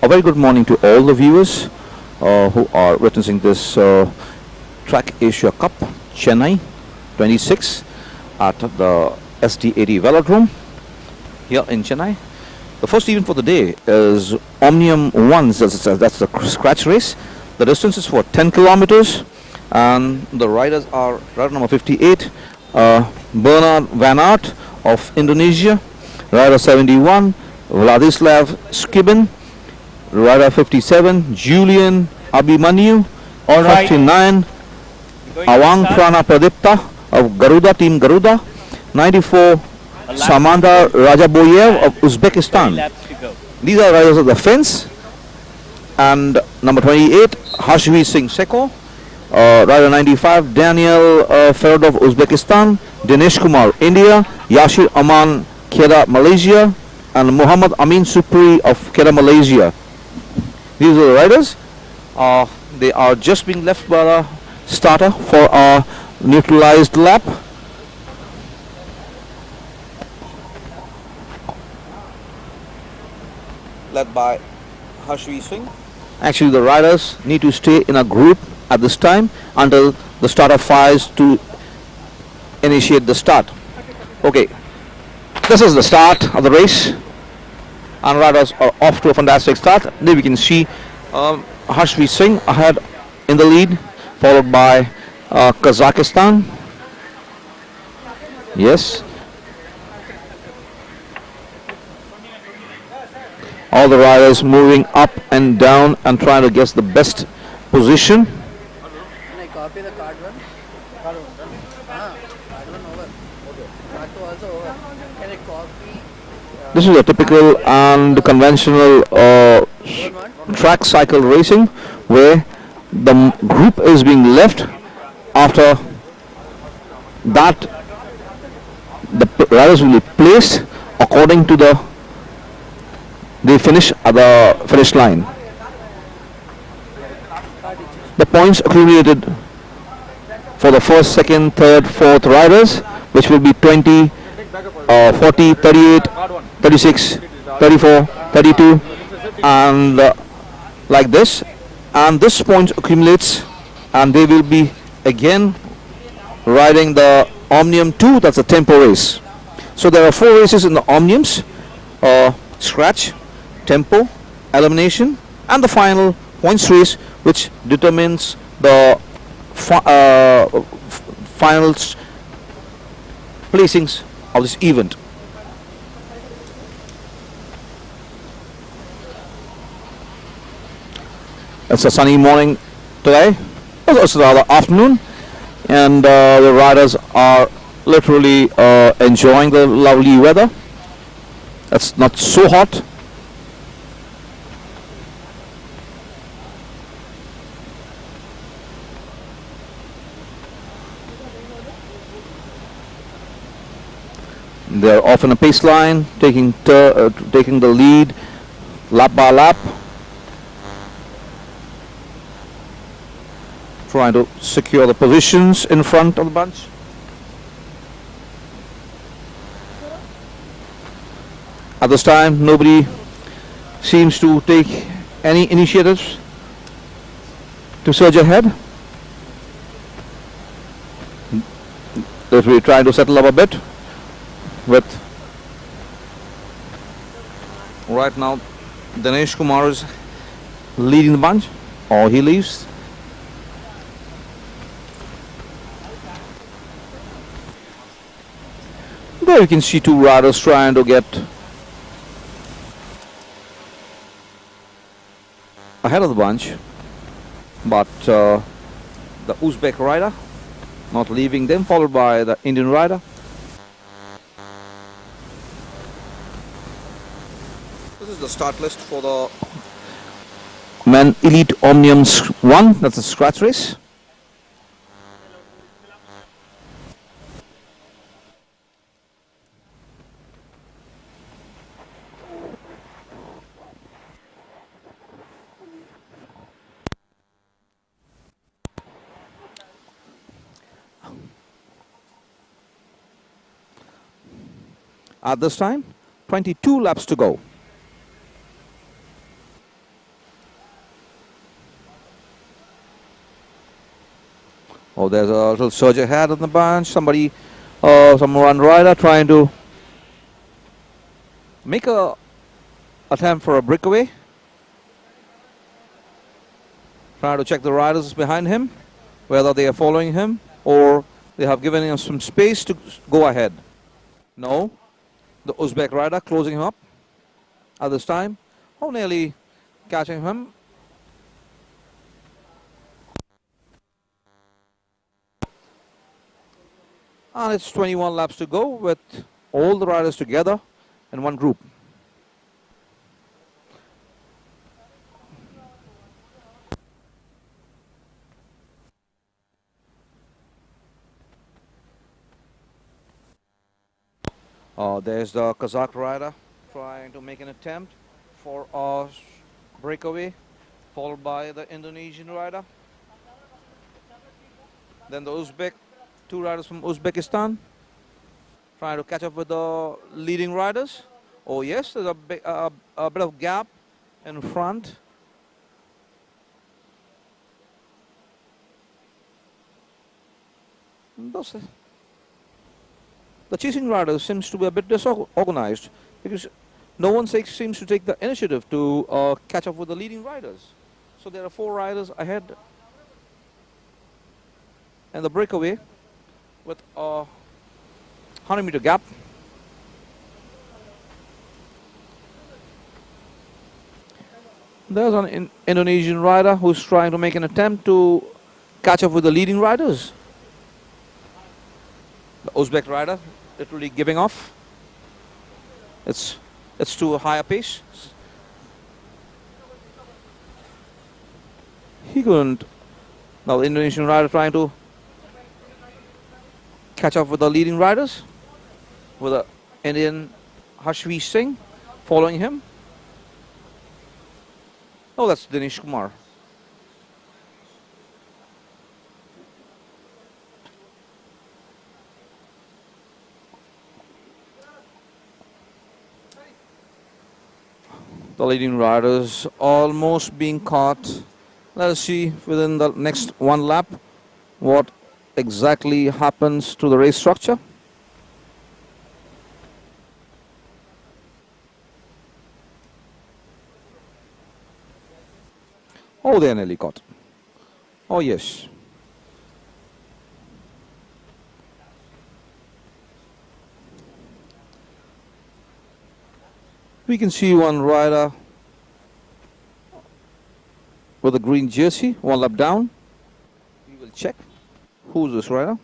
A very good morning to all the viewers who are witnessing this Track Asia Cup Chennai 26 at the SD80 Velodrome here in Chennai. The first event for the day is Omnium Ones, that's the scratch race. The distance is for 10 kilometers and the riders are rider number 58, Bernard Van Aert of Indonesia, rider 71, Vladislav Skibin, rider 57, Julian Abhimanyu, 59, Awang Prana Pradipta of Garuda, Team Garuda, 94, Samanda Rajaboyev of Uzbekistan. These are riders of the fence. And number 28, Harshvi Singh Seko, rider 95, Daniel Ferodov, Uzbekistan, Dinesh Kumar, India, Yashir Aman, Kedah, Malaysia, and Muhammad Amin Supri of Kedah, Malaysia. These are the riders. They are just being left by the starter for a neutralized lap. Led by Harshvi Singh. Actually, the riders need to stay in a group at this time until the starter fires to initiate the start. Okay, this is the start of the race, and riders are off to a fantastic start. There we can see Harshvi Singh ahead in the lead, followed by Kazakhstan. Yes. All the riders moving up and down and trying to get the best position. Can I copy the card one? Card one over. Card two also over. Can I copy? This is a typical and conventional track cycle racing where the group is being left. After that, the riders will be placed according to they finish at the finish line. The points accumulated for the first, second, third, fourth riders, which will be 20, 40, 38, 36, 34, 32, and like this. And this point accumulates, and they will be again riding the Omnium 2, that's a tempo race. So there are 4 races in the Omniums: scratch, tempo, elimination, and the final points race, which determines the final placings of this event. It's a sunny morning today. It's rather afternoon, and the riders are literally enjoying the lovely weather. It's not so hot. They're off in a pace line, taking the lead lap by lap, trying to secure the positions in front of the bunch. At this time, nobody seems to take any initiatives to surge ahead. If we try to settle up a bit. With right now Dinesh Kumar is leading the bunch, or he leaves. There you can see 2 riders trying to get ahead of the bunch, but the Uzbek rider not leaving them, followed by the Indian rider. This is the start list for the Men Elite Omnium 1, that's a scratch race. At this time, 22 laps to go. Oh, there's a little surge ahead on the bunch. Somebody, some one rider trying to make a attempt for a breakaway. Trying to check the riders behind him, whether they are following him or they have given him some space to go ahead. No, the Uzbek rider closing him up at this time. Oh, nearly catching him. And it's 21 laps to go with all the riders together in one group. There's the Kazakh rider trying to make an attempt for a breakaway, followed by the Indonesian rider. Then the Uzbek, two riders from Uzbekistan, trying to catch up with the leading riders. Oh yes, there's a bit of gap in front. The chasing riders seems to be a bit disorganized because no one seems to take the initiative to catch up with the leading riders. So there are 4 riders ahead and the breakaway with a 100-meter gap. There's an Indonesian rider who's trying to make an attempt to catch up with the leading riders. The Uzbek rider literally giving off. It's to a higher pace. He couldn't. Now the Indonesian rider trying to catch up with the leading riders, with the Indian Hashvi Singh following him. Oh, that's Dinesh Kumar. The leading riders almost being caught. Let us see within the next one lap what exactly happens to the race structure. Oh, they are nearly caught. Oh, yes. We can see one rider with a green jersey, one lap down. We will check. Who's this rider?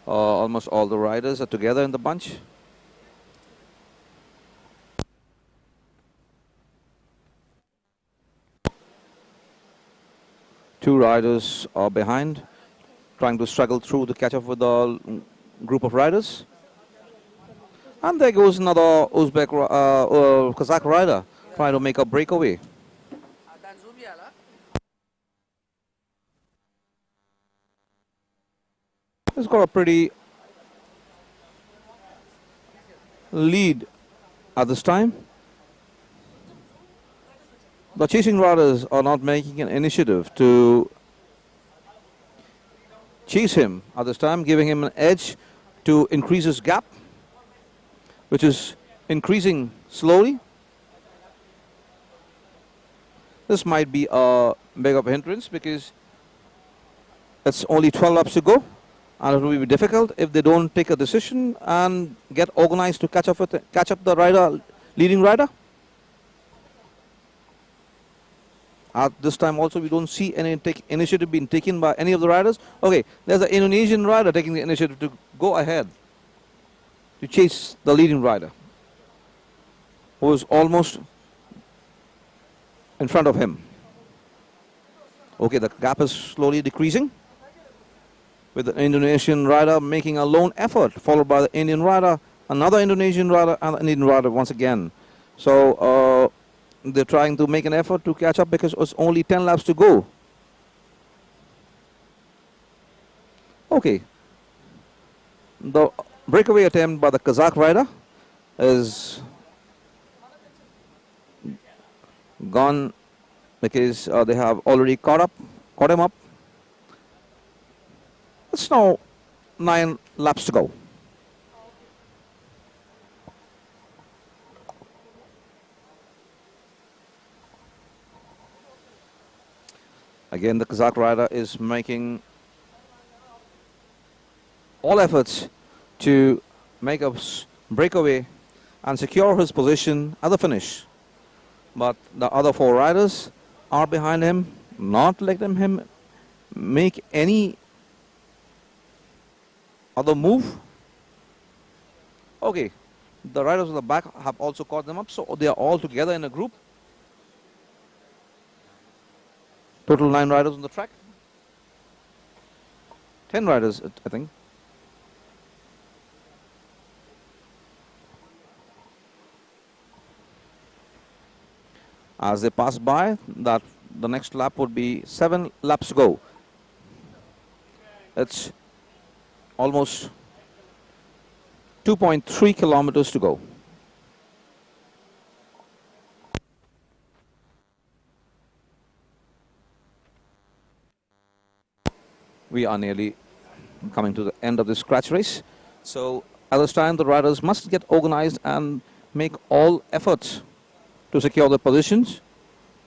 Almost all the riders are together in the bunch. Two riders are behind, trying to struggle through to catch up with the group of riders. And there goes another Kazakh rider trying to make a breakaway. He's got a pretty lead at this time. The chasing riders are not making an initiative to chase him at this time, giving him an edge to increase his gap, which is increasing slowly. This might be a big of a hindrance because it's only 12 laps to go, and it will be difficult if they don't take a decision and get organized to catch up the rider, leading rider. At this time also we don't see any initiative being taken by any of the riders. Okay, there's an Indonesian rider taking the initiative to go ahead to chase the leading rider, who is almost in front of him. Okay, the gap is slowly decreasing with the Indonesian rider making a lone effort, followed by the Indian rider, another Indonesian rider, and an Indian rider once again. So they're trying to make an effort to catch up because it's only 10 laps to go. Okay. The breakaway attempt by the Kazakh rider is gone because they have already caught him up. It's now 9 laps to go. Again, the Kazakh rider is making all efforts to make a breakaway and secure his position at the finish. But the other 4 riders are behind him, not letting him make any other move. Okay, the riders at the back have also caught them up, so they are all together in a group. Total 9 riders on the track. 10 riders, I think. As they pass by, that the next lap would be 7 laps to go. It's almost 2.3 kilometers to go. We are nearly coming to the end of this scratch race. So at this time, the riders must get organized and make all efforts to secure their positions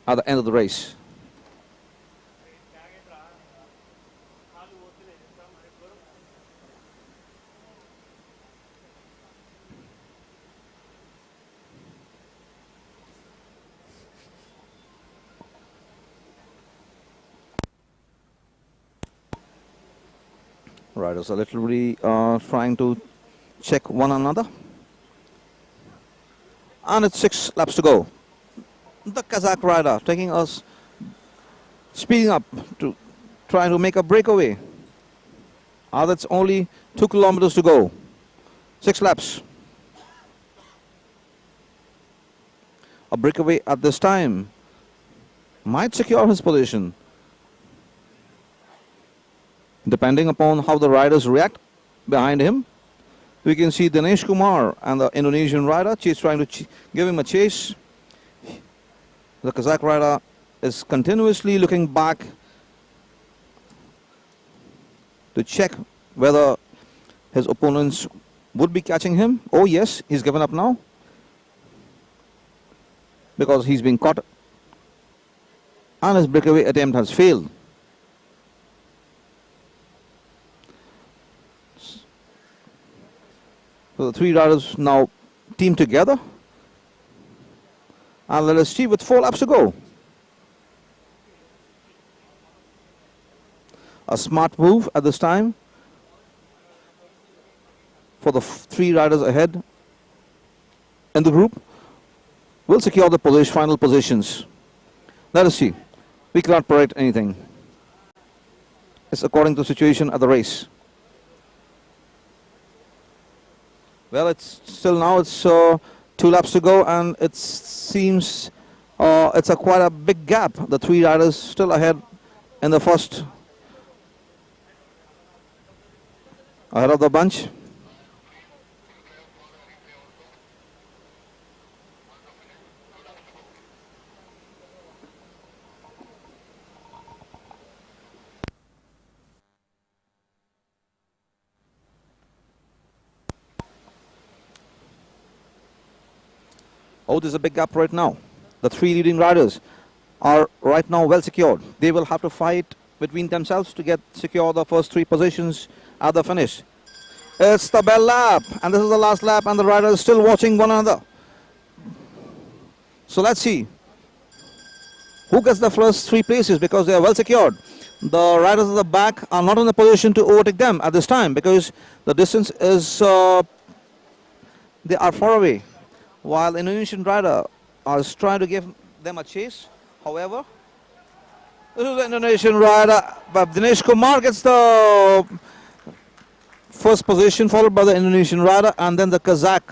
at the end of the race. Riders are literally trying to check one another. And it's 6 laps to go. The Kazakh rider taking us, speeding up to trying to make a breakaway. That's only 2 kilometers to go. 6 laps. A breakaway at this time might secure his position, depending upon how the riders react behind him. We can see Dinesh Kumar and the Indonesian rider trying to give him a chase. The Kazakh rider is continuously looking back to check whether his opponents would be catching him. Oh yes, he's given up now because he's been caught and his breakaway attempt has failed. So the 3 riders now team together. And let us see with 4 laps to go. A smart move at this time for the 3 riders ahead in the group will secure the final positions. Let us see. We cannot predict anything. It's according to the situation at the race. Well, it's still now it's 2 laps to go, and it seems it's quite a big gap. The 3 riders still ahead in the first, ahead of the bunch. Oh, there's a big gap right now. The 3 leading riders are right now well secured. They will have to fight between themselves to secure the first 3 positions at the finish. It's the bell lap, and this is the last lap, and the riders still watching one another. So let's see who gets the first 3 places, because they are well secured. The riders at the back are not in a position to overtake them at this time because the distance is they are far away, while the Indonesian rider is trying to give them a chase. However, this is the Indonesian rider, but Dinesh Kumar gets the first position, followed by the Indonesian rider and then the Kazakh.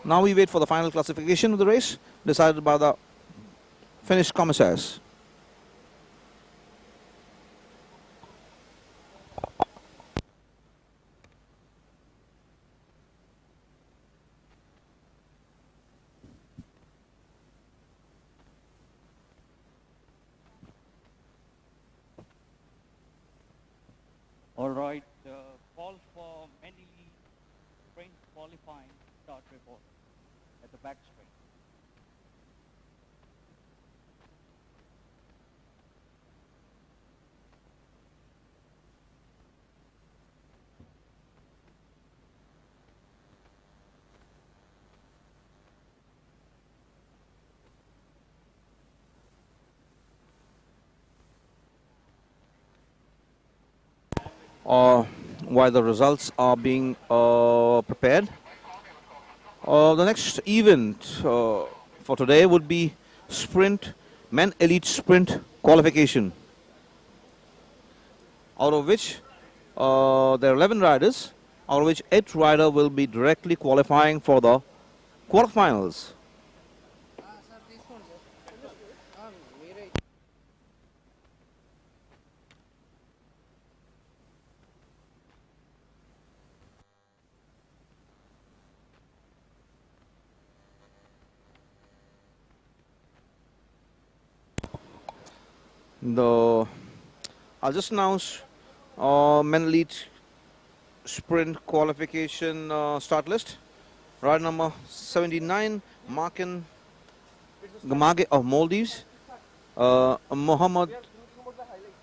Now we wait for the final classification of the race, decided by the Finnish commissaires. All right, call for many sprint qualifying start report at the back straight. While the results are being prepared, the next event for today would be sprint, men elite sprint qualification, out of which there are 11 riders, out of which 8 rider will be directly qualifying for the quarterfinals. Sir, this one, sir. Very. I'll just announce men elite sprint qualification start list. Rider number 79, Markin Gamage of Maldives, Mohammad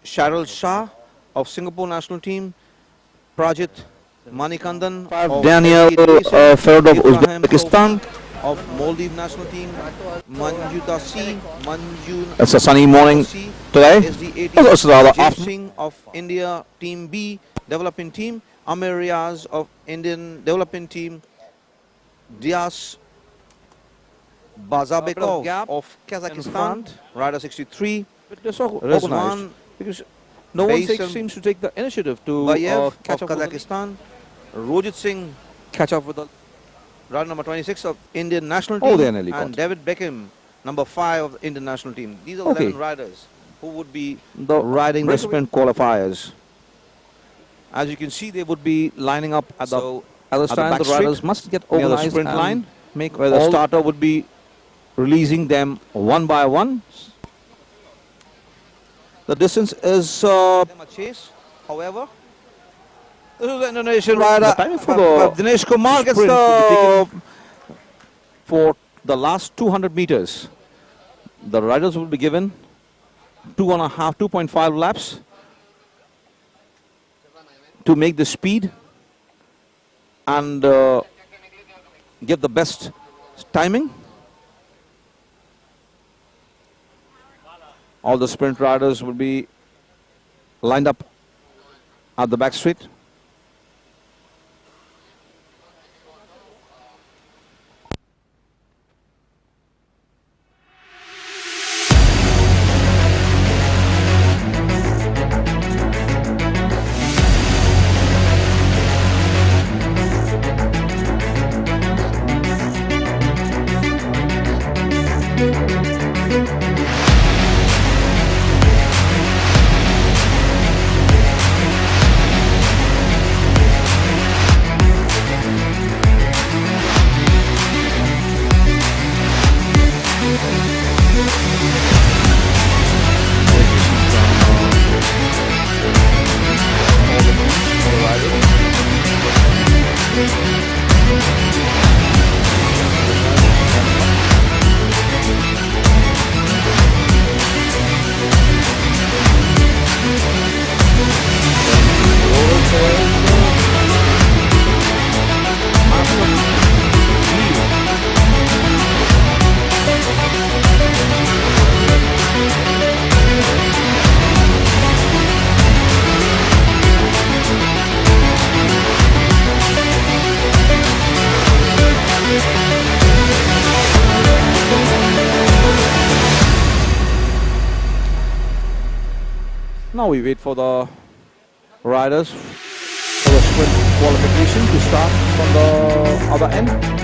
Sharil Shah of Singapore national team, Prajit Manikandan of Daniel Ferd of Ibrahim Uzbekistan. of Maldives national team, Manju C, Manju It's a sunny morning C, today. SD80 It's rather Jay afternoon. Singh of India team B developing team, Amir Riaz of Indian developing team, Dias Bazabekov of Kazakhstan, rider 63, Rizwan Because no one Baisam seems to take the initiative to Bayev catch of up with Kazakhstan, Rojit Singh, catch up with the. rider number 26 of Indian national Oh, team, they are nearly and caught. David Beckham, number 5 of the Indian national team. These are the Okay. 11 riders who would be The riding the breakaway- sprint qualifiers. As you can see, they would be lining up at the At this the time, back the riders straight, must get near the organized sprint and line, make where the all starter would be releasing them one by one. The distance is a chase. However, this is the Indonesian rider. The timing for the Dinesh Kumar gets sprint will be the taken for the last 200 meters. The riders will be given 2.5 laps to make the speed and get the best timing. All the sprint riders will be lined up at the back straight. Now we wait for the riders for the sprint qualification to start from the other end.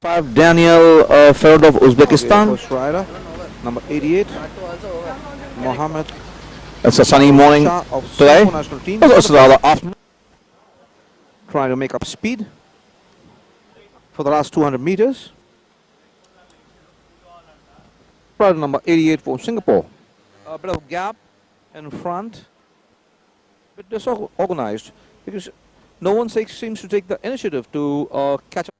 Five Daniel Ferodov, Uzbekistan. First rider, number 88, Start to also over. Mohammed It's a sunny morning Shah of today. Singapore national team. It's rather afternoon. Trying to make up speed for the last 200 meters. Rider number 88 for Singapore. A bit of gap in front, but disorganized because no one seems to take the initiative to catch up.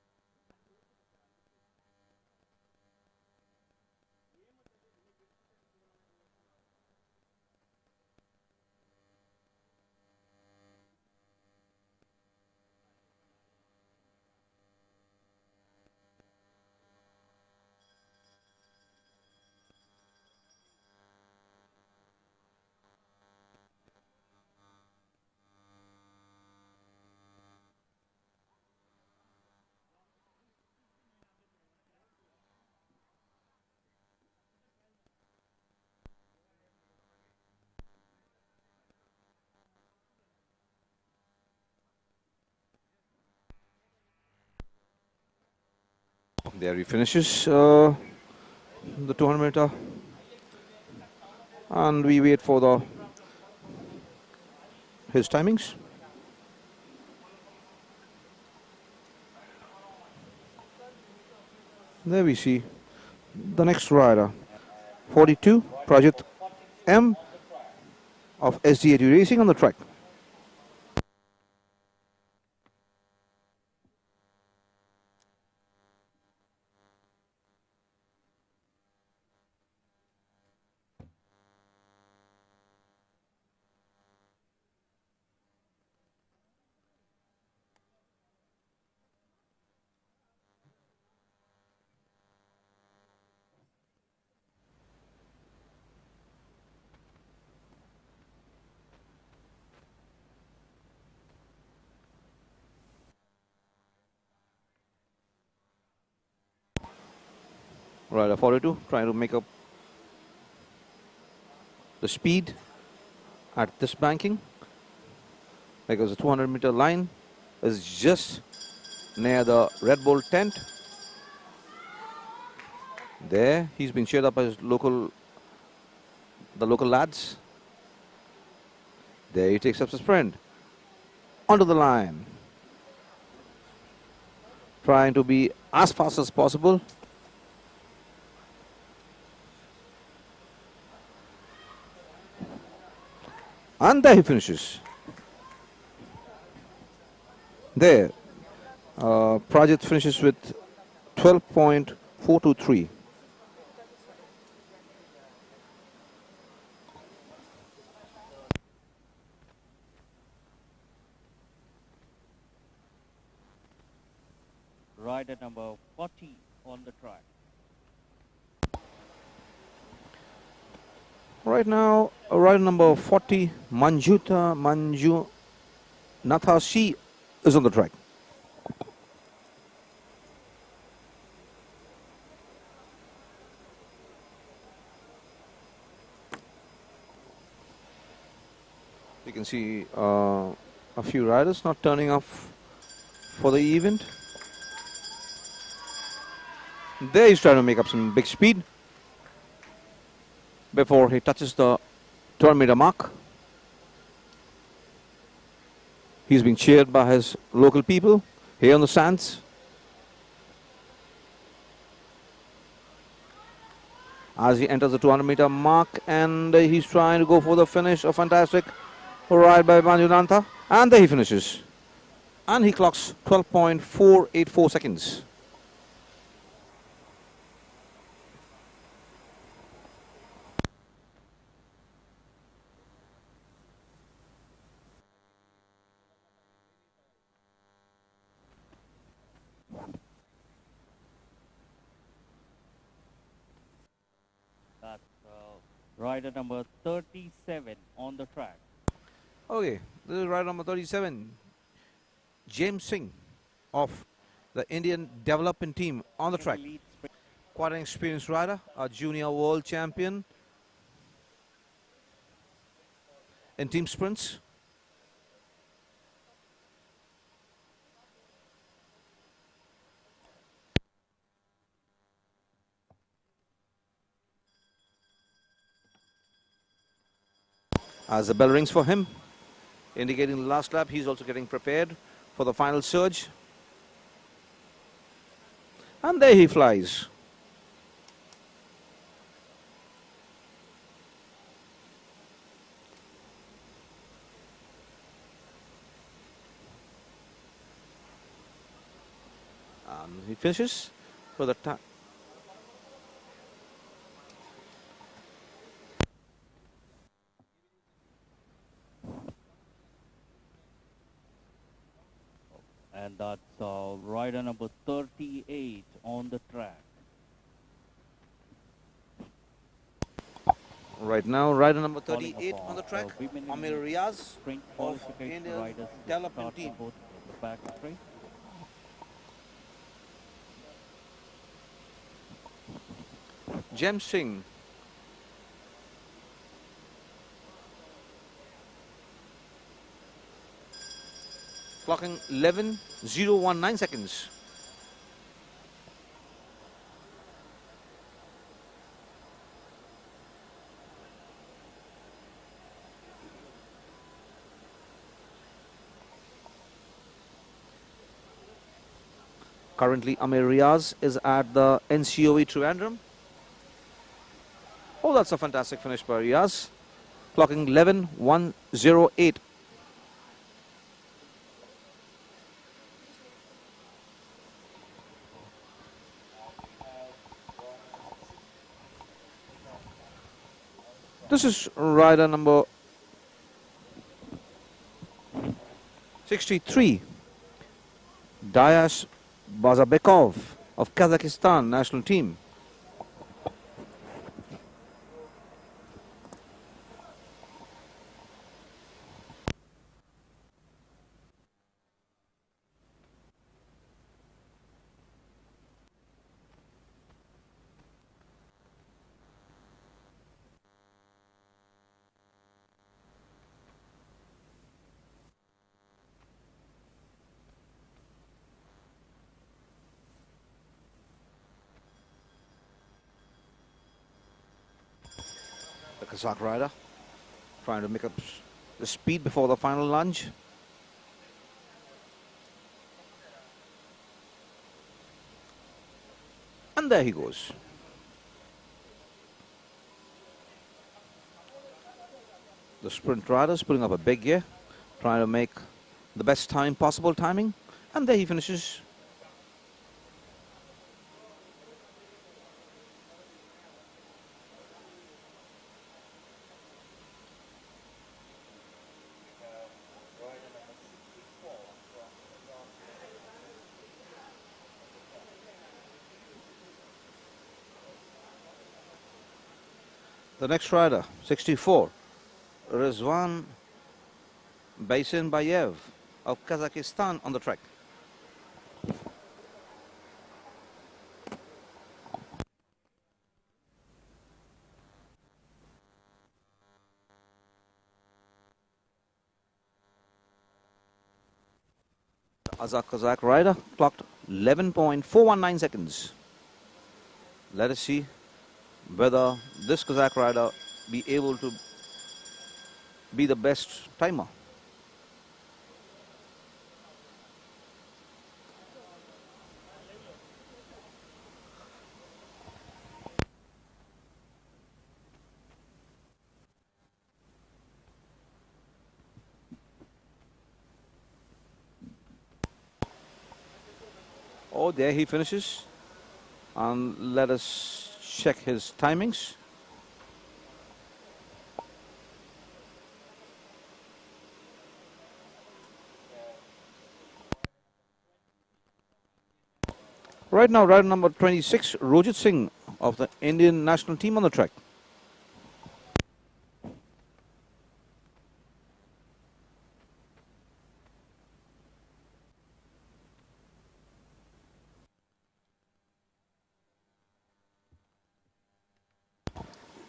There he finishes the 200 meter, and we wait for his timings. There we see the next rider 42, Project M of SD80 Racing on the track. Rider 42 trying to make up the speed at this banking, because the 200-meter line is just near the Red Bull tent. There, he's been cheered up by his the local lads. There he takes up the sprint onto the line, trying to be as fast as possible. And there he finishes. There, Project finishes with 12.423. Rider number 40 on the track. Right now, rider number 40, Manjunath C is on the track. You can see a few riders not turning up for the event. There he's trying to make up some big speed before he touches the 200-meter mark. He's being cheered by his local people here on the sands. As he enters the 200-meter mark, and he's trying to go for the finish. A fantastic ride by Manjunath, and there he finishes. And he clocks 12.484 seconds. That's rider number 37 on the track. Okay, this is rider number 37, James Singh of the Indian development team on the track. Quite an experienced rider, a junior world champion in team sprints. As the bell rings for him, indicating the last lap, he's also getting prepared for the final surge. And there he flies. And he finishes for the time. And that's rider number 38 on the track. Right now, rider number Calling 38 upon on the track, women in Amir Riaz sprint of qualification India's riders development start team. report at the back straight. James Singh. Clocking 11.019 seconds. Currently, Amir Riaz is at the NCOE Trivandrum. Oh, that's a fantastic finish by Riaz, clocking 11.108. This is rider number 63, Dayas Bazabekov of Kazakhstan national team. The Kazakh rider trying to make up the speed before the final lunge. And there he goes. The sprint rider's putting up a big gear, trying to make the best possible timing. And there he finishes. The next rider, 64, Rizwan Baysenbayev of Kazakhstan on the track. Kazakh rider clocked 11.419 seconds. Let us see whether this Kazakh rider be able to be the best timer. Oh, there he finishes. And let us check his timings. Right now, rider number 26, Rojit Singh of the Indian national team on the track.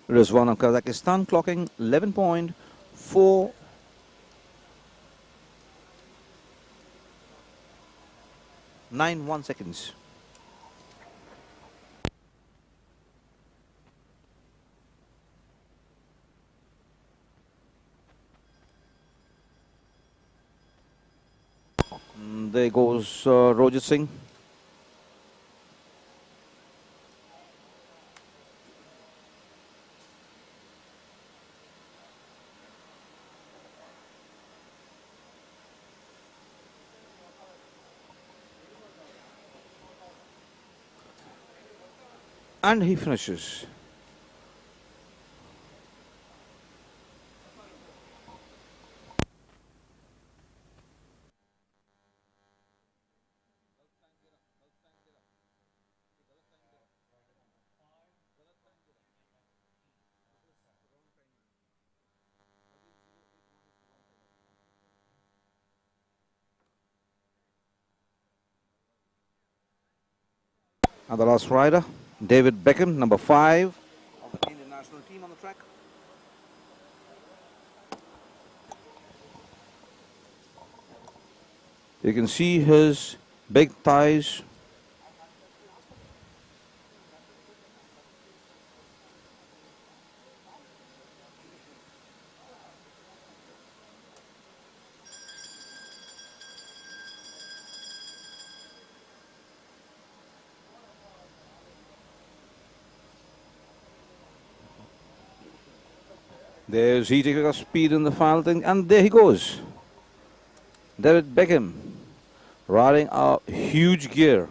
Rizwan of Kazakhstan clocking 11.491 seconds. There goes Rojit Singh. And he finishes. And the last rider, David Beckham, number 5 of the Indian national team on the track. You can see his big thighs. There's he taking a speed in the final thing, and there he goes. David Beckham riding a huge gear,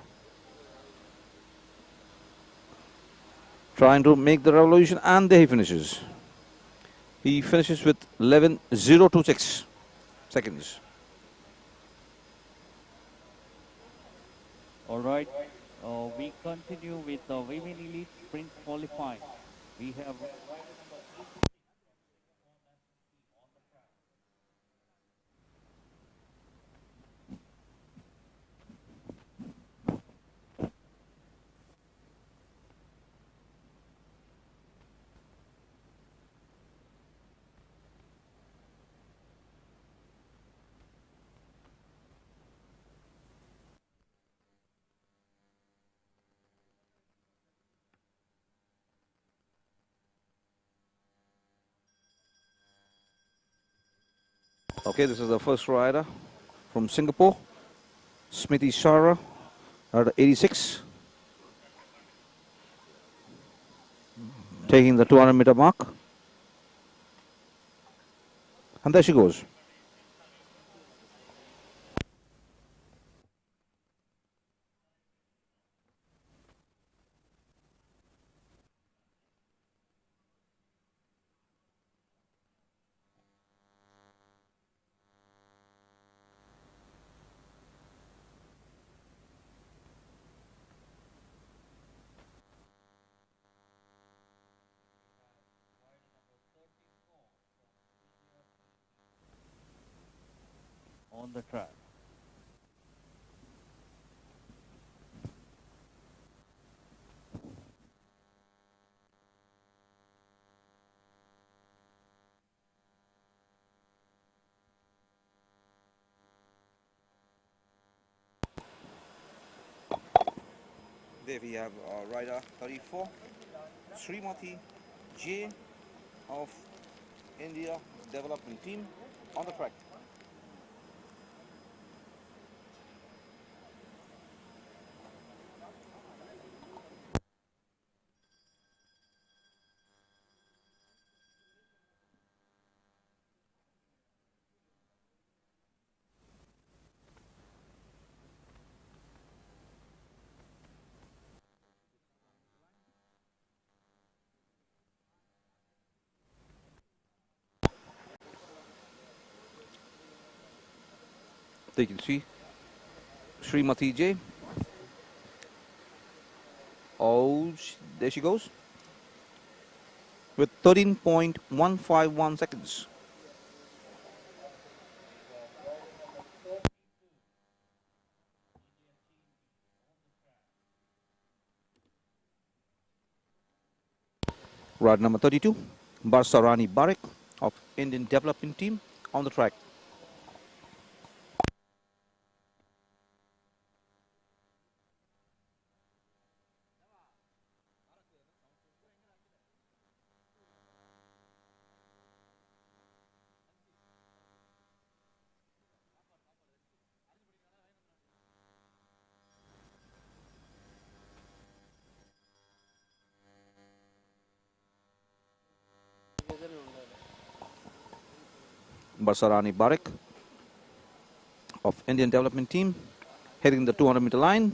trying to make the revolution, and there he finishes. He finishes with 11.026 seconds. All right. We continue with the women elite sprint qualifying. We have Okay, this is the first rider from Singapore, Smithy Shara, at 86, taking the 200-meter mark. And there she goes. on the track. There we have rider 34, Srimati J of India Development Team on the track. There you can see Srimati J. Oh, there she goes. With 13.151 seconds. Ride number 32, Barsarani Barik of Indian Development Team on the track. Barsarani Barik of Indian Development Team heading the 200-meter line.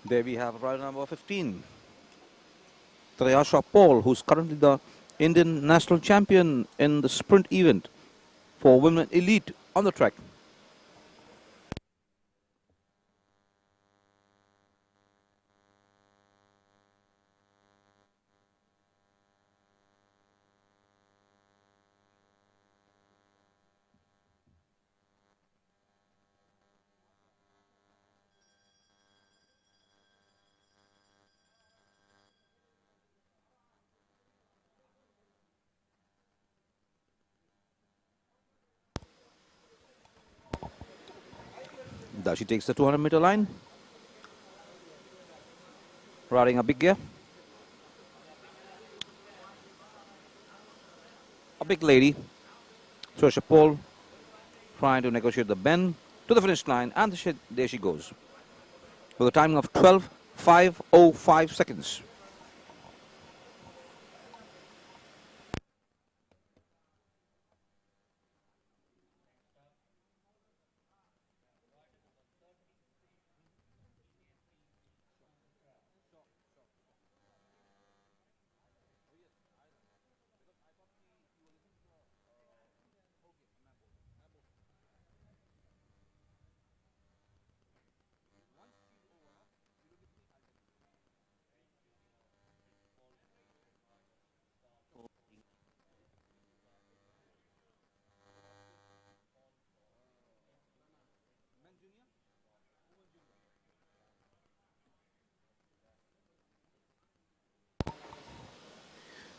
There we have rider number 15, Trayasha Paul, who's currently the Indian national champion in the sprint event for women elite on the track. There she takes the 200-meter line. Riding a big gear. A big lady. Throws a pole. Trying to negotiate the bend to the finish line. And there she goes. With a timing of 12:5:05 seconds.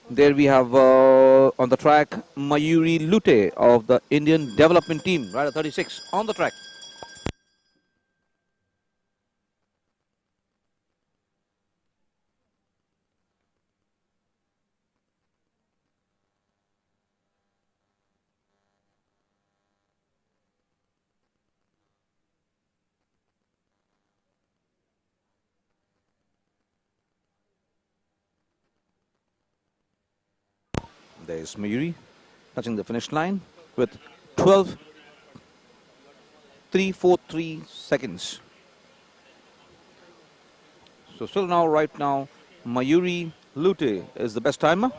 There we have on the track Mayuri Lute of the Indian Development Team, rider 36 on the track. There's Mayuri touching the finish line with 12:3:43 seconds. So still now, right now, Mayuri Lute is the best timer.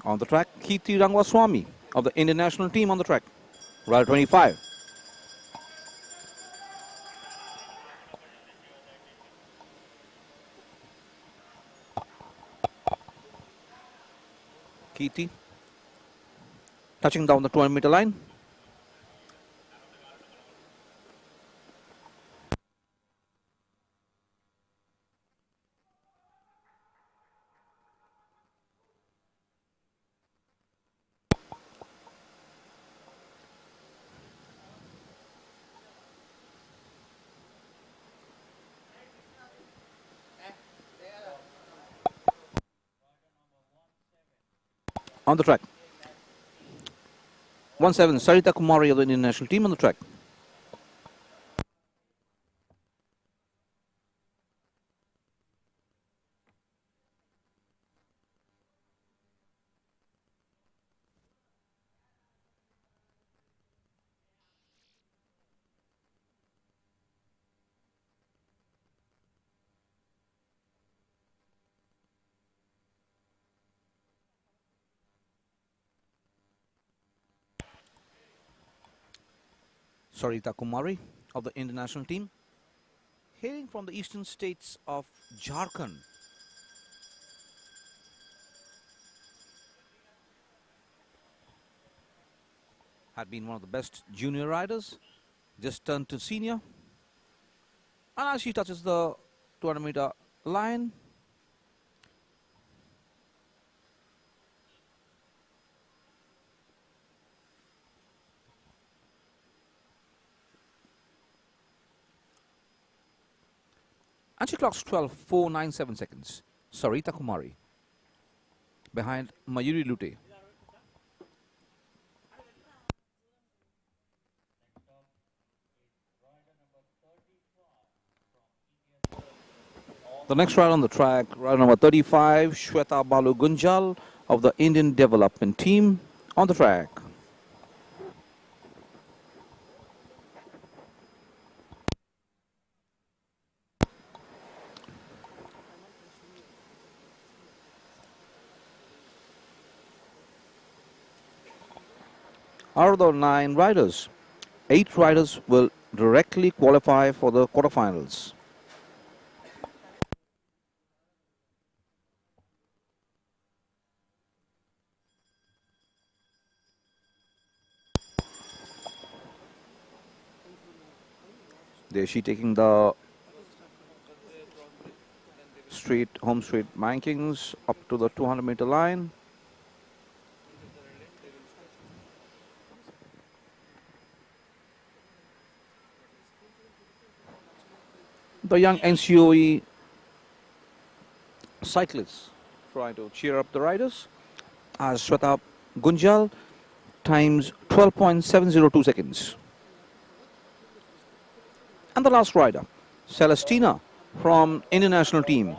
On the track, Kirti Rangwaswamy of the Indian national team on the track, rider 25. Kirti touching down the 200-meter line. On the track, 17 Sarita Kumari of the Indian national team on the track. Sarita Kumari of the Indian national team, hailing from the eastern states of Jharkhand. Had been one of the best junior riders, just turned to senior. And as she touches the 200-meter line, and she clocks 12:497 seconds. Sarita Kumari behind Mayuri Lute. The next rider on the track, rider number 35, Shweta Balu Gunjal of the Indian Development Team on the track. Out of the 9 riders, 8 riders will directly qualify for the quarterfinals. There she taking the home straight bankings up to the 200-meter line. The young NCOE cyclists trying to cheer up the riders as Shweta Gunjal times 12.702 seconds. And the last rider, Celestina from Indian national team.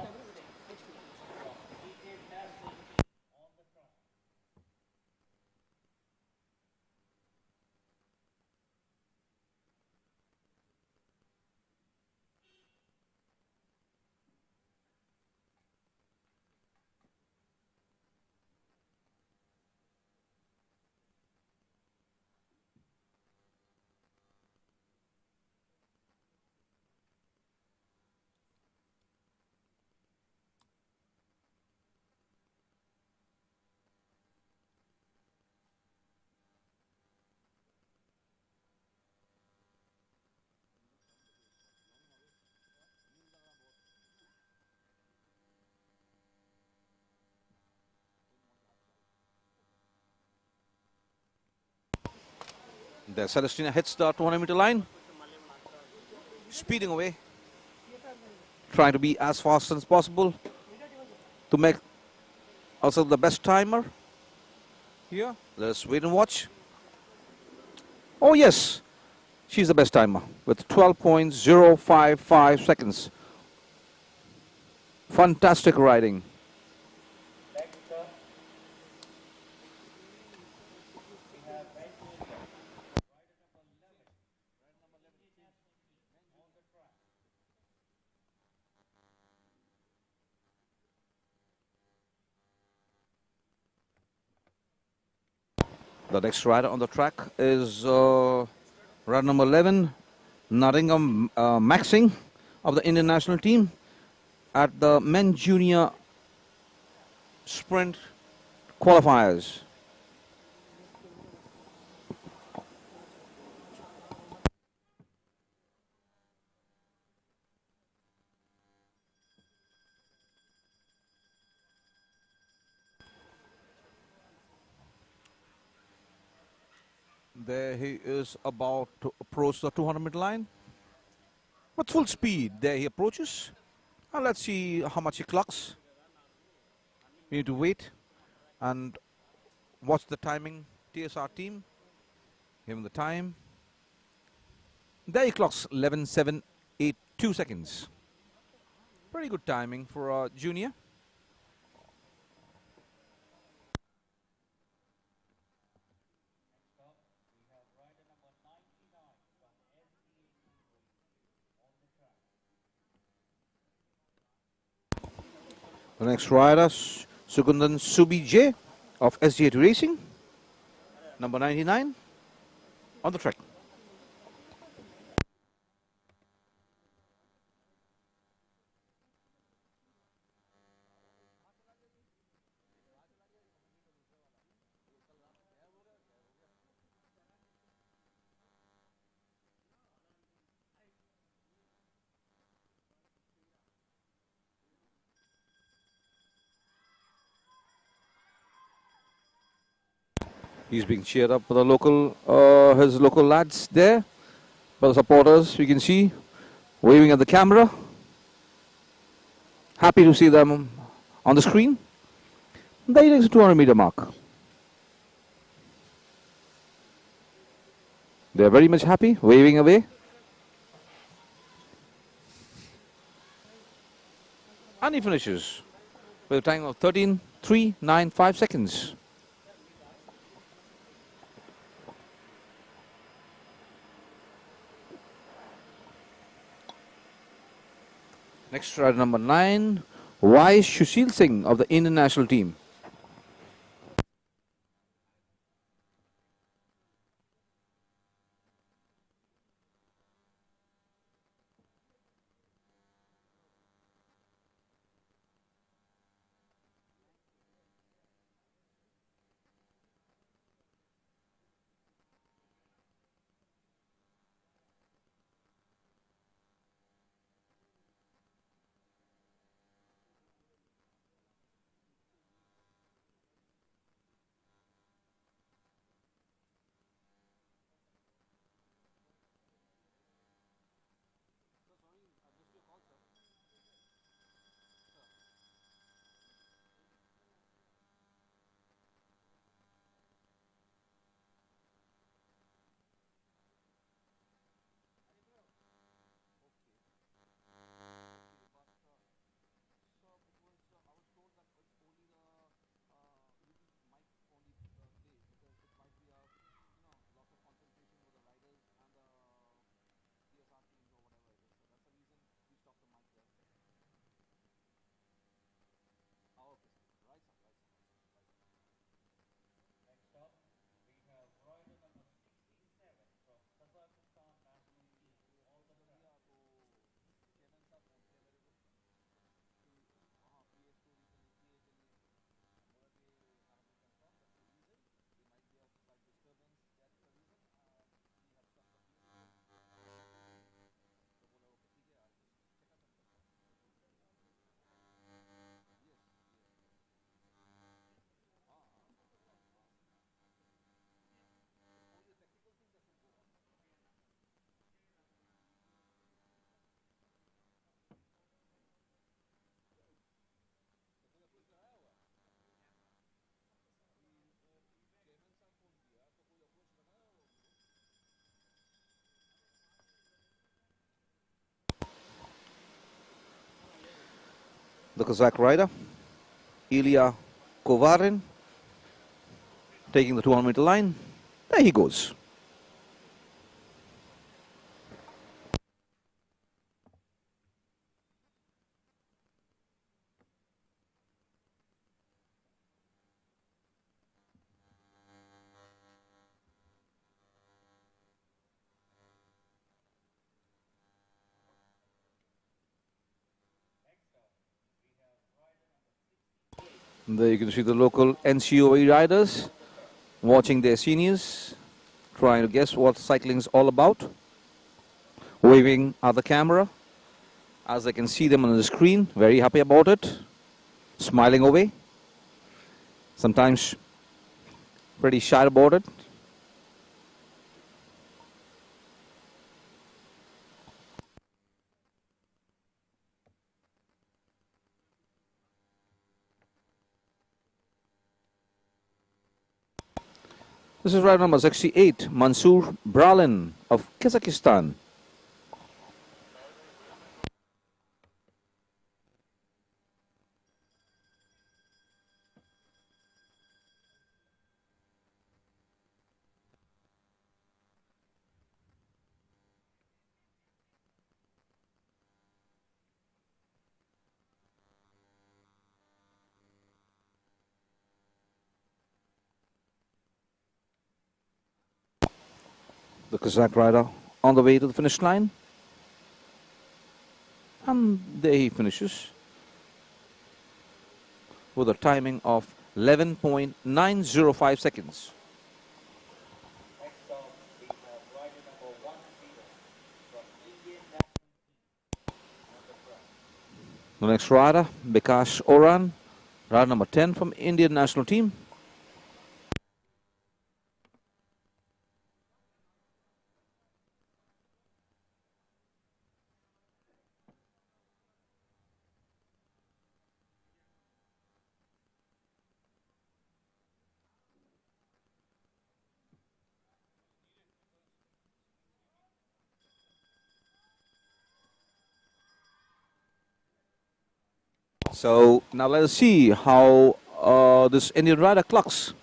There Celestina hits the 200-meter line, speeding away, trying to be as fast as possible to make also the best timer here. Let's wait and watch. Oh yes, she's the best timer with 12.055 seconds. Fantastic riding. The next rider on the track is rider number 11, Naringam Maxing of the Indian national team at the men junior sprint qualifiers. There he is about to approach the 200-meter line. With full speed, there he approaches. And let's see how much he clocks. We need to wait and watch the timing. TSR team, give him the time. There he clocks 11.782 seconds. Pretty good timing for a junior. The next rider, Sugundan Subi J of SDA Racing, number 99, on the track. He's being cheered up by the local, his local lads there, by the supporters. You can see waving at the camera. Happy to see them on the screen. There he takes the 200-meter mark. They're very much happy, waving away. And he finishes with a time of 13.395 seconds. Next rider number 9, Y. Shushil Singh of the Indian national team. the Kazakh rider, Ilya Kovarin, taking the 200-meter line. There he goes. There you can see the local NCOE riders watching their seniors, trying to guess what cycling is all about, waving at the camera as I can see them on the screen, very happy about it, smiling away, sometimes pretty shy about it. This is rider number 68, Mansour Bralin of Kazakhstan. The Kazakh rider on the way to the finish line. And there he finishes with a timing of 11.905 seconds. Next up, we have rider number 10 from Indian national team on the track. The next rider, Bikash Oran, rider number 10 from Indian national team. So now let us see how this Indian rider clocks.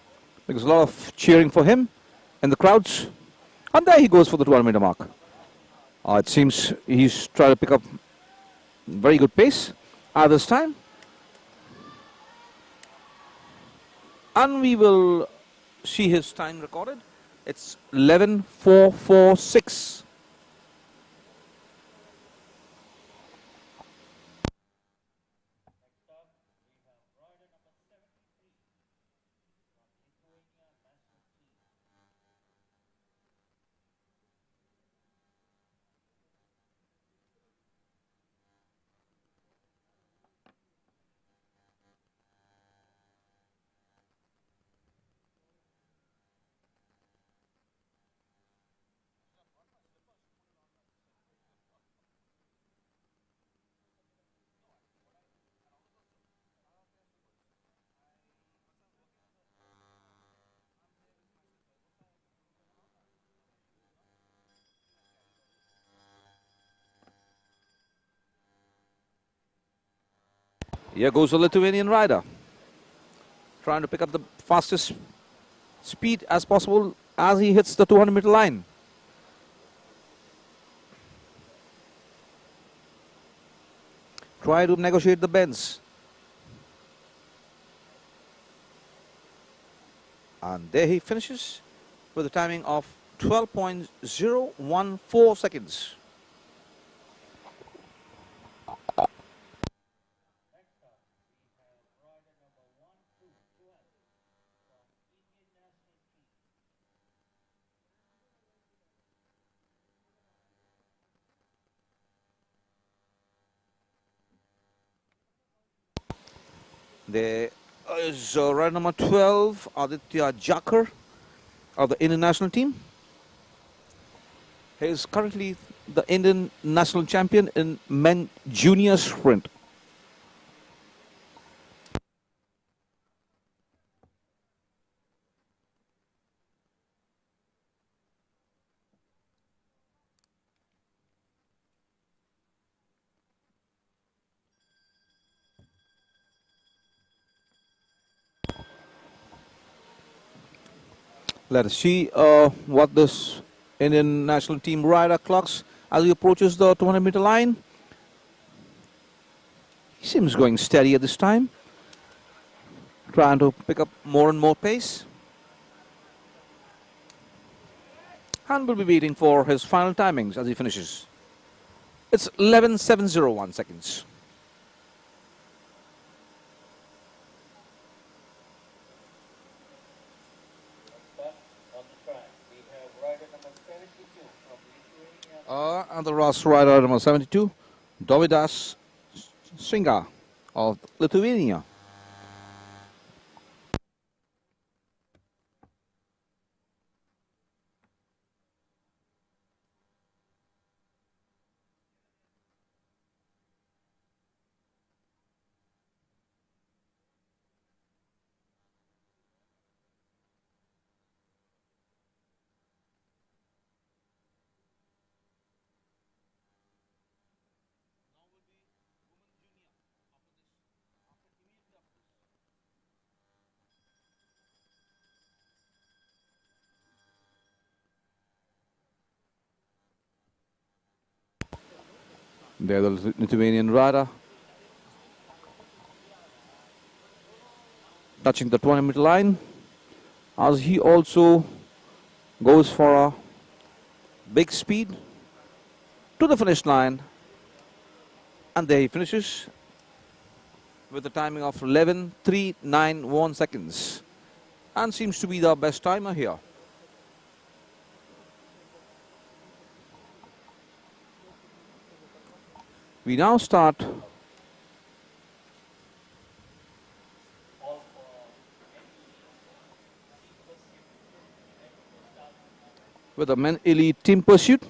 Because a lot of cheering for him in the crowds. And there he goes for the 200-meter mark. It seems he's trying to pick up very good pace at this time. And we will see his time recorded. It's 11.446. Next up, we have rider number 73 from Lithuania national team. Here goes the Lithuanian rider, trying to pick up the fastest speed as possible as he hits the 200-meter line. Try to negotiate the bends. And there he finishes with a timing of 12.014 seconds. Next up, we have rider number 1212 from Indian national team. There is rider number 12, Aditya Jakar of the Indian national team. He is currently the Indian national champion in men junior sprint. Let us see what this Indian national team rider clocks as he approaches the 200-meter line. He seems going steady at this time, trying to pick up more and more pace. And will be waiting for his final timings as he finishes. It's 11:701 seconds. On the track, we have rider number 72 from Lithuania. And the Ross rider number 72, Dovydas Singa of Lithuania. There the Lithuanian rider touching the 200-meter line as he also goes for a big speed to the finish line, and there he finishes with a timing of 11:391 seconds and seems to be the best timer here. We now start with the men elite team pursuit.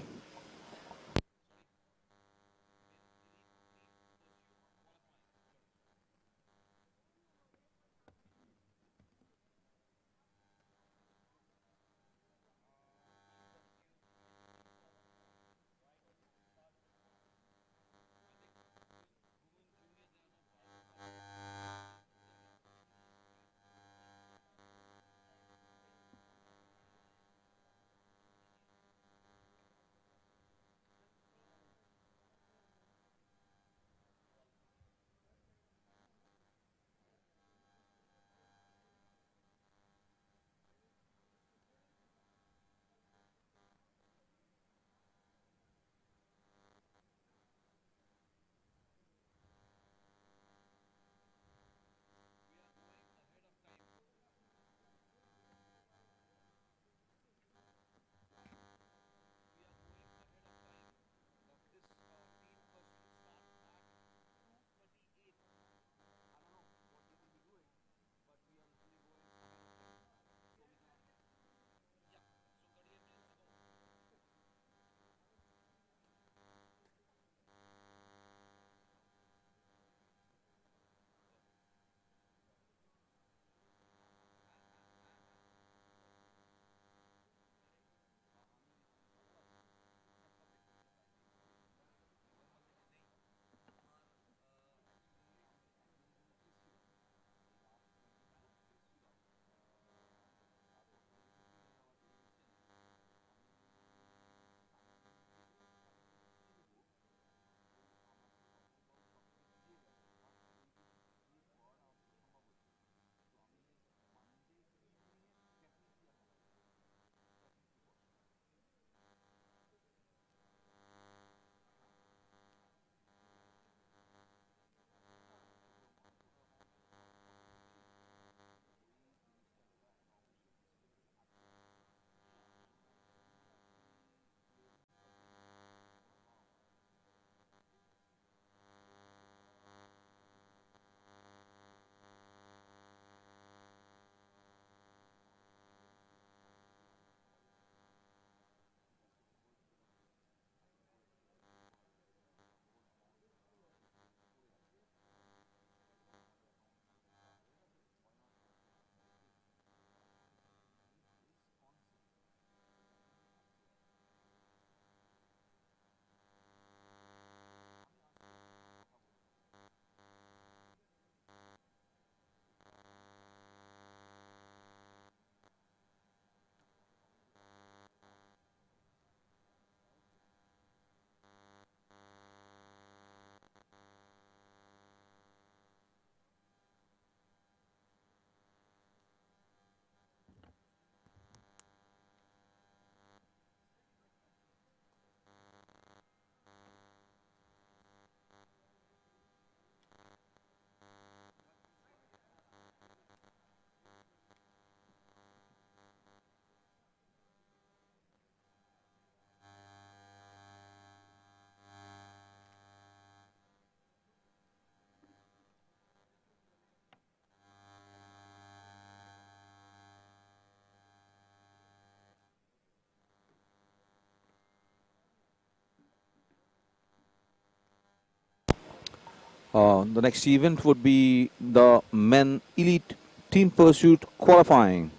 The next event would be the Men Elite Team Pursuit qualifying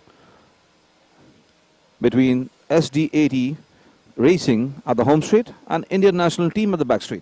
between SD80 Racing at the home straight and Indian National Team at the back straight.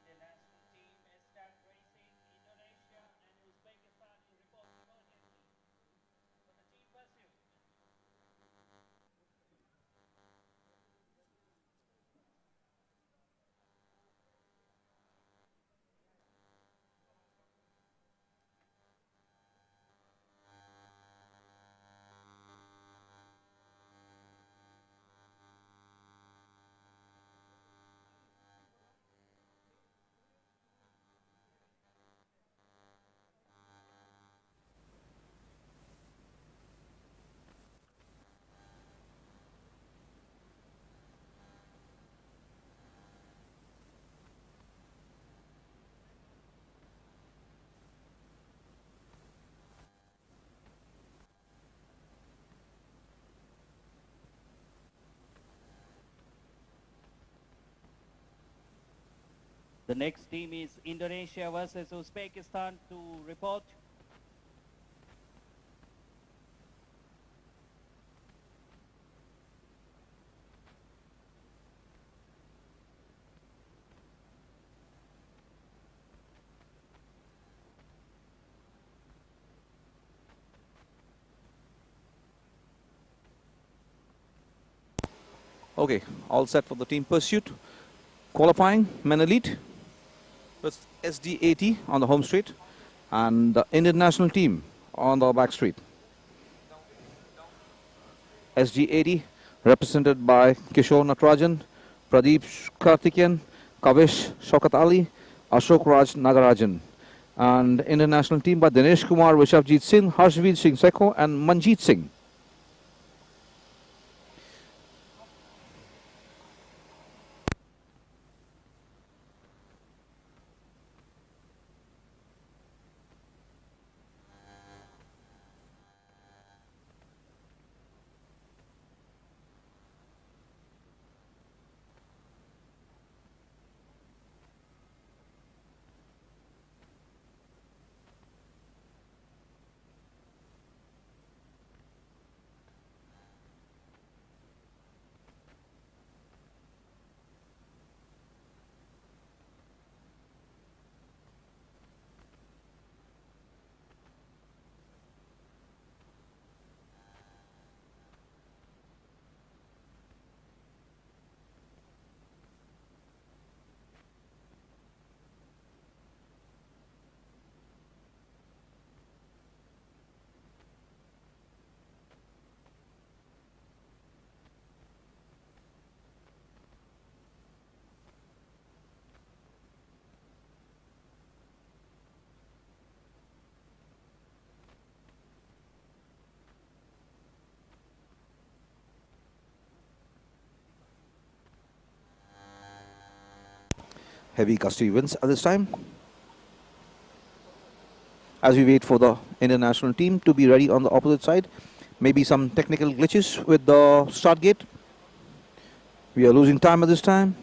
International team Mascot Racing, Indonesia and Uzbekistan to report emergency for the team pursuit. The next team is Indonesia versus Uzbekistan to report. Okay, all set for the team pursuit. Qualifying, Men Elite with SD80 on the home straight and the Indian National Team on the back straight. SD80 represented by Kishore Natarajan, Pradeep Karthikeyan, Kavish Shaukat Ali, Ashok Raj Nagarajan. And Indian National Team by Dinesh Kumar, Rishabjit Singh, Harshveer Singh Sekho and Manjeet Singh. Heavy gusty winds at this time. As we wait for the international team to be ready on the opposite side. Maybe some technical glitches with the start gate. We are losing time at this time.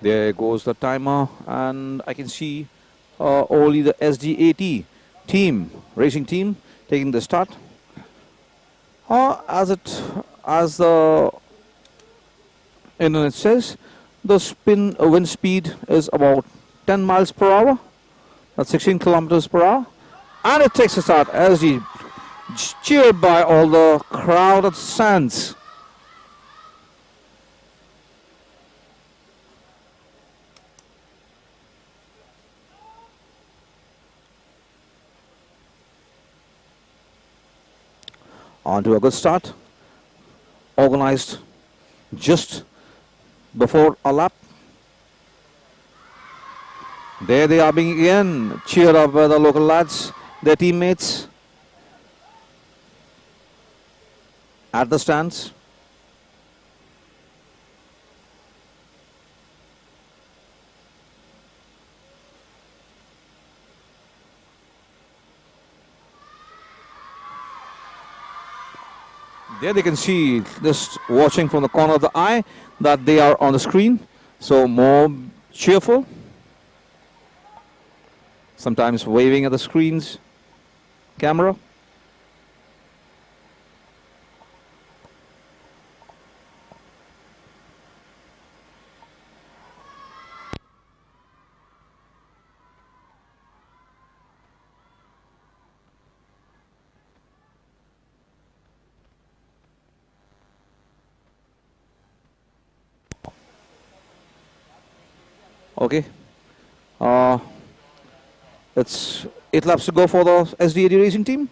There goes the timer, and I can see only the SDAT team, racing team, taking the start. As the internet says, the wind speed is about 10 miles per hour. That's 16 kilometers per hour, and it takes a start as he cheered by all the crowd at stands. On to a good start, organized just before a lap. There they are being again cheered up by the local lads, their teammates at the stands. There they can see, just watching from the corner of the eye, that they are on the screen. So more cheerful. Sometimes waving at the screen's camera. Okay. It's 8 laps to go for the SDAD racing team.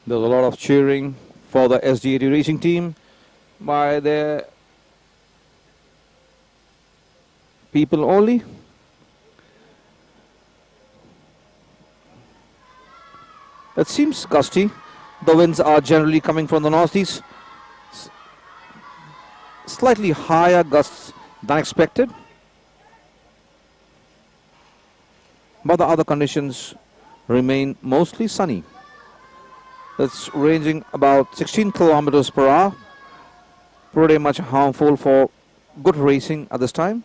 There's a lot of cheering for the SDAD racing team by their people only. It seems gusty. The winds are generally coming from the northeast. Slightly higher gusts than expected. But the other conditions remain mostly sunny. It's ranging about 16 kilometers per hour. Pretty much harmful for good racing at this time.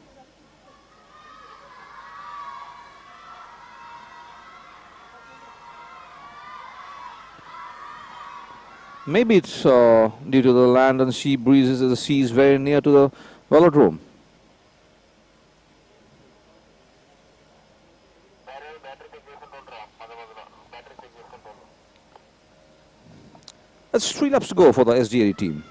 Maybe it's due to the land and sea breezes. The sea is very near to the velodrome. That's 3 laps to go for the SDAD team.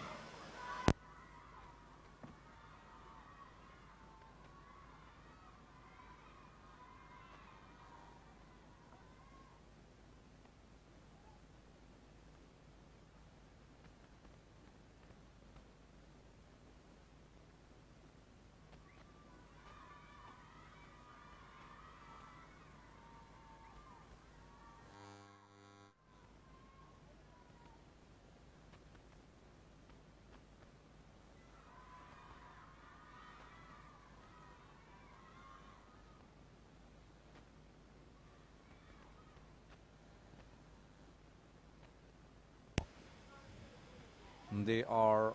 They are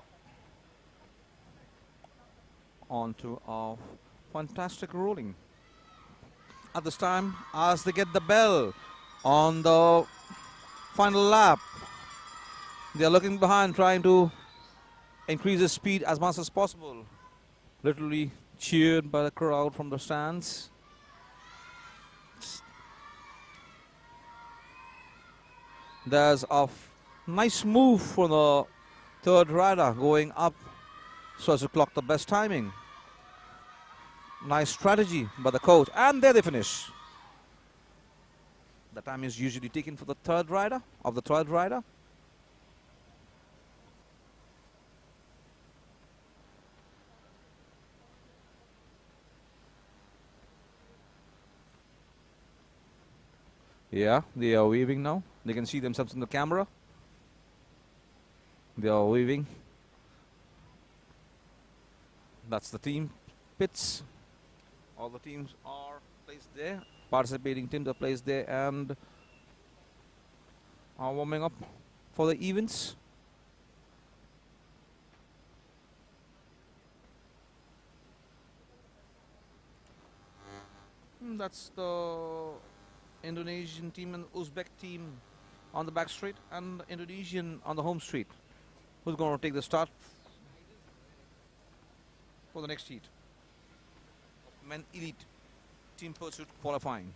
onto a fantastic rolling. At this time, as they get the bell on the final lap, they are looking behind, trying to increase the speed as much as possible. Literally cheered by the crowd from the stands. There's a nice move for the third rider going up so as to clock the best timing. Nice strategy by the coach, and there they finish. The time is usually taken for the third rider, Yeah, they are waving now. They can see themselves in the camera. They are waving. That's the team pits. All the teams are placed there. Participating teams are placed there and are warming up for the events. That's the Indonesian team and Uzbek team on the back straight, and the Indonesian on the home straight. Who's going to take the start for the next heat? Men Elite Team Pursuit qualifying.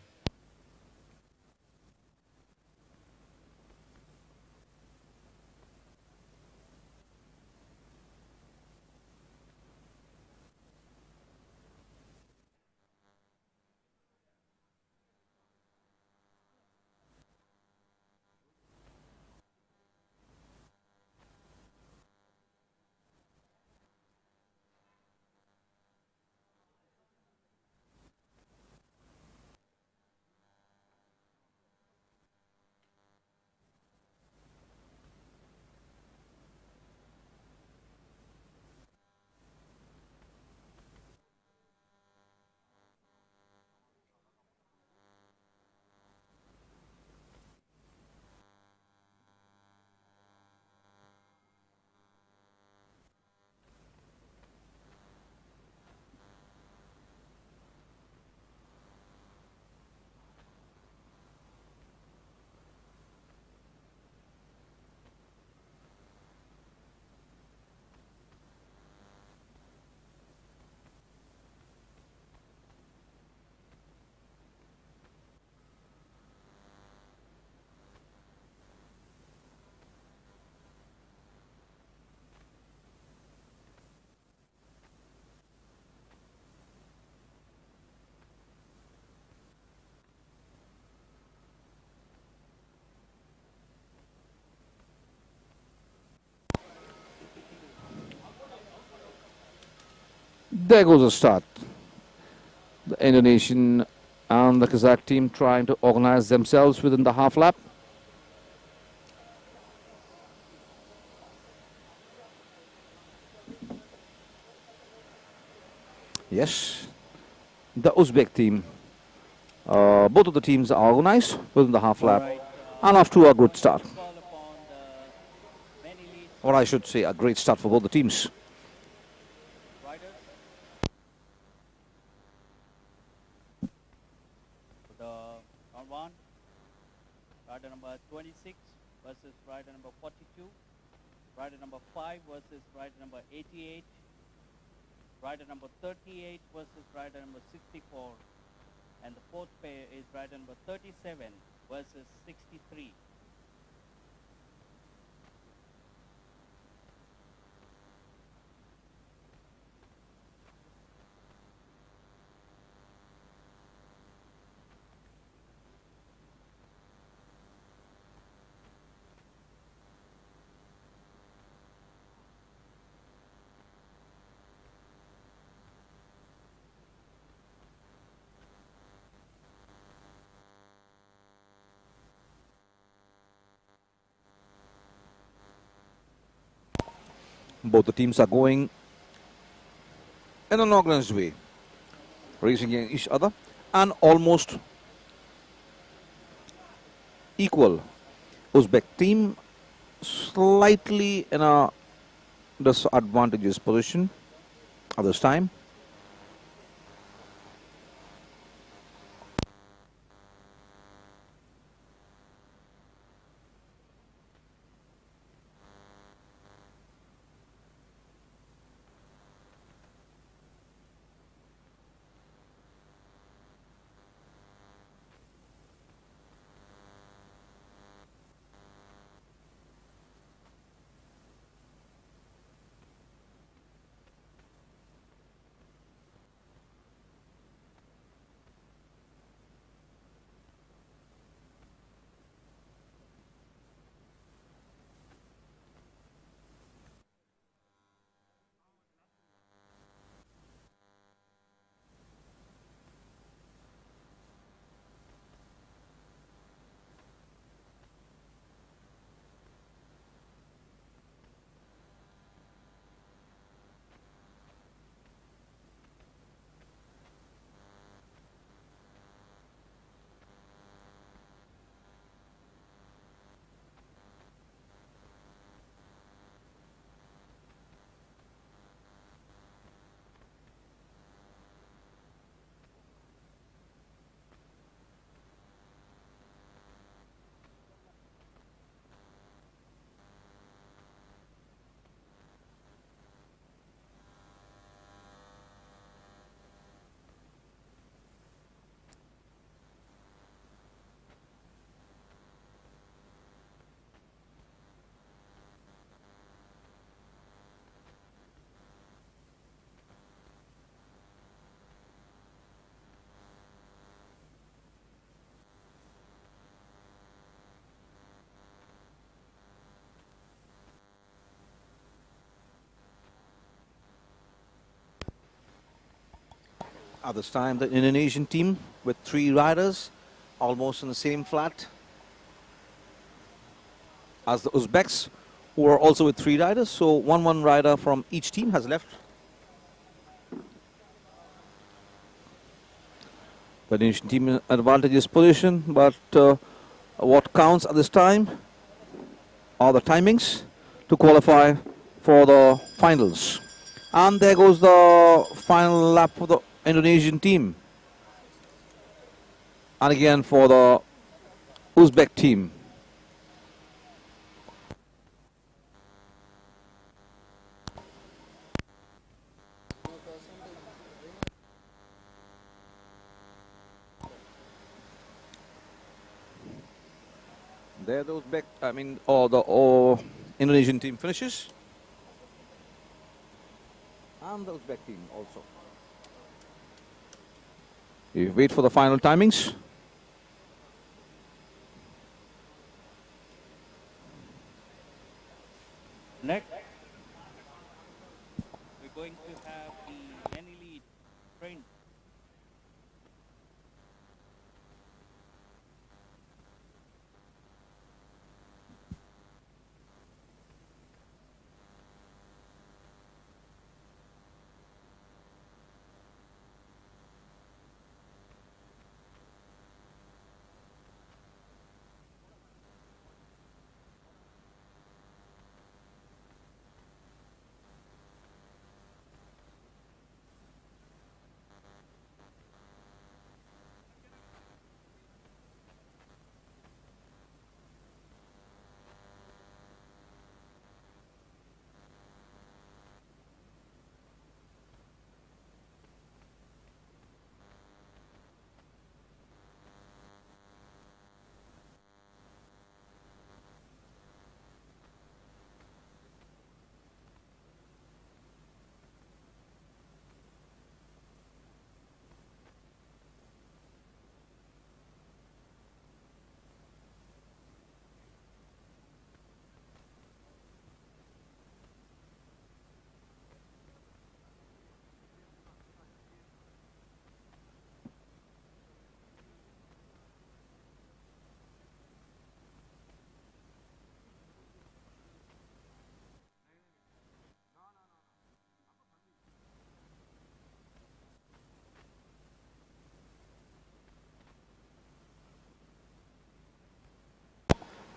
There goes the start. The Indonesian and the Kazakh team trying to organize themselves within the half lap. Yes, the Uzbek team. Both of the teams are organized within the half lap and off to a good start. Or I should say a great start for both the teams. Rider number 26 versus rider number 42. Rider number 5 versus rider number 88. Rider number 38 versus rider number 64. And the fourth pair is rider number 37 versus 63. Both the teams are going in an organized way, racing against each other and almost equal. Uzbek team slightly in a disadvantageous position at this time. At this time, the Indonesian team with 3 riders, almost in the same flat as the Uzbeks, who are also with 3 riders. So one rider from each team has left. The Indonesian team in advantageous position, but what counts at this time are the timings to qualify for the finals. And there goes the final lap for the Indonesian team. And again for the Uzbek team. There the Uzbek, or the Indonesian team finishes. And the Uzbek team also. You wait for the final timings. Next, we're going to have the any lead sprint.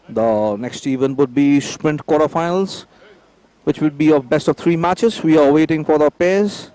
The next event would be sprint quarterfinals. which will be of best of 3 matches. We are waiting for the pairs.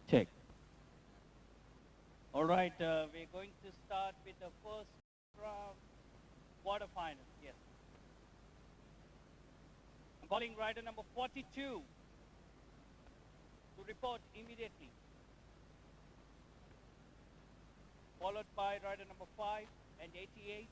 Check. All right, we're going to start with the first round quarterfinals. Yes. I'm calling rider number 42 to report immediately. Followed by rider number 5 and 88.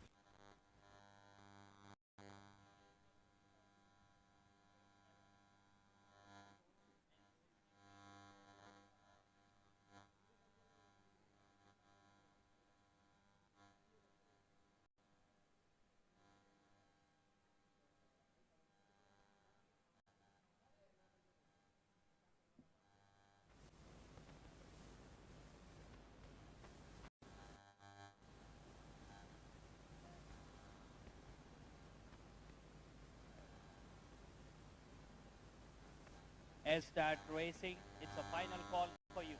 Start racing. It's a final call for you.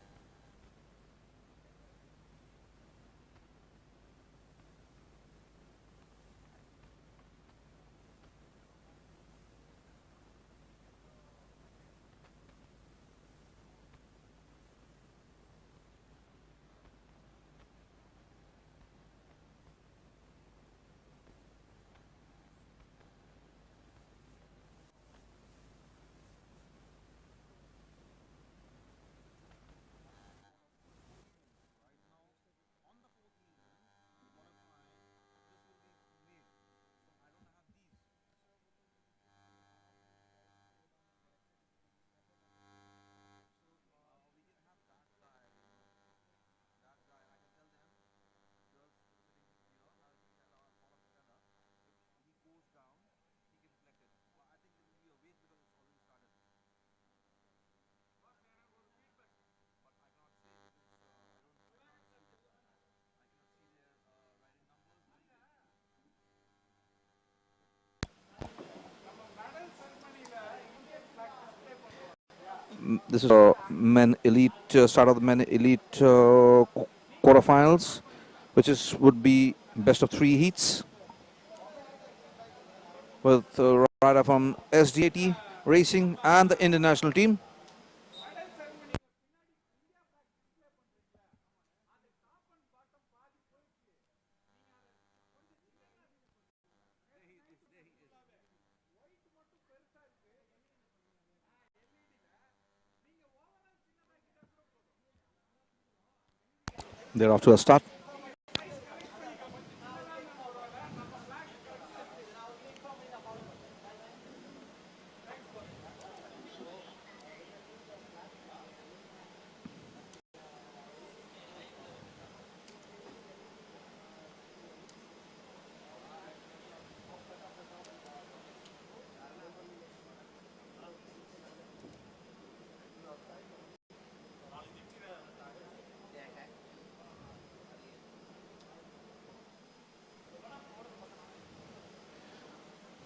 This is men elite start of the men elite quarterfinals, which is would be best of 3 heats with a rider from SDAT Racing and the international team. They're off to a start.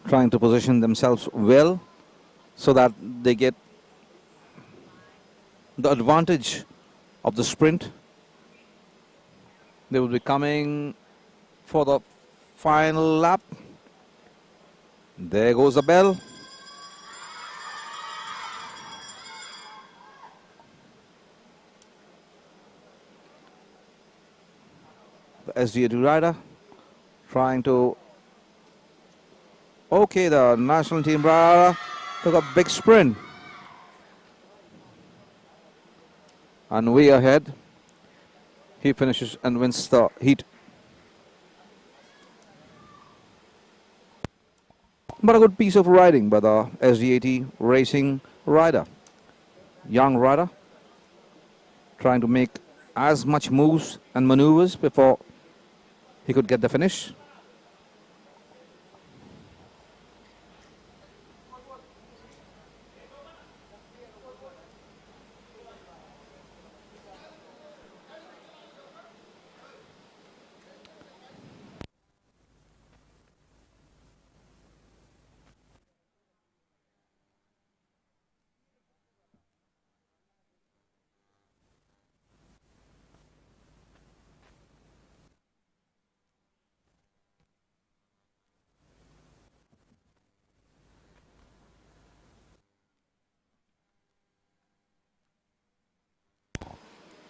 trying to position themselves well so that they get the advantage of the sprint. They will be coming for the final lap. There goes the bell. The SD2 rider trying to... Okay, the national team rider took a big sprint. And way ahead, he finishes and wins the heat. But a good piece of riding by the SD80 racing rider. Young rider, trying to make as much moves and maneuvers before he could get the finish.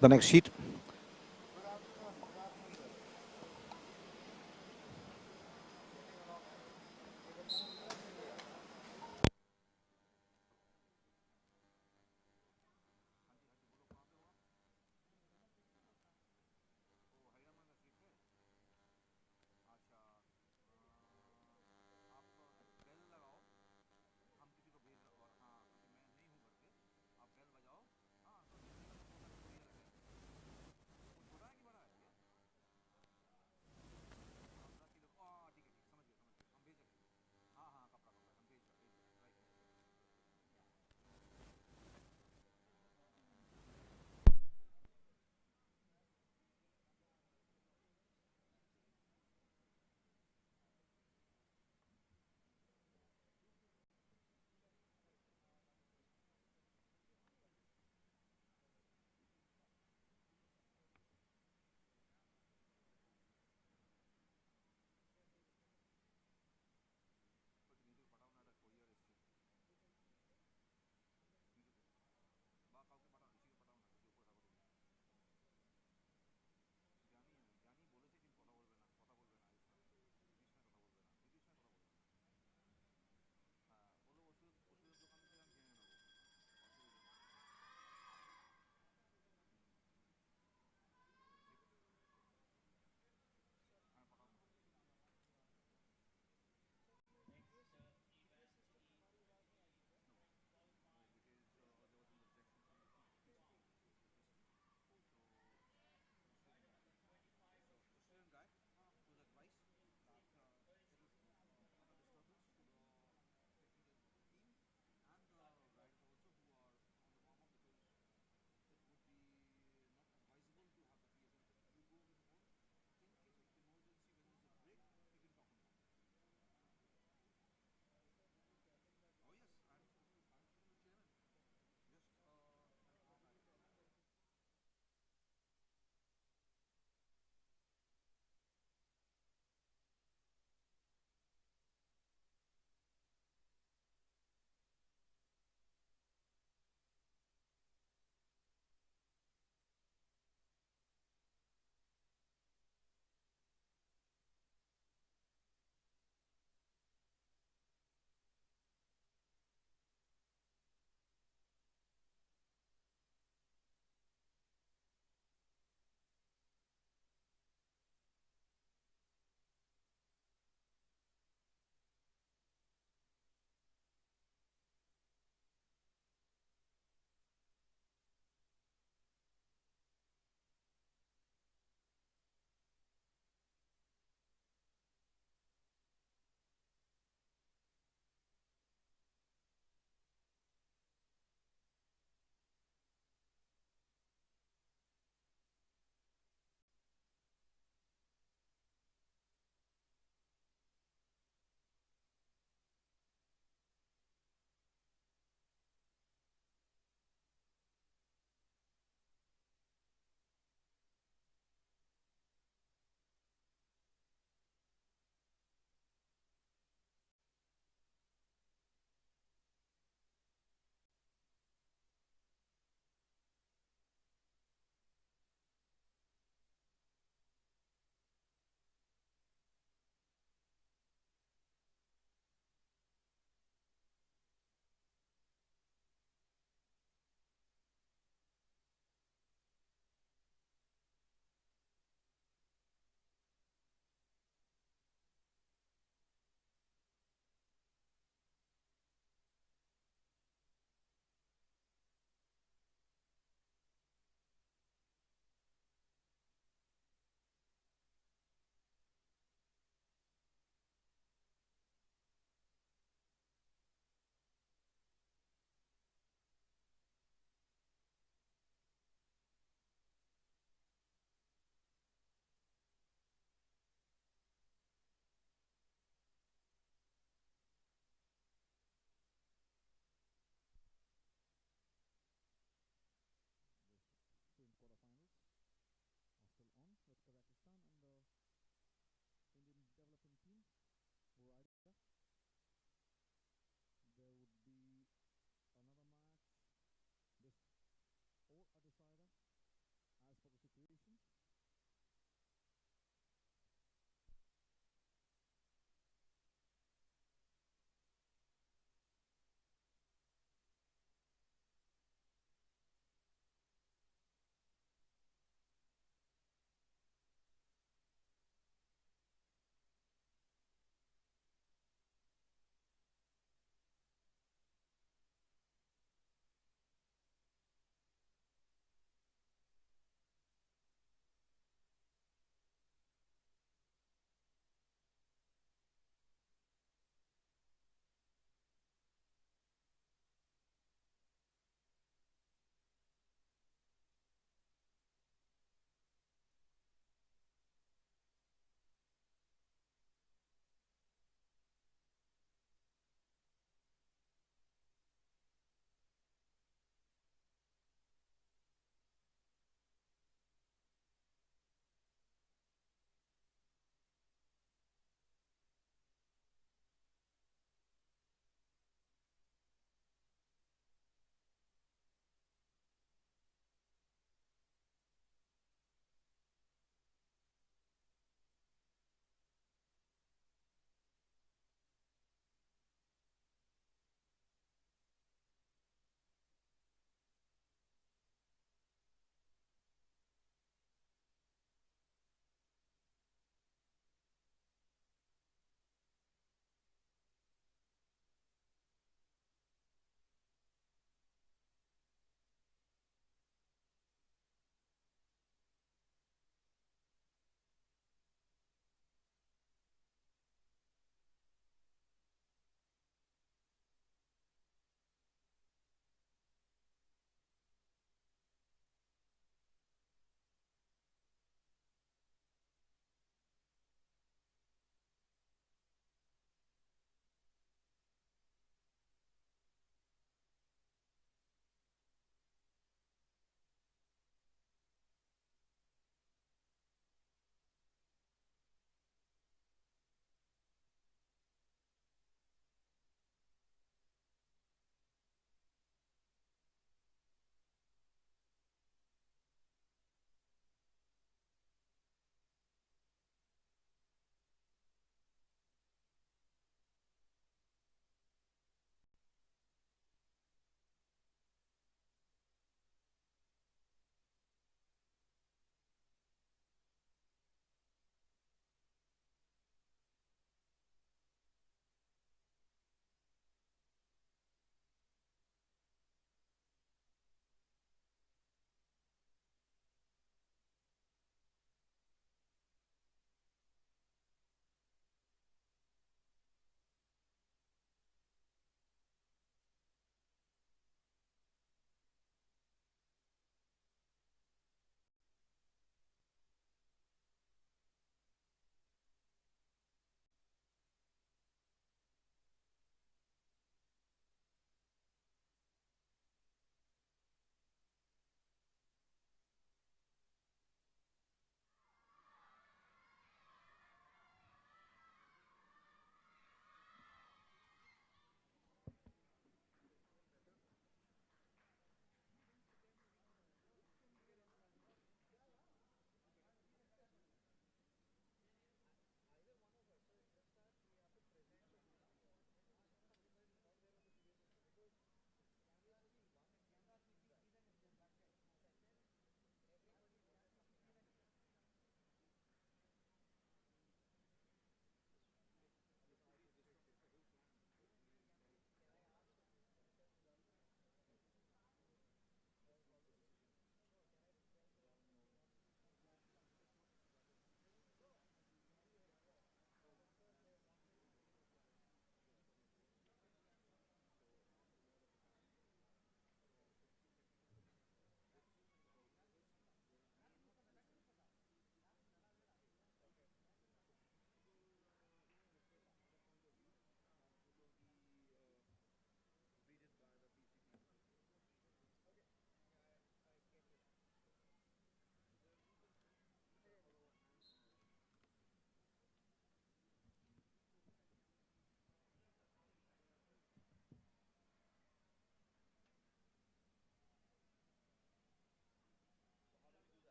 The next heat.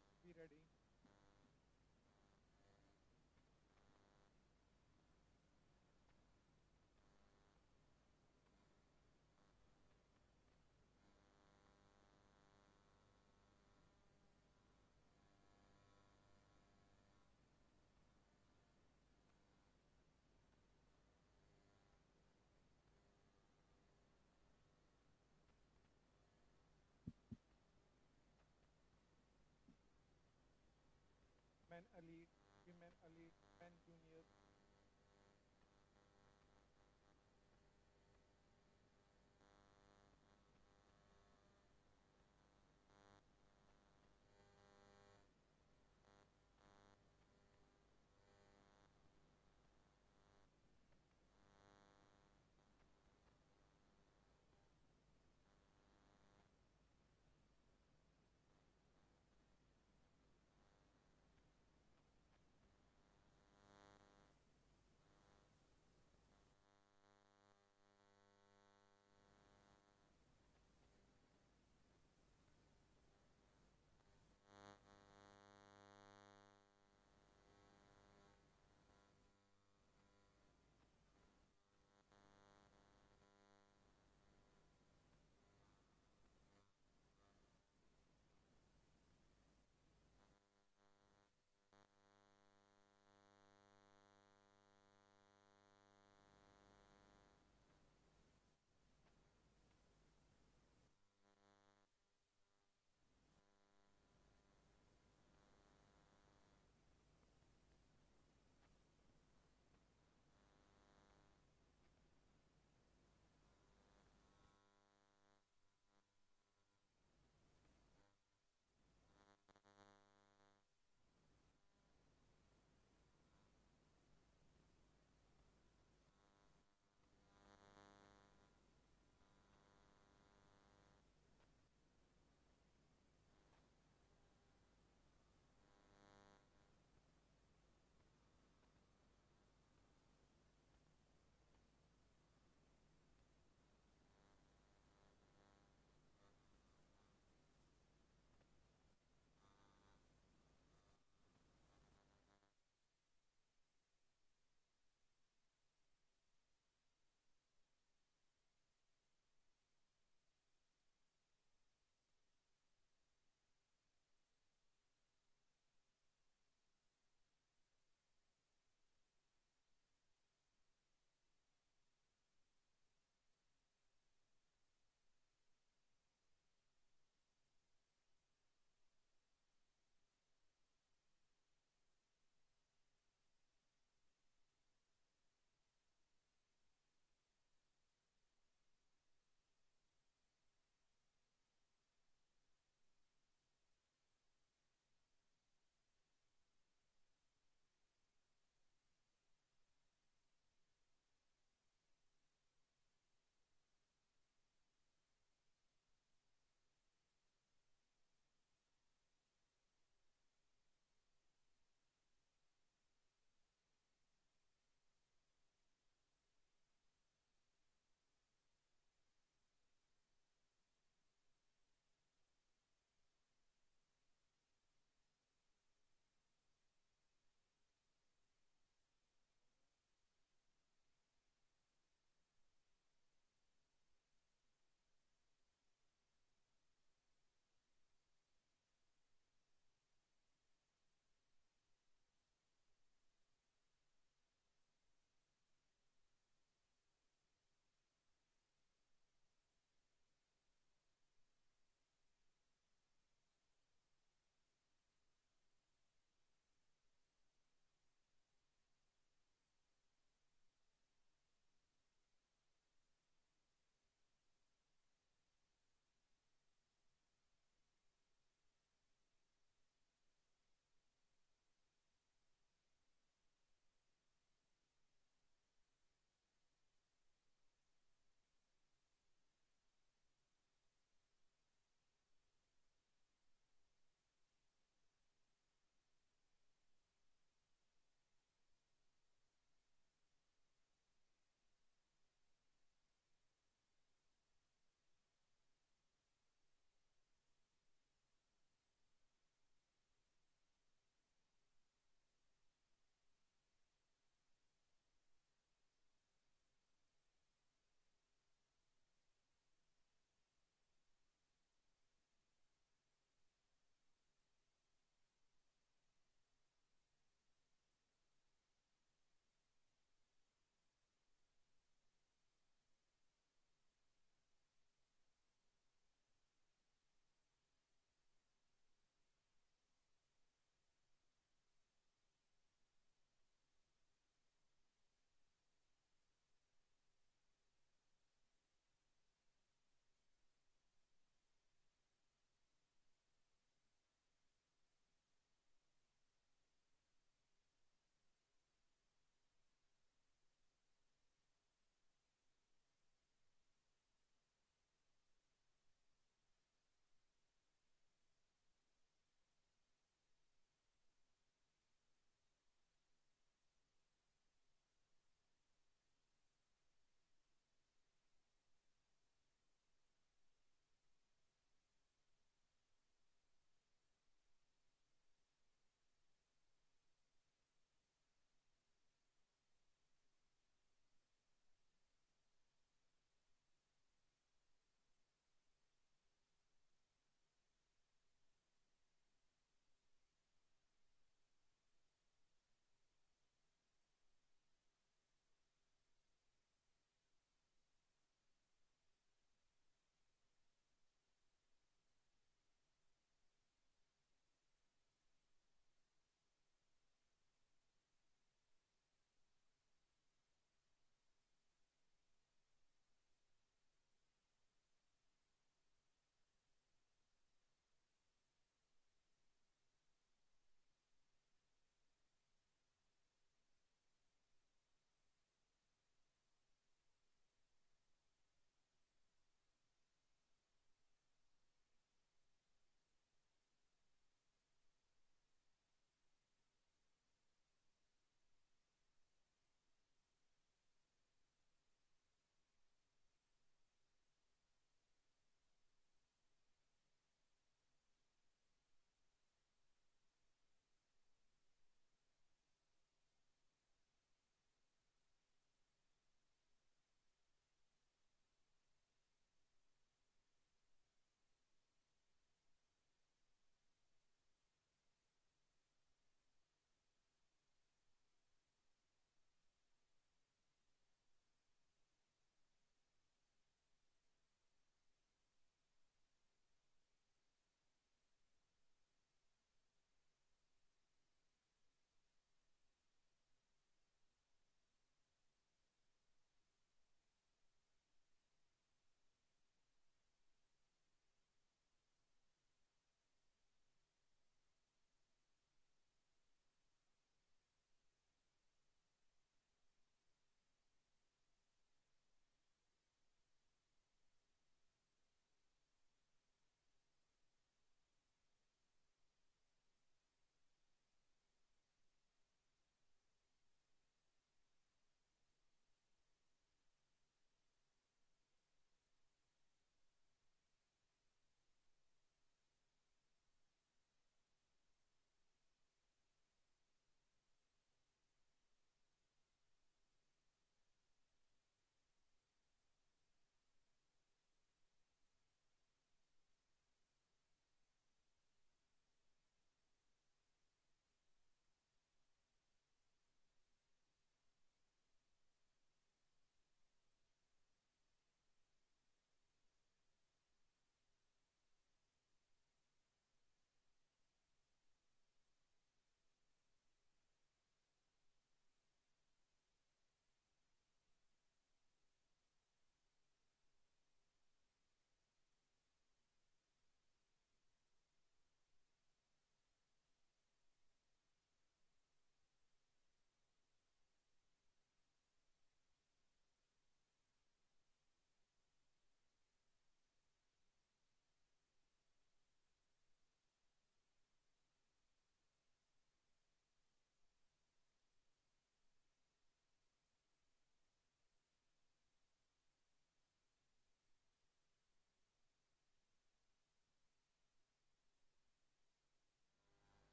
drivers, be ready. Men elite, women elite, men junior.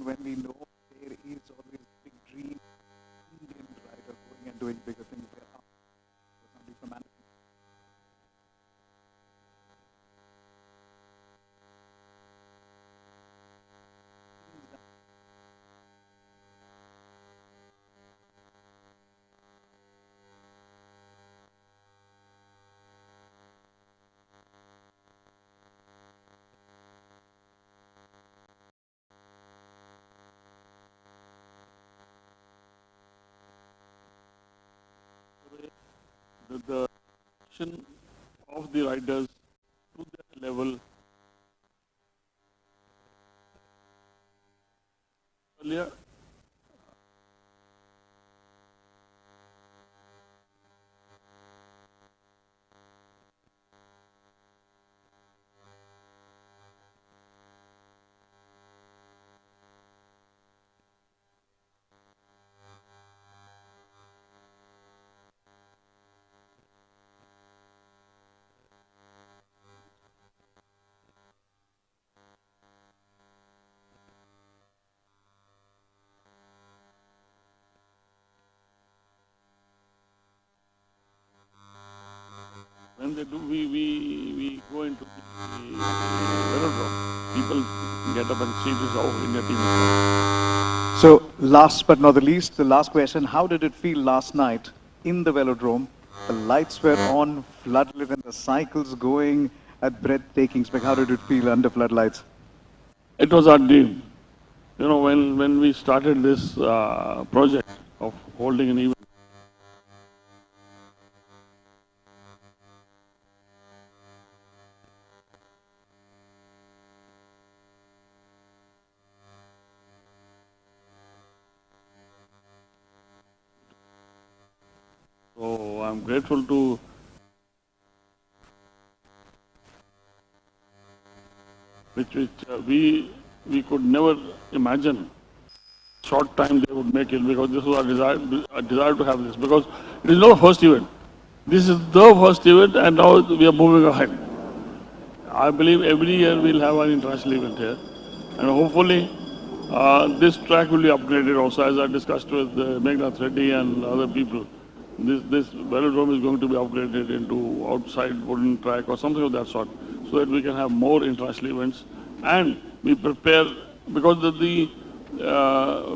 when we know there is always big dream Indian rider going and doing bigger things there. Somebody from Anderson. The action of the riders to that level earlier. When they do, we go into the velodrome. People get up and see this how India team is playing. So last but not the least, the last question, how did it feel last night in the velodrome? The lights were on, floodlit, and the cycles going at breathtaking speed. How did it feel under floodlights? It was our dream. You know, when we started this project of holding an event, so I'm grateful to which we could never imagine short time they would make it, because this was our desire to have this, because it is not the first event. This is the first event and now we are moving ahead. I believe every year we'll have an international event here, and hopefully this track will be upgraded also, as I discussed with Megnath Reddy and other people. This velodrome is going to be upgraded into outside wooden track or something of that sort, so that we can have more international events and we prepare, because the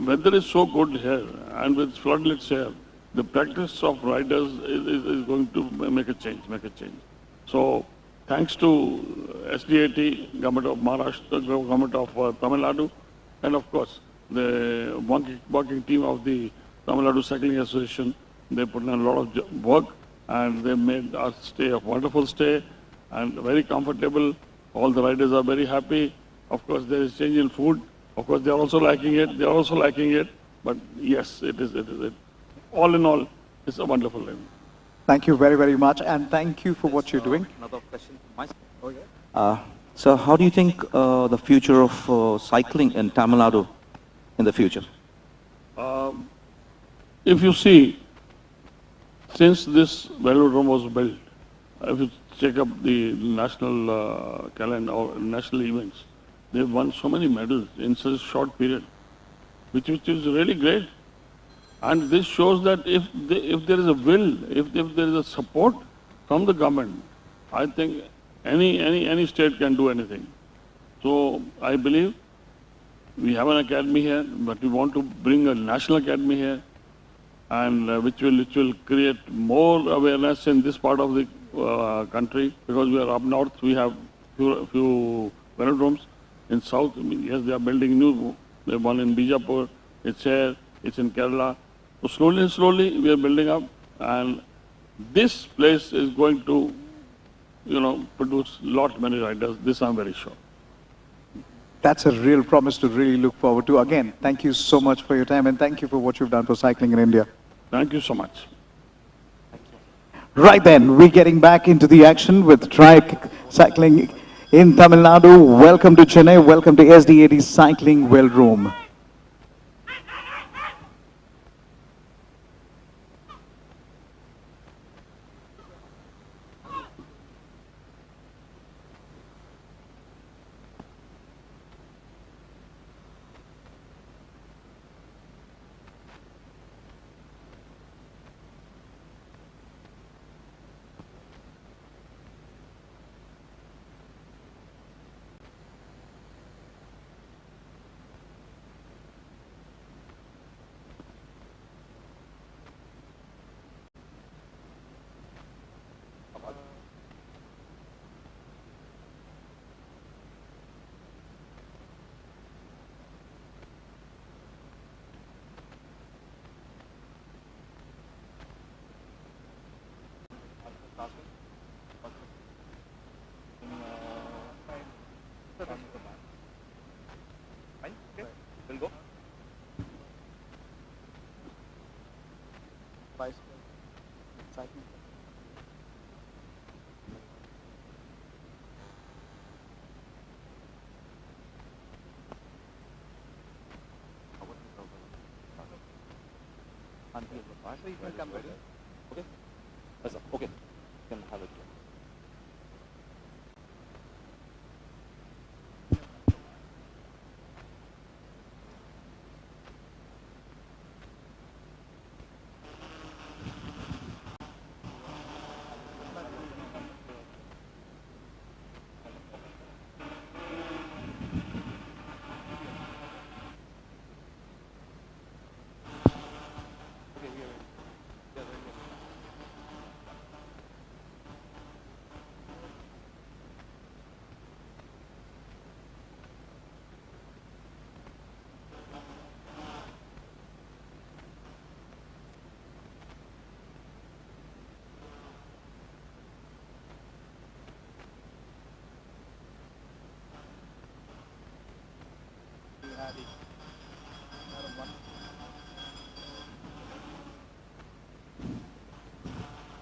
weather is so good here and with floodlights here, the practice of riders is going to make a change. So thanks to SDAT, Government of Maharashtra, Government of Tamil Nadu, and of course the walking team of the Tamil Nadu Cycling Association. They put in a lot of work and they made our stay a wonderful stay and very comfortable. All the riders are very happy. Of course, there is change in food. Of course, they are also liking it. But yes, it is. All in all, it's a wonderful event. Thank you very, very much, and thank you for what you're doing. Another question from my side. So how do you think the future of cycling in Tamil Nadu in the future? If you see, since this velodrome was built, if you check up the national calendar or national events, they've won so many medals in such a short period, which is really great. And this shows that if there is a will, if there is a support from the government, I think any state can do anything. So I believe we have an academy here, but we want to bring a national academy here, and which will create more awareness in this part of the country, because we are up north. We have few velodromes. In south, yes, they are building new. They have one in Bijapur. It's here. It's in Kerala. So slowly we are building up, and this place is going to, produce many riders. This I'm very sure. That's a real promise to really look forward to. Again, thank you so much for your time, and thank you for what you've done for cycling in India. Thank you so much. Right then, we're getting back into the action with track cycling in Tamil Nadu. Welcome to Chennai. Welcome to SDAD Cycling Velodrome. Vice President. You can come ready. Okay? Yes, sir. Okay. You can have it.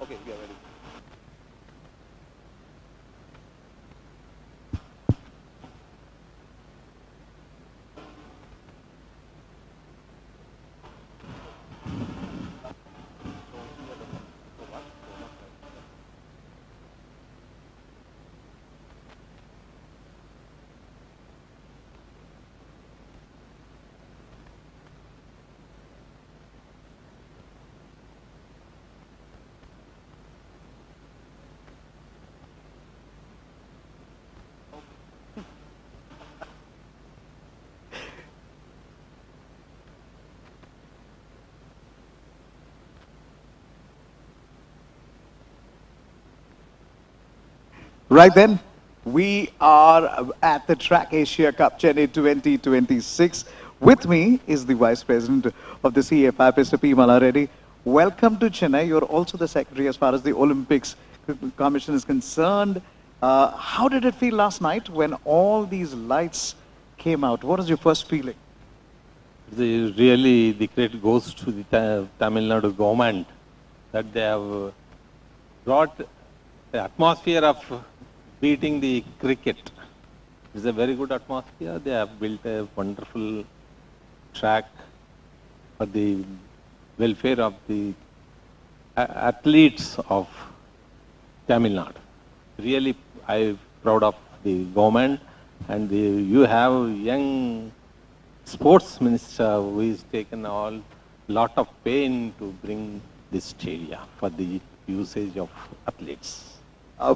Okay, we are ready. Right then, we are at the Track Asia Cup Chennai 2026. With me is the Vice President of the CFI, Mr. P. Malareddy. Welcome to Chennai. You're also the Secretary as far as the Olympics Commission is concerned. How did it feel last night when all these lights came out? What was your first feeling? Really, the credit goes to the Tamil Nadu government that they have brought the atmosphere of beating the cricket. It's a very good atmosphere. They have built a wonderful track for the welfare of the athletes of Tamil Nadu. Really, I'm proud of the government, and you have young sports minister who is taken all lot of pain to bring this stadium for the usage of athletes.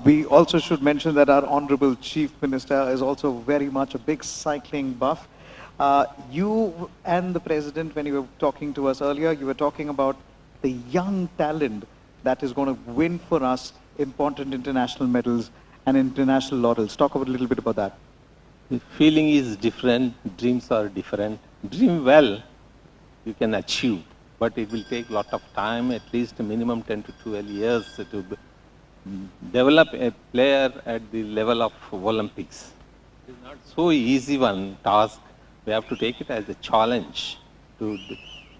We also should mention that our Honorable Chief Minister is also very much a big cycling buff. You and the President, when you were talking to us earlier, you were talking about the young talent that is going to win for us important international medals and international laurels. Talk a little bit about that. The feeling is different, dreams are different. Dream well, you can achieve, but it will take a lot of time, at least minimum 10 to 12 years to develop a player at the level of Olympics. It is not so easy one task. We have to take it as a challenge to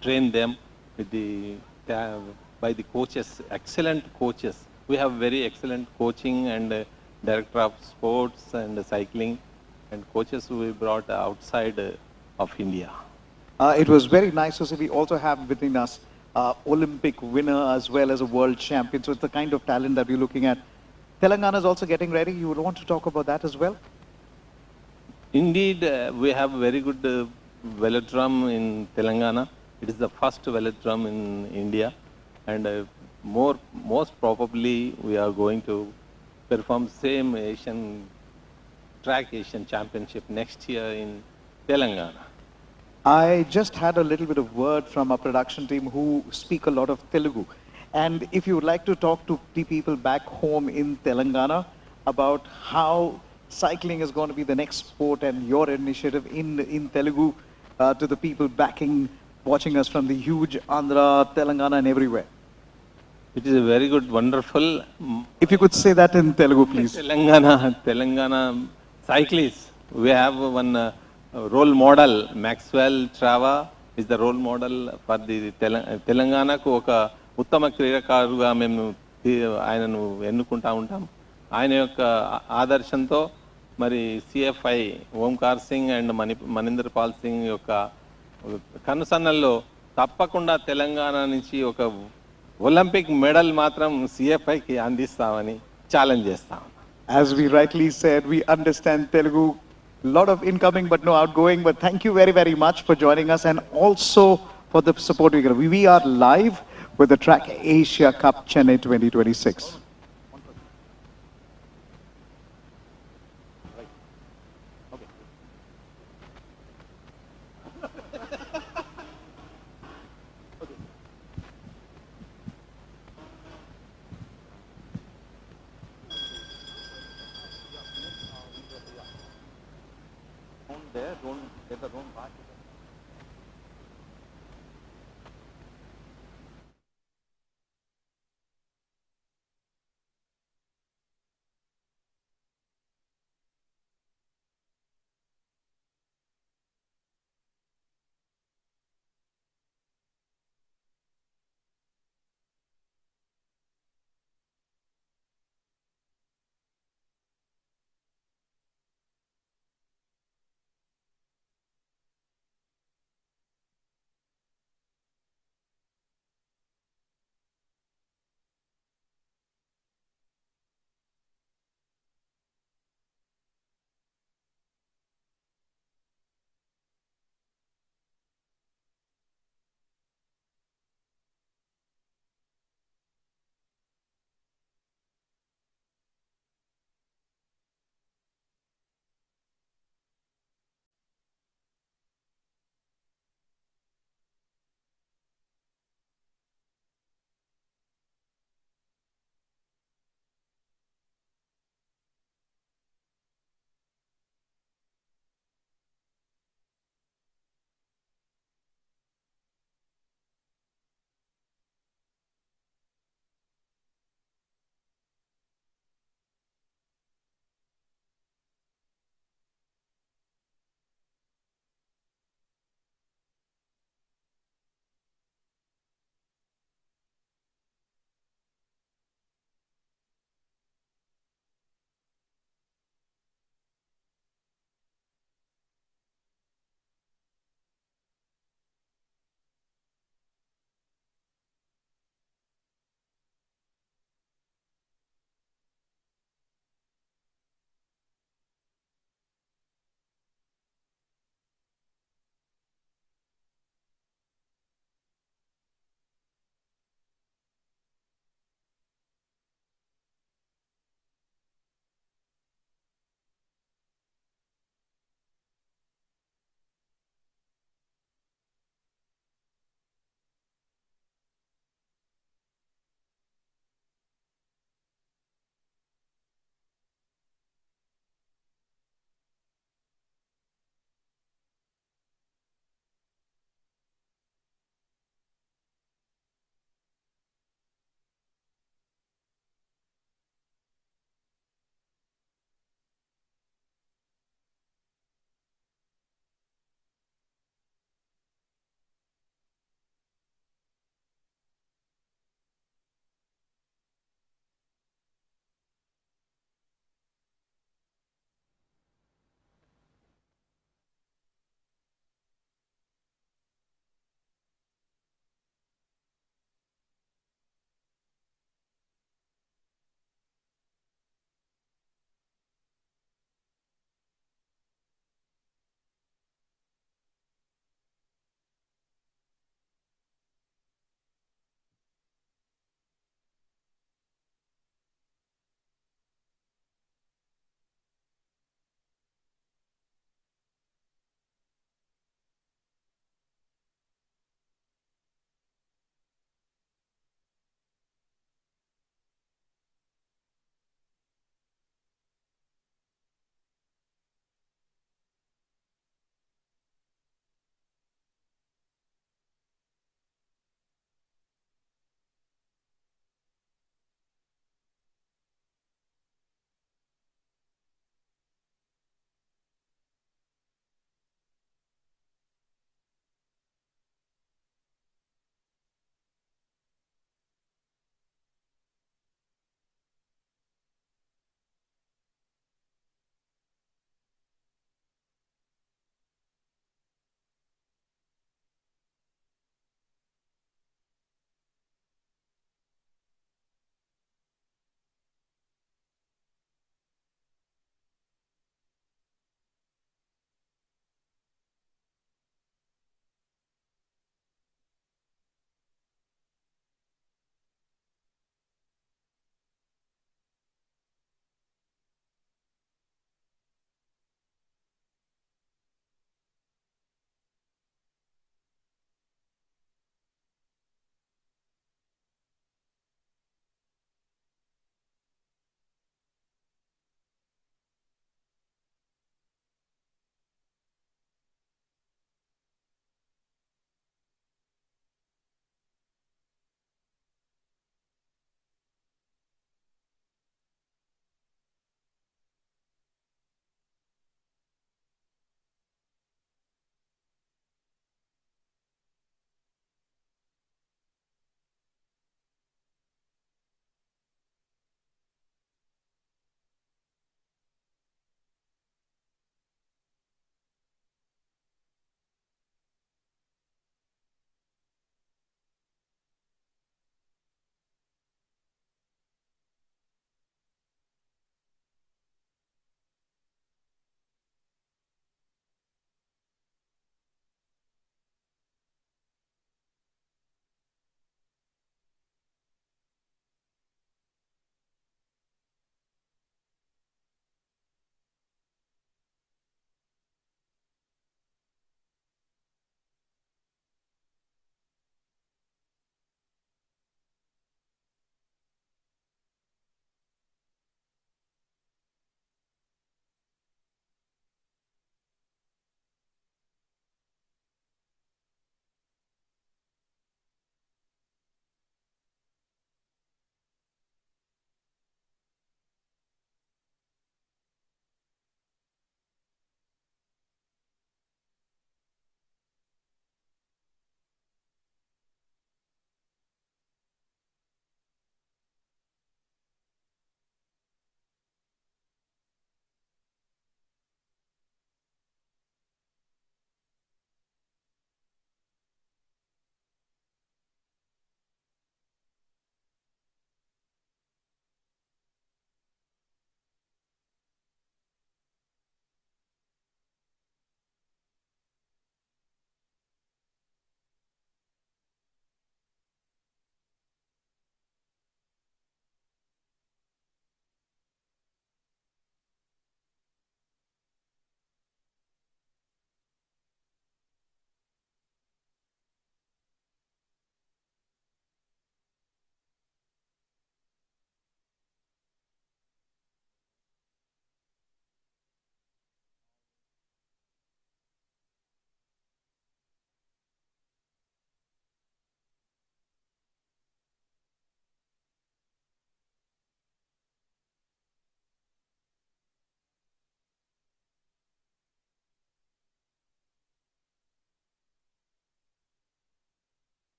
train them with by the coaches, excellent coaches. We have very excellent coaching and director of sports and cycling and coaches who we brought outside of India. It was very nice to see we also have within us Olympic winner as well as a world champion. So it's the kind of talent that we're looking at. Telangana is also getting ready. You would want to talk about that as well? Indeed, we have very good velodrome in Telangana. It is the first velodrome in India, and most probably we are going to perform same track Asian Championship next year in Telangana. I just had a little bit of word from our production team who speak a lot of Telugu. And if you would like to talk to the people back home in Telangana about how cycling is going to be the next sport and your initiative in Telugu to the people watching us from the huge Andhra, Telangana and everywhere. It is a very good, wonderful. If you could say that in Telugu, please. Telangana cyclists. We have one role model, Maxwell Trava is the role model for the Telangana ku oka ఉత్తమ క్రీడాకారుగా మేము ఆయనను ఎన్నుకుంటా ఉంటాం. ఆయన యొక్క ఆదర్శంతో మరి CFI Omkar Singh and Maninder Pal Singh యొక్క కనుసన్నల్లో తప్పకుండా తెలంగాణ నుంచి ఒక ఒలింపిక్ మెడల్ మాత్రం సిఎఫ్ఐకి అందిస్తామని ఛాలెంజ్ చేస్తాం. As we rightly said, we understand Telugu. Lot of incoming but no outgoing. But thank you very, very much for joining us and also for the support we get. We are live with the Track Asia Cup Chennai 2026. Don't get the wrong back.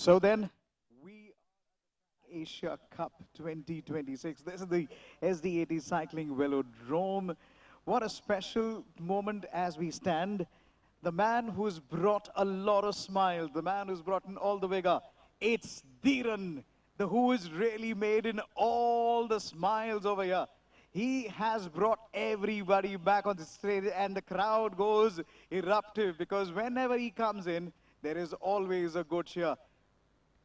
So then, we Asia Cup 2026. This is the SD80 Cycling Velodrome. What a special moment as we stand. The man who's brought a lot of smiles, the man who's brought in all the vigor, it's Dhiran, the who is really made in all the smiles over here. He has brought everybody back on the stage and the crowd goes eruptive because whenever he comes in, there is always a good cheer.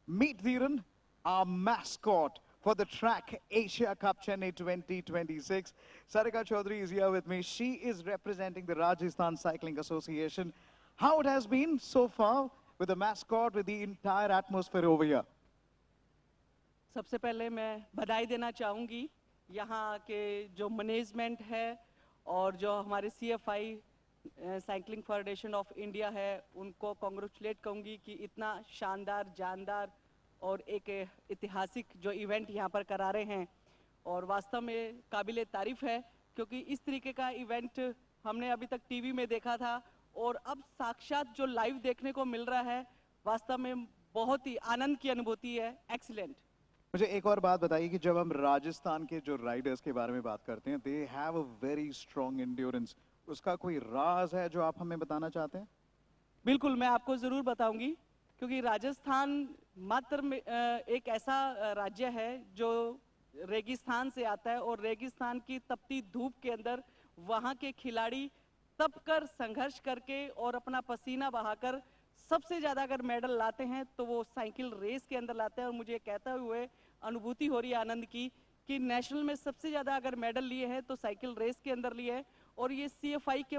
Meet Dhiran, our mascot for the Track Asia Cup Chennai 2026. Sarika Chaudhary is here with me. She is representing the Rajasthan Cycling Association. How it has been so far with the mascot, with the entire atmosphere over here? सबसे पहले मैं बधाई देना चाहूँगी यहाँ के जो management है और जो हमारे CFI cycling federation of India है उनको कॉन्ग्रेचुलेट कहूँगी कि इतना शानदार जानदार और एक ऐतिहासिक जो इवेंट यहाँ पर करा रहे हैं और वास्तव में काबिले तारीफ है क्योंकि इस तरीके का इवेंट हमने अभी तक टीवी में देखा था और अब साक्षात जो लाइव देखने को मिल रहा है वास्तव में बहुत ही आनंद की अनुभूति है. एक्सीलेंट. मुझे एक और बात बताइए कि जब हम राजस्थान के जो राइडर्स के बारे में बात करते हैं, they have a very strong endurance. उसका कोई राज है जो आप हमें बताना चाहते हैं? बिल्कुल, मैं आपको जरूर बताऊंगी क्योंकि राजस्थान मात्र एक ऐसा राज्य है जो रेगिस्तान से आता है और रेगिस्तान की तपती धूप के अंदर वहां के खिलाड़ी तप कर संघर्ष करके और अपना पसीना बहाकर सबसे ज्यादा अगर मेडल लाते हैं तो वो साइकिल रेस के अंदर लाते हैं और मुझे कहते हुए अनुभूति हो रही है आनंद की कि नेशनल में सबसे ज्यादा अगर मेडल लिए हैं तो साइकिल रेस के अंदर लिए हैं और ये CFI के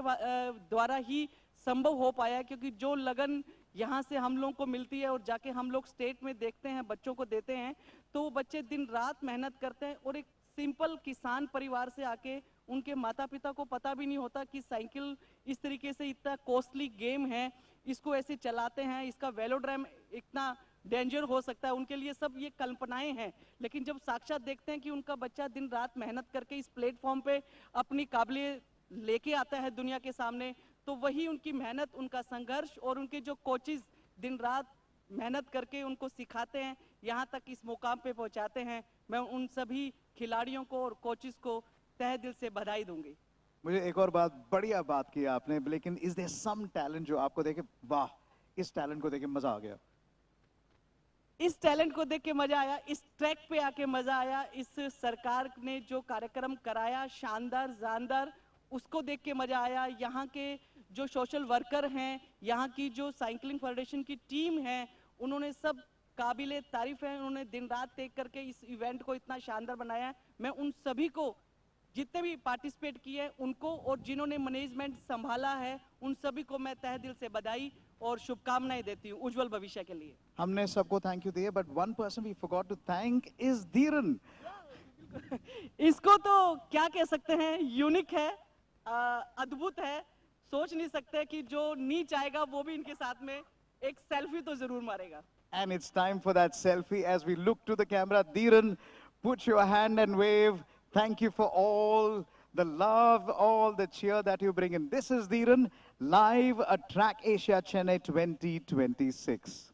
द्वारा ही संभव हो पाया क्योंकि जो लगन यहाँ से हम लोगों को मिलती है और जाके हम लोग स्टेट में देखते हैं, बच्चों को देते हैं तो वो बच्चे दिन रात मेहनत करते हैं और एक सिंपल किसान परिवार से आके उनके माता पिता को पता भी नहीं होता कि साइकिल इस तरीके से इतना कॉस्टली गेम है, इसको ऐसे चलाते हैं, इसका वेलोड्रम इतना डेंजर हो सकता है, उनके लिए सब ये कल्पनाएं हैं. लेकिन जब साक्षात देखते हैं कि उनका बच्चा दिन रात मेहनत करके इस प्लेटफॉर्म पे अपनी काबिलियत लेके आता है दुनिया के सामने तो वही उनकी मेहनत, उनका संघर्ष और उनके जो कोचेस दिन रात मेहनत करके उनको सिखाते हैं, यहाँ तक इस मुकाम पे पहुँचाते हैं. मैं उन सभी खिलाड़ियों को और कोचेस को तहे दिल से बधाई दूंगी. मुझे एक और बात, बढ़िया बात की आपने, लेकिन इज देयर सम टैलेंट जो आपको देखे वाह, इस टैलेंट को देखे मजा आ गया? इस टैलेंट को देख के मजा आया, इस ट्रैक पे आके मजा आया, इस सरकार ने जो कार्यक्रम कराया शानदार जानदार उसको देख के मजा आया. यहाँ के जो सोशल वर्कर हैं, यहाँ की जो साइकिलिंग फेडरेशन की टीम है, उन्होंने सब काबिले तारीफ है, उन्होंने दिन रात एक करके इस इवेंट को इतना शानदार बनाया. मैं उन सभी को जितने भी पार्टिसिपेट किए उनको और जिन्होंने मैनेजमेंट संभाला है उन सभी को मैं तहे दिल से बधाई और शुभकामनाएं देती हूँ उज्जवल भविष्य के लिए. हमने सबको थैंक यू दिए, but one person we forgot to thank is Dheeran. इसको तो क्या कह सकते हैं, यूनिक है, अद्भुत है, सोच नहीं सकते कि जो नीच आएगा वो भी इनके साथ में एक सेल्फी तो जरूर मारेगा. And it's time for that selfie as we look to the camera. Dhiran, put your hand and wave. Thank you for all the love, all the cheer that you bring in. This is Dhiran, live at Track Asia Chennai 2026.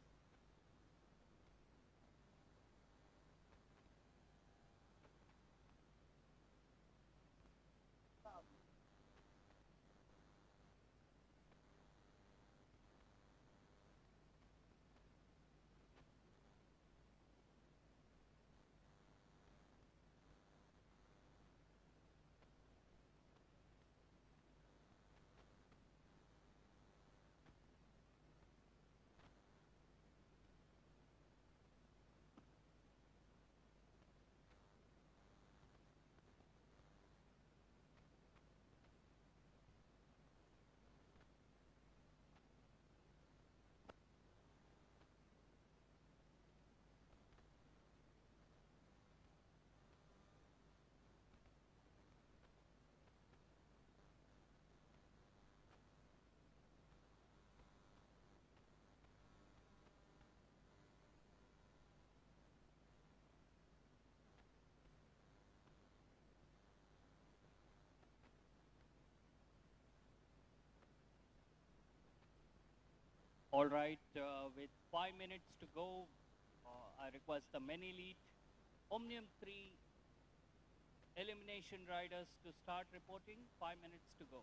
All right, with 5 minutes to go, I request the men elite Omnium 3 elimination riders to start reporting. 5 minutes to go.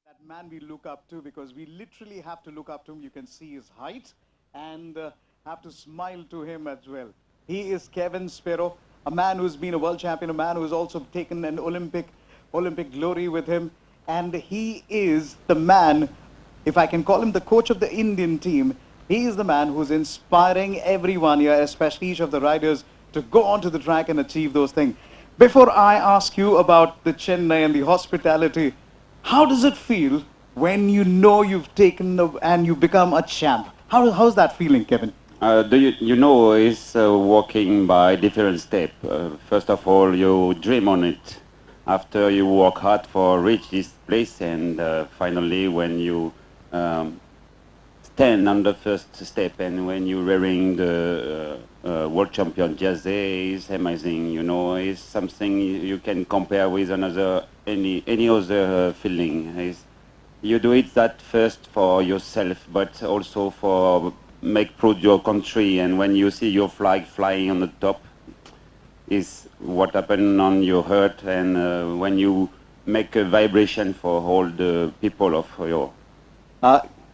That man we look up to, because we literally have to look up to him. You can see his height and have to smile to him as well. He is Kevin Sparrow, a man who's been a world champion, a man who's also taken an Olympic glory with him. And he is the man If I can call him the coach of the Indian team, he is the man who's inspiring everyone here, especially each of the riders, to go onto the track and achieve those things. Before I ask you about the Chennai and the hospitality, how does it feel when you know you've taken and you become a champ? How's that feeling, Kevin? You know, it's walking by different steps. First of all, you dream on it. After you work hard for reach this place, and finally, when you stand on the first step, and when you're wearing the world champion jersey, is amazing. You know, it's something you can compare with any other feeling. You do it that first for yourself, but also for make proud your country, and when you see your flag flying on the top, is what happened on your heart, and when you make a vibration for all the people of your.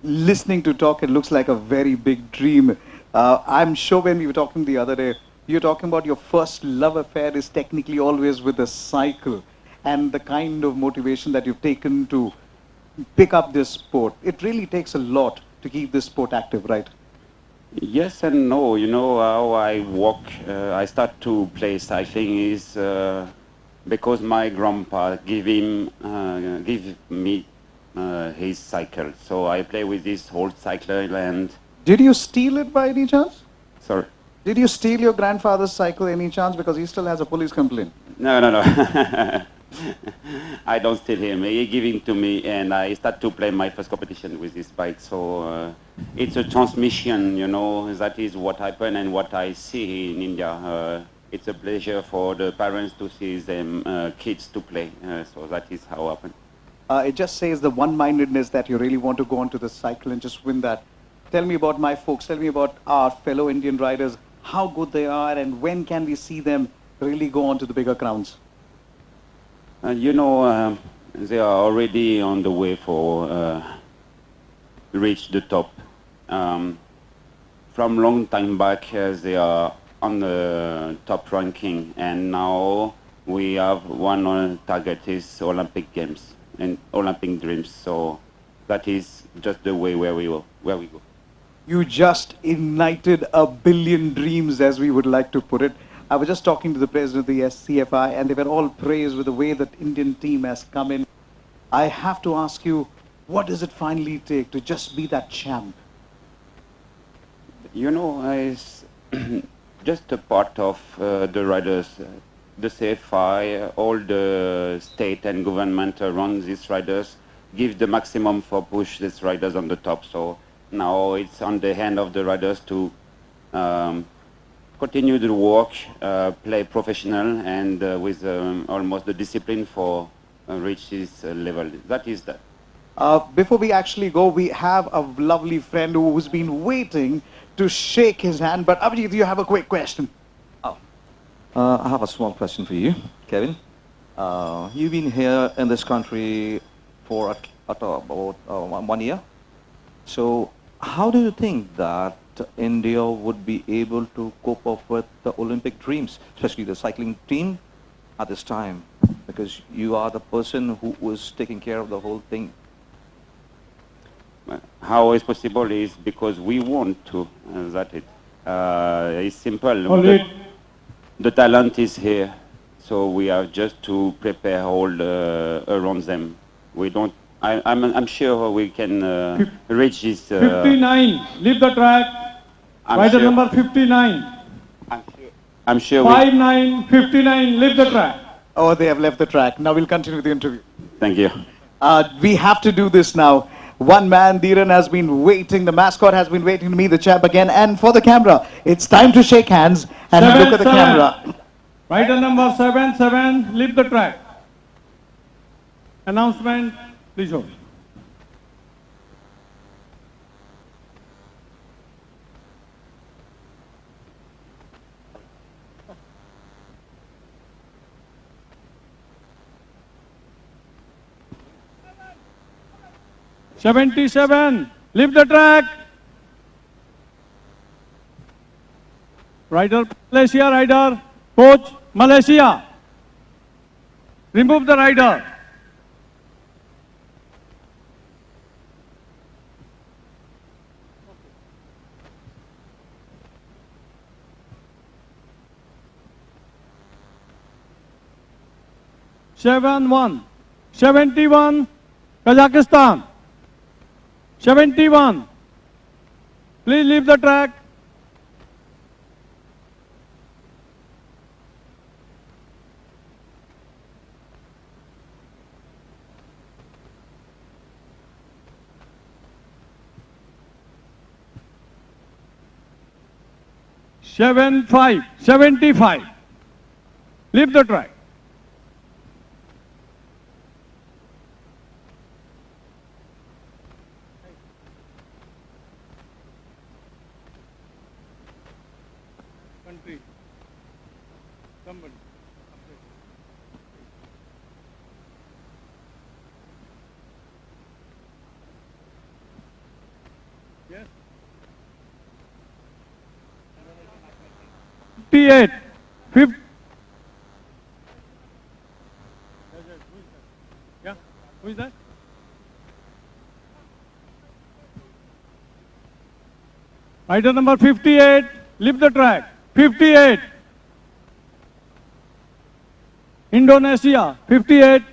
Listening to talk, it looks like a very big dream. I'm sure when we were talking the other day, you're talking about your first love affair is technically always with the cycle, and the kind of motivation that you've taken to pick up this sport. It really takes a lot to keep this sport active, right? Yes and no. You know how I walk. I start to play cycling is because my grandpa give me his cycle. So I play with this old cycle. And did you steal it by any chance? Sorry. Did you steal your grandfather's cycle any chance, because he still has a police complaint? No. I don't steal him. He give it to me, and I start to play my first competition with this bike. So it's a transmission, you know. That is what happened and what I see in India. It's a pleasure for the parents to see them kids to play. So that is how it happened. It just says the one-mindedness that you really want to go onto the cycle and just win that. Tell me about my folks. Tell me about our fellow Indian riders, how good they are, and when can we see them really go on to the bigger crowns? You know, they are already on the way for reach the top. From long time back, they are on the top ranking, and now we have one target is Olympic Games and Olympic dreams. So that is just the way where we go. You just ignited a billion dreams, as we would like to put it. I was just talking to the president of the SCFI, and they were all praised with the way that Indian team has come in. I have to ask you, what does it finally take to just be that champ? You know, it's just a part of the riders. The CFI, all the state and government around these riders give the maximum for push these riders on the top. So now it's on the hand of the riders to continue the work, play professional, and with almost the discipline for reach this level. That is that. Before we actually go, we have a lovely friend who's been waiting to shake his hand. But Abhijit, you have a quick question. I have a small question for you, Kevin. You've been here in this country for about 1 year. So how do you think that India would be able to cope up with the Olympic dreams, especially the cycling team at this time? Because you are the person who was taking care of the whole thing. How is possible is because we want to. That it. It's simple. The talent is here, so we have just to prepare all around them. We don't. I'm sure we can reach this. 59, leave the track. Rider number 59. I'm sure. 59, 59, leave the track. Oh, they have left the track. Now we'll continue with the interview. Thank you. We have to do this now. One man, Dhiran, has been waiting. The mascot has been waiting to meet the champ again. And for the camera, it's time to shake hands and look at the camera. Rider number 77, leave the track. Announcement, please hold. "77, leave the track." Rider, Malaysia rider, coach, Malaysia. Remove the rider. 71. 71, Kazakhstan. 71. Please leave the track. Seven, 5, 75. Leave the track. Country. Somebody. Yes. 58. 50. Yeah, who is that? Item number 58, leave the track. 58. Indonesia, 58.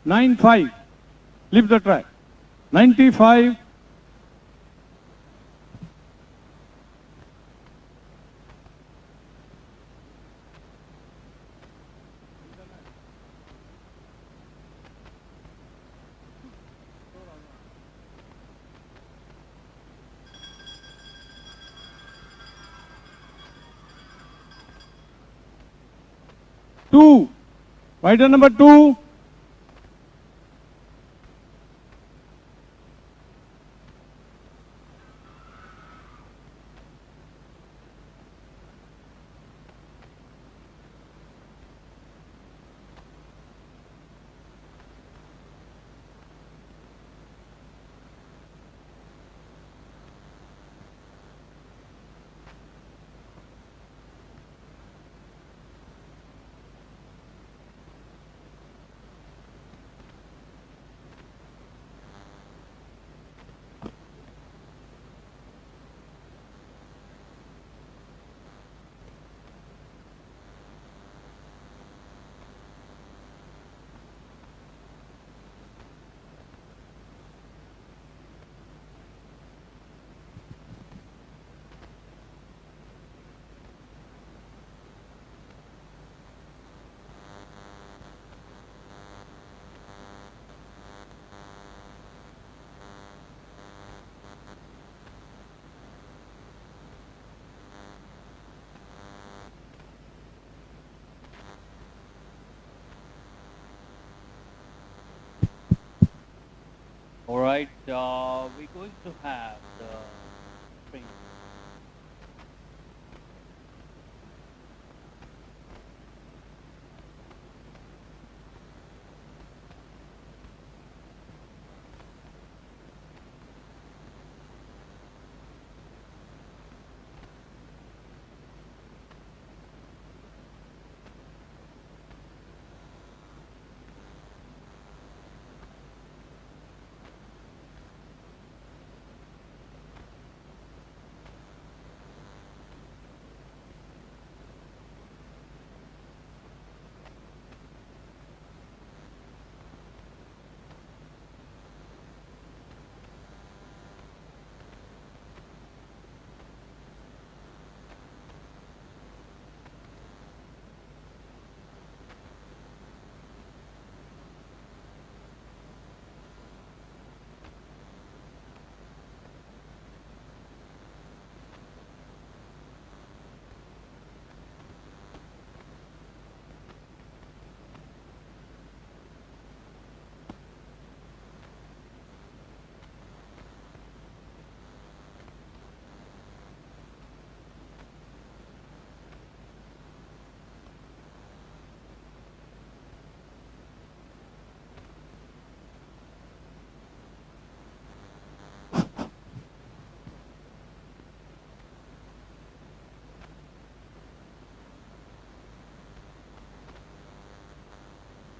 Nine five, leave the track. 95. Two, rider number 2. All right, we're going to have the spring.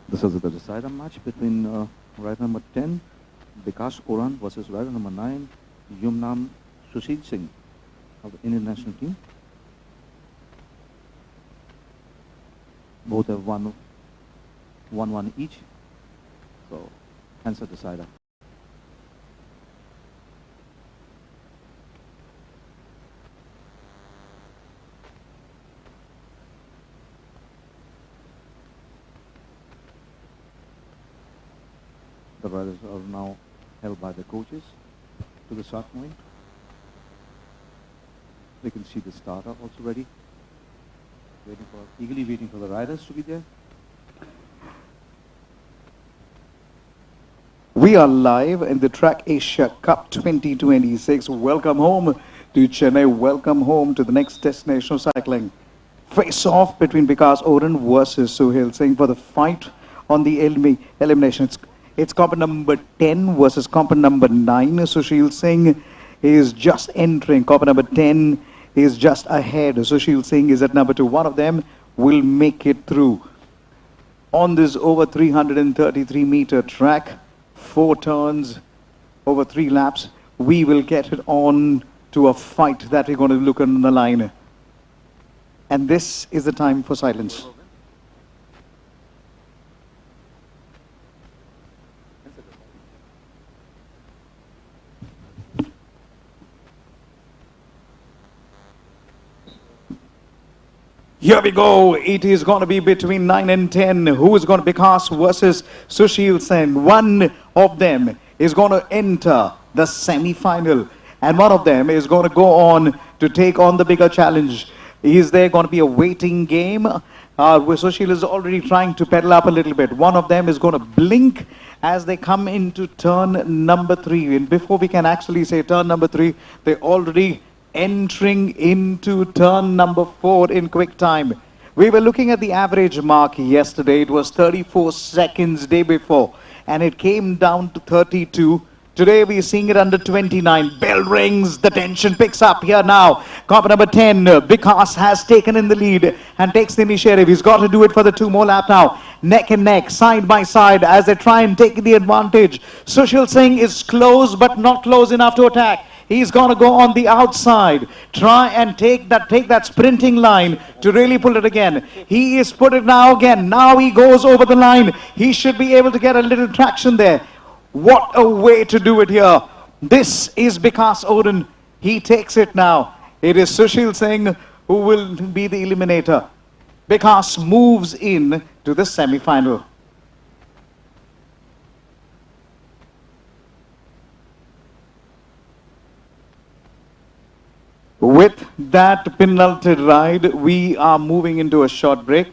This is the decider match between rider number 10, Vikas Oran versus rider number 9, Yumnam Sushil Singh of the Indian national team. Both have won 1-1 each. So, hence the decider. The riders are now held by the coaches to the start point. We can see the starter also ready, eagerly waiting for the riders to be there. We are live in the Track Asia Cup 2026. Welcome home to Chennai. Welcome home to the next destination of cycling. Face off between Vikas Oran versus Suhail Singh for the fight on the elimination. It's comp number 10 versus comp number 9. Sushil Singh is just entering. Comp number 10 is just ahead. Sushil Singh is at number 2. One of them will make it through. On this over 333-meter track, 4 turns, over 3 laps, we will get it on to a fight that we're going to look on the line. And this is the time for silence. Here we go. It is going to be between 9 and 10. Who is going to be Vikas versus Sushil Sen? One of them is going to enter the semi-final, and one of them is going to go on to take on the bigger challenge. Is there going to be a waiting game? Where Sushil is already trying to pedal up a little bit. One of them is going to blink as they come into turn number 3. And before we can actually say turn number 3, they're already entering into turn number 4 in quick time. We were looking at the average mark yesterday. It was 34 seconds day before, and it came down to 32. Today we're seeing it under 29. Bell rings, the tension picks up here now. Comp number 10, Vikas has taken in the lead and takes the initiative. He's got to do it for the 2 more lap now. Neck and neck, side by side as they try and take the advantage. Sushil Singh is close but not close enough to attack. He's going to go on the outside, try and take that sprinting line to really pull it again. He is put it now again. Now he goes over the line. He should be able to get a little traction there. What a way to do it here. This is Vikas Oran. He takes it now. It is Sushil Singh who will be the eliminator. Vikas moves in to the semi-final. With that penalty ride, we are moving into a short break.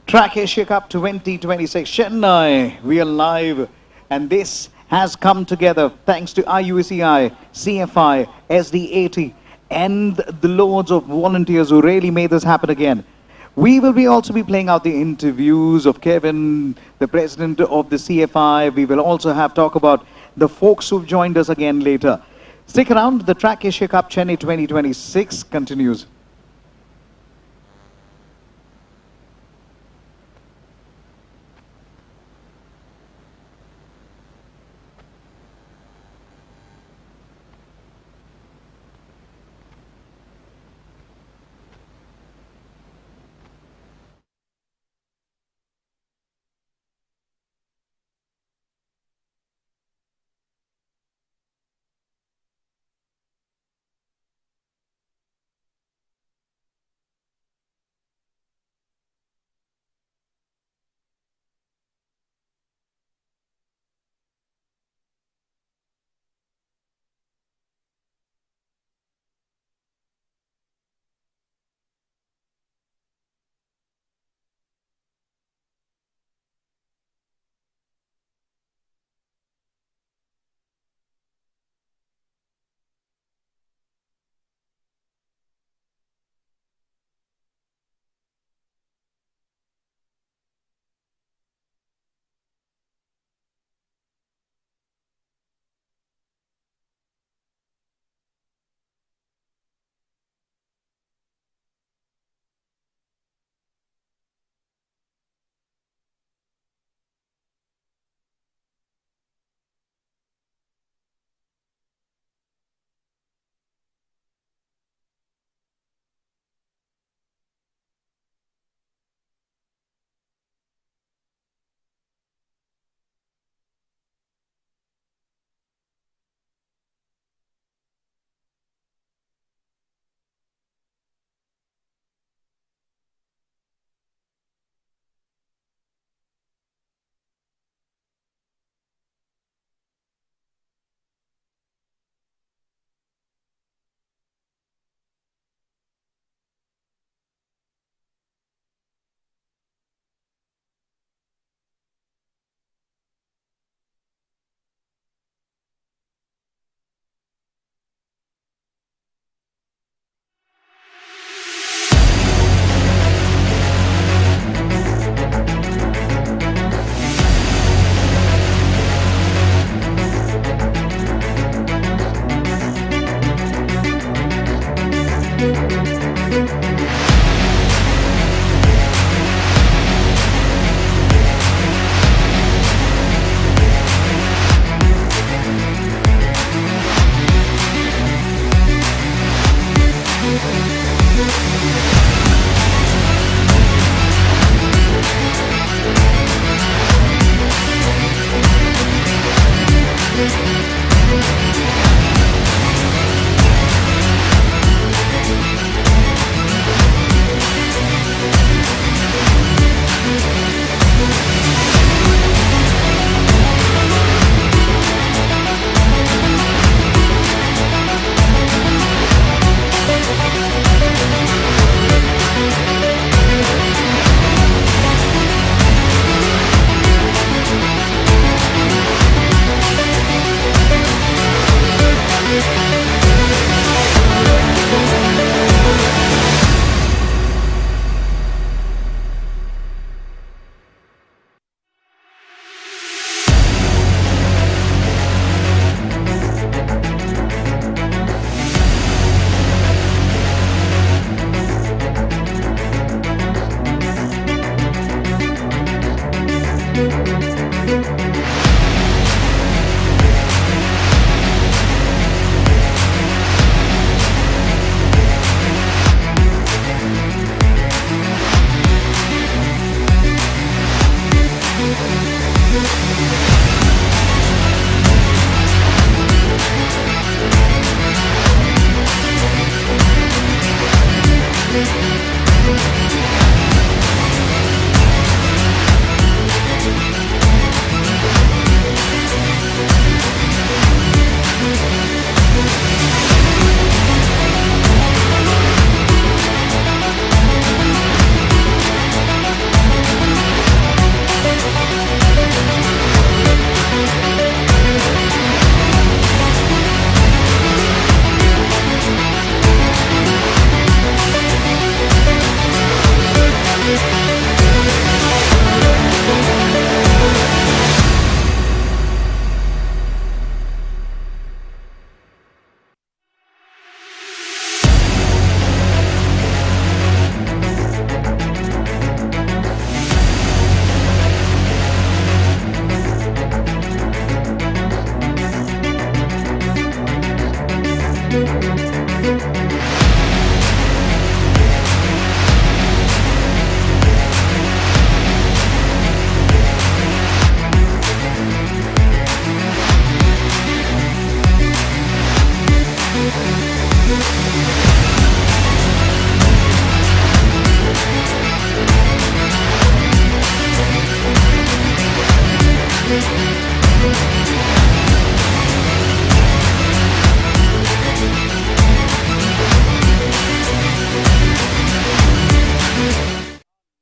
Track Asia Cup 2026, Chennai, we are live, and this has come together thanks to IUCI, CFI, SD80, and the loads of volunteers who really made this happen again. We will also be playing out the interviews of Kevin, the president of the CFI. We will also have talk about the folks who've joined us again later. Stick around, the Track Asia Cup Chennai 2026 continues.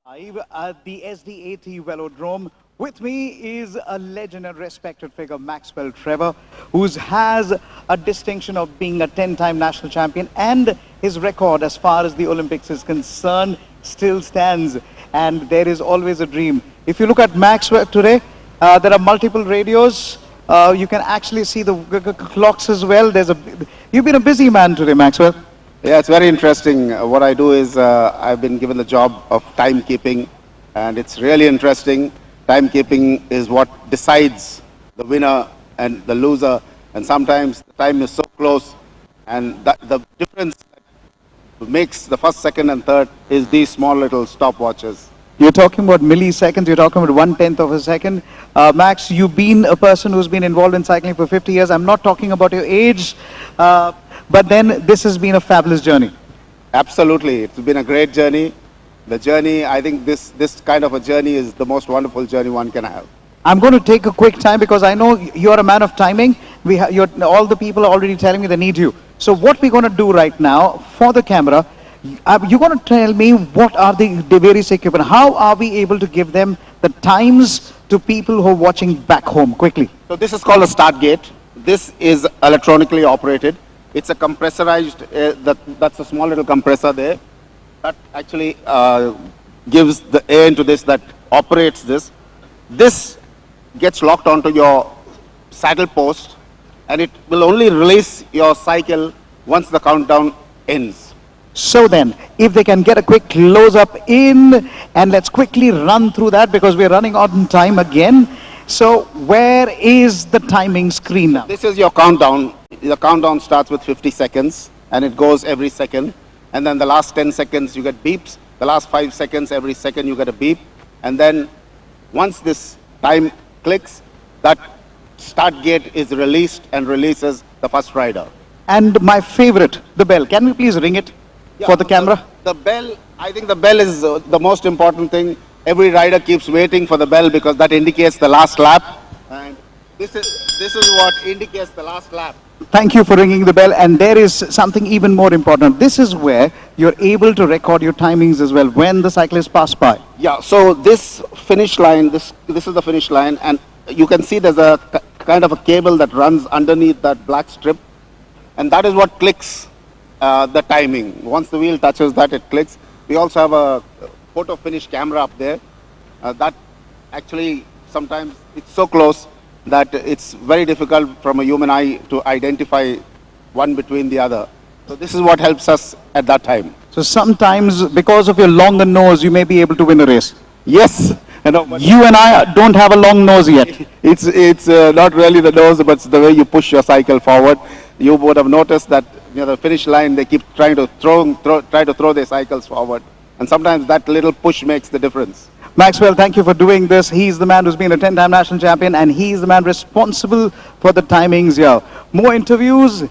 Live at the SD80 Velodrome. With me is a legend and respected figure, Maxwell Trevor, who has a distinction of being a 10-time national champion, and his record as far as the Olympics is concerned still stands, and there is always a dream. If you look at Maxwell today, there are multiple radios. You can actually see the clocks as well. You've been a busy man today, Maxwell. Yeah, it's very interesting. What I do is I've been given the job of timekeeping, and it's really interesting. Timekeeping is what decides the winner and the loser, and sometimes the time is so close, and the difference that makes the first, second, and third is these small little stopwatches. You're talking about milliseconds, you're talking about 1/10 of a second. Max, you've been a person who's been involved in cycling for 50 years. I'm not talking about your age, but then this has been a fabulous journey. Absolutely, it's been a great journey. The journey, I think this kind of a journey is the most wonderful journey one can have. I'm going to take a quick time because I know you're a man of timing. All the people are already telling me they need you. So what we're going to do right now for the camera, you're going to tell me what are the various equipment. How are we able to give them the times to people who are watching back home quickly? So this is called a start gate. This is electronically operated. It's a compressorized, that's a small little compressor there. That actually gives the air into this, that operates this. This gets locked onto your saddle post, and it will only release your cycle once the countdown ends. So then, if they can get a quick close-up in, and let's quickly run through that because we're running on time again. So where is the timing screen now? This is your countdown. The countdown starts with 50 seconds, and it goes every second. And then the last 10 seconds you get beeps. The last 5 seconds, every second you get a beep. And then once this time clicks, that start gate is released and releases the first rider. And my favorite, the bell. Can we please ring it for the camera? The bell, I think the bell is the most important thing. Every rider keeps waiting for the bell because that indicates the last lap. And this is what indicates the last lap. Thank you for ringing the bell. And there is something even more important. This is where you're able to record your timings as well when the cyclists pass by. Yeah, so this finish line, this is the finish line, and you can see there's a kind of a cable that runs underneath that black strip, and that is what clicks the timing. Once the wheel touches that, it clicks. We also have a photo finish camera up there. That actually sometimes it's so close that it's very difficult from a human eye to identify one between the other. So this is what helps us at that time. So sometimes because of your longer nose, you may be able to win a race. Yes. You and I don't have a long nose yet. It's not really the nose, but it's the way you push your cycle forward. You would have noticed that near the finish line, they keep trying to throw their cycles forward. And sometimes that little push makes the difference. Maxwell, thank you for doing this. He's the man who's been a 10-time national champion, and he's the man responsible for the timings here. More interviews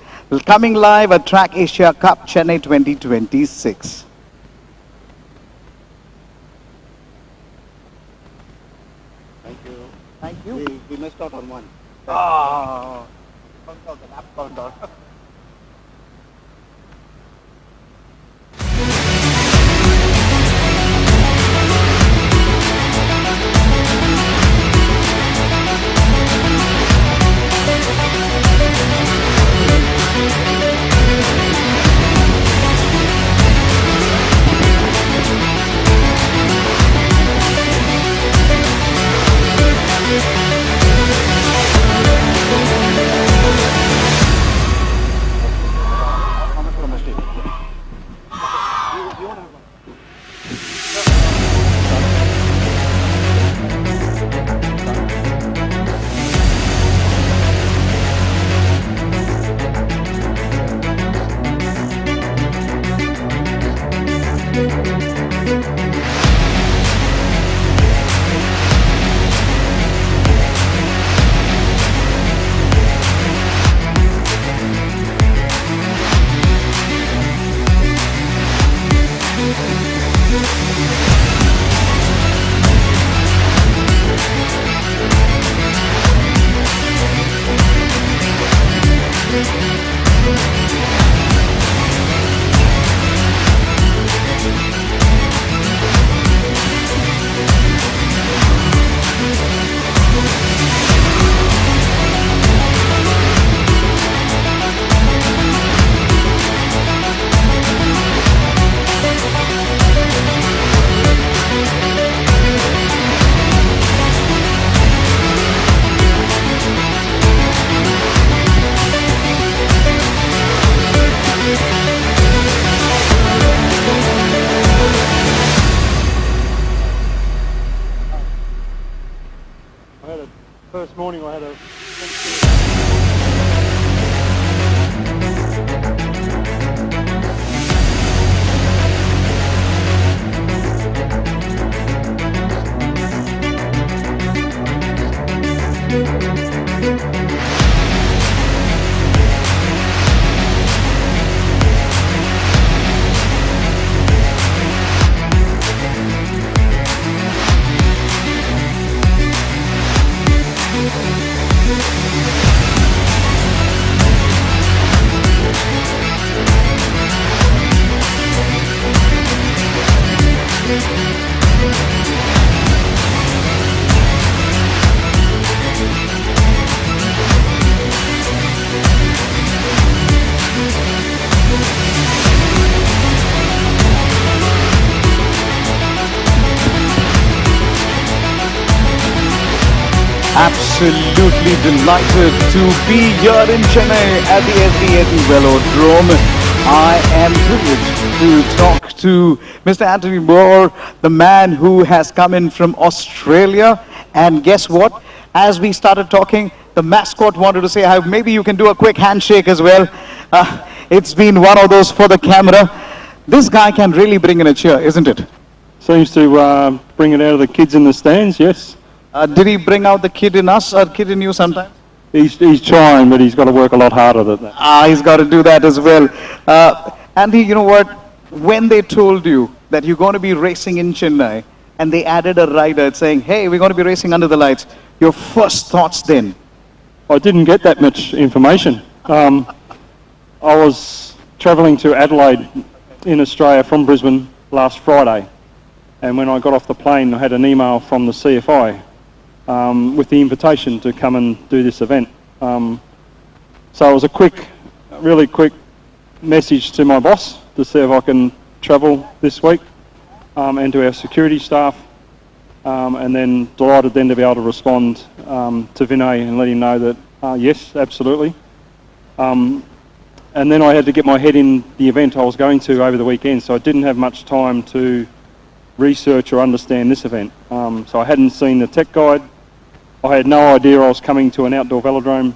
coming live at Track Asia Cup Chennai 2026. out on one. Ah! Count out the lap count out. First morning I had a... Absolutely delighted to be here in Chennai at the SD80 Velodrome. I am privileged to talk to Mr. Anthony Moore, the man who has come in from Australia. And guess what? As we started talking, the mascot wanted to say hi. Maybe you can do a quick handshake as well. It's been one of those for the camera. This guy can really bring in a cheer, isn't it? Seems to bring it out of the kids in the stands, yes. Did he bring out the kid in us or kid in you sometimes? He's trying, but he's got to work a lot harder than that. He's got to do that as well. Andy, you know what? When they told you that you're going to be racing in Chennai and they added a rider saying, hey, we're going to be racing under the lights, your first thoughts then? I didn't get that much information. I was travelling to Adelaide in Australia from Brisbane last Friday, and when I got off the plane I had an email from the CFI with the invitation to come and do this event. So it was a really quick message to my boss to see if I can travel this week, and to our security staff, and then delighted then to be able to respond to Vinay and let him know that yes, absolutely. And then I had to get my head in the event I was going to over the weekend, so I didn't have much time to research or understand this event. So I hadn't seen the tech guide. I had no idea I was coming to an outdoor velodrome.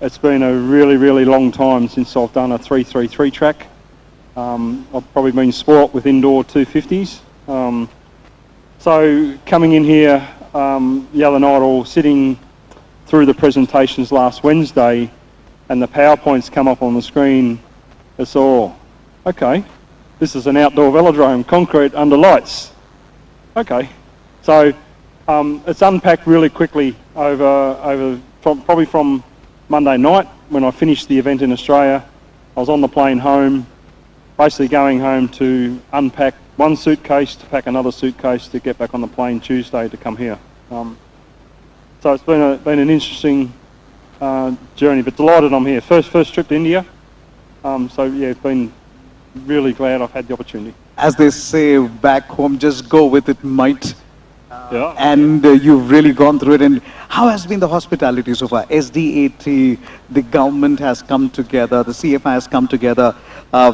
It's been a really, really long time since I've done a 333 track. I've probably been spoilt with indoor 250s. So coming in here the other night, or sitting through the presentations last Wednesday, and the PowerPoints come up on the screen, it's all, okay, this is an outdoor velodrome, concrete under lights. Okay, so It's unpacked really quickly probably from Monday night when I finished the event in Australia. I was on the plane home, basically going home to unpack one suitcase, to pack another suitcase, to get back on the plane Tuesday to come here. So it's been an interesting journey, but delighted I'm here. First trip to India. So yeah, been really glad I've had the opportunity. As they say back home, just go with it, mate. Yeah. And you've really gone through it. And how has been the hospitality so far? SDAT, the government has come together, the CFI has come together.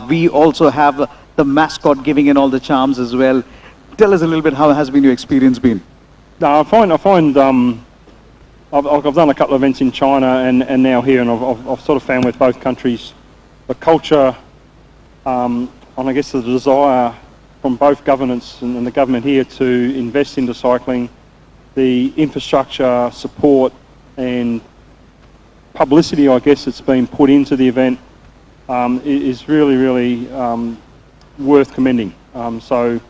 We also have the Mascot giving in all the charms as well. Tell us a little bit, how has been your experience been? No, I find I've done a couple of events in China and now here, and I've sort of found with both countries the culture, and I guess the desire from both governments and the government here to invest into cycling, the infrastructure, support and publicity, I guess, that's been put into the event is really worth commending. And for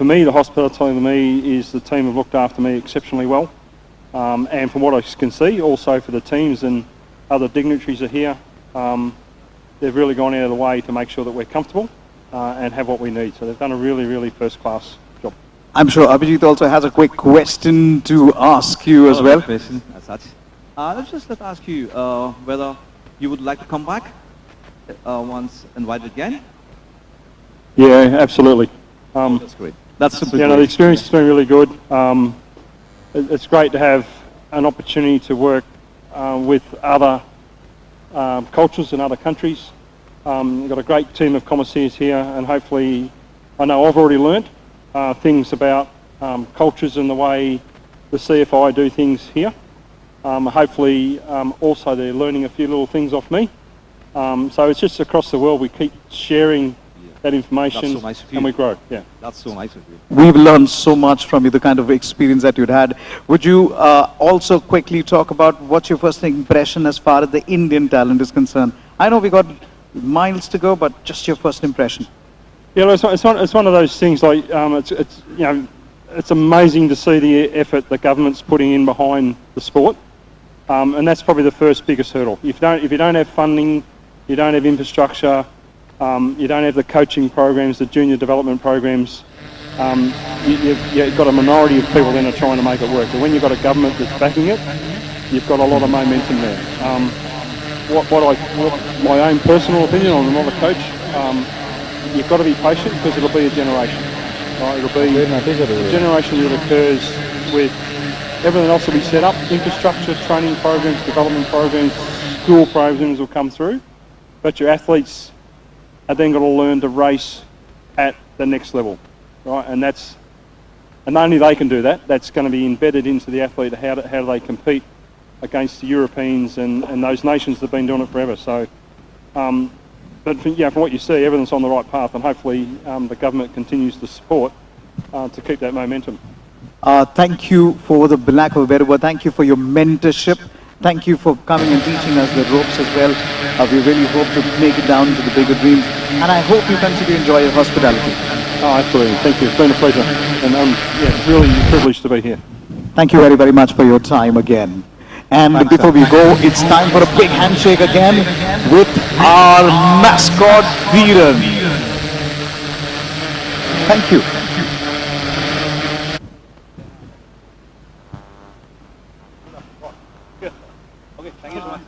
me, the hospitality to me is the team have looked after me exceptionally well. And from what I can see, also for the teams and other dignitaries are here, they've really gone out of the way to make sure that we're comfortable and have what we need. So they've done a really first-class job. I'm sure Abhijit also has a quick question to ask you as well. Question as such. Let's ask you whether you would like to come back once invited again. Yeah, absolutely. That's great. That's super you know, the experience has been really good. It's great to have an opportunity to work with other cultures in other countries. We've got a great team of commissaires here, and hopefully, I know I've already learnt things about cultures and the way the CFI do things here. Hopefully, also they're learning a few little things off me. So it's just across the world we keep sharing that information. That's so nice of you. And we grow. Yeah, that's so nice of you. We've learned so much from you, the kind of experience that you'd had. Would you also quickly talk about what's your first impression as far as the Indian talent is concerned? I know we got miles to go, but just your first impression. Yeah, it's one of those things. Like it's you know, it's amazing to see the effort the government's putting in behind the sport, and that's probably the first biggest hurdle. If you don't have funding, you don't have infrastructure, you don't have the coaching programs, the junior development programs. You've got a minority of people then are trying to make it work. But when you've got a government that's backing it, you've got a lot of momentum there. My own personal opinion, I'm not a coach, you've got to be patient because it'll be a generation. Right? It'll be a generation that occurs with everything else will be set up, infrastructure, training programs, development programs, school programs will come through, but your athletes are then got to learn to race at the next level, right? And only they can do that. That's going to be embedded into the athlete, how do they compete against the Europeans and those nations that have been doing it forever. So, but from what you see, everything's on the right path, and hopefully the government continues to support to keep that momentum. Thank you for the lack of a better word. Thank you for your mentorship. Thank you for coming and teaching us the ropes as well. We really hope to make it down to the bigger dreams, and I hope you continue to enjoy your hospitality. Oh, absolutely. Thank you. It's been a pleasure, and it's really a privilege to be here. Thank you very much for your time again. And before we go, it's time for a big handshake again with our mascot, Viren. Thank you. Okay, thank you so much.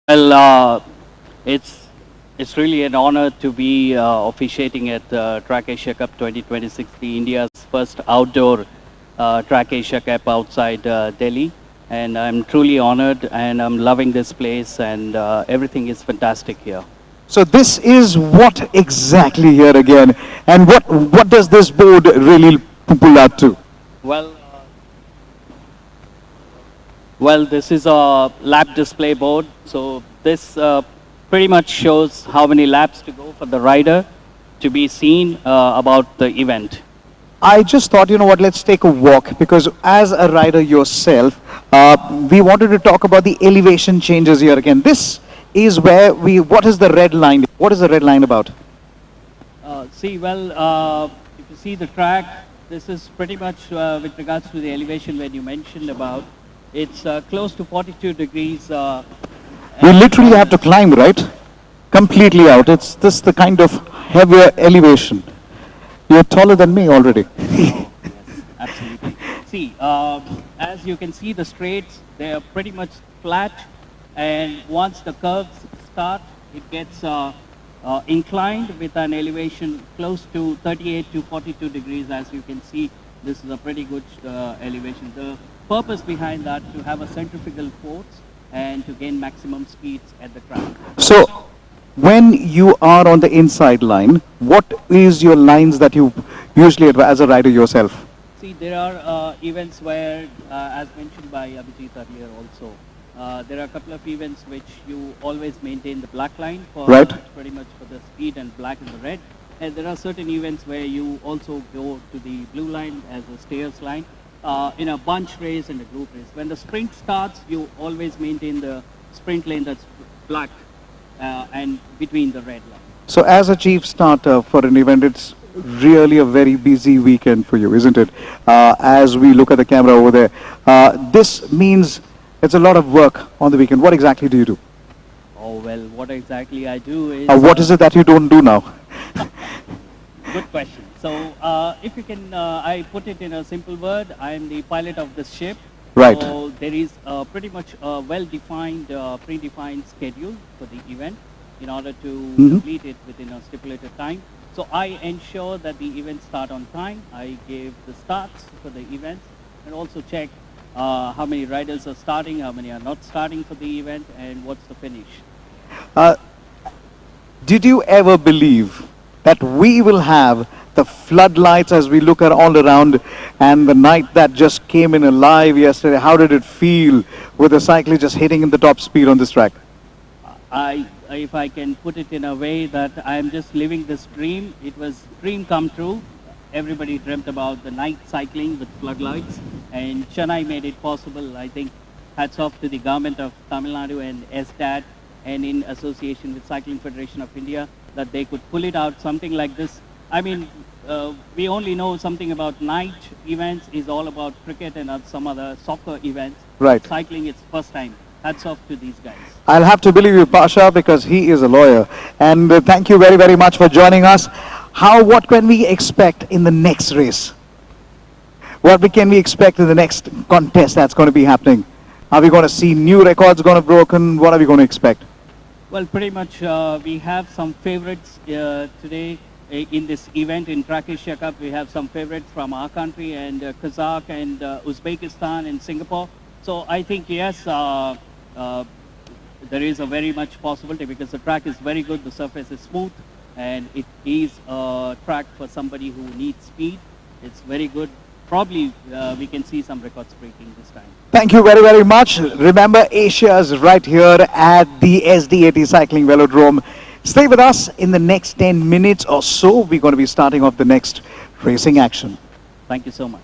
Well, it's really an honor to be officiating at Track Asia Cup 2026, the India's first outdoor Track Asia Cup outside Delhi. And I'm truly honored, and I'm loving this place, and everything is fantastic here. So this is what exactly here again, and what does this board really pull out to? Well, this is a lap display board. So this pretty much shows how many laps to go for the rider to be seen about the event. I just thought, you know what, let's take a walk, because as a rider yourself, we wanted to talk about the elevation changes here again. This is where what is the red line? What is the red line about? If you see the track, this is pretty much with regards to the elevation when you mentioned about. It's close to 42 degrees. We literally have to climb, right? Completely out. It's this the kind of heavier elevation. You're taller than me already. Oh, yes, absolutely. See, as you can see, the straights, they are pretty much flat. And once the curves start, it gets inclined with an elevation close to 38 to 42 degrees. As you can see, this is a pretty good elevation. The purpose behind that, to have a centrifugal force and to gain maximum speeds at the track. So, when you are on the inside line, what is your lines that you usually as a rider yourself? See, there are events where, as mentioned by Abhijit earlier also, there are a couple of events which you always maintain the black line for Right. pretty much for the speed and black and the red. And there are certain events where you also go to the blue line as a stayers line in a bunch race and a group race. When the sprint starts, you always maintain the sprint lane that's black and between the red line. So, as a chief starter for an event, it's really a very busy weekend for you, isn't it? As we look at the camera over there, this means it's a lot of work on the weekend. What exactly do you do? Oh, well, what exactly I do is... What is it that you don't do now? Good question. So, if you can, I put it in a simple word, I am the pilot of this ship. Right. So, there is pretty much a well-defined, predefined schedule for the event in order to complete it within a stipulated time. So, I ensure that the events start on time. I give the starts for the events and also check how many riders are starting, how many are not starting for the event, and what's the finish. Did you ever believe that we will have the floodlights as we look at all around, and the night that just came in alive yesterday? How did it feel with the cyclist just hitting in the top speed on this track? If I can put it in a way that I am just living this dream, it was dream come true. Everybody dreamt about the night cycling with floodlights, and Chennai made it possible. I think hats off to the government of Tamil Nadu and ZoneAdds, and in association with Cycling Federation of India, that they could pull it out, something like this. I mean, we only know something about night events is all about cricket and some other soccer events. Right. Cycling, it's first time. Hats off to these guys. I'll have to believe you, Pasha, because he is a lawyer. And thank you very, very much for joining us. What can we expect in the next race? Can we expect in the next contest that's going to be happening? Are we going to see new records going to be broken? What are we going to expect? Well, pretty much we have some favorites today in this event in Track Asia Cup. We have some favorites from our country and Kazakh and Uzbekistan and Singapore. So I think, yes, there is a very much possibility because the track is very good, the surface is smooth, and it is a track for somebody who needs speed. It's very good. Probably we can see some records breaking this time. Thank you very, very much. Remember, Asia's right here at the SD80 Cycling Velodrome. Stay with us. In the next 10 minutes or so, we're going to be starting off the next racing action. Thank you so much.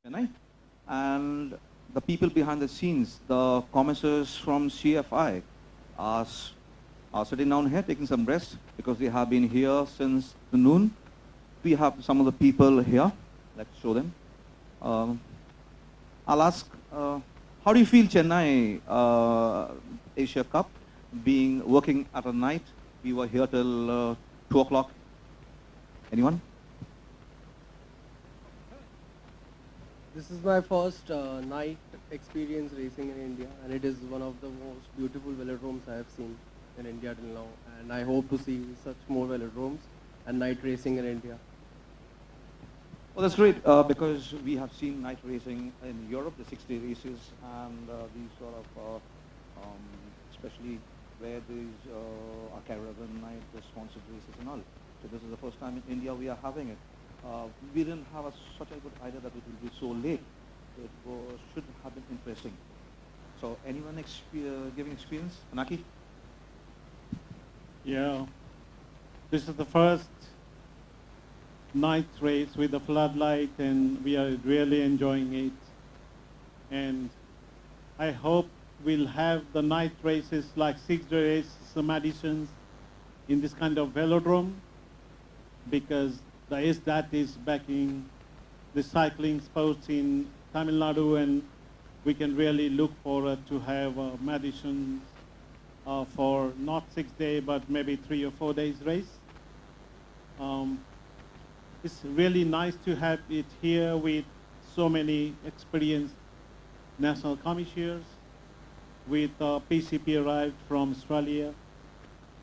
Chennai, and the people behind the scenes, the commissars from CFI, are sitting down here taking some rest because they have been here since the noon. We have some of the people here. Let's show them. I'll ask, how do you feel Chennai Asia Cup working at a night? We were here till 2 o'clock. Anyone? This is my first night experience racing in India, and it is one of the most beautiful velodromes I have seen in India till now, and I hope to see such more velodromes and night racing in India. Well, that's great because we have seen night racing in Europe, the 6-day races, and these sort of, especially where these are caravan night, the sponsored races and all. So this is the first time in India we are having it. We didn't have such a good idea that it will be so late. It should have been interesting. So anyone giving experience? Anaki? Yeah, this is the first night race with the floodlight, and we are really enjoying it. And I hope we'll have the night races like 6-day races, some additions in this kind of velodrome, because that is backing the cycling sports in Tamil Nadu, and we can really look forward to have additions for not 6-day, but maybe 3 or 4 days race. It's really nice to have it here with so many experienced national commissioners, with PCP arrived from Australia,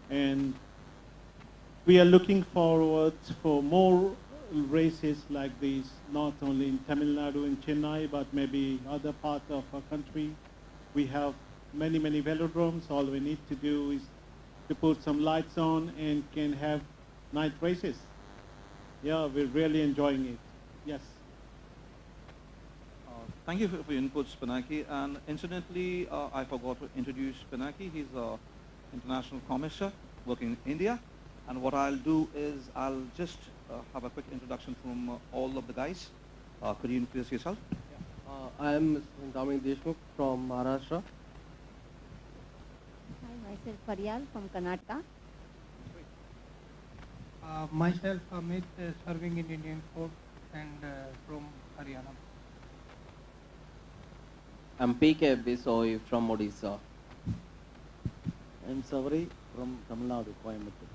and we are looking forward for more races like this, not only in Tamil Nadu and Chennai, but maybe other parts of our country. We have many velodromes. All we need to do is to put some lights on and can have night races. Yeah, we're really enjoying it. Yes. Thank you for your inputs, Pinaki. And incidentally, I forgot to introduce Pinaki. He's an international commissioner working in India. And what I'll do is I'll just have a quick introduction from all of the guys. Could you introduce yourself? I am Damini Deshmukh from Maharashtra. Hi, myself Faryal from Karnataka. Myself Amit, serving in Indian Force and from Haryana. I'm PK Bisoi from Odisha. I'm Savri from Tamil Nadu, Coimbatore.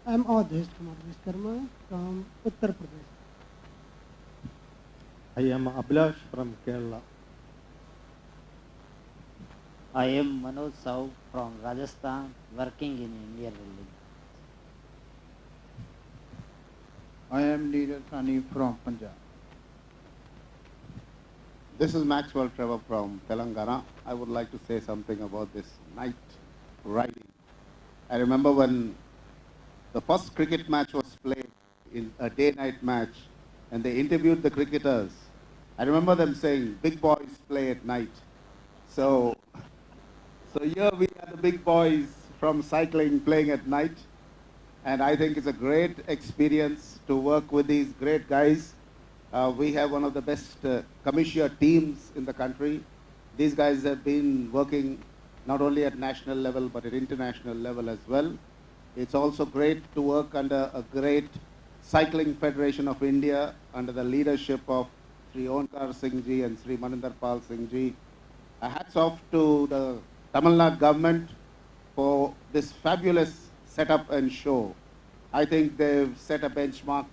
I'm Adesh Kumar Vishkarma from Uttar Pradesh. I am Abhilash from Kerala. I am Manoj Sahu from Rajasthan, working in Indian Railways. I am Neeraj Sani from Punjab. This is Maxwell Trevor from Telangana. I would like to say something about this night riding. I remember when the first cricket match was played in a day-night match, and they interviewed the cricketers. I remember them saying, big boys play at night. So here we are, the big boys from cycling playing at night. And I think it's a great experience to work with these great guys. We have one of the best commissioner teams in the country. These guys have been working not only at national level, but at international level as well. It's also great to work under a great Cycling Federation of India under the leadership of Sri Onkar Singh Ji and Sri Maninder Pal Singh Ji. Hats off to the Tamil Nadu government for this fabulous setup and show. I think they've set a benchmark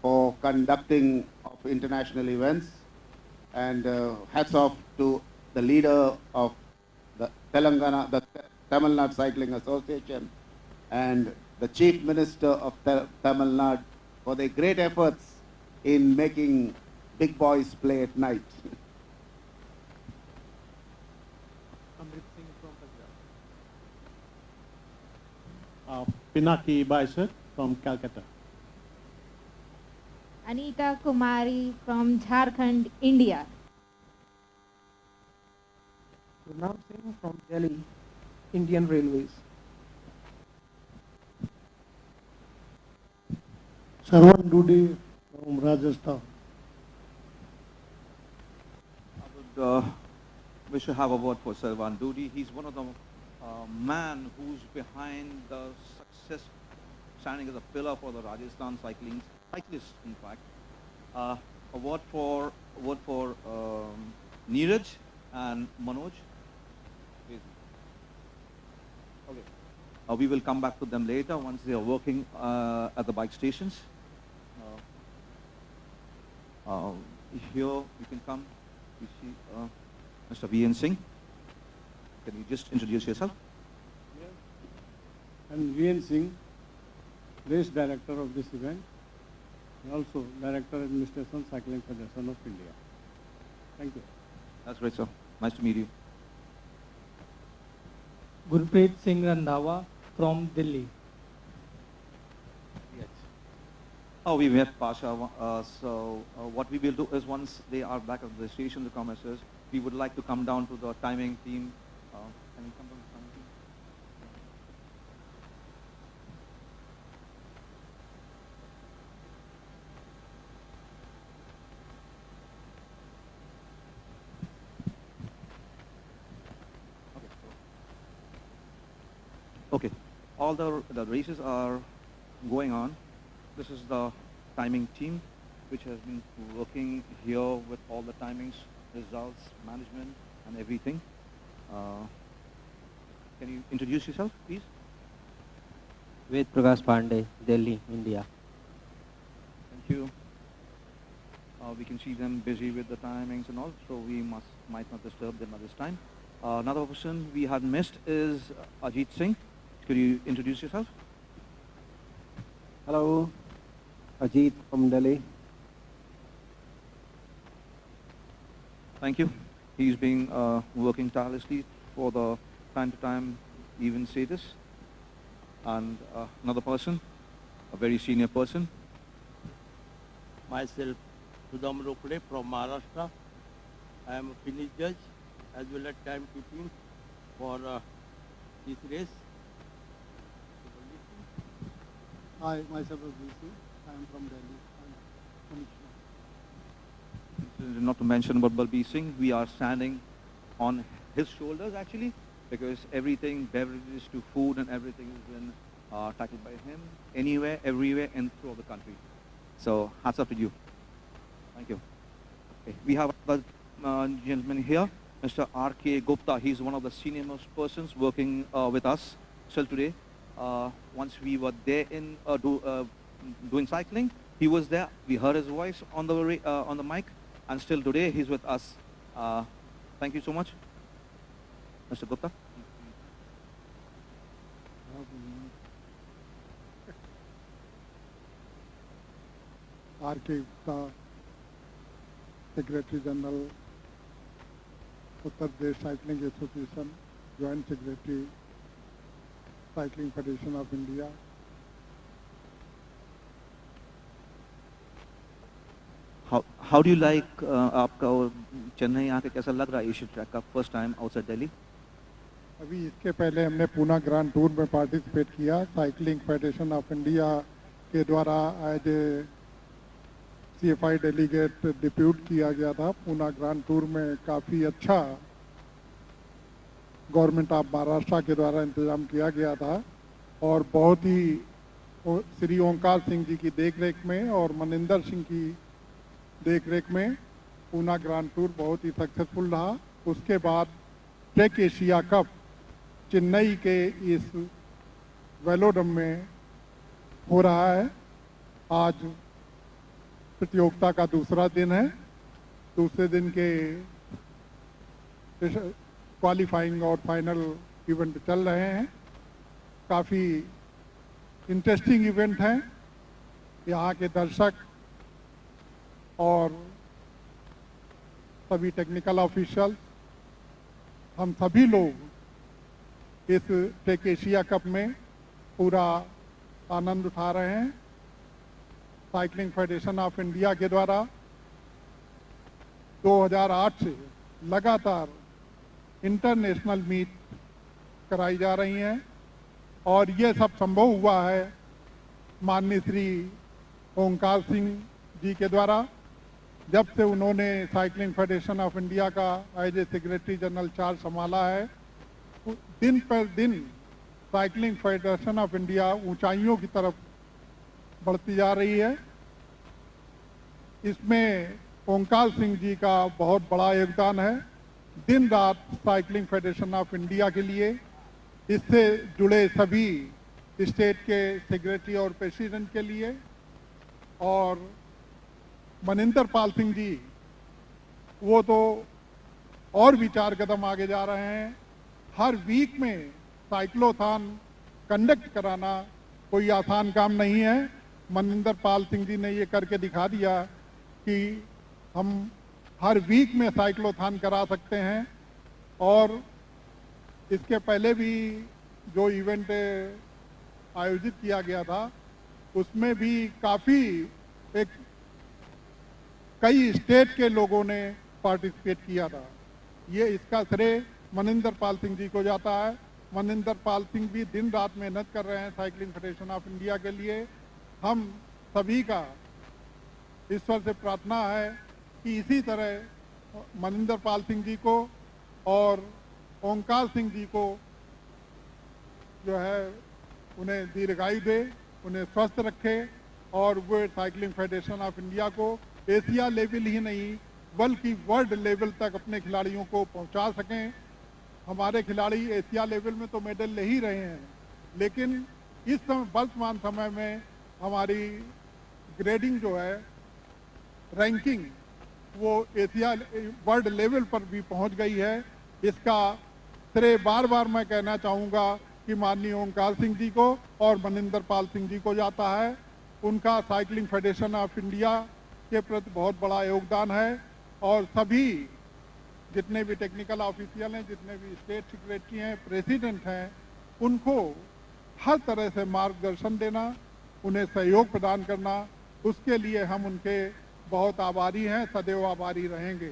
for conducting of international events, and hats off to the leader of the Tamil Nadu Cycling Association and the Chief Minister of Tamil Nadu for their great efforts in making big boys play at night. Pinaki Baisar from Calcutta. Anita Kumari from Jharkhand, India. Gurnaam Singh from Delhi, Indian Railways. Sarwan Dudi from Rajasthan. we should have a word for Selvan Dudi. He's one of the man who's behind the success, standing as a pillar for the Rajasthan cyclists, in fact. A word for Neeraj and Manoj. Please. Okay. We will come back to them later once they are working at the bike stations. Here you can come. You see Mr. V.N. Singh. Can you just introduce yourself? Yes. I'm V.N. Singh, race director of this event, and also director administration Cycling Federation of India. Thank you. That's great, sir. Nice to meet you. Gurpreet Singh Randhawa from Delhi. Yes. Oh, we met Pasha. What we will do is once they are back at the station, the commissioners, we would like to come down to the timing team. Can you come down to the timing team? Okay, all the races are going on. This is the timing team, which has been working here with all the timings, results, management, and everything. Can you introduce yourself, please? Ved Prakash Pandey, Delhi, India. Thank you. We can see them busy with the timings and all, so we might not disturb them at this time. Another person we had missed is Ajit Singh. Could you introduce yourself? Hello, Ajit from Delhi. Thank you. He's been working tirelessly for the time-to-time even status. And another person, a very senior person. Myself, Sudham Rokde from Maharashtra. I am a finish judge as well as timekeeping for this race. Hi, myself is BC. I am from Delhi. Not to mention about Balbir Singh, we are standing on his shoulders actually, because everything, beverages to food and everything has been tackled by him, anywhere, everywhere, and throughout the country. So hats up to you. Thank you. Okay. We have a gentleman here, Mr. R.K. Gupta. He's one of the senior most persons working with us still today. Once we were there in doing cycling, he was there. We heard his voice on the mic, and still today he's with us. Thank you so much, Mr. Gupta. R.K. Gupta, Secretary General, Uttar Pradesh Cycling Association, Joint Secretary, Cycling Federation of India. How do you like आपका चेन्नई आके कैसा लग रहा है Asian track का first time outside Delhi? अभी इसके पहले हमने पूना ग्रांड टूर में पार्टिसिपेट किया साइकिलिंग फेडरेशन ऑफ इंडिया के द्वारा as a CFI delegate depute किया गया था। पूना ग्रांड टूर में काफ़ी अच्छा गवर्नमेंट ऑफ महाराष्ट्र के द्वारा इंतजाम किया गया था और बहुत ही श्री ओंकार सिंह जी की देखरेख में और मनिंदर सिंह की देखरेख में पूना ग्रांड टूर बहुत ही सक्सेसफुल रहा। उसके बाद ट्रैक एशिया कप चेन्नई के इस वेलोड्रम में हो रहा है। आज प्रतियोगिता का दूसरा दिन है। दूसरे दिन के क्वालिफाइंग और फाइनल इवेंट चल रहे हैं। काफ़ी इंटरेस्टिंग इवेंट है। यहाँ के दर्शक और सभी टेक्निकल ऑफिशियल, हम सभी लोग इस ट्रैक एशिया कप में पूरा आनंद उठा रहे हैं। साइकिलिंग फेडरेशन ऑफ इंडिया के द्वारा 2008 से लगातार इंटरनेशनल मीट कराई जा रही हैं और ये सब संभव हुआ है माननीय श्री ओंकार सिंह जी के द्वारा। जब से उन्होंने साइकिलिंग फेडरेशन ऑफ इंडिया का as a secretary general charge संभाला है, दिन पर दिन साइकिलिंग फेडरेशन ऑफ इंडिया ऊंचाइयों की तरफ बढ़ती जा रही है। इसमें ओंकार सिंह जी का बहुत बड़ा योगदान है। दिन रात साइकिलिंग फेडरेशन ऑफ इंडिया के लिए, इससे जुड़े सभी स्टेट के सेक्रेटरी और प्रेसिडेंट के लिए, और मनिंदर पाल सिंह जी, वो तो और भी 4 कदम आगे जा रहे हैं। हर वीक में साइक्लोथॉन कंडक्ट कराना कोई आसान काम नहीं है। मनिंदर पाल सिंह जी ने ये करके दिखा दिया कि हम हर वीक में साइक्लोथॉन करा सकते हैं। और इसके पहले भी जो इवेंट आयोजित किया गया था, उसमें भी काफ़ी कई स्टेट के लोगों ने पार्टिसिपेट किया था। ये इसका श्रेय मनिंदर पाल सिंह जी को जाता है। मनिंदर पाल सिंह भी दिन रात मेहनत कर रहे हैं साइकिलिंग फेडरेशन ऑफ इंडिया के लिए। हम सभी का ईश्वर से प्रार्थना है कि इसी तरह मनिंदर पाल सिंह जी को और ओंकार सिंह जी को जो है उन्हें दीर्घायु दे, उन्हें स्वस्थ रखे, और वो साइकिलिंग फेडरेशन ऑफ इंडिया को एशिया लेवल ही नहीं बल्कि वर्ल्ड लेवल तक अपने खिलाड़ियों को पहुंचा सकें। हमारे खिलाड़ी एशिया लेवल में तो मेडल ले ही रहे हैं, लेकिन इस समय वर्तमान समय में हमारी ग्रेडिंग जो है, रैंकिंग, वो एशिया वर्ल्ड लेवल पर भी पहुंच गई है। इसका श्रेय बार बार मैं कहना चाहूँगा कि माननीय ओंकार सिंह जी को और मनिंदर पाल सिंह जी को जाता है। उनका साइकिलिंग फेडरेशन ऑफ इंडिया के प्रति बहुत बड़ा योगदान है, और सभी जितने भी टेक्निकल ऑफिशियल हैं, जितने भी स्टेट सेक्रेटरी हैं, प्रेसिडेंट हैं, उनको हर तरह से मार्गदर्शन देना, उन्हें सहयोग प्रदान करना, उसके लिए हम उनके बहुत आभारी हैं, सदैव आभारी रहेंगे।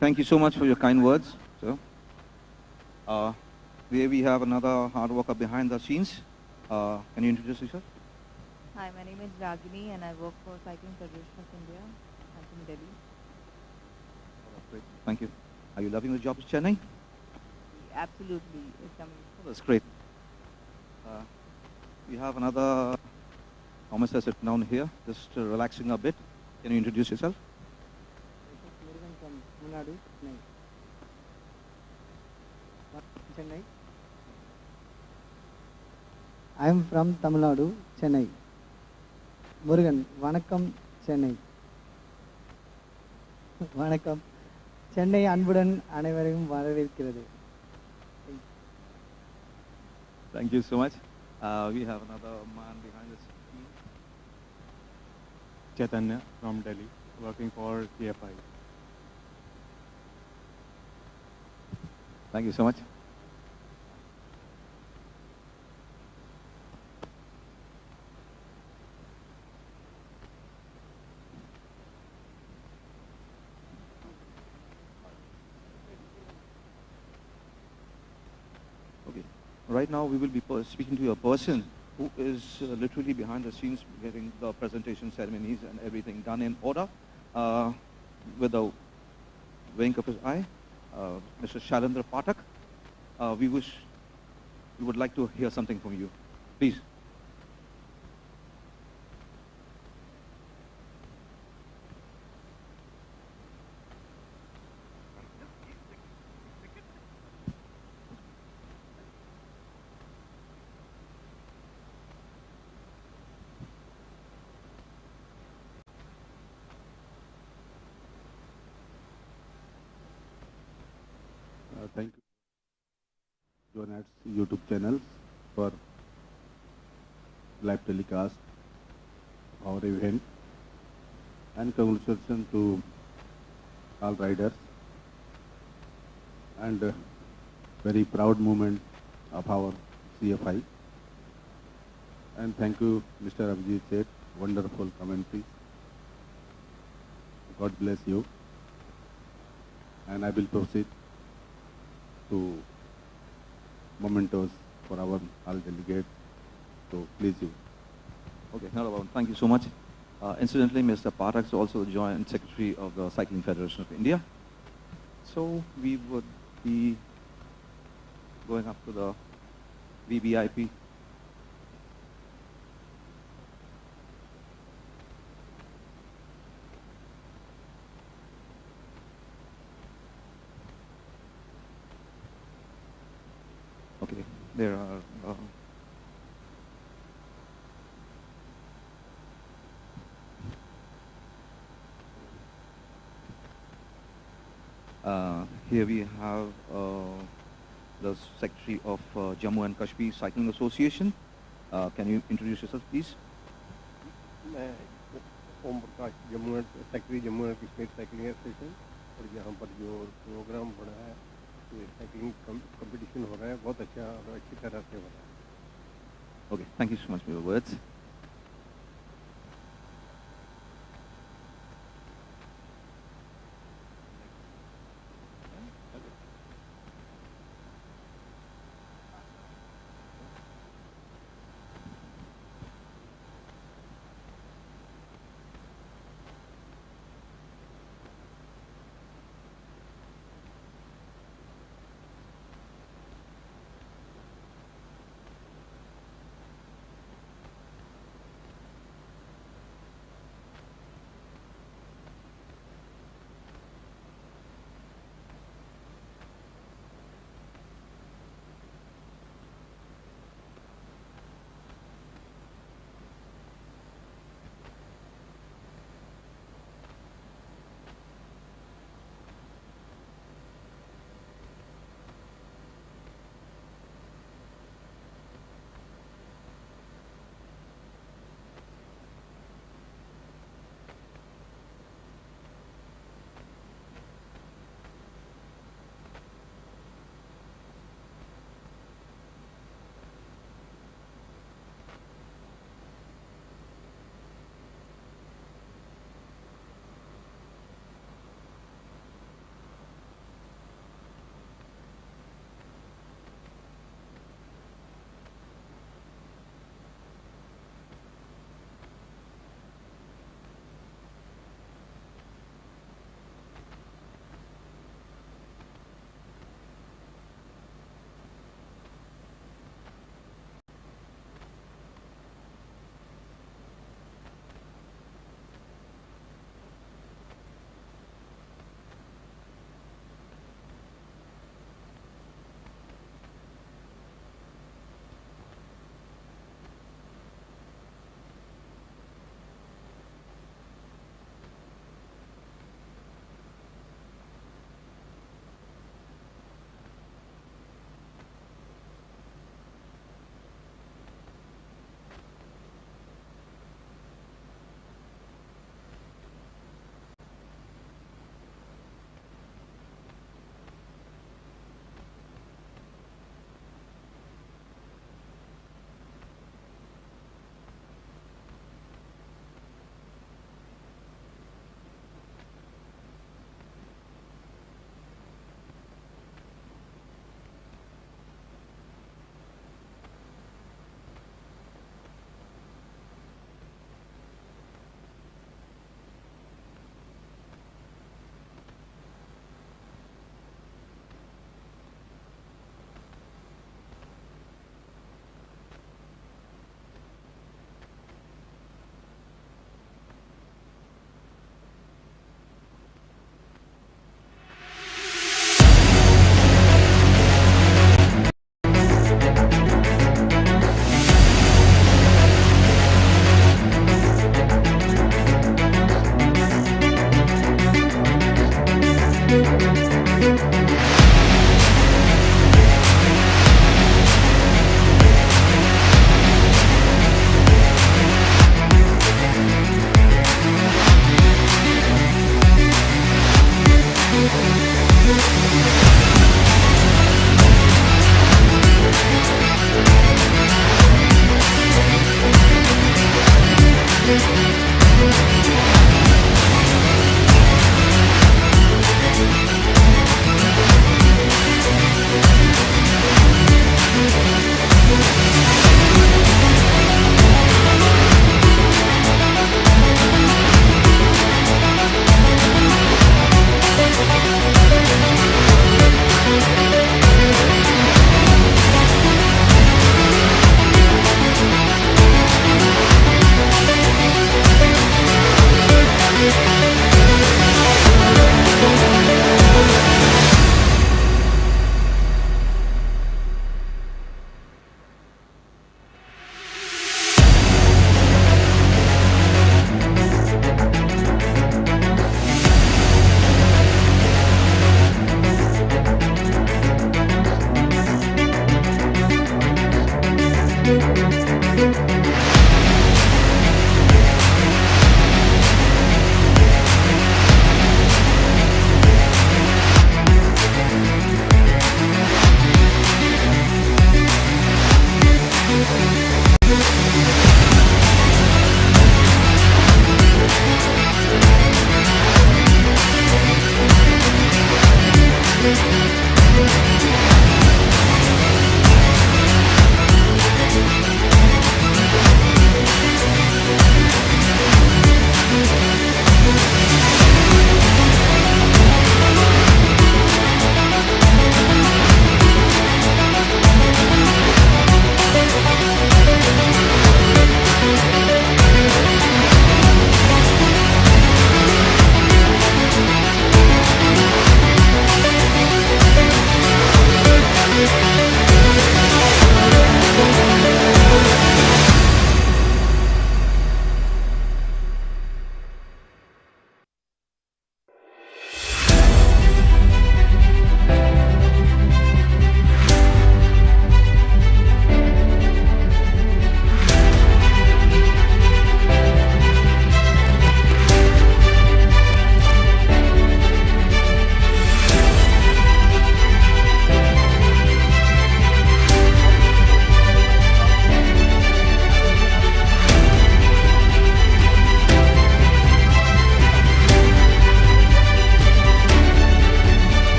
Thank you so much for your kind words, sir. Here we have another hard worker behind the scenes. Can you introduce yourself? Hi, my name is Ragini and I work for Cycling Federation of India. I'm from Delhi. Great. Thank you. Are you loving the job at Chennai? Absolutely. It's amazing. Oh, that's great. We have another Thomas has sit down here, just relaxing a bit. Can you introduce yourself? From Tamil Nadu, Chennai. I am from Tamil Nadu, Chennai. Murugan, Vanakkam, Chennai. Vanakkam. Chennai அன்புடன் அனைவரையும் வரவேற்கிறது. Thank you so much. We have another man behind the scene. Chaitanya from Delhi, working for CFI. Thank you so much. Right now we will be speaking to a person who is literally behind the scenes getting the presentation ceremonies and everything done in order with the wink of his eye, Mr. Shailendra Pathak. We would like to hear something from you. Please. Thank you, ZoneAdds YouTube channels for live telecast of our event, and congratulations to all riders, and very proud moment of our CFI. And thank you, Mr. Abhijit Seth, wonderful commentary. God bless you. And I will proceed to mementos for our all delegates. So please you. Okay, no problem. Thank you so much. Incidentally, Mr. Parak is also the Joint Secretary of the Cycling Federation of India. So we would be going up to the VVIP. Okay, there are here we have the Secretary of Jammu and Kashmir Cycling Association. Can you introduce yourself, please? मैं Om Prakash secretary Jammu and Kashmir cycling association और यहाँ पर जो programme हो रहा है ये cycling competition हो रहा है बहुत अच्छा और अच्छी तरह से हो रहा है. Okay, thank you so much for your words.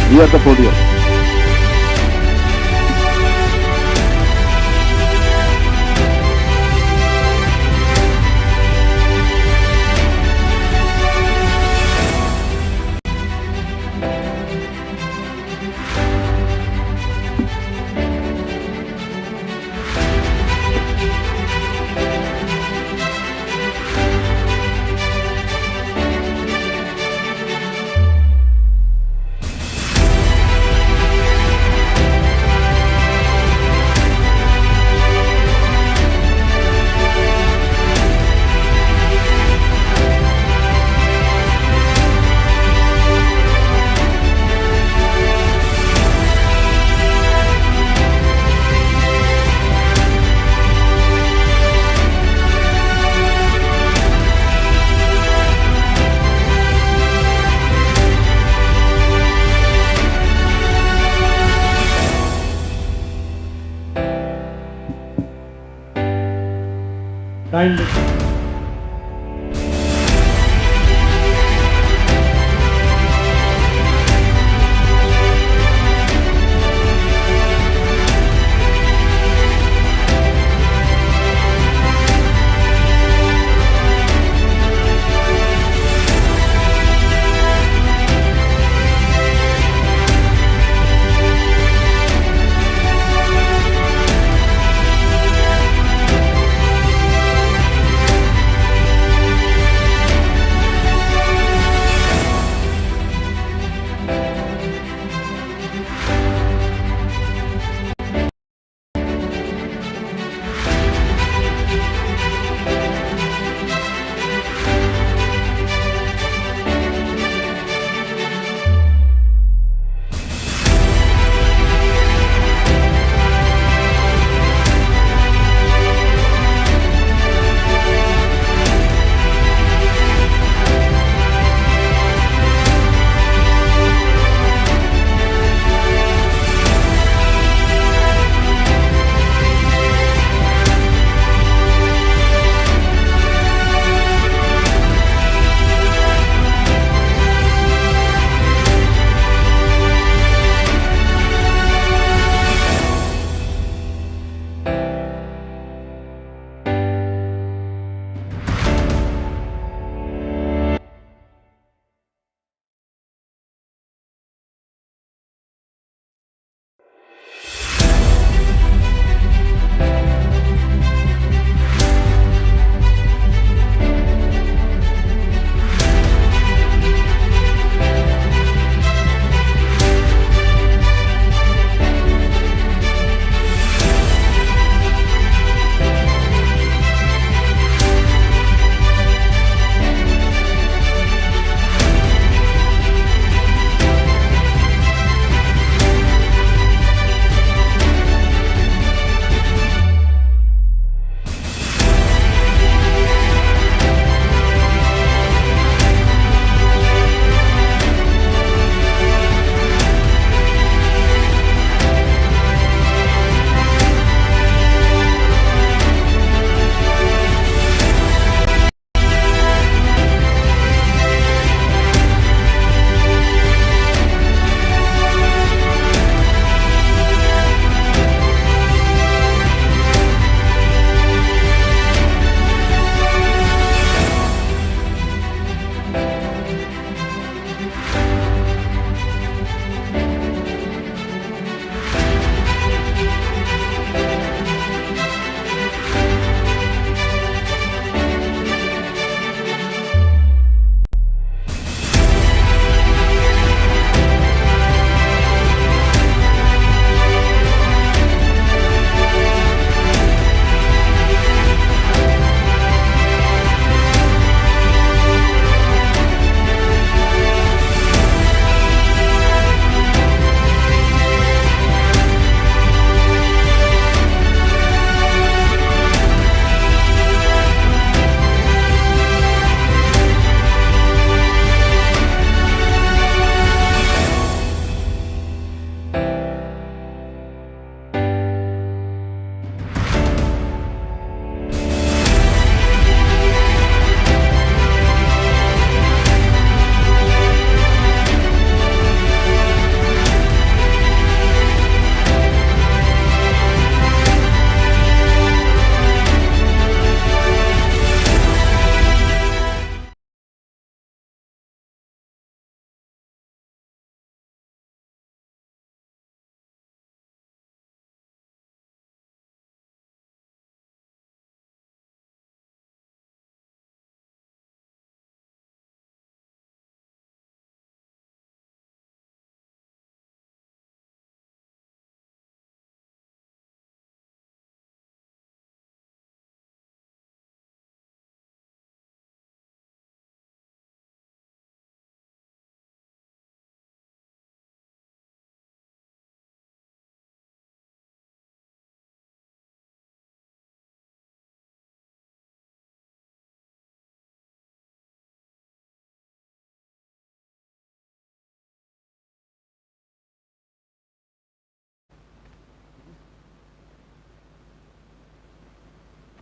near the podium. Kindly.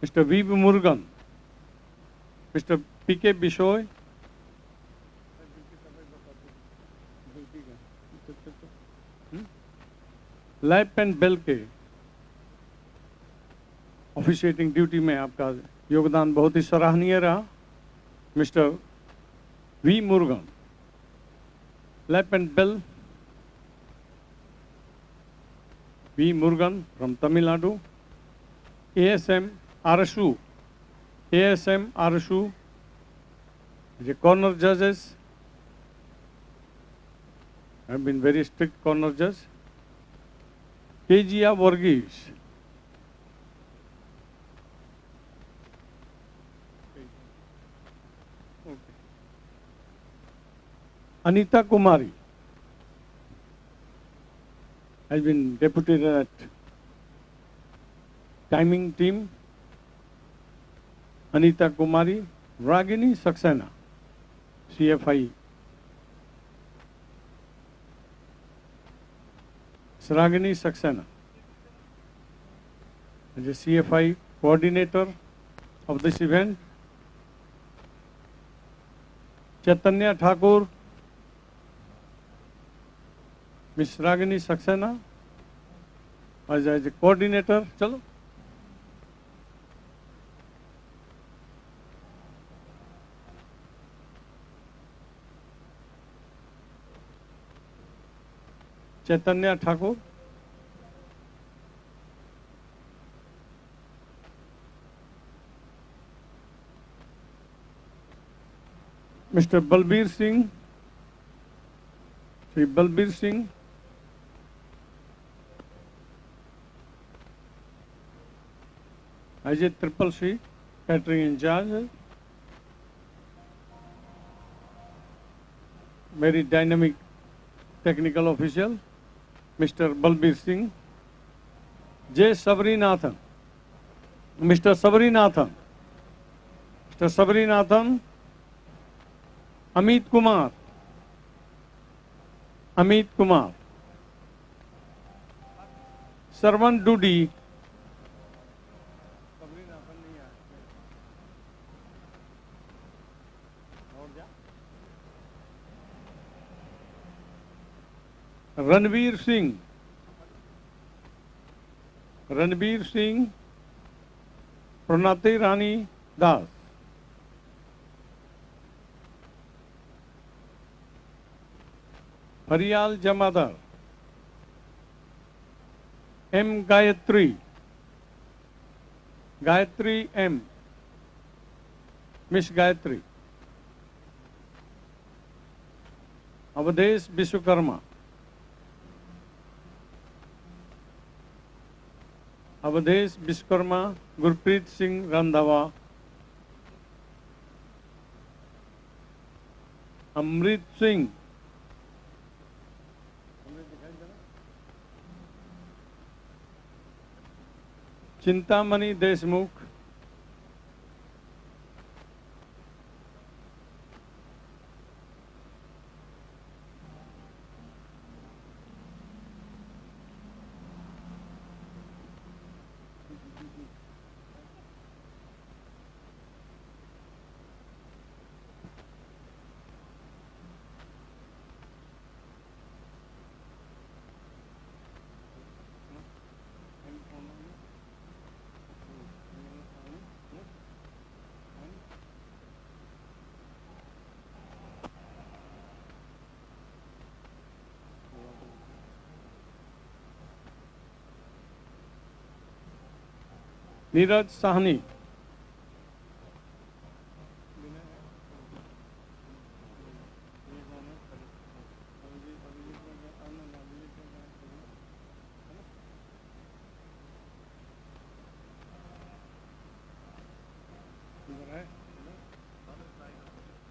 Mr. V. Murugan, Mr. P.K. Bishoy, lap and bell के ऑफिशिएटिंग ड्यूटी में आपका योगदान बहुत ही सराहनीय रहा। Mister V Murugan, lap and bell, V Murugan from Tamil Nadu, ASM Arashu, ASM Arashu, the corner judges have been very strict corner judges. KGA Varghese, Anita Kumari has been deputed at timing team. Anita Kumari, Ragini Saxena, CFI. Ragini Saxena, the CFI coordinator of this event. Chaitanya Thakur, Ms. Ragini Saxena as a coordinator. Chalo. Chaitanya Thakur, Mr. Balbir Singh, Sri Balbir Singh, Ajay Triple C, catering in charge, very dynamic technical official, Mr. Balbir Singh, J. Sabrinathan, Mr. Sabrinathan, Mr. Sabrinathan, Amit Kumar, Amit Kumar, Sarvan Dudi, Ranveer Singh, Ranveer Singh, Pranati Rani Das, Faryal Jamadar, M. Gayatri, Gayatri M, Miss Gayatri, Avadhesh Vishwakarma, Avadhesh Vishwakarma, Gurpreet Singh Randhawa, Amrit Singh, Chintamani Deshmukh, Neeraj Sahni,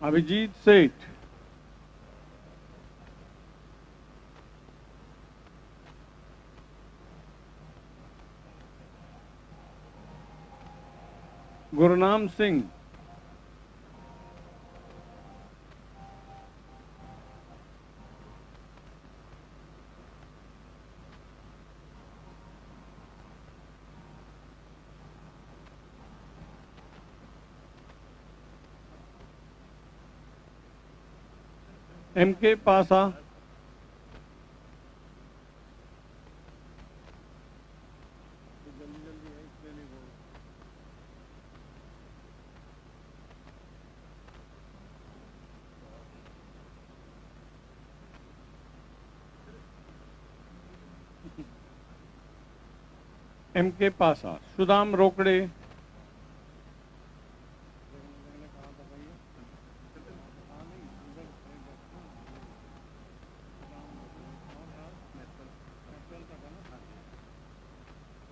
Abhijit Seth, Gurnam Singh, MK Pasa, MK Pasa, Sudam Rokde,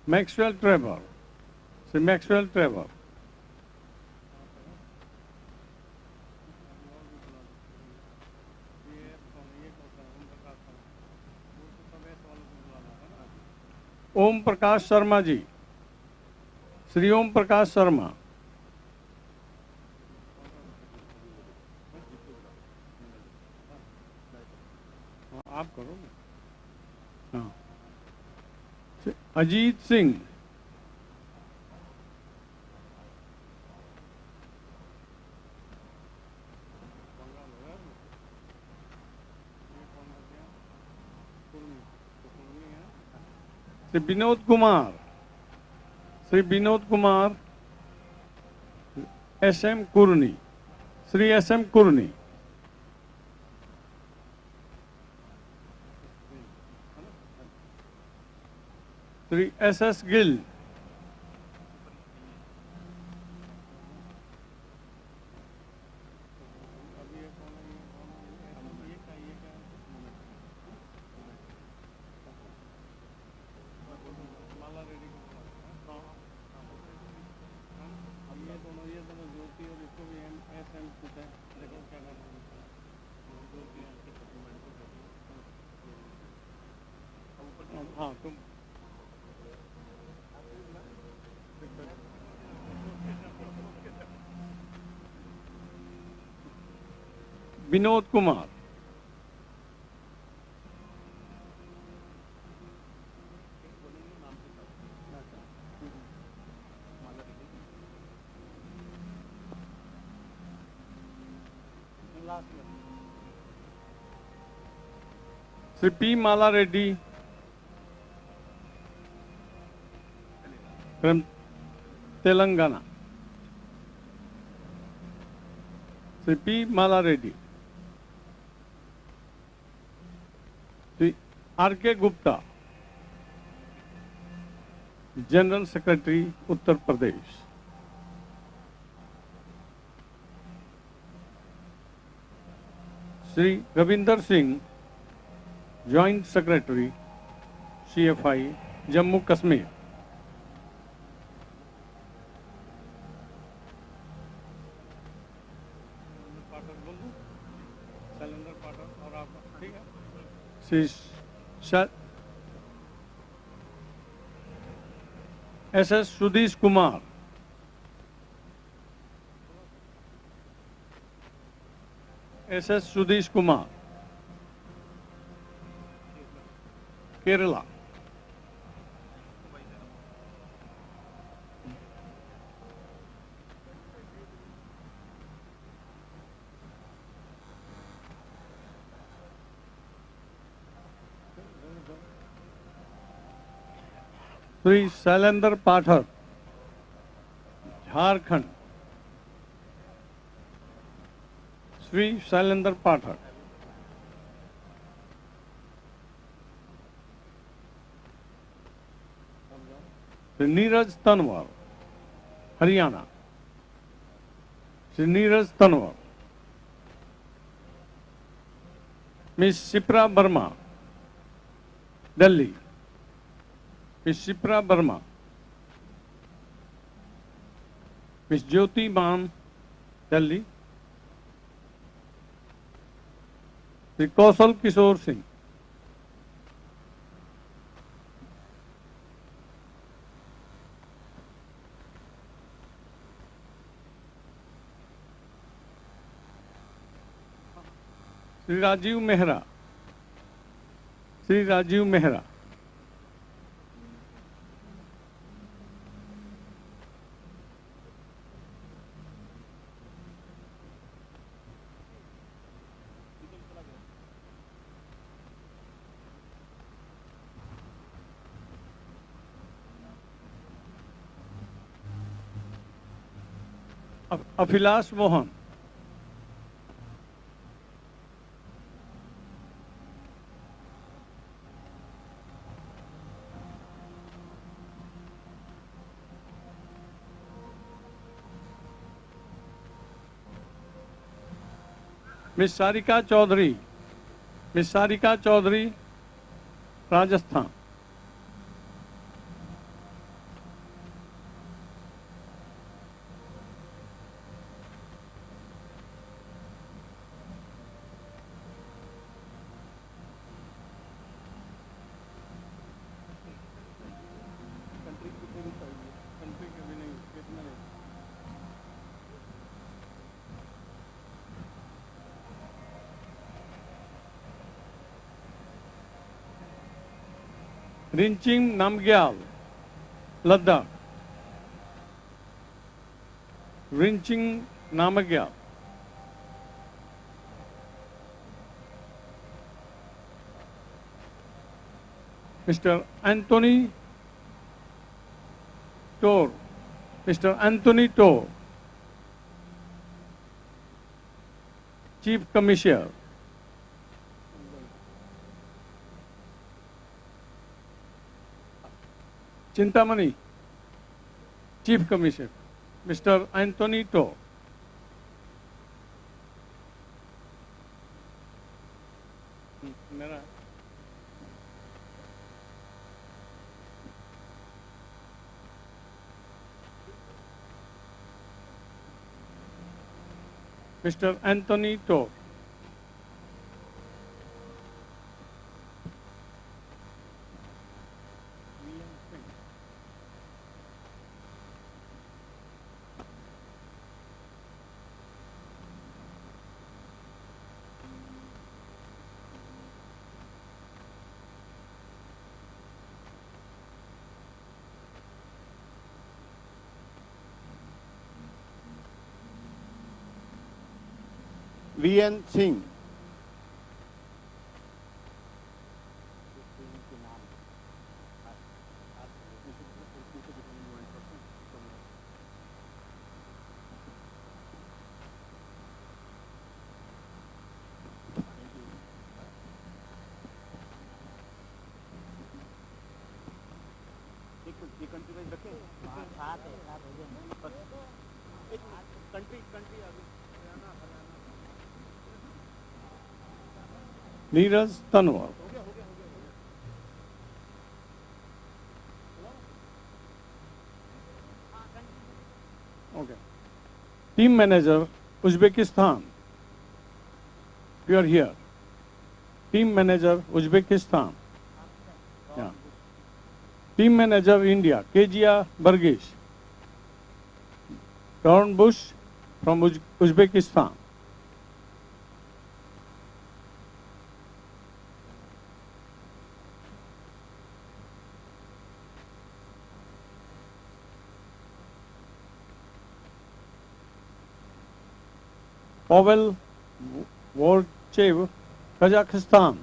Maxwell Trevor, Sir Maxwell Trevor, Om Prakash Sharma ji, Sri Om Prakash Sharma, आप करोगे? हाँ, Ajit Singh, Shri Vinod Kumar, Shri Vinod Kumar, SM कुरनी, Shri SM कुरनी, Shri SS Gill, हाँ तुम Vinod Kumar, Shri P Mala Reddy from Telangana, Shri P Mala Reddy, Shri RK Gupta, general secretary Uttar Pradesh, Shri Ravinder Singh, joint secretary CFI Jammu Kashmir, Shri SS Sudheesh Kumar, SS Sudheesh Kumar, Kerala, Shri Shailendra Pathak, Jharkhand, Shri Shailendra Pathak, Shri Neeraj Tanwar, Haryana, Shri Neeraj Tanwar, miss Shipra Verma, Delhi, miss Shipra Verma, miss Jyoti Maan, Delhi, Shri Kaushal Kishore Singh, Shri Rajiv Mehra, Shri Rajiv Mehra, Afilash Mohan. Miss Sarika Chaudhary. Miss Sarika Chaudhary, Rajasthan. Rinching Namgyal, Ladakh. Rinching Namgyal. Mr. Anthony Tor. Mr. Anthony Tor, Chief Commissioner. Chintamani, Chief Commissioner, Mr. Anthony To. Mr. Anthony To. VN Singh. Neeraj Tanwar. Okay. Team Manager, Uzbekistan. You are here. Team Manager, Uzbekistan. Yeah. Team Manager, India, Kezia Burgess. Dorn Bush from Uzbekistan. Pavel Vorchev, Kazakhstan.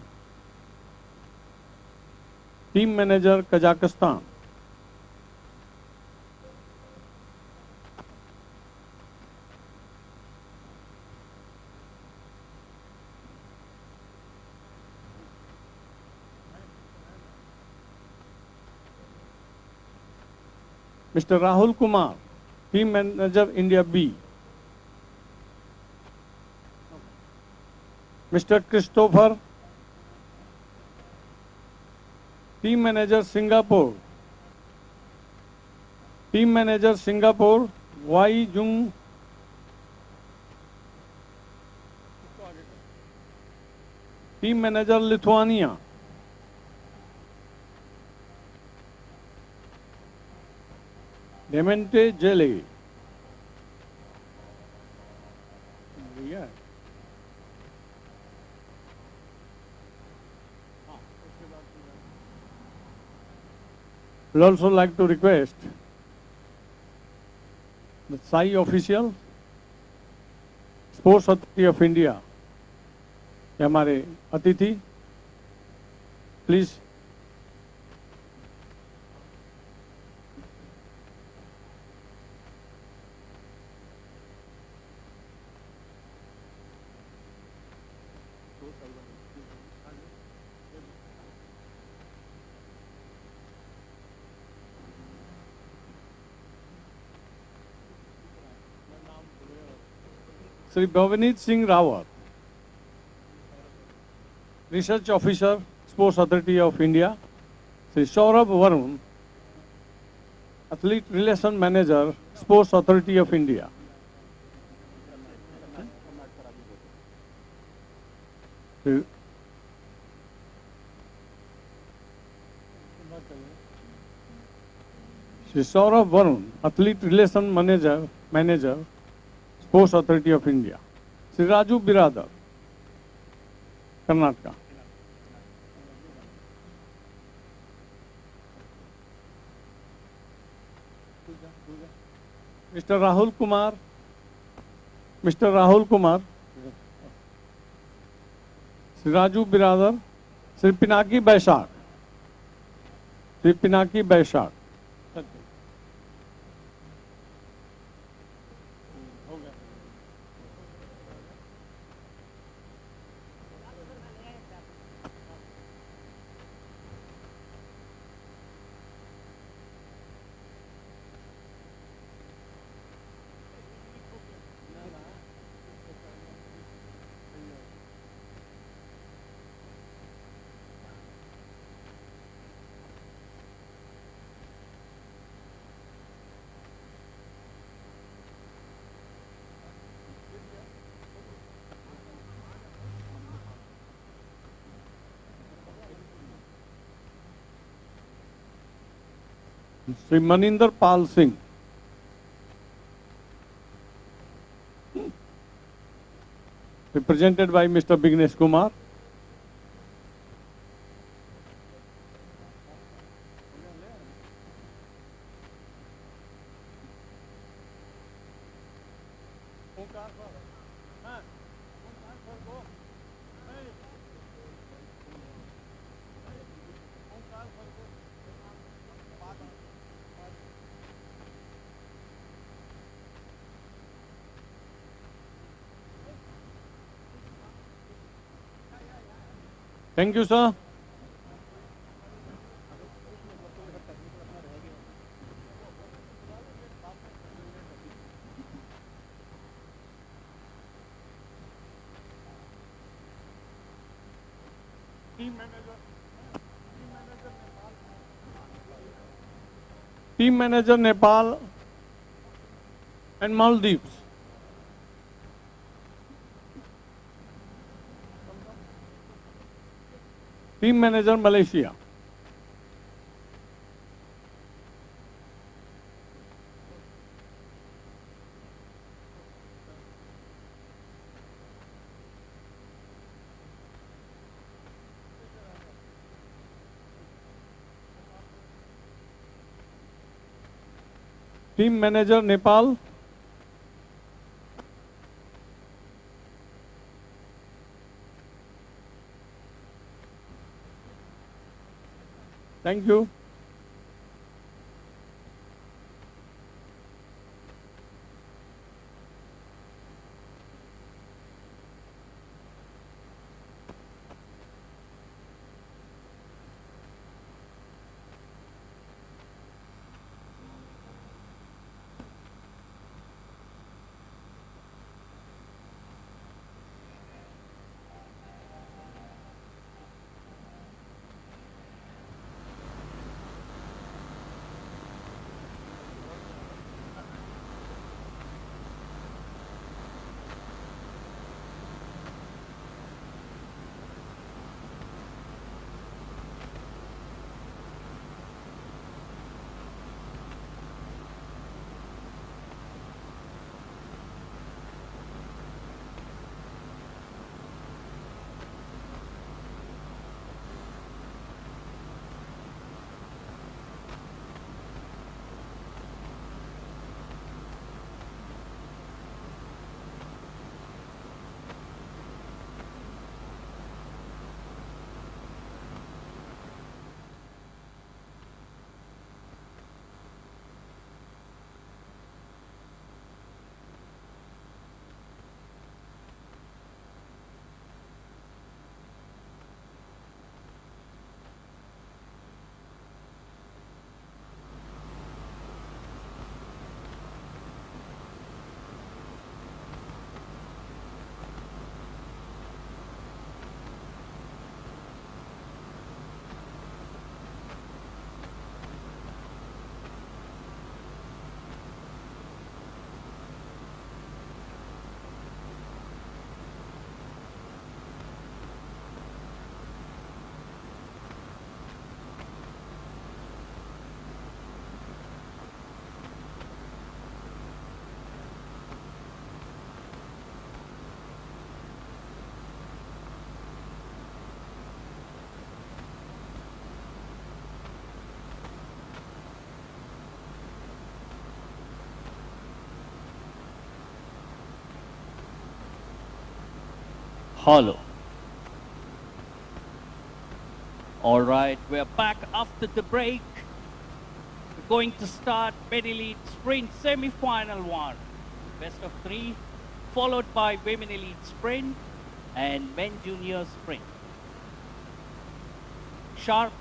Team Manager, Kazakhstan. Mr. Rahul Kumar, Team Manager, India B. Mr. Christopher, Team Manager, Singapore. Team Manager, Singapore, Y Jung. Team Manager, Lithuania. Demente Jelly. Yeah. We'd also like to request the SAI official, Sports Authority of India, ये हमारे अतिथि, please. Sri Bhavanit Singh Rawat, Research Officer, Sports Authority of India. Sri Saurabh Varun, Athlete Relation Manager, Sports Authority of India. Sri Saurabh Varun, Athlete Relation Manager, Sports Authority of India. Sri Raju Biradar, Karnataka. Mr. Rahul Kumar, Sri Raju Biradar, Sri Pinaki Baishak. Sri Maninder Pal Singh, represented by Mr. Bignesh Kumar. Thank you, sir. Team Manager Nepal and Maldives. Team Manager Malaysia. Team Manager Nepal. Thank you. hollow. All right, we're back after the break. We're going to start men elite sprint semi-final 1. Best of 3, followed by women elite sprint and men junior sprint. Sharp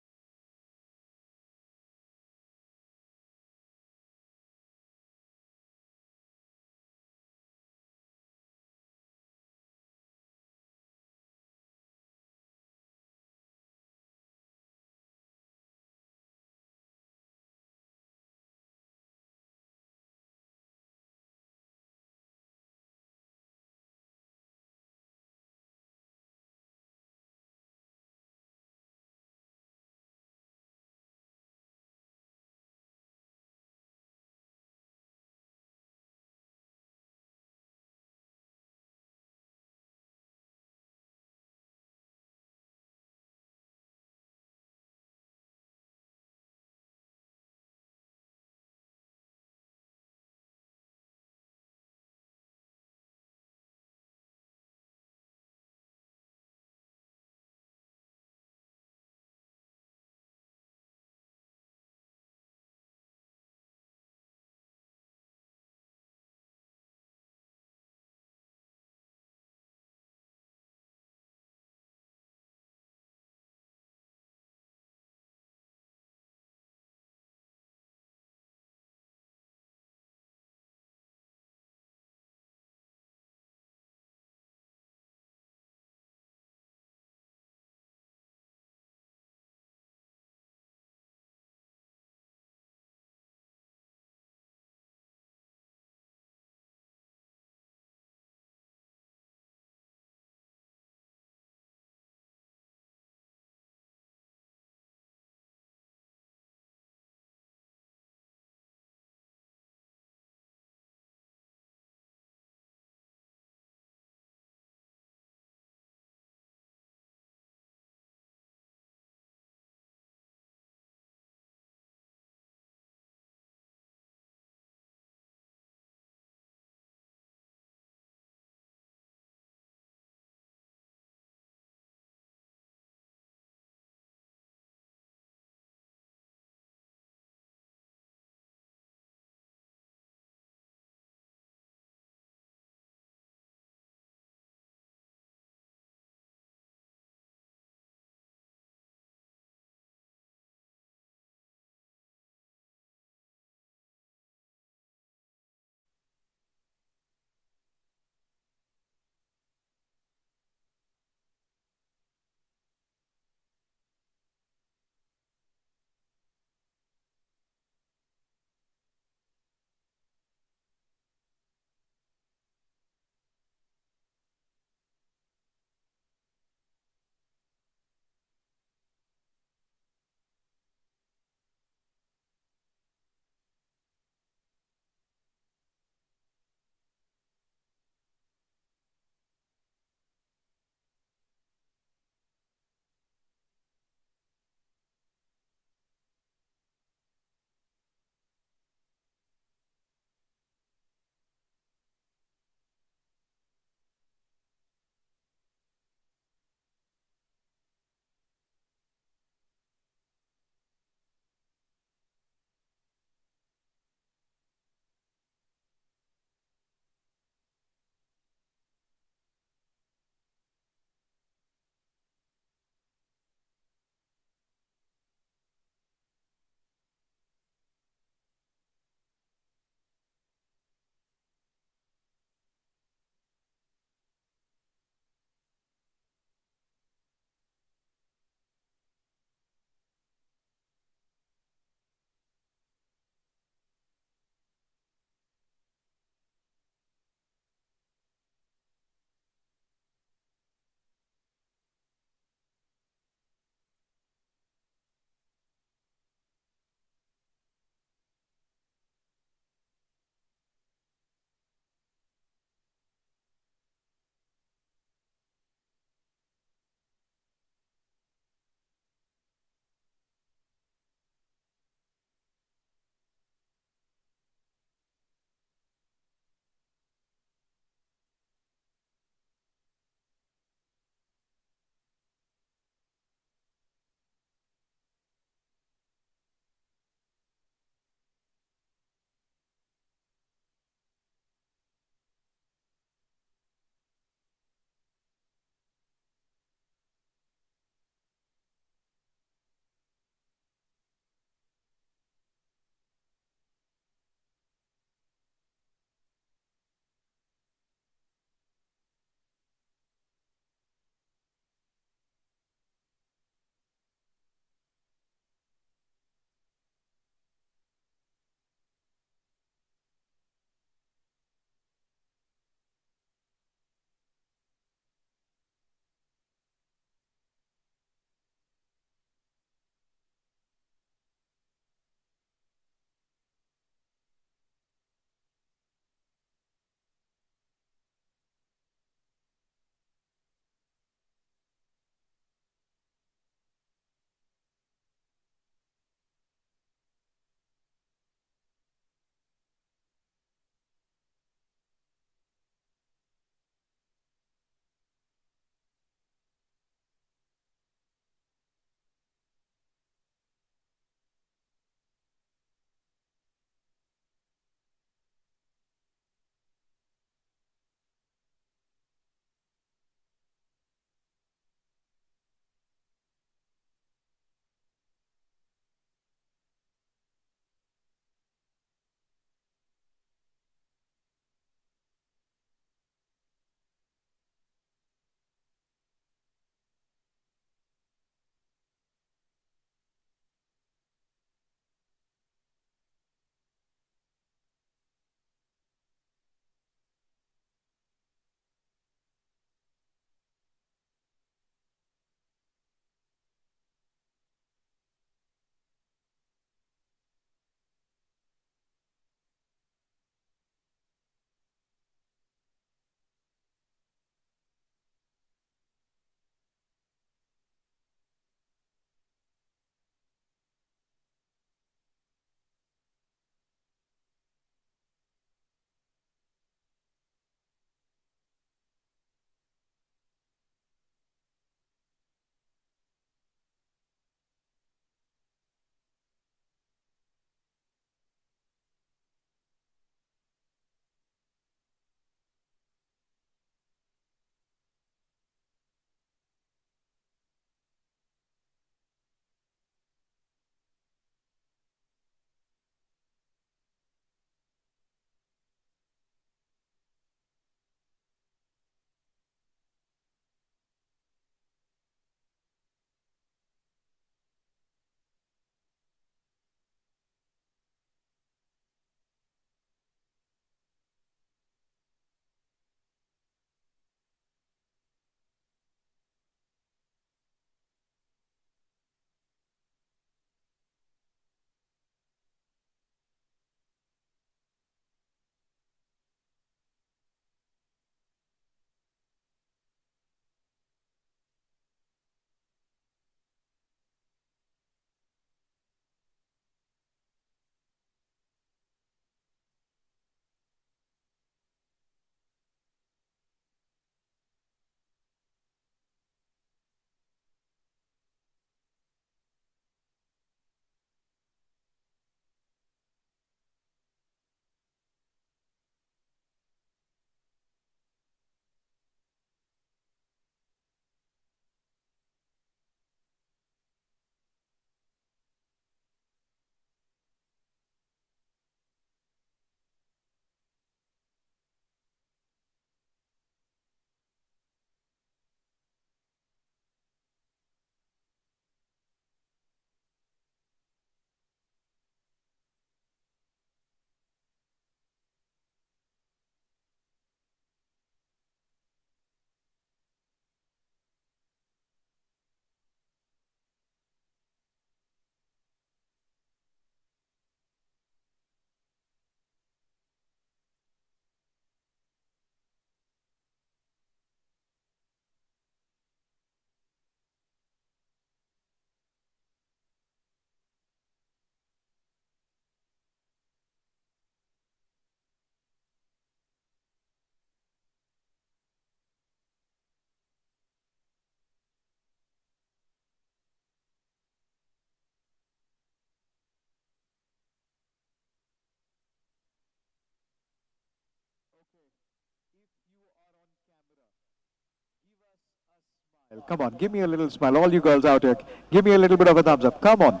Come on, give me a little smile. All you girls out here, give me a little bit of a thumbs up. Come on.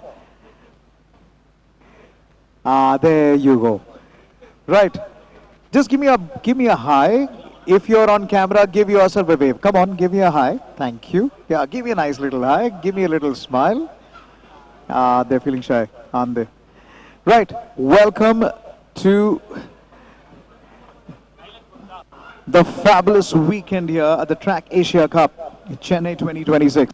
Ah, there you go. Right. Just give me a hi. If you're on camera, give yourself a wave. Come on, give me a hi. Thank you. Yeah, give me a nice little hi. Give me a little smile. Ah, they're feeling shy, aren't they? Right. Welcome to the fabulous weekend here at the Track Asia Cup, Chennai 2026.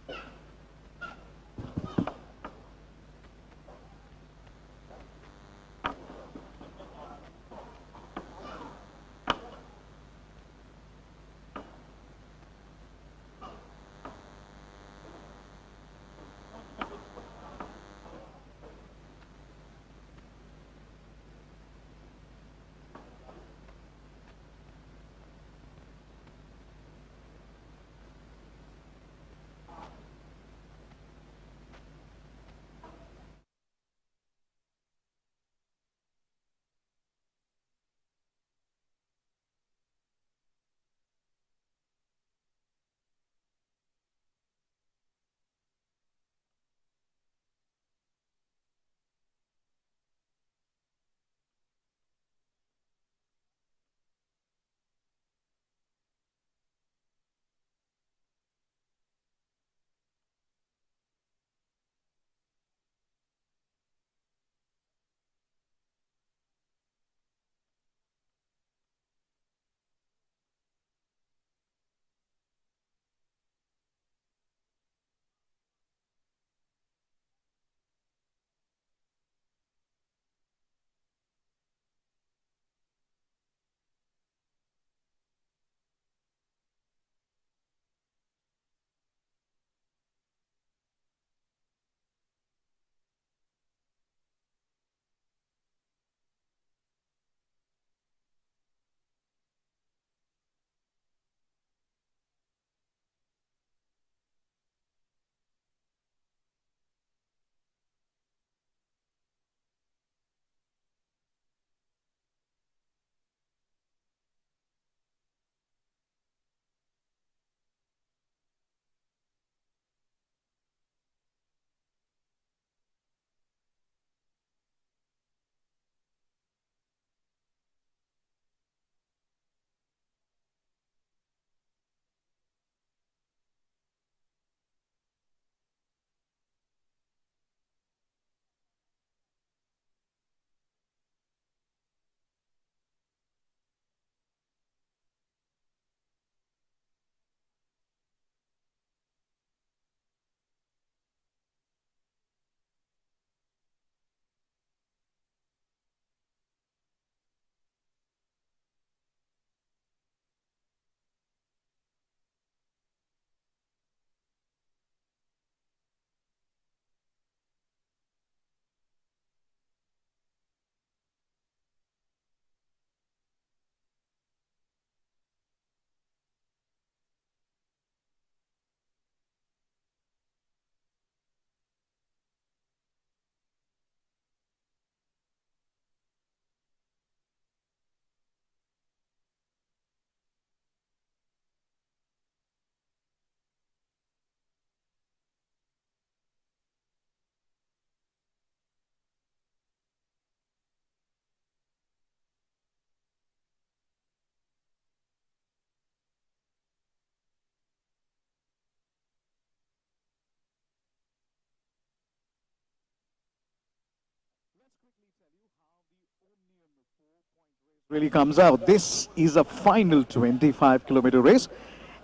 Really comes out. This is a final 25-kilometer race,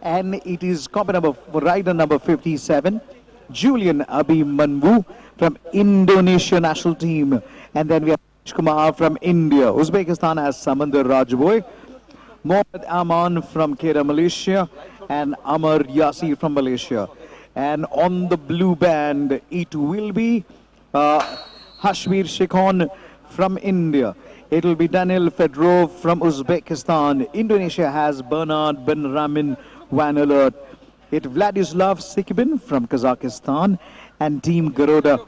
and it is rider number 57, Julian Abhimanyu from Indonesia national team, and then we have Kumar from India. Uzbekistan has Samandar Rajboy, Mohammad Aman from Kedah, Malaysia, and Amar Yasir from Malaysia. And on the blue band, it will be Hashmir Shekhon from India. It will be Daniel Fedorov from Uzbekistan. Indonesia has Bernard Benramin Van Alert. It Vladislav Sikibin from Kazakhstan and Team Garuda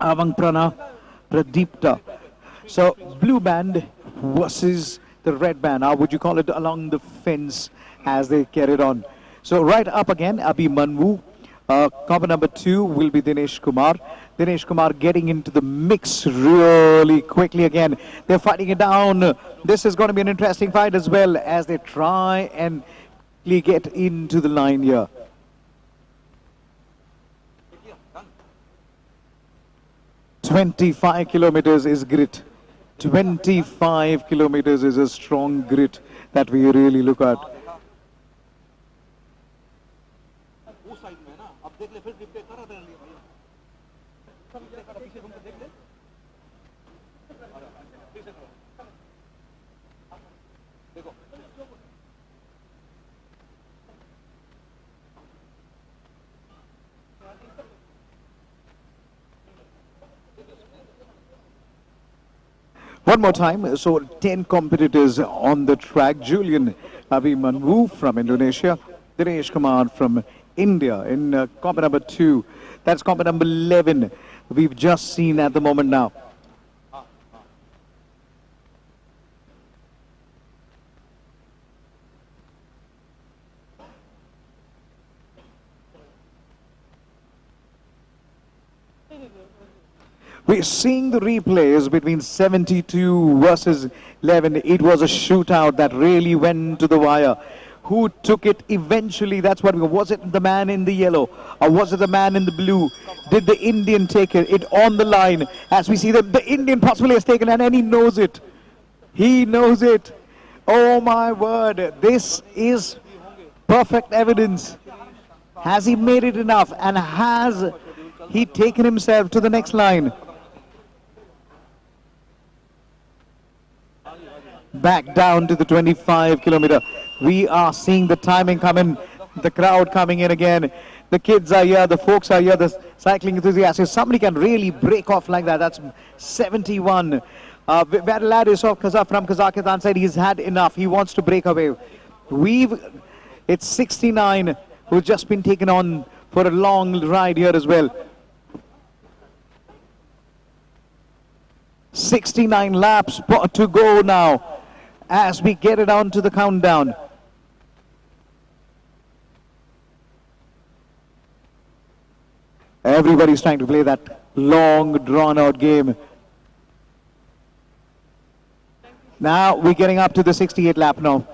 Avangprana Pradipta. So blue band versus the red band. How would you call it? Along the fence as they carried on. So right up again, Abhimanyu. Copper number 2 will be Dinesh Kumar. Dinesh Kumar getting into the mix really quickly again. They're fighting it down. This is going to be an interesting fight as well as they try and get into the line here. "25 kilometers is grit. 25 kilometers is a strong grit that we really look at. One more time, so 10 competitors on the track. Julian Abhimanyu from Indonesia, Dinesh Kumar from India in comp number 2. That's comp number 11 we've just seen at the moment now. We're seeing the replays between 72 versus 11. It was a shootout that really went to the wire. Who took it eventually? That's what was it the man in the yellow or was it the man in the blue? Did the Indian take it on the line? As we see the Indian possibly has taken it and he knows it. He knows it. Oh my word. This is perfect evidence. Has he made it enough and has he taken himself to the next line? Back down to the 25 kilometer. We are seeing the timing come in, the crowd coming in again. The kids are here, the folks are here, the cycling enthusiasts. If somebody can really break off like that, that's 71. Vedladisov from Kazakhstan said he's had enough. He wants to break away. It's 69 who's just been taken on for a long ride here as well. 69 laps to go now as we get it on to the countdown. Everybody's trying to play that long drawn-out game. Now we're getting up to the 68 lap now.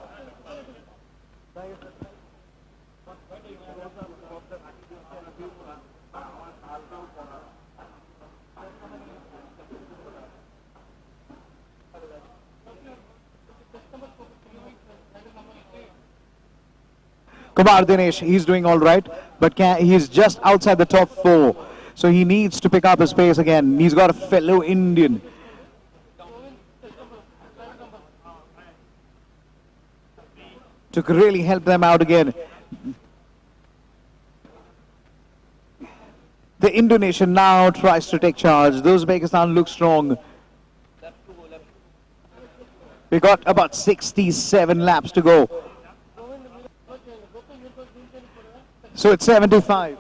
Kumar Dinesh, he's doing all right, but he's just outside the top 4. So he needs to pick up his pace again. He's got a fellow Indian. To really help them out again. The Indonesian now tries to take charge. The Uzbekistan looks strong. We got about 67 laps to go. So it's 75.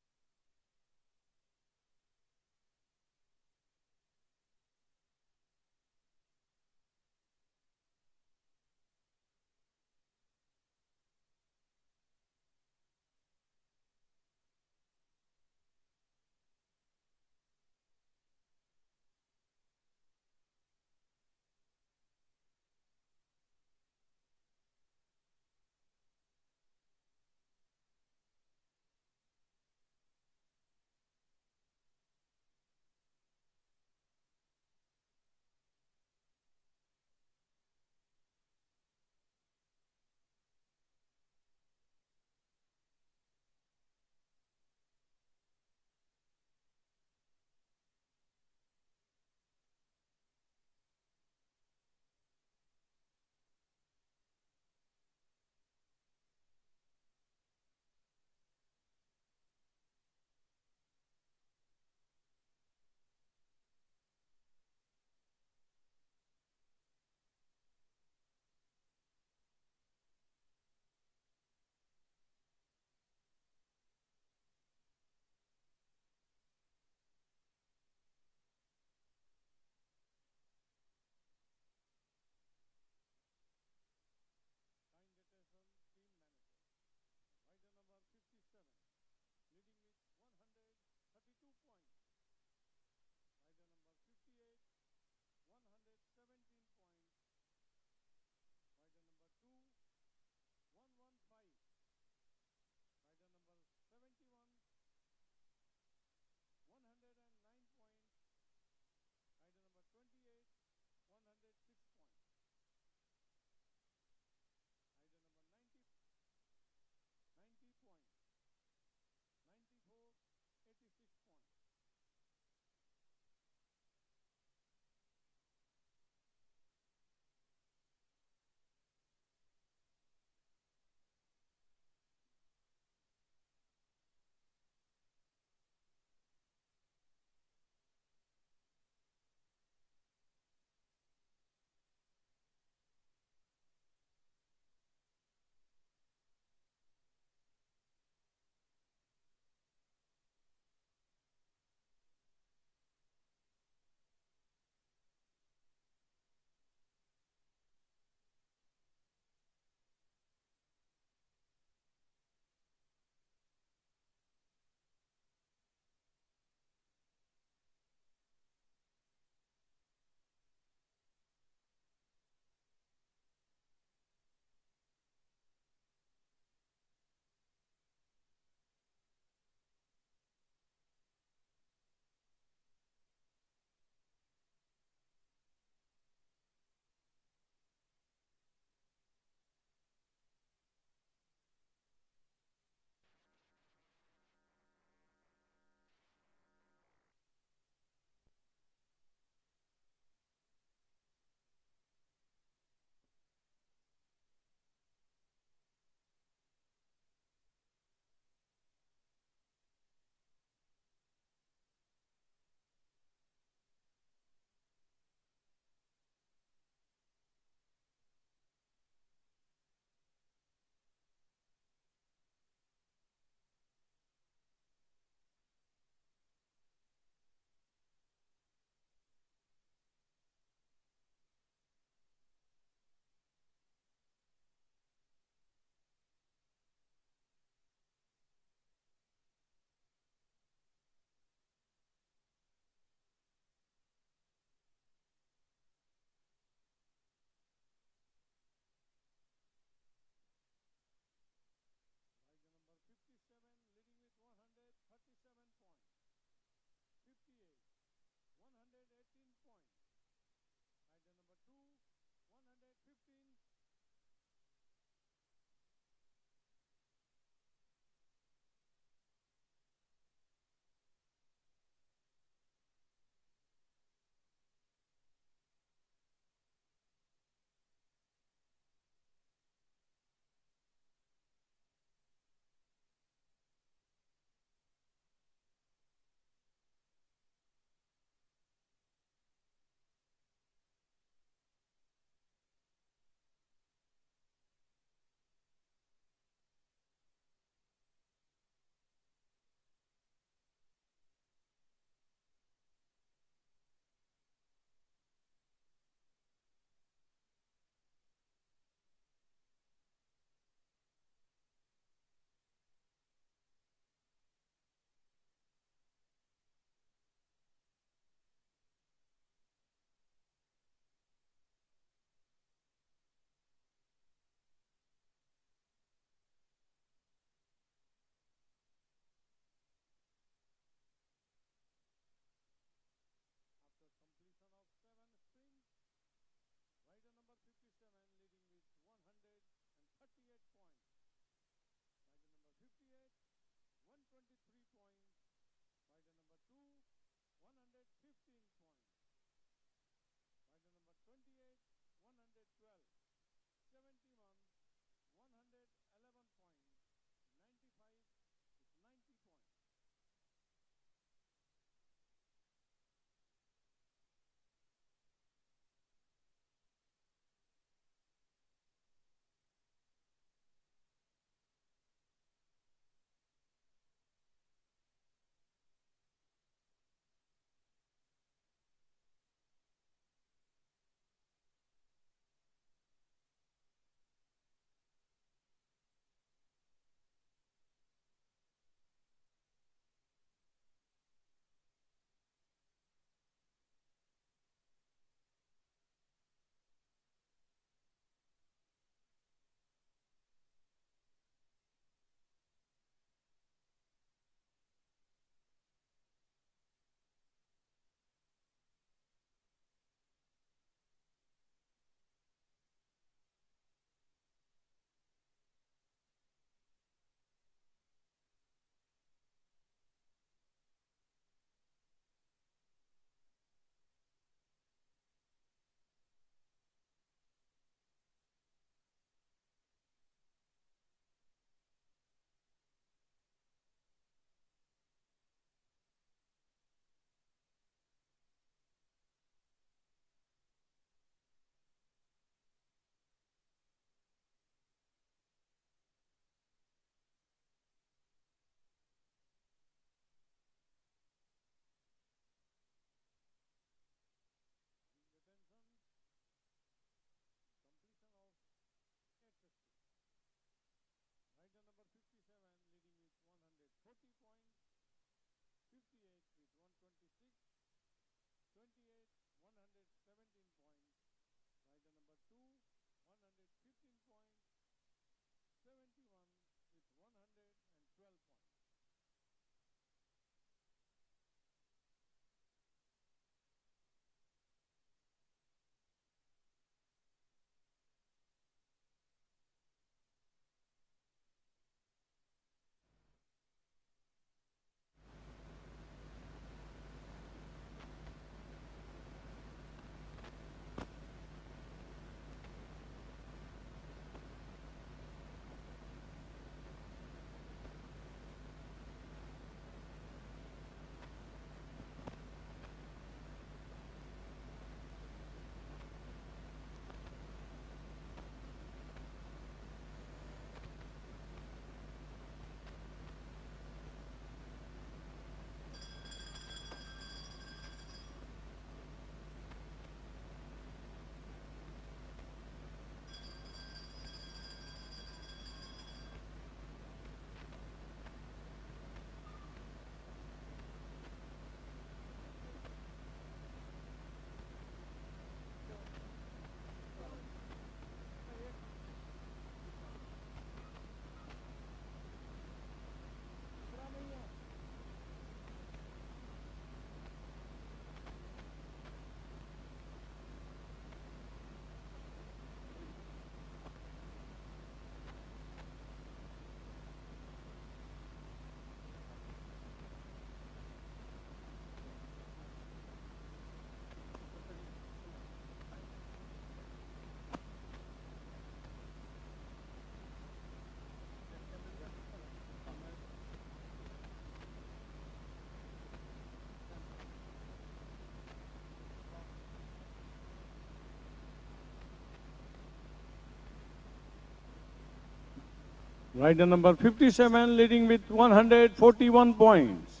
Rider number 57 leading with 141 points.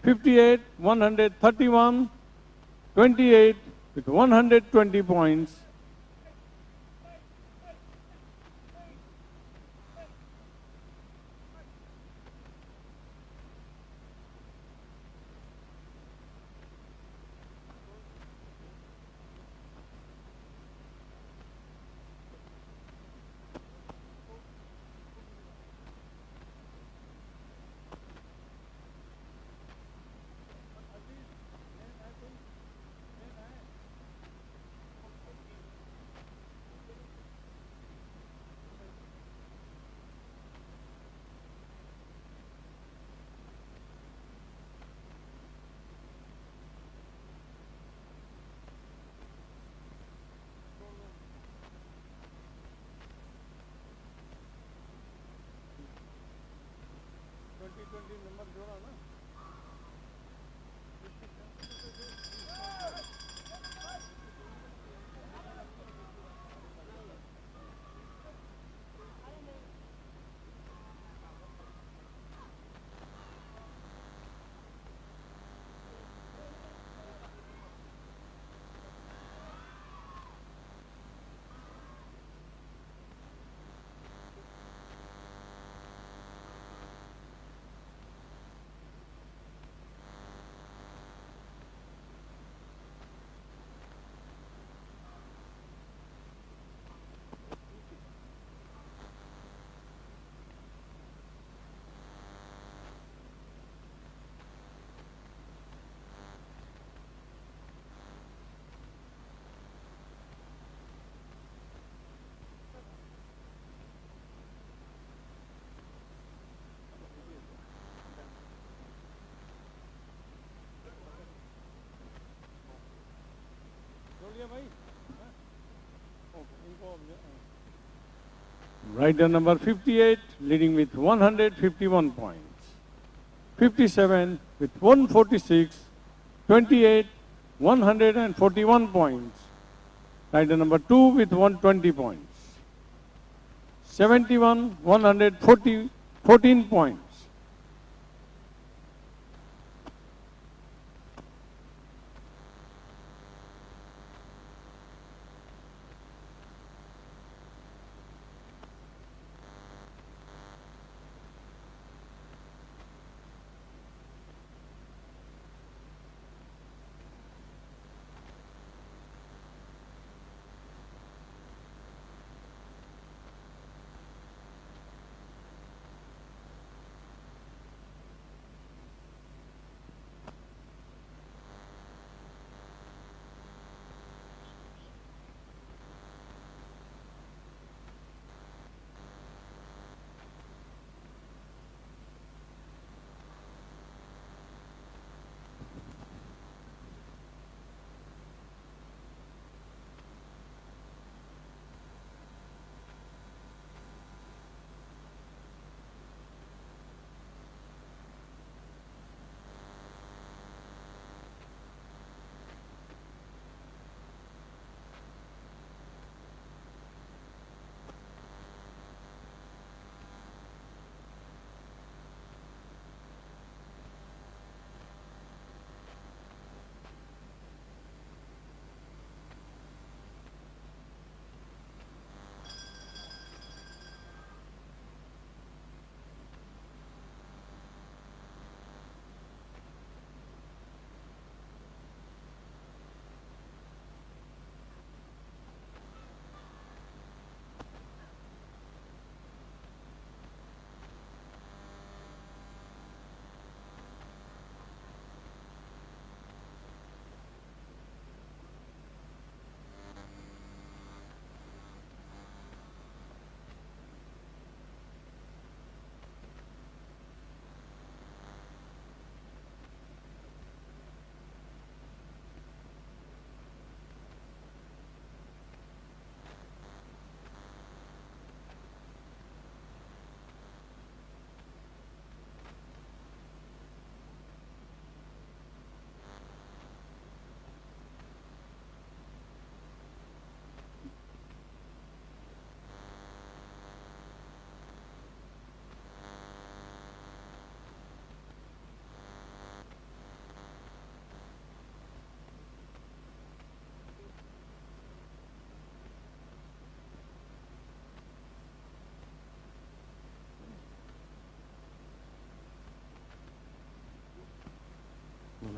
58, 131, 28 with 120 points. Rider number 58 leading with 151 points. 57 with 146, 28, 141 points. Rider number 2 with 120 points. 71, 140, 14 points.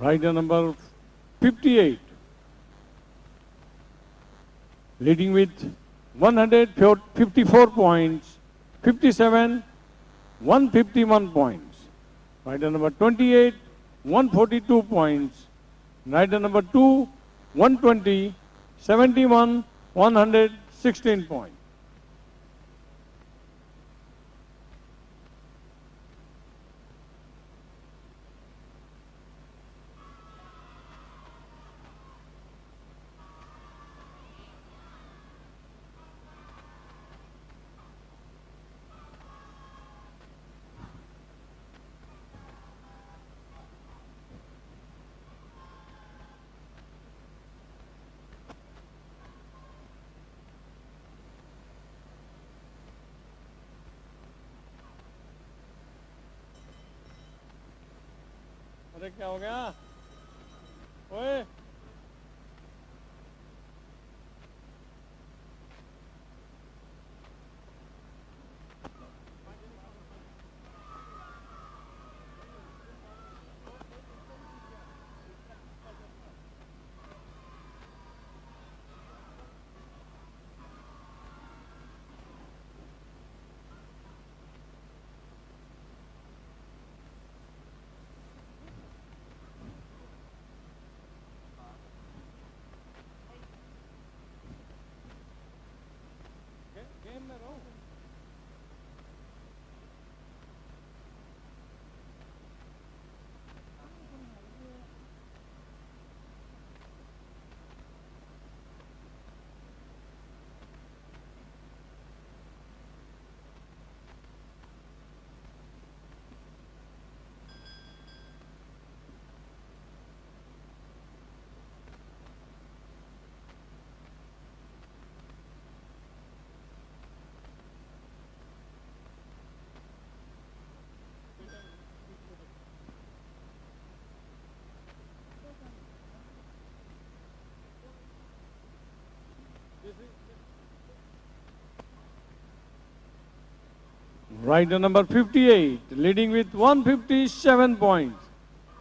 Rider number 58, leading with 154 points, 57, 151 points. Rider number 28, 142 points. Rider number 2, 120, 71, 116 points. अरे क्या हो गया ओए game में रहो Rider number 58, leading with 157 points.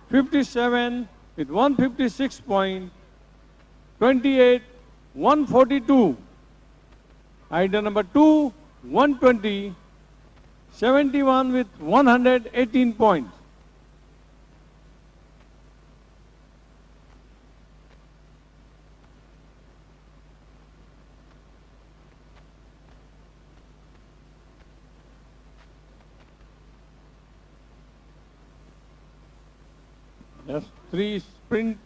57 with 156 points. 28, 142. Rider number 2, 120. 71 with 118 points. Just 3 sprint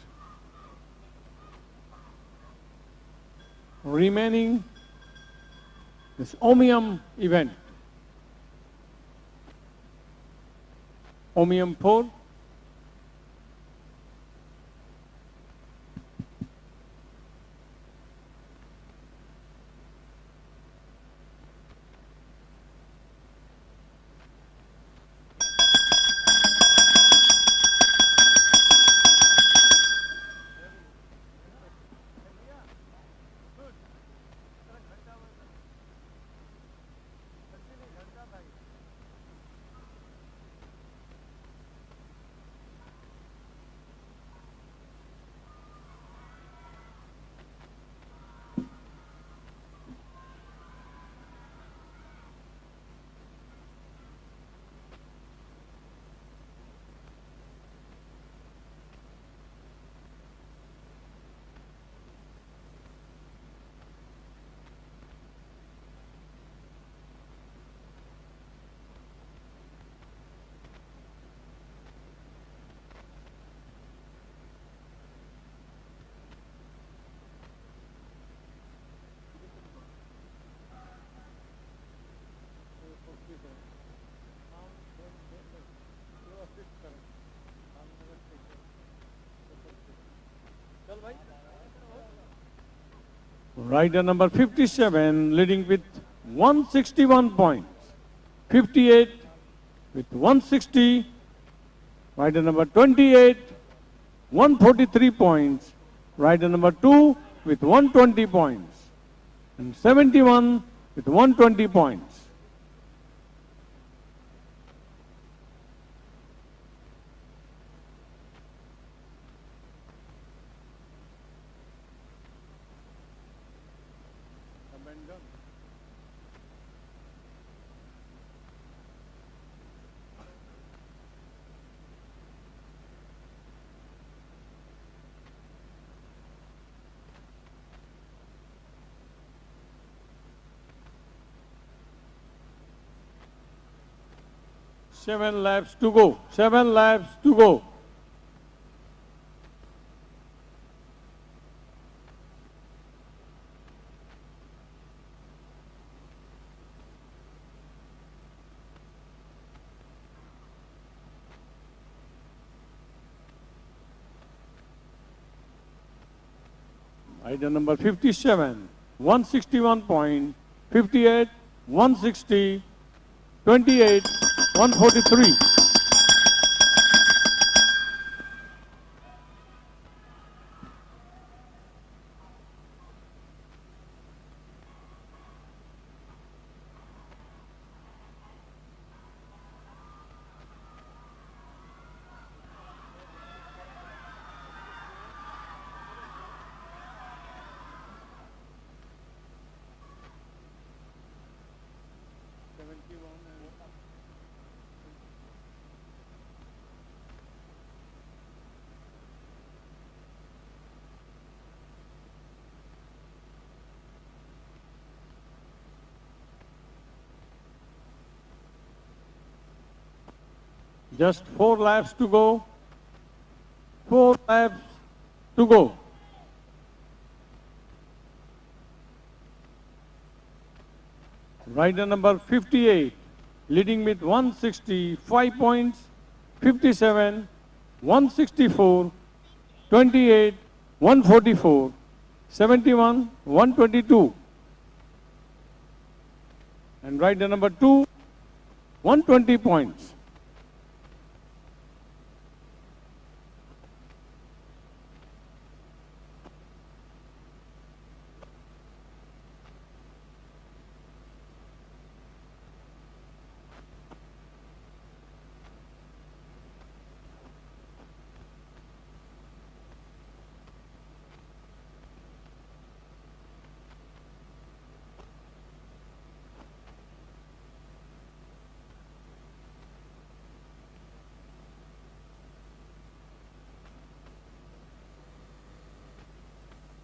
remaining this Omnium event. Omnium 4. Rider number 57 leading with 161 points. 58 with 160. Rider number 28, 143 points. Rider number 2 with 120 points. And 71 with 120 points. 7 laps to go. 7 laps to go. Item number 57, 161.58, 160, 28, 143. Just 4 laps to go. 4 laps to go. Rider number 58, leading with 165 points, 57, 164, 28, 144, 71, 122. And rider number 2, 120 points.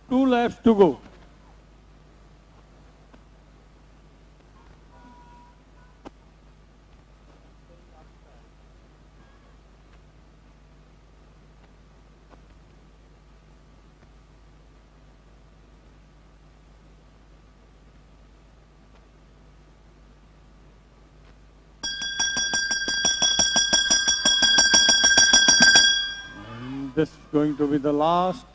Two laps to go. And this is going to be the last.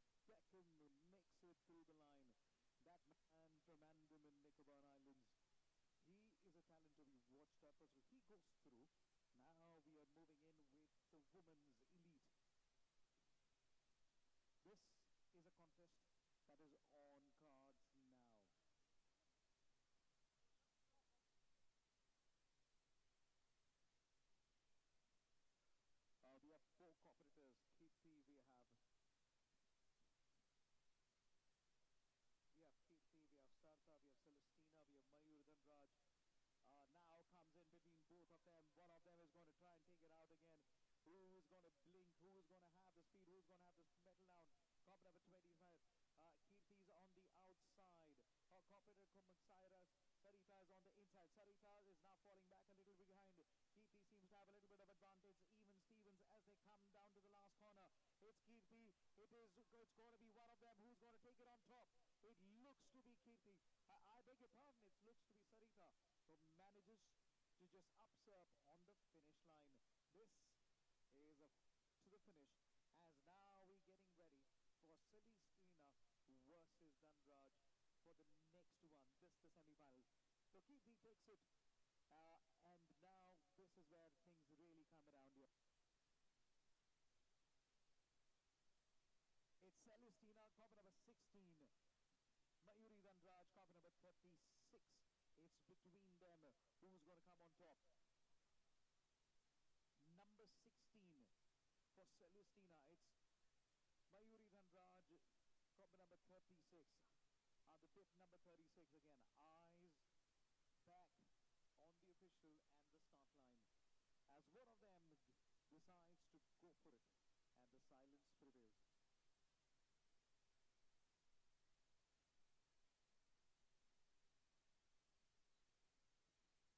Beckham makes it through the line. That man from Andaman Nicobar Islands, he is a talent to be watched out for. So he goes through. Now we are moving in with the women's elite. This is a contest that is on cards now. We have four competitors. Kirti, we have Kirti, we have Sartha, we have Celestina, we have Mayur Dhanraj. Now comes in between both of them. One of them is going to try and take it out again. Who is going to blink? Who is going to have the speed? Who is going to have the metal down? Cop number 25. Kirti is on the outside. Her competitor Sarita is on the inside. Sarita is now falling back a little bit behind. Kirti seems to have a little bit of advantage. Even Stevens as they come down to the last corner. It's Kirti. It's going to be one of them who's going to take it on top. It looks to be Kirti. I beg your pardon. It looks to be Sarita, who manages to just upsurf on the finish line. This is to the finish, as now we're getting ready for Celestina versus Dhanraj for the next one. This the semi-finals. So Kirti takes it, and now this is where things really come around here. It's Celestina, copy number 16. Mayuri Dhanraj, copy number 36. It's between them. Who's going to come on top? Number 16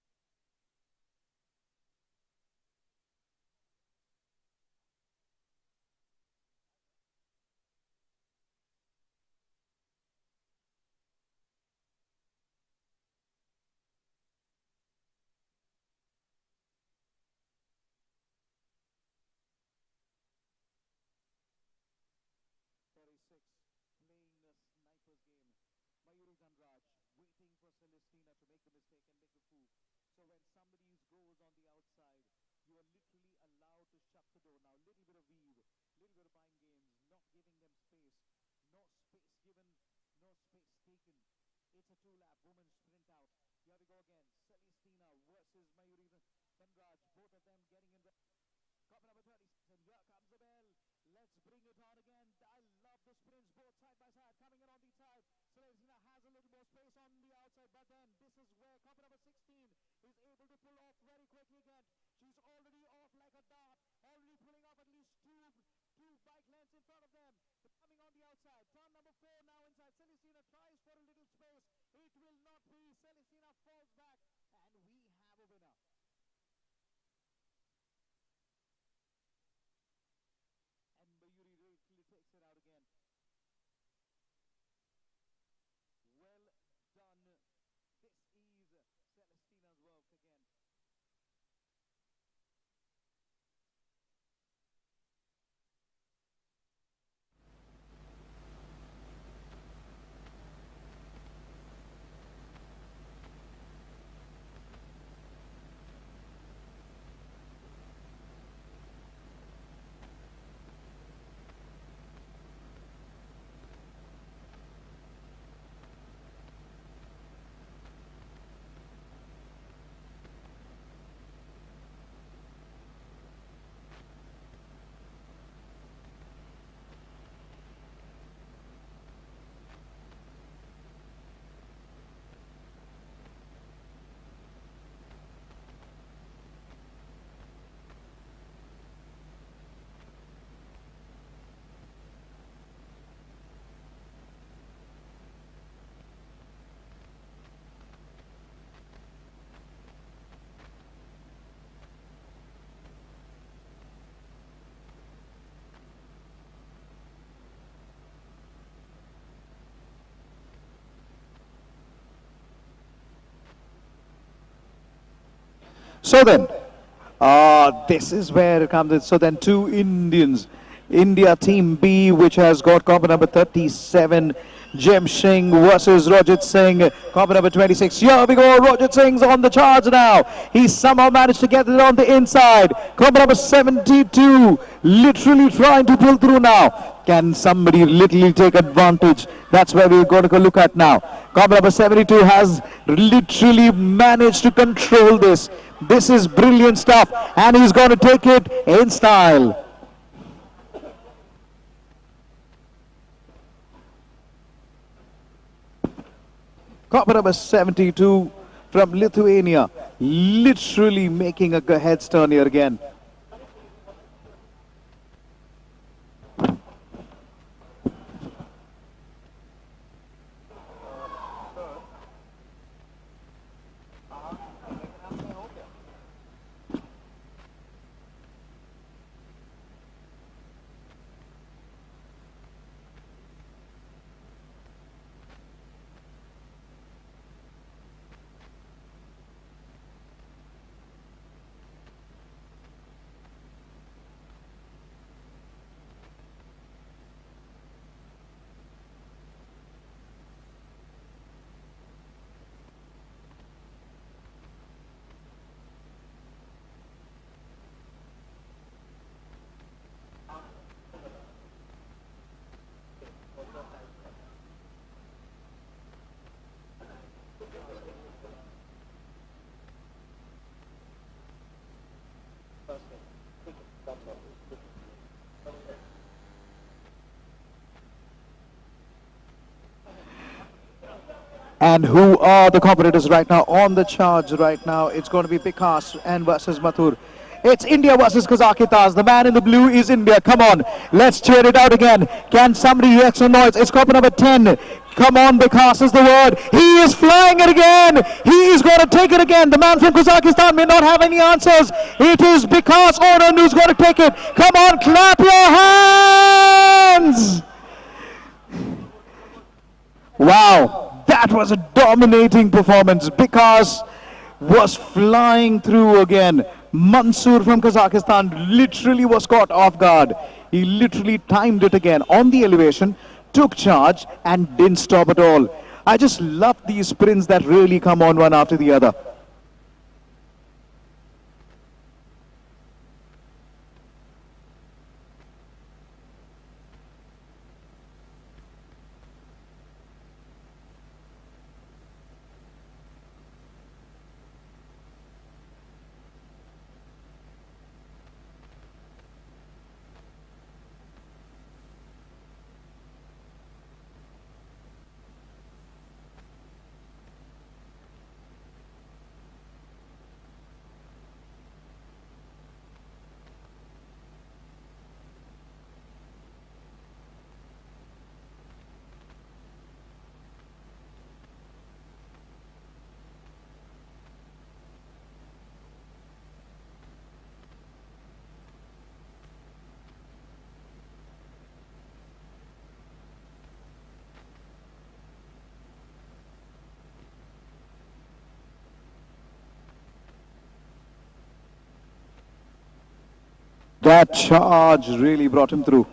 for Celestina. It's Mayuri Dhanraj, copy number 36. The bit number 36 again. Eyes back on the official and the start line. As one of them decides to go for it, and the silence prevails. Playing a sniper's game. Mayuri Dhanraj waiting for Celestina to make the mistake and make the move. So when somebody goes on the outside, you are literally allowed to shut the door. Now, little bit of weave, little bit of mind games, not giving them space. No space given, no space taken. It's a two-lap women's sprint out. Here we go again. Celestina versus Mayuri Dhanraj. Both of them getting in. Copy number 36, and here comes the bell. Let's bring it on again. I love the sprints, both side by side, coming in on the side. Celestina has a little more space on the outside, but then this is where copy number 16 is able to pull off very quickly again. She's already off like a dart, already pulling off at least two bike lengths in front of them. Coming on the outside, turn number 4 now inside. Celestina tries for a little space. It will not be. Celestina falls back, and we have a winner. And Mayuri takes it out again. Well done. This is Celestina's work again. So then, this is where it comes in. So then two Indians India Team B, which has got combo number 37, Jem Singh versus Rajat Singh, combo number 26. Here we go, Rajat Singh's on the charge now. He somehow managed to get it on the inside. Combo number 72, literally trying to pull through now. Can somebody literally take advantage? That's where we're going to go look at now. Combo number 72 has literally managed to control this. This is brilliant stuff, and he's going to take it in style. Combo number 72 from Lithuania, literally making a head turn here again. And who are the competitors right now on the charge right now? It's going to be Vikas and versus Mathur. It's India versus Kazakhstan. The man in the blue is India. Come on, let's cheer it out again. Can somebody make some noise? It's couple number 10. Come on, Vikas is the word. He is flying it again. He is going to take it again. The man from Kazakhstan may not have any answers. It is Vikas Oran who's going to take it. Come on, clap your hands. Wow. That was a dominating performance. Vikas was flying through again. Mansoor from Kazakhstan literally was caught off guard. He literally timed it again on the elevation, took charge and didn't stop at all. I just love these sprints that really come on one after the other. That charge really brought him through.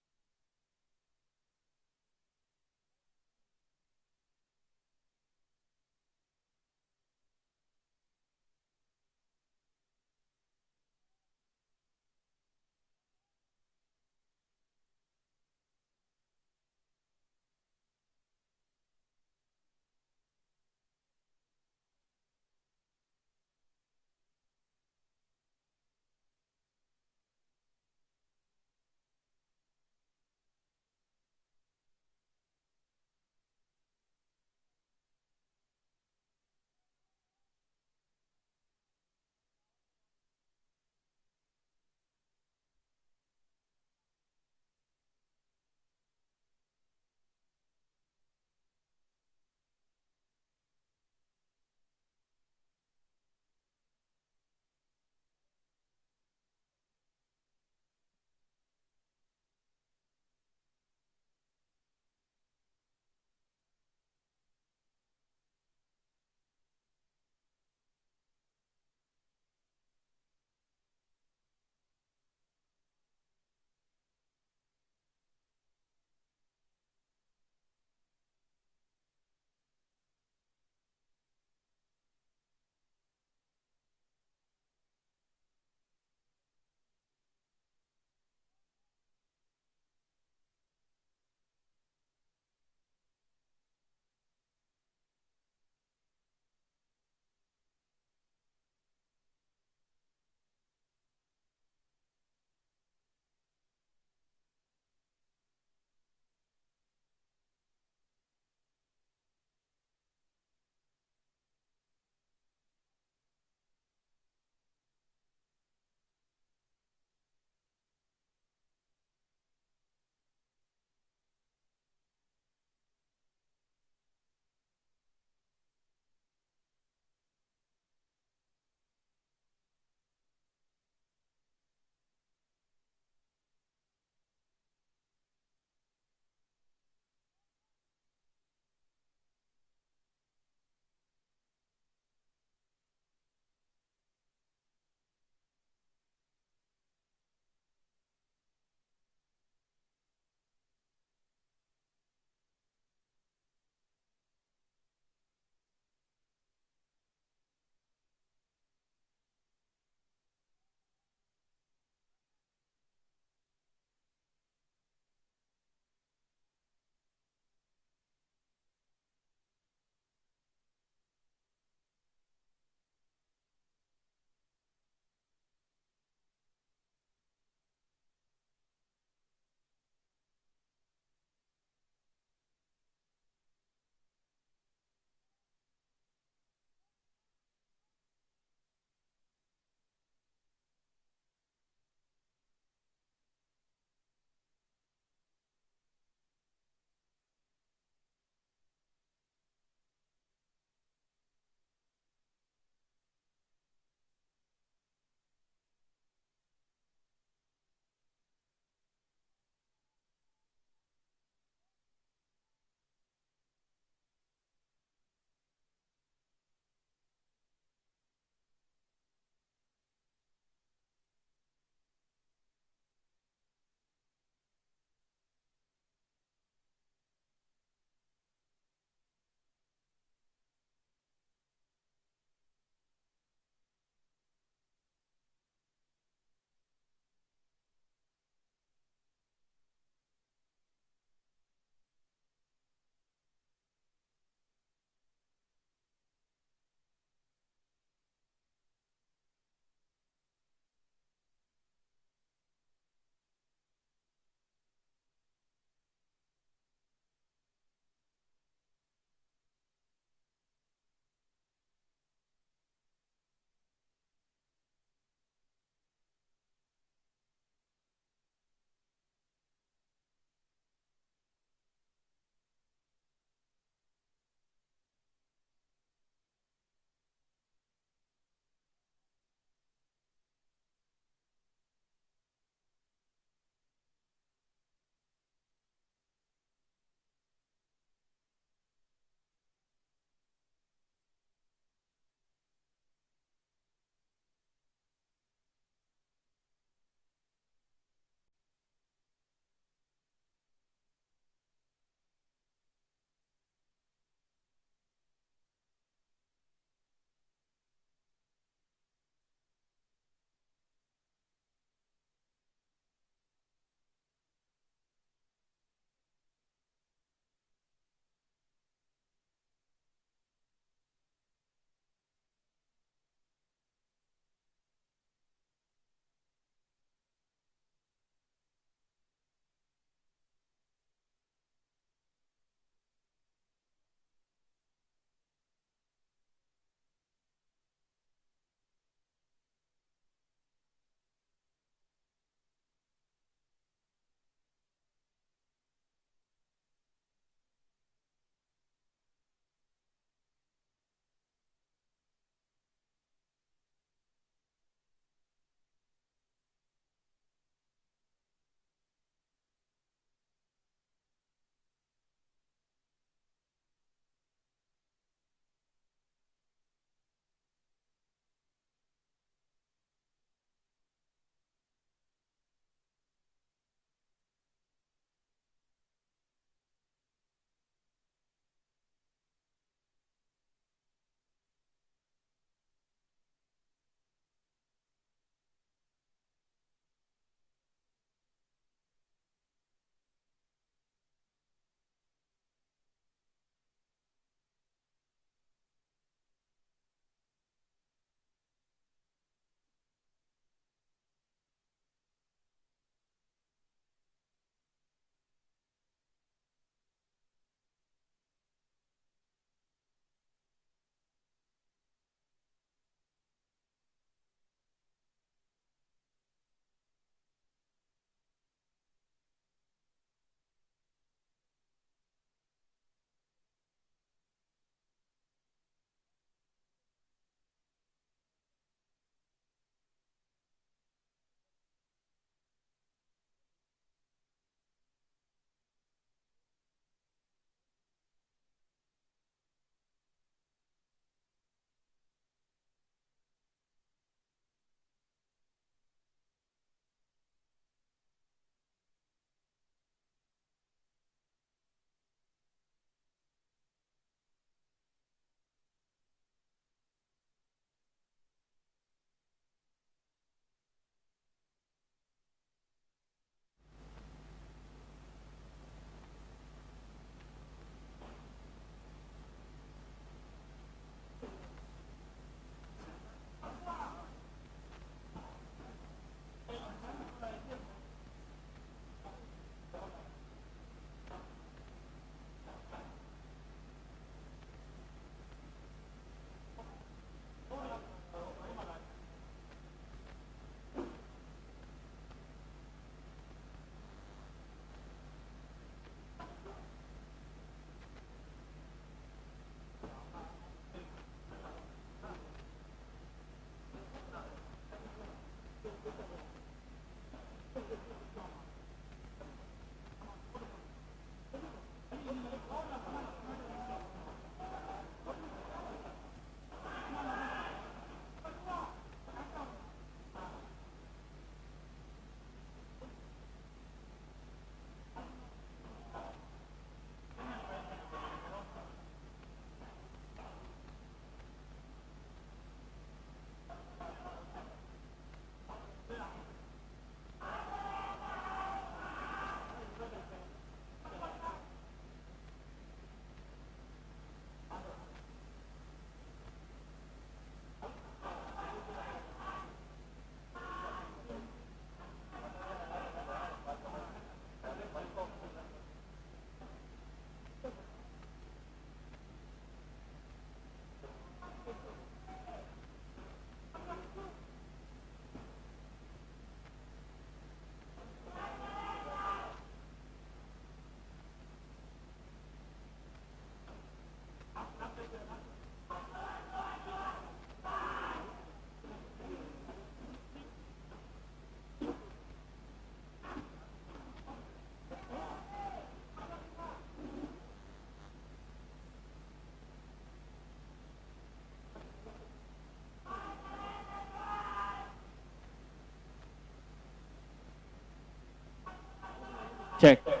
Check.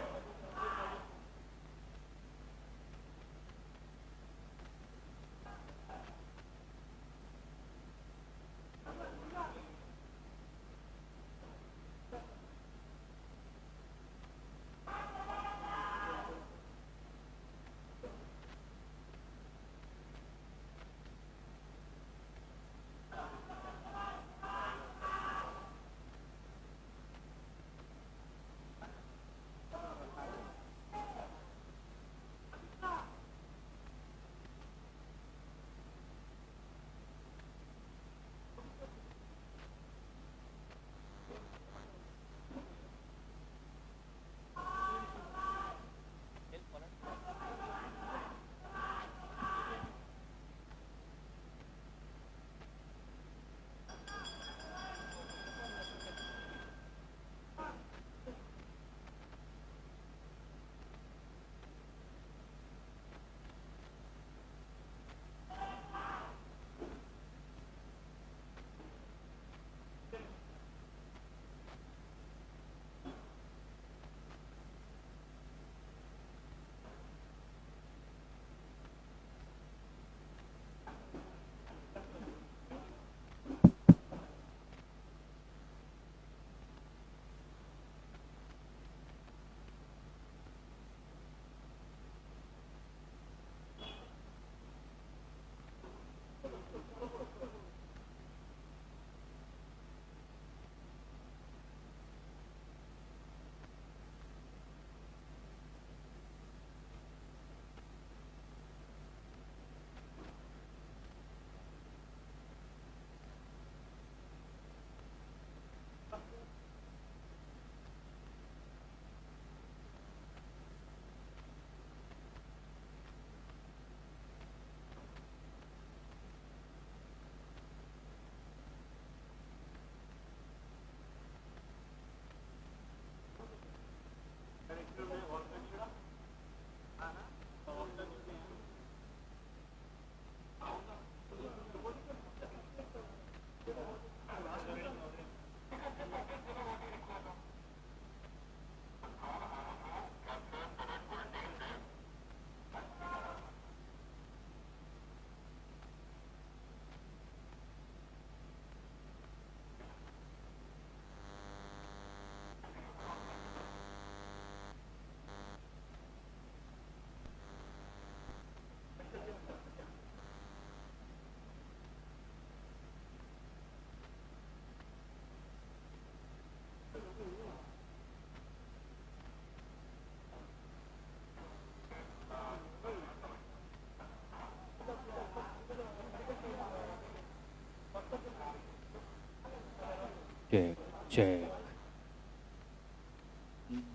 Check, check.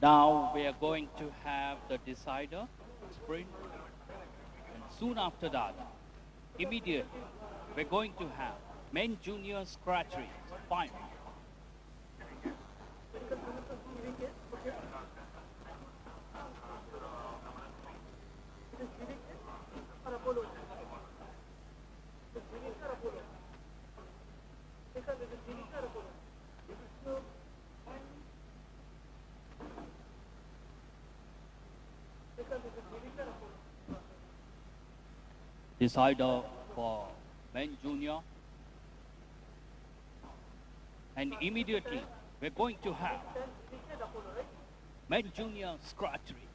Now we are going to have the decider sprint. And soon after that, immediately, we're going to have men junior scratch race final. Decider for men junior. And immediately, we're going to have men junior scratch race.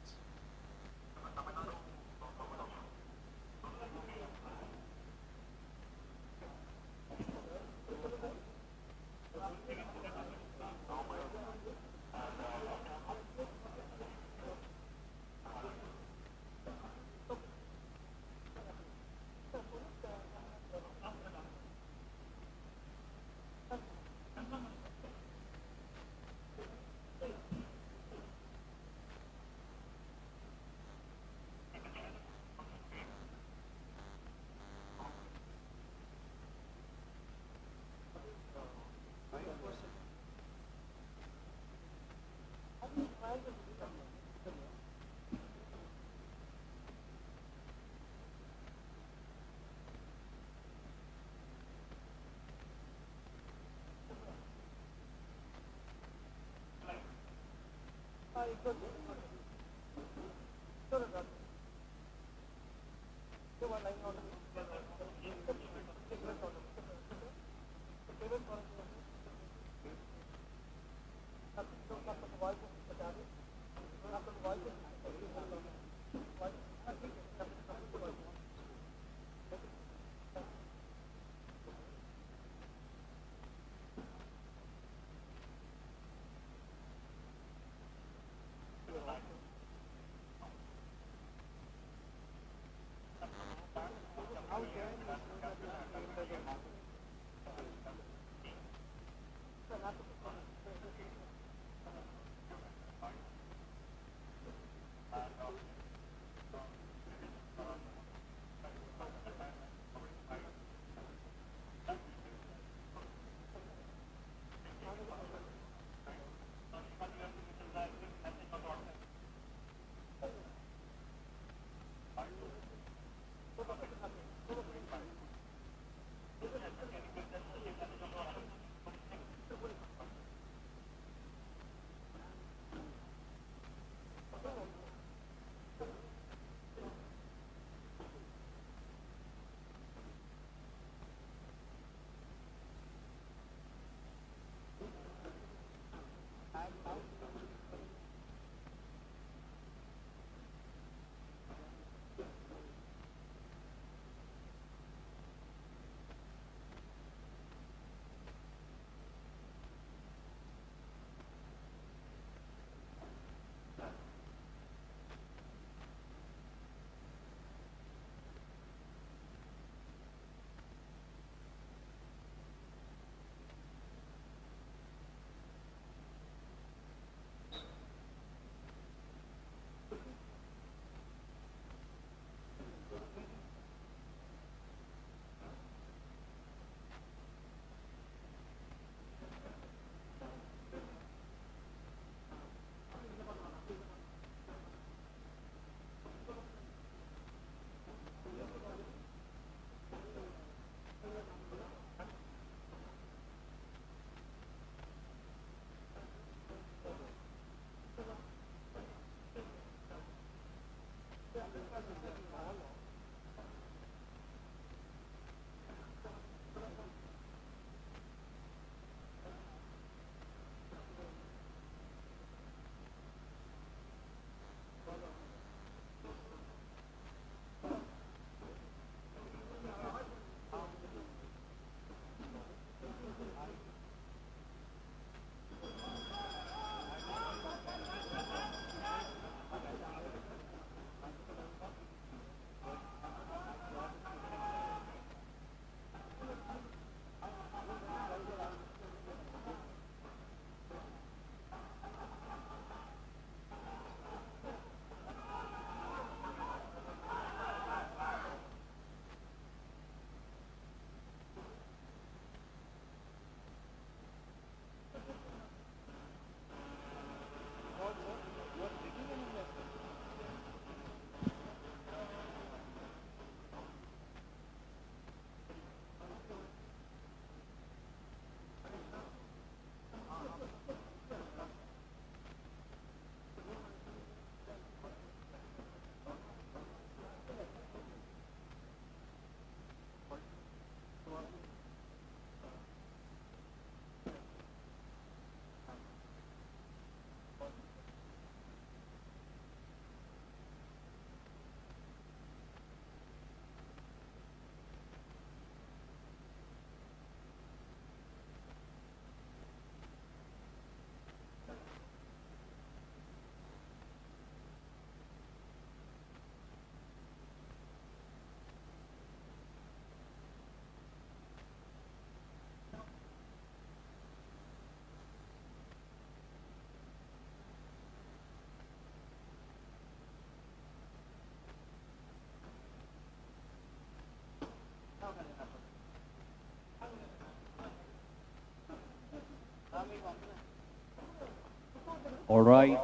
All right,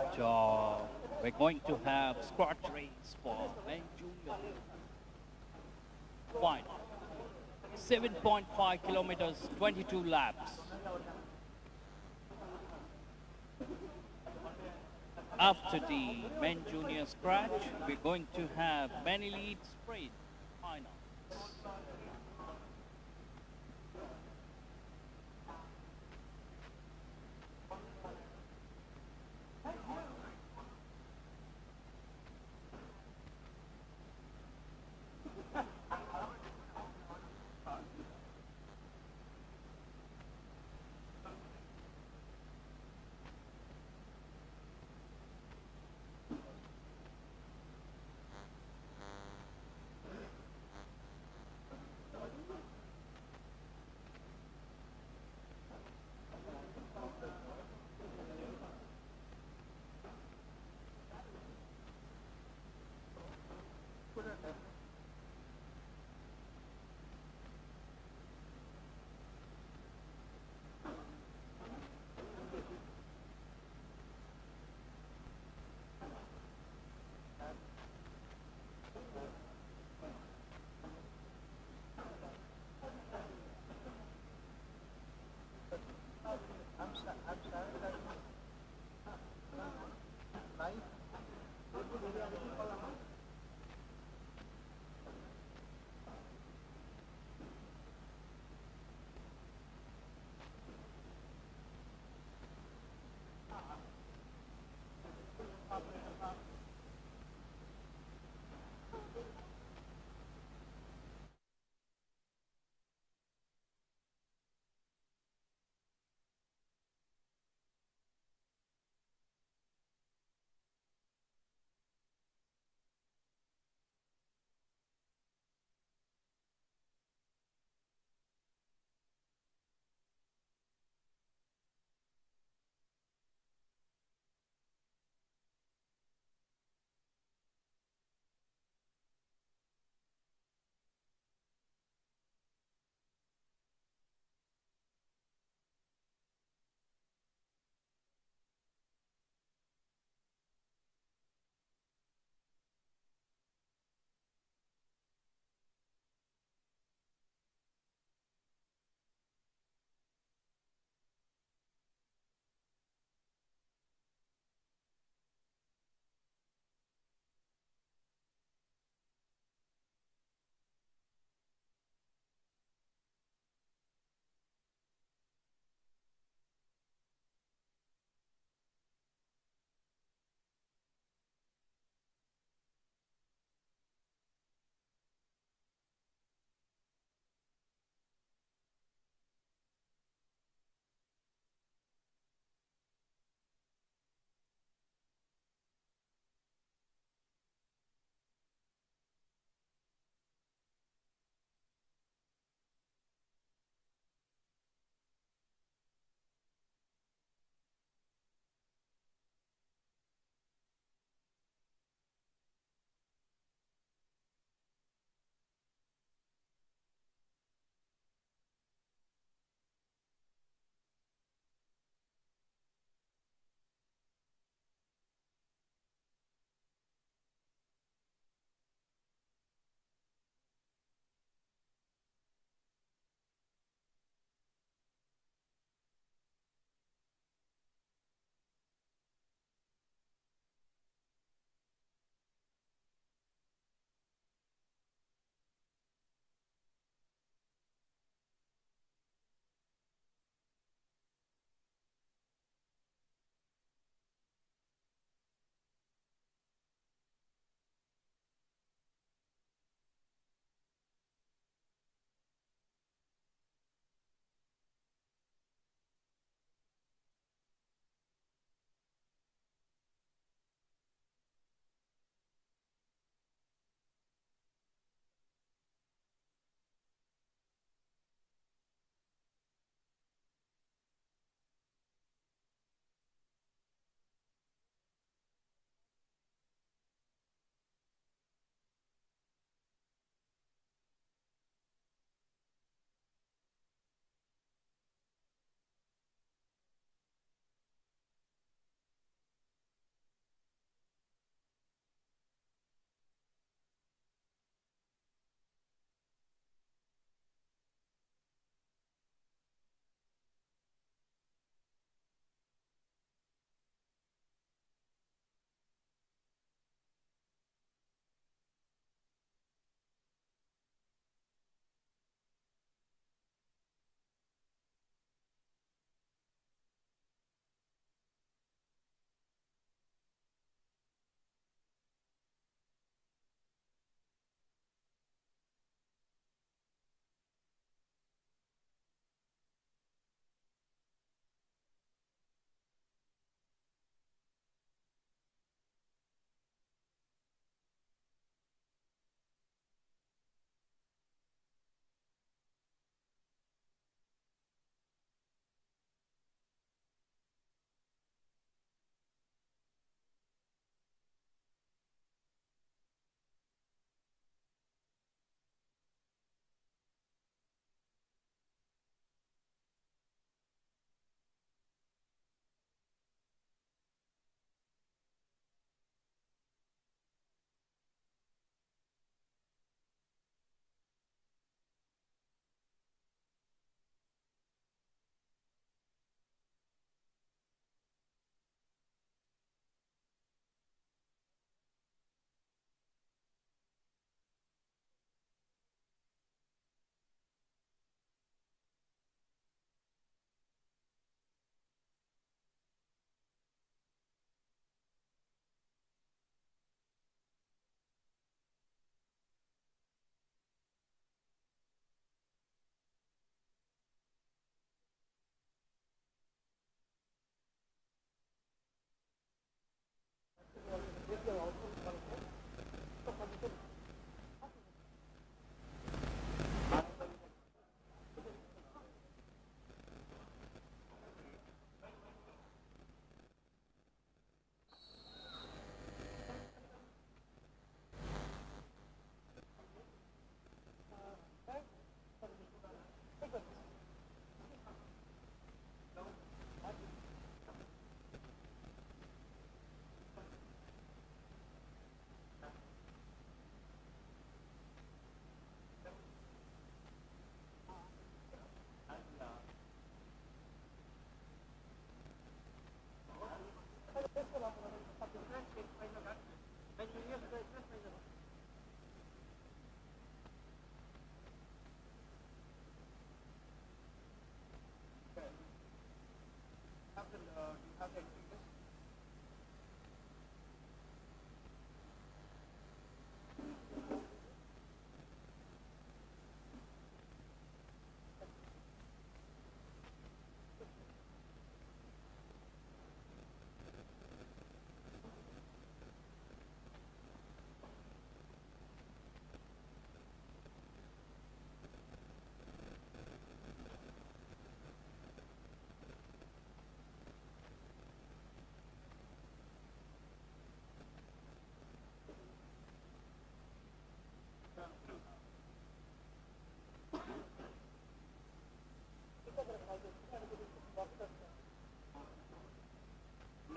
we're going to have scratch race for men junior. Fine. 7.5 kilometers, 22 laps. After the men junior scratch, we're going to have men elite sprint final.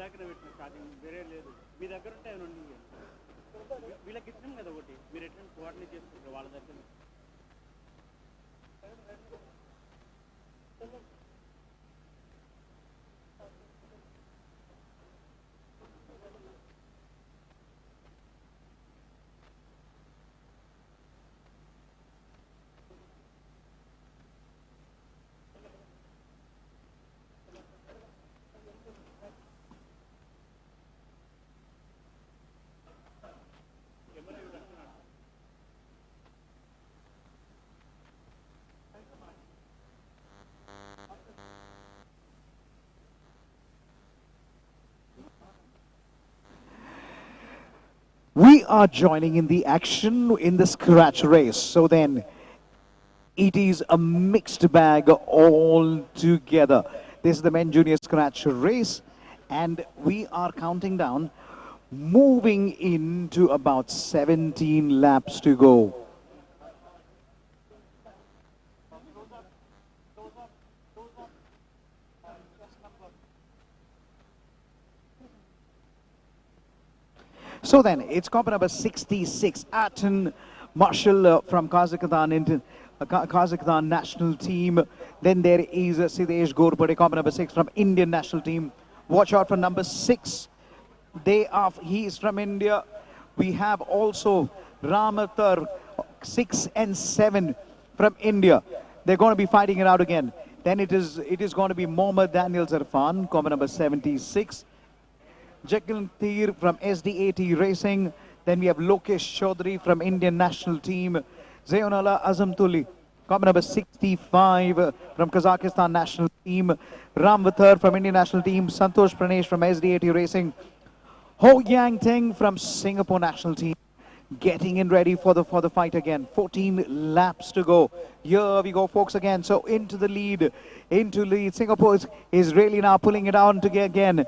ఇందాకనే పెట్టిన starting వేరే లేదు మీ దగ్గర ఉంటే అవి నుండి వీళ్ళకి ఇచ్చినాం కదా ఒకటి మీరు ఎట్లా కోఆర్డినేట్ చేసుకుంటారు వాళ్ళ దగ్గర We are joining in the action in the scratch race. So then, it is a mixed bag all together. This is the men junior scratch race, and we are counting down, moving into about 17 laps to go. So then, it's copper number 66, Aten Marshall from Kazakhstan, Kazakhstan national team. Then there is Siddesh Ghorpade, copper number 6 from Indian national team. Watch out for number 6. He is from India. We have also Ramatar, 6 and 7 from India. They're going to be fighting it out again. Then it is going to be Mohammad Daniel Zarfan, copper number 76. Jagil Theer from SDAT Racing. Then we have Lokesh Chaudhary from Indian national team. Zayonullah Azamtuli, copper number 65 from Kazakhstan national team. Ramvathar from Indian national team. Santosh Pranesh from SDAT Racing. Ho Yang Teng from Singapore national team. Getting in ready for the fight again. 14 laps to go. Here we go, folks, again. So into the lead. Singapore is really now pulling it on to again.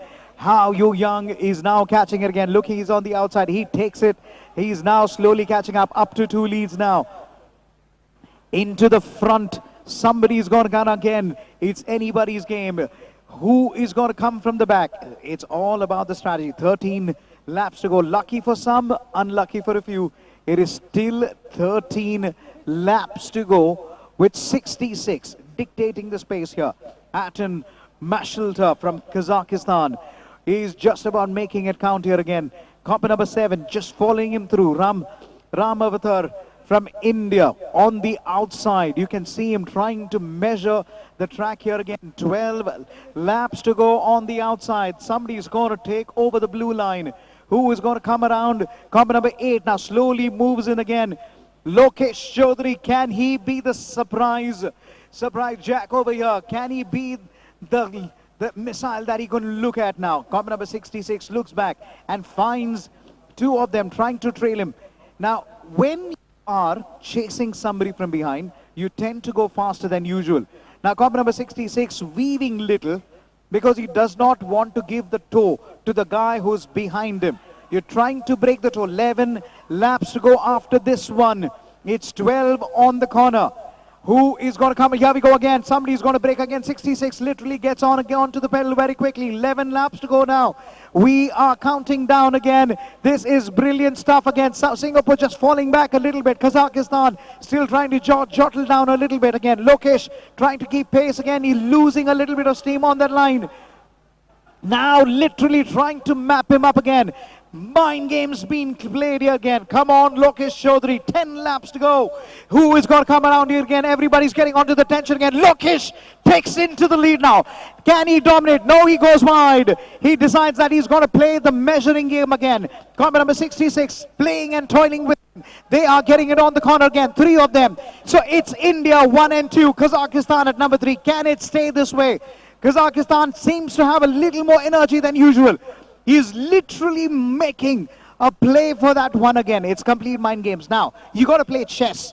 How Yu Yang is now catching it again. Looking, he's on the outside. He takes it. He's now slowly catching up to 2 leads now. Into the front. Somebody's going to come again. It's anybody's game. Who is going to come from the back? It's all about the strategy. 13 laps to go. Lucky for some, unlucky for a few. It is still 13 laps to go with 66 dictating the space here. Aten Mashalta from Kazakhstan is just about making it count here again. Copper number 7 just following him through. Ramavatar from India on the outside. You can see him trying to measure the track here again. 12 laps to go on the outside. Somebody is going to take over the blue line. Who is going to come around? Copper number 8 now slowly moves in again. Lokesh Chaudhary, can he be the surprise jack over here? Can he be the missile that he can look at now? Copper number 66 looks back and finds 2 of them trying to trail him. Now, when you are chasing somebody from behind, you tend to go faster than usual. Now, copper number 66 weaving little because he does not want to give the toe to the guy who's behind him. You're trying to break the toe. 11 laps to go after this one. It's 12 on the corner. Who is going to come? Here we go again. Somebody's going to break again. 66 literally gets on again to the pedal very quickly. 11 laps to go now. We are counting down again. This is brilliant stuff again. Singapore just falling back a little bit. Kazakhstan still trying to jottle down a little bit again. Lokesh trying to keep pace again. He's losing a little bit of steam on that line. Now literally trying to map him up again. Mind games being played here again. Come on, Lokesh Chaudhary. 10 laps to go. Who is going to come around here again? Everybody's getting onto the tension again. Lokesh takes into the lead now. Can he dominate? No, he goes wide. He decides that he's going to play the measuring game again. Copper number 66 playing and toiling with him. They are getting it on the corner again. 3 of them. So it's India 1 and 2. Kazakhstan at number 3. Can it stay this way? Kazakhstan seems to have a little more energy than usual. He's literally making a play for that one again. It's complete mind games. Now, you got to play chess.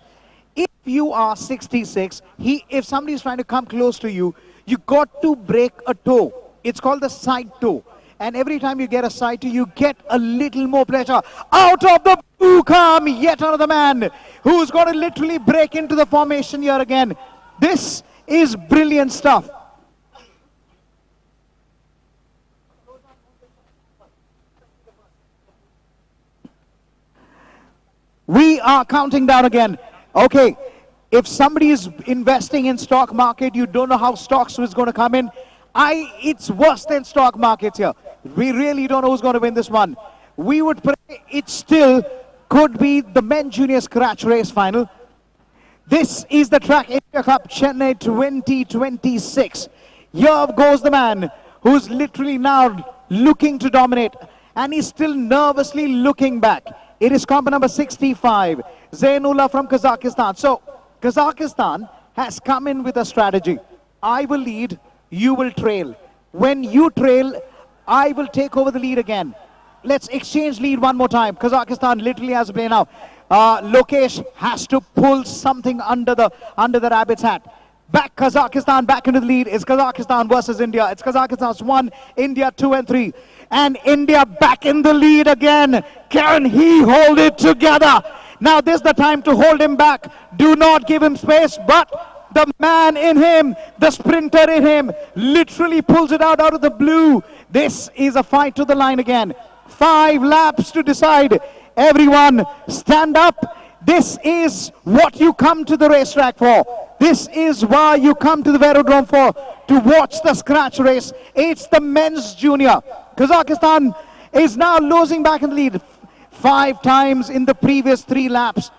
If you are 66, if somebody's trying to come close to you, you got to break a toe. It's called the side toe. And every time you get a side toe, you get a little more pressure. Out of the blue come yet another man who's going to literally break into the formation here again. This is brilliant stuff. We are counting down again. Okay, if somebody is investing in stock market, you don't know how stocks is going to come in. It's worse than stock markets here. We really don't know who's going to win this one. We would pray it still could be the men junior scratch race final. This is the Track Asia Cup Chennai 2026. Here goes the man who's literally now looking to dominate, and he's still nervously looking back. It is comp number 65, Zainullah from Kazakhstan. So Kazakhstan has come in with a strategy. I will lead, you will trail. When you trail, I will take over the lead again. Let's exchange lead one more time. Kazakhstan literally has a play now. Lokesh has to pull something under the rabbit's hat. Back Kazakhstan, back into the lead. It's Kazakhstan versus India. It's Kazakhstan's 1, India 2 and 3. And India back in the lead again. Can he hold it together? Now this is the time to hold him back. Do not give him space, but the man in him, the sprinter in him, literally pulls it out of the blue. This is a fight to the line again. 5 laps to decide. Everyone stand up. This is what you come to the racetrack for. This is why you come to the velodrome for, to watch the scratch race. It's the men's junior. Kazakhstan is now losing back in the lead. 5 times in the previous 3 laps.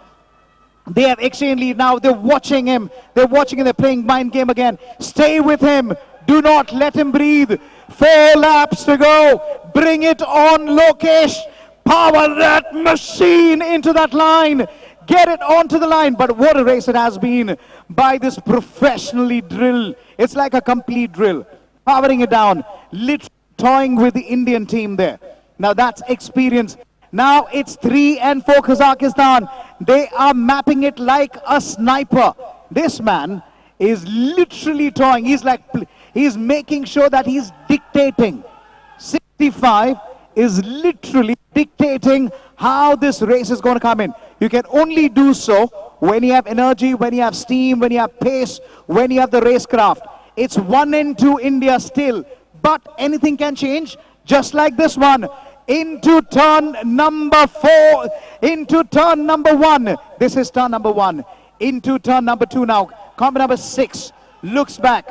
They have exchanged lead now. They're watching him. They're watching him. They're playing mind game again. Stay with him. Do not let him breathe. 4 laps to go. Bring it on, Lokesh. Power that machine into that line. Get it onto the line. But what a race it has been by this professionally drill. It's like a complete drill. Powering it down. Literally toying with the Indian team there. Now that's experience. Now it's 3 and 4 Kazakhstan. They are mapping it like a sniper. This man is literally toying. He's making sure that he's dictating. 65 is literally dictating how this race is going to come in. You can only do so when you have energy, when you have steam, when you have pace, when you have the racecraft. It's 1 and 2 India still, but anything can change, just like this one. Into turn number 4, into turn number 1. This is turn number 1. Into turn number 2 now. Comp number 6 looks back.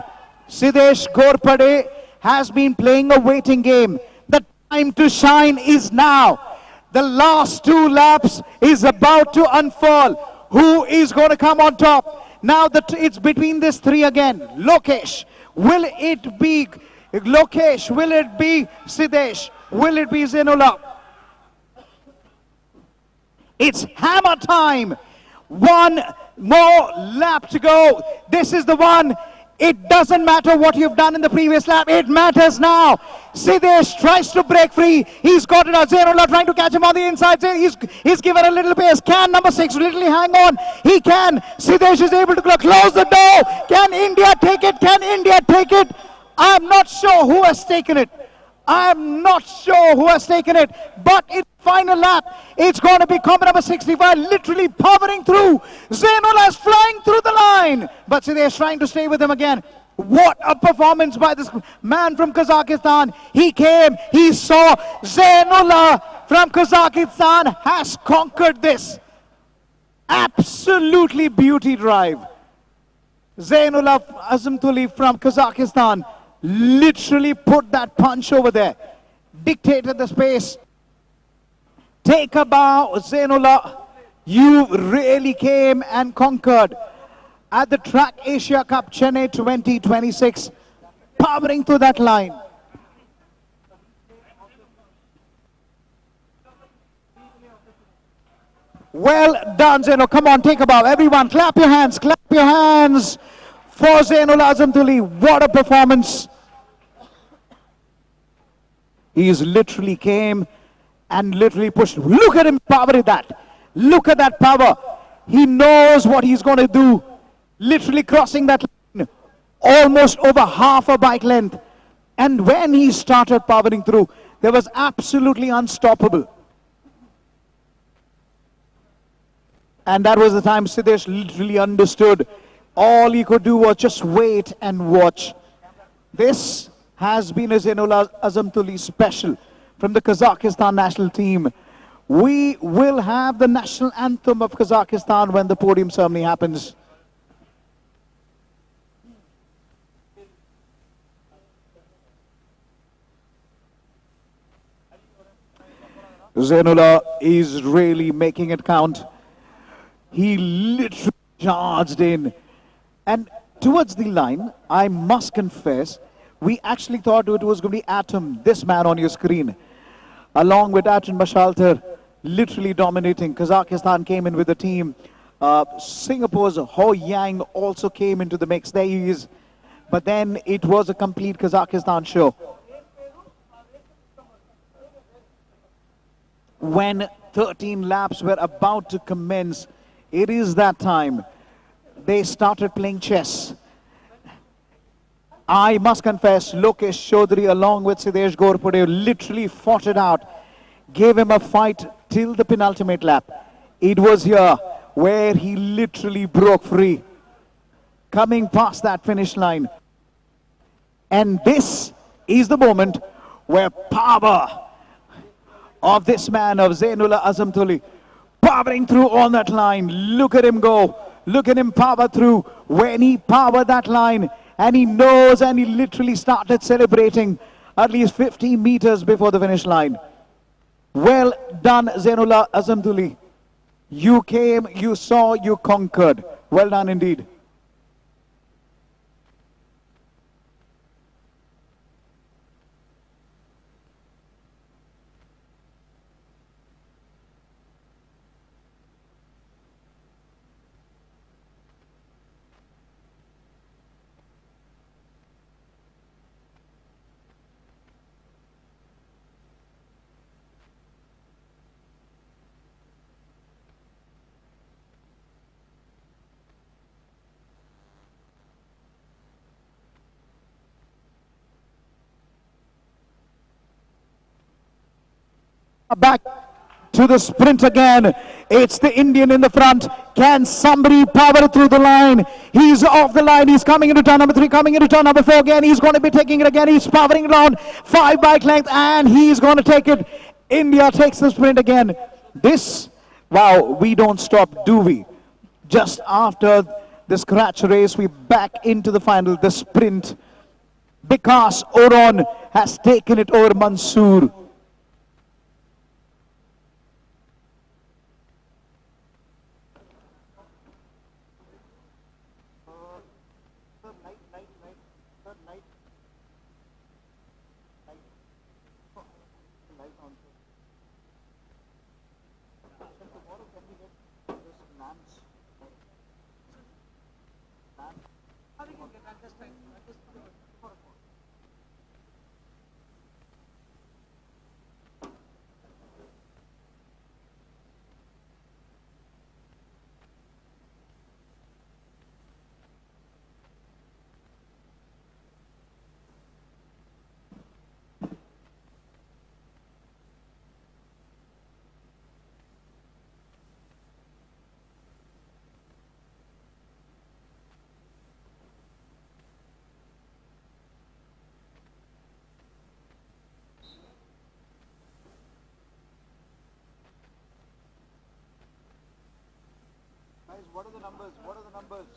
Siddesh Ghorpade has been playing a waiting game. The time to shine is now. The last 2 laps is about to unfurl. Who is going to come on top? Now it's between these 3 again. Lokesh. Will it be Lokesh? Will it be Siddesh? Will it be Zainullah? It's hammer time. 1 more lap to go. This is the one. It doesn't matter what you've done in the previous lap. It matters now. Siddesh tries to break free. He's got it out. Zainullah trying to catch him on the inside. He's given a little pace. Can number 6 literally hang on? He can. Siddesh is able to close the door. Can India take it? Can India take it? I'm not sure who has taken it. I'm not sure who has taken it, but in final lap, it's going to be comp number 65, literally powering through. Zainullah is flying through the line, but Siddesh trying to stay with him again. What a performance by this man from Kazakhstan. He came, he saw. Zainullah from Kazakhstan has conquered this. Absolutely beauty drive. Zainullah Azamtuli from Kazakhstan literally put that punch over there, dictated the space. Take a bow, Zainullah. You really came and conquered at the Track Asia Cup Chennai 2026, powering through that line. Well done, Zainullah. Come on, take a bow. Everyone, clap your hands. Clap your hands for Zainullah Azamtuli. What a performance. He's literally came and literally pushed. Look at him powering that. Look at that power. He knows what he's going to do. Literally crossing that line almost over half a bike length. And when he started powering through, there was absolutely unstoppable. And that was the time Siddesh literally understood. All he could do was just wait and watch. This has been a Zainullah Azamtuli special from the Kazakhstan national team. We will have the national anthem of Kazakhstan when the podium ceremony happens. Zainullah is really making it count. He literally charged in. And towards the line, I must confess, we actually thought it was going to be Atom, this man on your screen, along with Atom Bashalter, literally dominating. Kazakhstan came in with the team. Singapore's Ho Yang also came into the mix. There he is. But then it was a complete Kazakhstan show. When 13 laps were about to commence, it is that time. They started playing chess. I must confess, Lokesh Chaudhary along with Siddesh Ghorpade literally fought it out, gave him a fight till the penultimate lap. It was here where he literally broke free, coming past that finish line. And this is the moment where power of this man, of Zainullah Azamtuli, powering through on that line. Look at him go. Look at him power through. When he powered that line, and he knows, and he literally started celebrating at least 50 meters before the finish line. Well done, Zainullah Azamtuli. You came, you saw, you conquered. Well done indeed. Back to the sprint again. It's the Indian in the front. Can somebody power through the line? He's off the line. He's coming into turn number 3, coming into turn number 4 again. He's going to be taking it again. He's powering it on 5 bike length, and he's going to take it. India takes the sprint again. This, wow, we don't stop, do we? Just after the scratch race, we back into the final, the sprint, because Oron has taken it over Mansoor. Guys, what are the numbers? What are the numbers?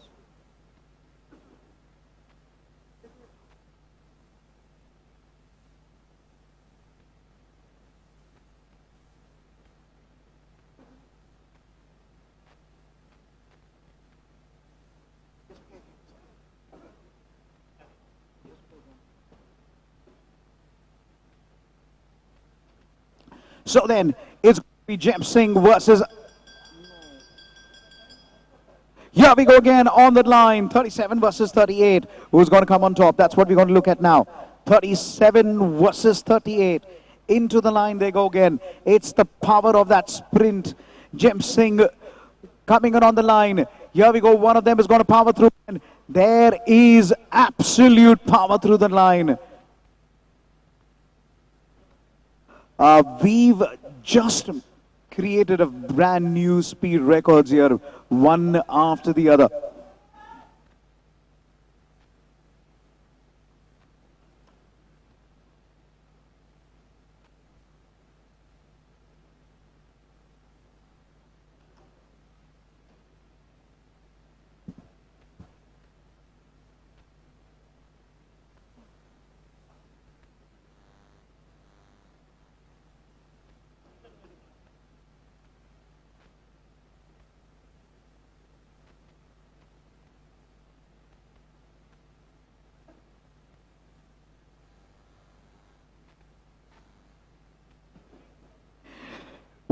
So then, it's going to be Jem Singh versus... Here we go again on the line, 37 versus 38. Who's going to come on top? That's what we're going to look at now. 37 versus 38. Into the line they go again. It's the power of that sprint. Jem Singh coming in on the line. Here we go. One of them is going to power through. There is absolute power through the line. We've just created a brand new speed records here, one after the other.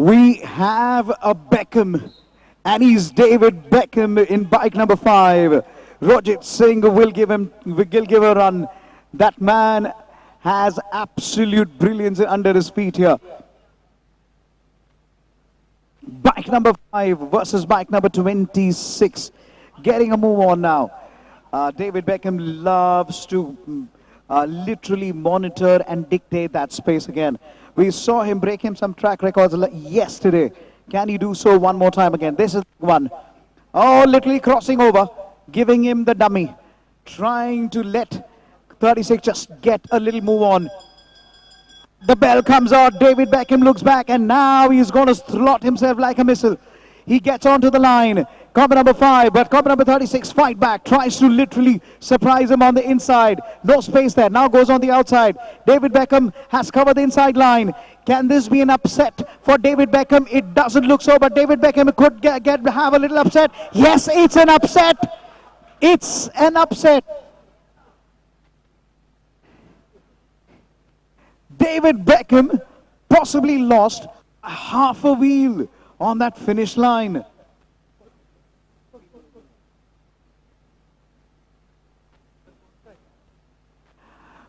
We have a Beckham, and he's David Beckham in bike number 5. Rojit Singh will give a run. That man has absolute brilliance under his feet here. Bike number 5 versus bike number 26. Getting a move on now. David Beckham loves to literally monitor and dictate that space again. We saw him break him some track records yesterday. Can he do so one more time again? This is one. Oh, literally crossing over, giving him the dummy. Trying to let 36 just get a little move on. The bell comes out. David Beckham looks back, and now he's going to slot himself like a missile. He gets onto the line. Copper number 5, but copper number 36 fight back, tries to literally surprise him on the inside. No space there, now goes on the outside. David Beckham has covered the inside line. Can this be an upset for David Beckham? It doesn't look so, but David Beckham could have a little upset. Yes, it's an upset. It's an upset. David Beckham possibly lost half a wheel on that finish line.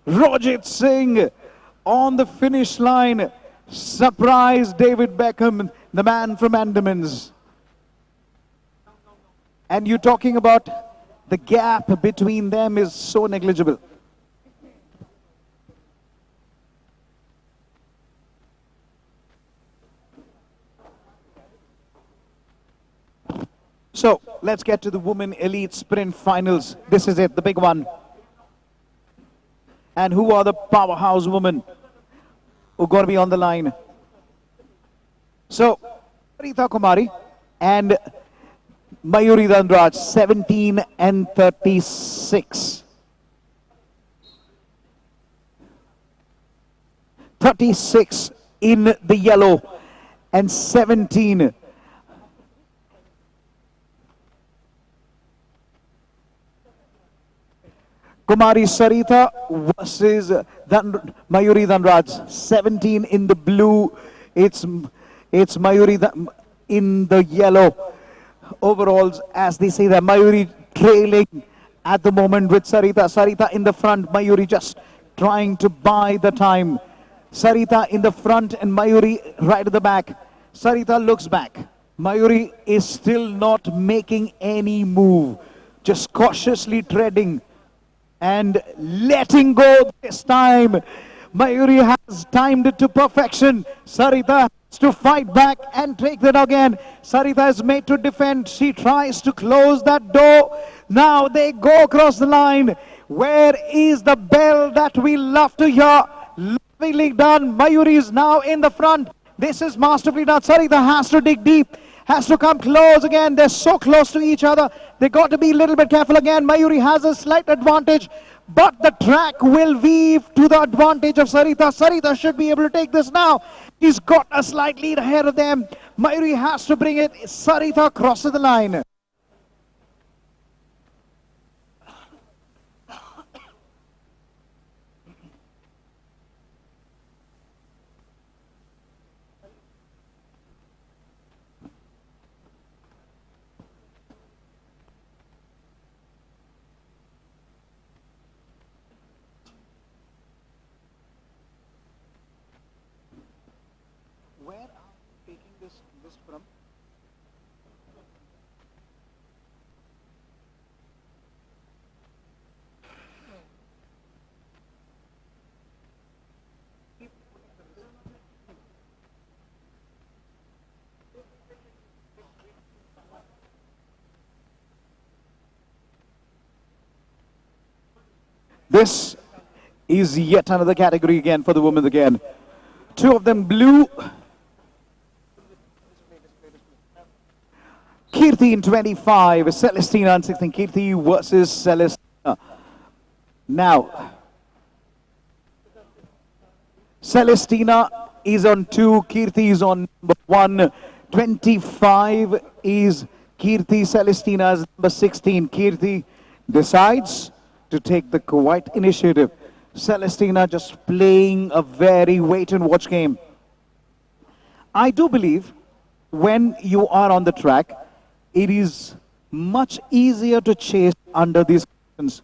Rojit Singh on the finish line. Surprised David Beckham, the man from Andamans. And you're talking about the gap between them is so negligible. So let's get to the Women Elite Sprint Finals. This is it, the big one. And who are the powerhouse women who are going to be on the line? So, Sarita Kumari and Mayuri Dhanraj, 17 and 36. 36 in the yellow and 17. Kumari Sarita versus Mayuri Dhanraj. 17 in the blue. It's Mayuri in the yellow. Overalls, as they say that Mayuri trailing at the moment with Sarita. Sarita in the front, Mayuri just trying to buy the time. Sarita in the front and Mayuri right at the back. Sarita looks back. Mayuri is still not making any move. Just cautiously treading and letting go this time. Mayuri has timed it to perfection. Sarita has to fight back and take that again. Sarita is made to defend. She tries to close that door. Now they go across the line. Where is the bell that we love to hear? Lovingly done. Mayuri is now in the front. This is masterfully done. Sarita has to dig deep. Has to come close again. They're so close to each other. They got to be a little bit careful again. Mayuri has a slight advantage, but the track will weave to the advantage of Sarita. Sarita should be able to take this now. He's got a slight lead ahead of them. Mayuri has to bring it. Sarita crosses the line. This is yet another category again for the women again. Two of them blue. Kirti in 25, Celestina in 16. Kirti versus Celestina. Now, Celestina is on 2, Kirti is on number 1. 25 is Kirti, Celestina is number 16. Kirti decides to take the Kuwait initiative. Celestina just playing a very wait and watch game. I do believe when you are on the track, it is much easier to chase under these conditions.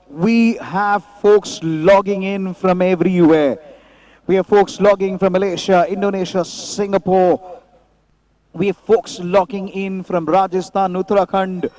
We have folks logging in from everywhere. We have folks logging from Malaysia, Indonesia, Singapore. We have folks logging in from Rajasthan, Uttarakhand.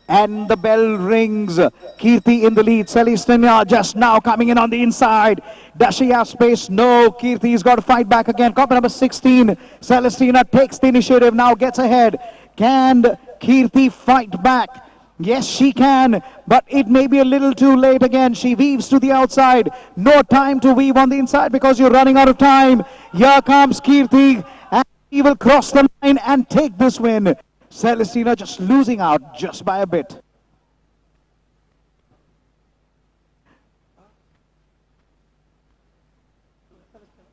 And the bell rings. Kirti in the lead. Celestina just now coming in on the inside. Does she have space? No. Kirti's got to fight back again. Copper number 16. Celestina takes the initiative. Now gets ahead. Can Kirti fight back? Yes, she can, but it may be a little too late again. She weaves to the outside. No time to weave on the inside because you're running out of time. Here comes Kirti, and he will cross the line and take this win. Celestina just losing out just by a bit.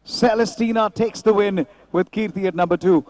Celestina takes the win with Kirti at number 2.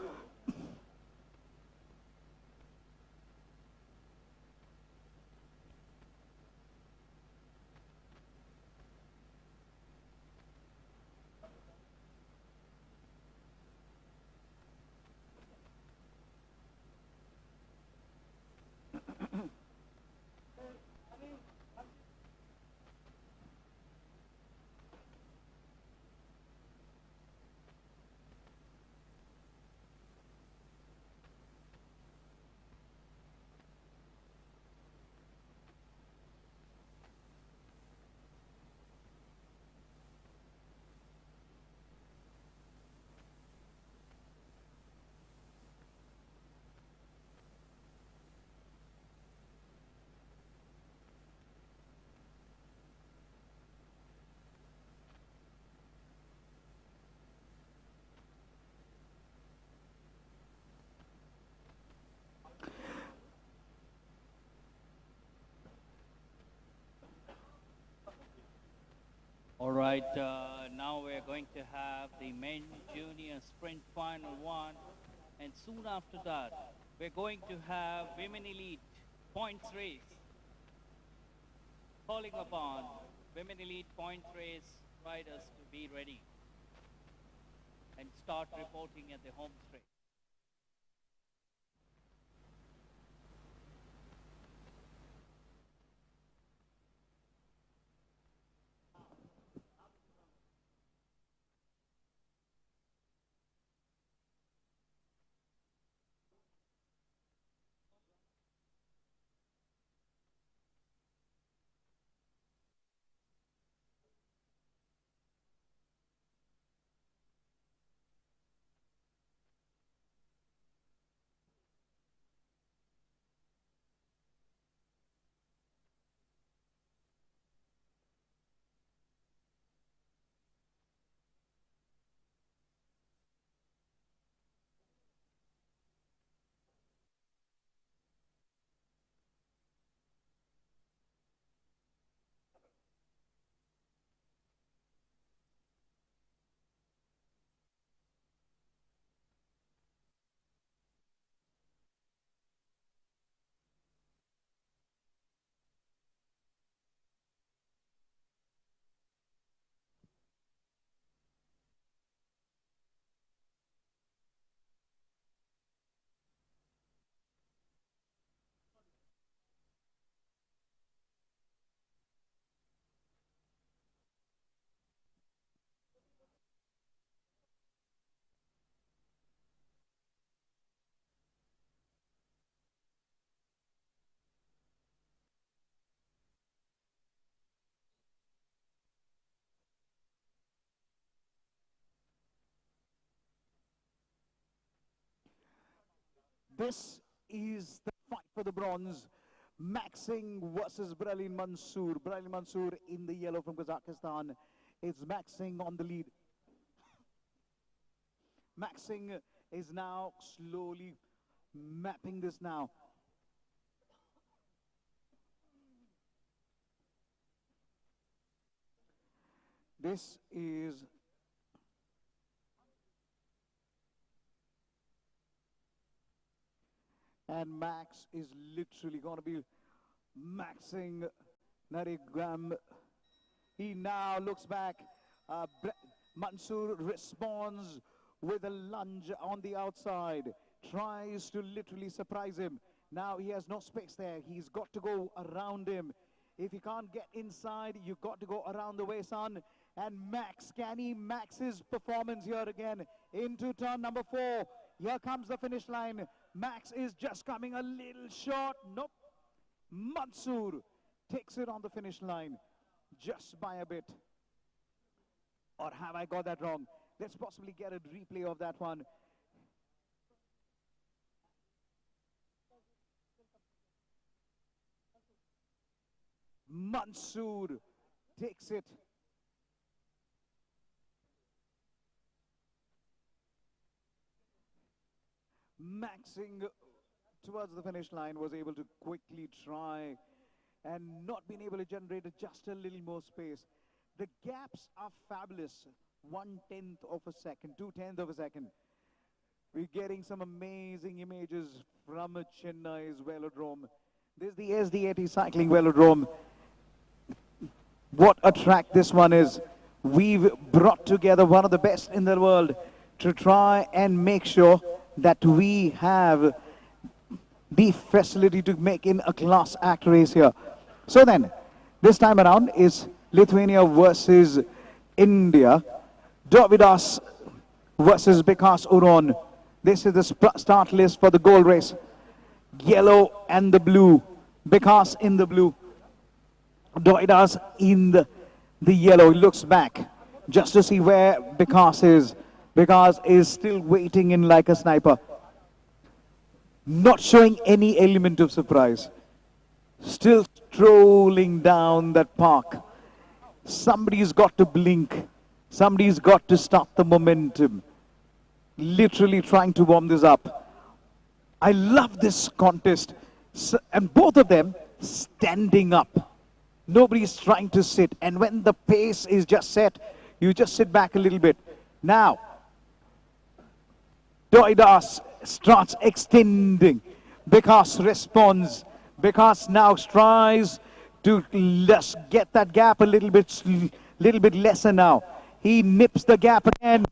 All right, now we're going to have the men junior sprint final 1, and soon after that, we're going to have women elite points race. Calling upon women elite points race riders to be ready and start reporting at the home straight. This is the fight for the bronze. Maxing versus Bralin Mansoor. Bralin Mansoor in the yellow from Kazakhstan. It's Maxing on the lead. Maxing is now slowly mapping this now. This is and Max is literally going to be maxing Narigam. He now looks back. Mansoor responds with a lunge on the outside, tries to literally surprise him. Now he has no space there. He's got to go around him. If you can't get inside, you've got to go around the way, son. And Max, can he max his performance here again into turn number 4? Here comes the finish line. Max is just coming a little short. Nope. Mansoor takes it on the finish line just by a bit. Or have I got that wrong? Let's possibly get a replay of that one. Mansoor takes it. Maxing towards the finish line, was able to quickly try and not being able to generate just a little more space. The gaps are fabulous. 1/10 of a second, 2/10 of a second. We're getting some amazing images from Chennai's velodrome. This is the SD80 cycling velodrome. What a track this one is. We've brought together one of the best in the world to try and make sure that we have the facility to make in a class act race here. So then, this time around is Lithuania versus India. Davidas versus Bikas Uron. This is the start list for the gold race. Yellow and the blue. Bikas in the blue. Davidas in the yellow. He looks back just to see where Bikas is. Bikas is still waiting in like a sniper. Not showing any element of surprise. Still strolling down that park. Somebody's got to blink. Somebody's got to stop the momentum. Literally trying to warm this up. I love this contest. And both of them standing up. Nobody's trying to sit. And when the pace is just set, you just sit back a little bit. Now, Davidas starts extending. Bikas responds. Bikas now tries to just get that gap a little bit lesser now. He nips the gap again.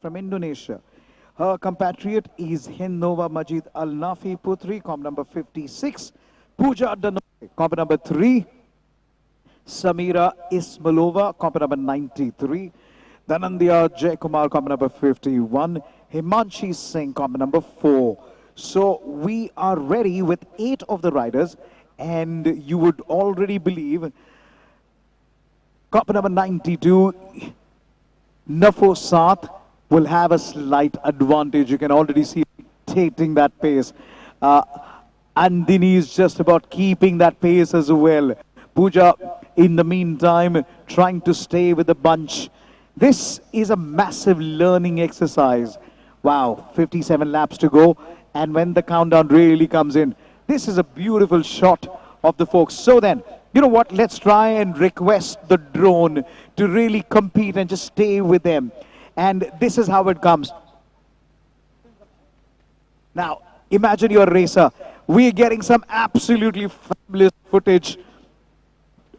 from Indonesia. Her compatriot is Hennova Majid Al Nafi Putri, comp number 56. Pooja Danoy, comp number 3. Samira Ismailova, comp number 93. Dhananjaya Jaykumar, comp number 51. Himanshi Singh, comp number 4. So we are ready with 8 of the riders, and you would already believe comp number 92, Nafosat, will have a slight advantage. You can already see dictating that pace. Andini is just about keeping that pace as well. Pooja, in the meantime, trying to stay with the bunch. This is a massive learning exercise. Wow, 57 laps to go. And when the countdown really comes in, this is a beautiful shot of the folks. So then, you know what? Let's try and request the drone to really compete and just stay with them. And this is how it comes. Now, imagine you're a racer. We're getting some absolutely fabulous footage.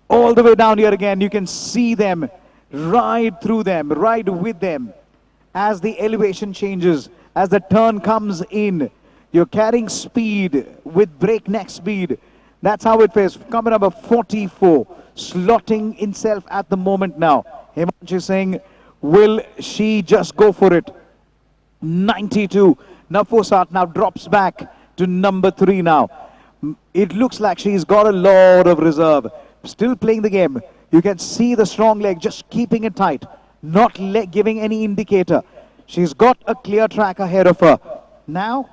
All the way down here again, you can see them, ride through them, ride with them. As the elevation changes, as the turn comes in, you're carrying speed with breakneck speed. That's how it feels. Coming number 44, slotting himself at the moment now. Himanshi Singh, will she just go for it? 92. Nafosat now drops back to number 3 now. It looks like she's got a lot of reserve. Still playing the game. You can see the strong leg, just keeping it tight. Not giving any indicator. She's got a clear track ahead of her. Now,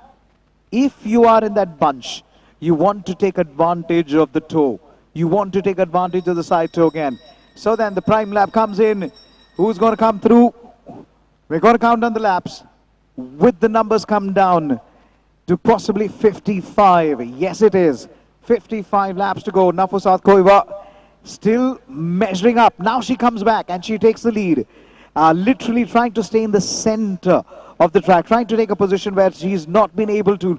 if you are in that bunch, you want to take advantage of the toe. You want to take advantage of the side toe again. So then the prime lap comes in. Who's going to come through? We're going to count down the laps. With the numbers come down to possibly 55. Yes, it is. 55 laps to go. Nafosat Koiva still measuring up. Now she comes back and she takes the lead. Literally trying to stay in the center of the track. Trying to take a position where she's not been able to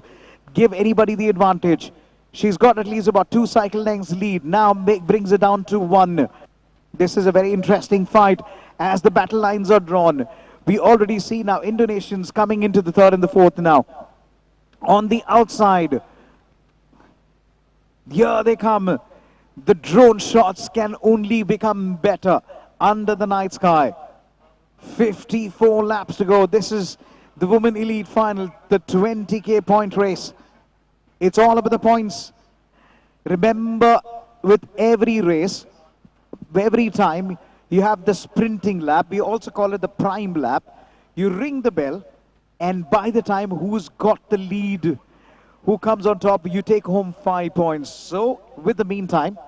give anybody the advantage. She's got at least about 2 cycle lengths lead. Now brings it down to 1. This is a very interesting fight as the battle lines are drawn. We already see now Indonesians coming into the 3rd and the 4th now. On the outside, here they come. The drone shots can only become better under the night sky. 54 laps to go. This is the Women Elite Final, the 20K point race. It's all about the points. Remember, with every race, every time, you have the sprinting lap. We also call it the prime lap. You ring the bell, and by the time who's got the lead, who comes on top, you take home 5 points. So, with the meantime,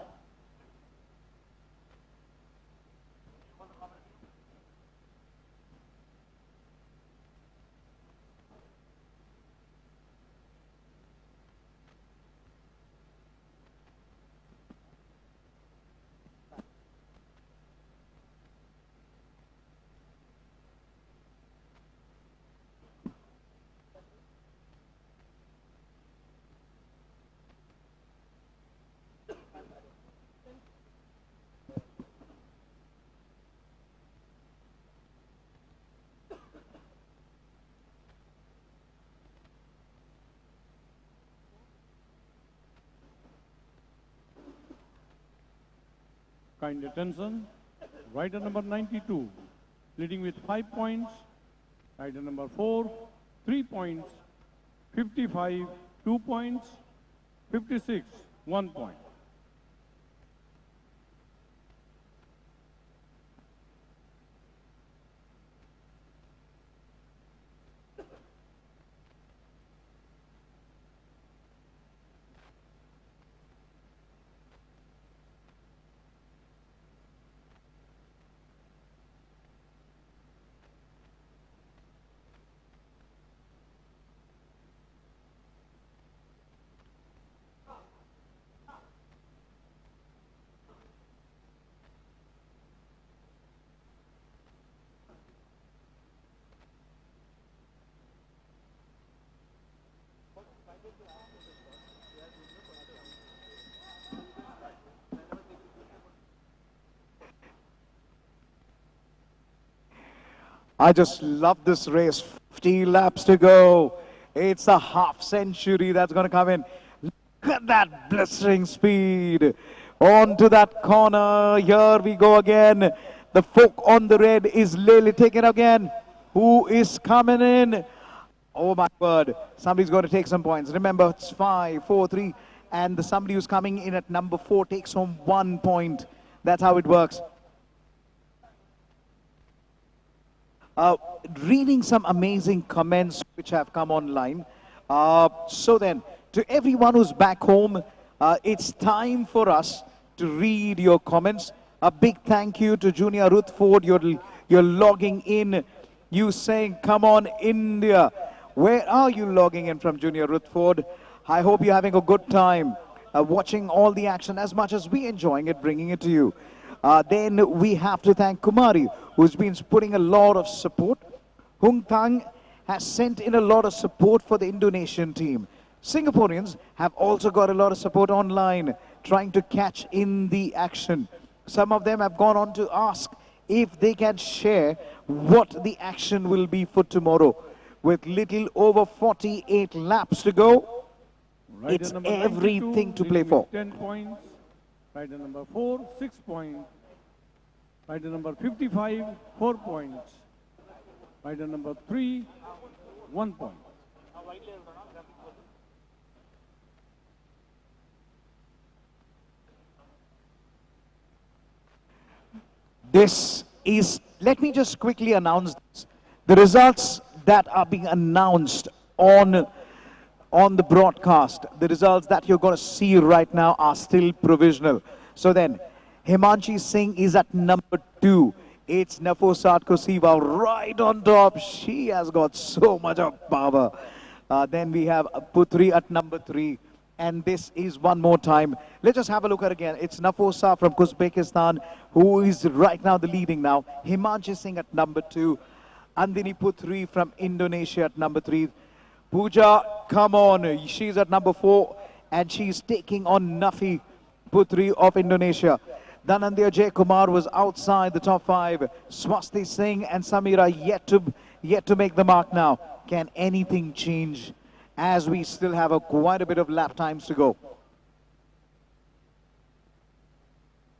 kind attention. Rider number 92, leading with 5 points. Rider number 4, 3 points. 55, 2 points. 56, 1 point. I just love this race. 50 laps to go. It's a half century that's going to come in. Look at that blistering speed. On to that corner. Here we go again. The folk on the red is Lily taken again. Who is coming in? Oh my word. Somebody's going to take some points. Remember, it's 5, 4, 3. And somebody who's coming in at number 4 takes home 1 point. That's how it works. Reading some amazing comments which have come online. So then, to everyone who's back home, it's time for us to read your comments. A big thank you to Junior Rutherford. You're logging in. You saying, come on, India. Where are you logging in from, Junior Rutherford? I hope you're having a good time watching all the action as much as we enjoying it, bringing it to you. Then we have to thank Kumari, who's been putting a lot of support. Hung Thang has sent in a lot of support for the Indonesian team. Singaporeans have also got a lot of support online, trying to catch in the action. Some of them have gone on to ask if they can share what the action will be for tomorrow. With little over 48 laps to go, it's everything to play for. 10 points. Rider number 4, 6 points. Rider number 55, 4 points. Rider number 3, 1 point. This is, let me just quickly announce this. The results that are being announced on the broadcast, the results that you're going to see right now are still provisional. So then, Himanshi Singh is at number 2. It's Nafosat Kosiva right on top. She has got so much of power. Then we have Putri at number 3. And this is one more time. Let's just have a look at it again. It's Nafosa from Uzbekistan, who is right now the leading now. Himanshi Singh at number 2. Andini Putri from Indonesia at number 3. Pooja, come on. She's at number 4. And she's taking on Nafi Putri of Indonesia. Dhananjay Jay Kumar was outside the top 5. Swasti Singh and Samira yet to make the mark now. Can anything change as we still have quite a bit of lap times to go?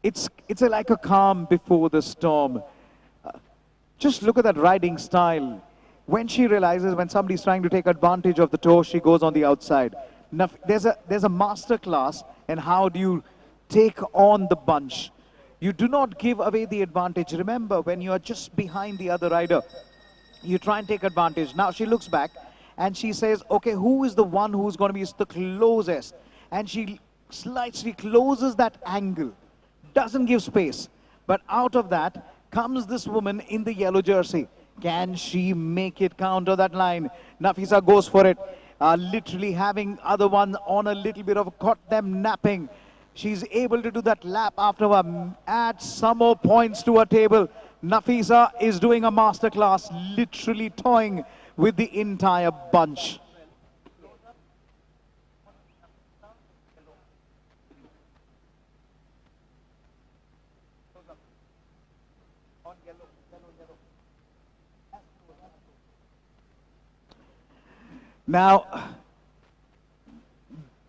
It's like a calm before the storm. Just look at that riding style. When she realizes when somebody's trying to take advantage of the toe, she goes on the outside. Now, there's a master class in how do you take on the bunch. You do not give away the advantage. Remember, when you are just behind the other rider, you try and take advantage. Now she looks back and she says, okay, who is the one who's going to be the closest? And she slightly closes that angle, doesn't give space. But out of that comes this woman in the yellow jersey. Can she make it counter that line? Nafisa goes for it, literally having other one on a little bit of caught them napping. She's able to do that lap after add some more points to her table. Nafisa is doing a masterclass, literally toying with the entire bunch. Now,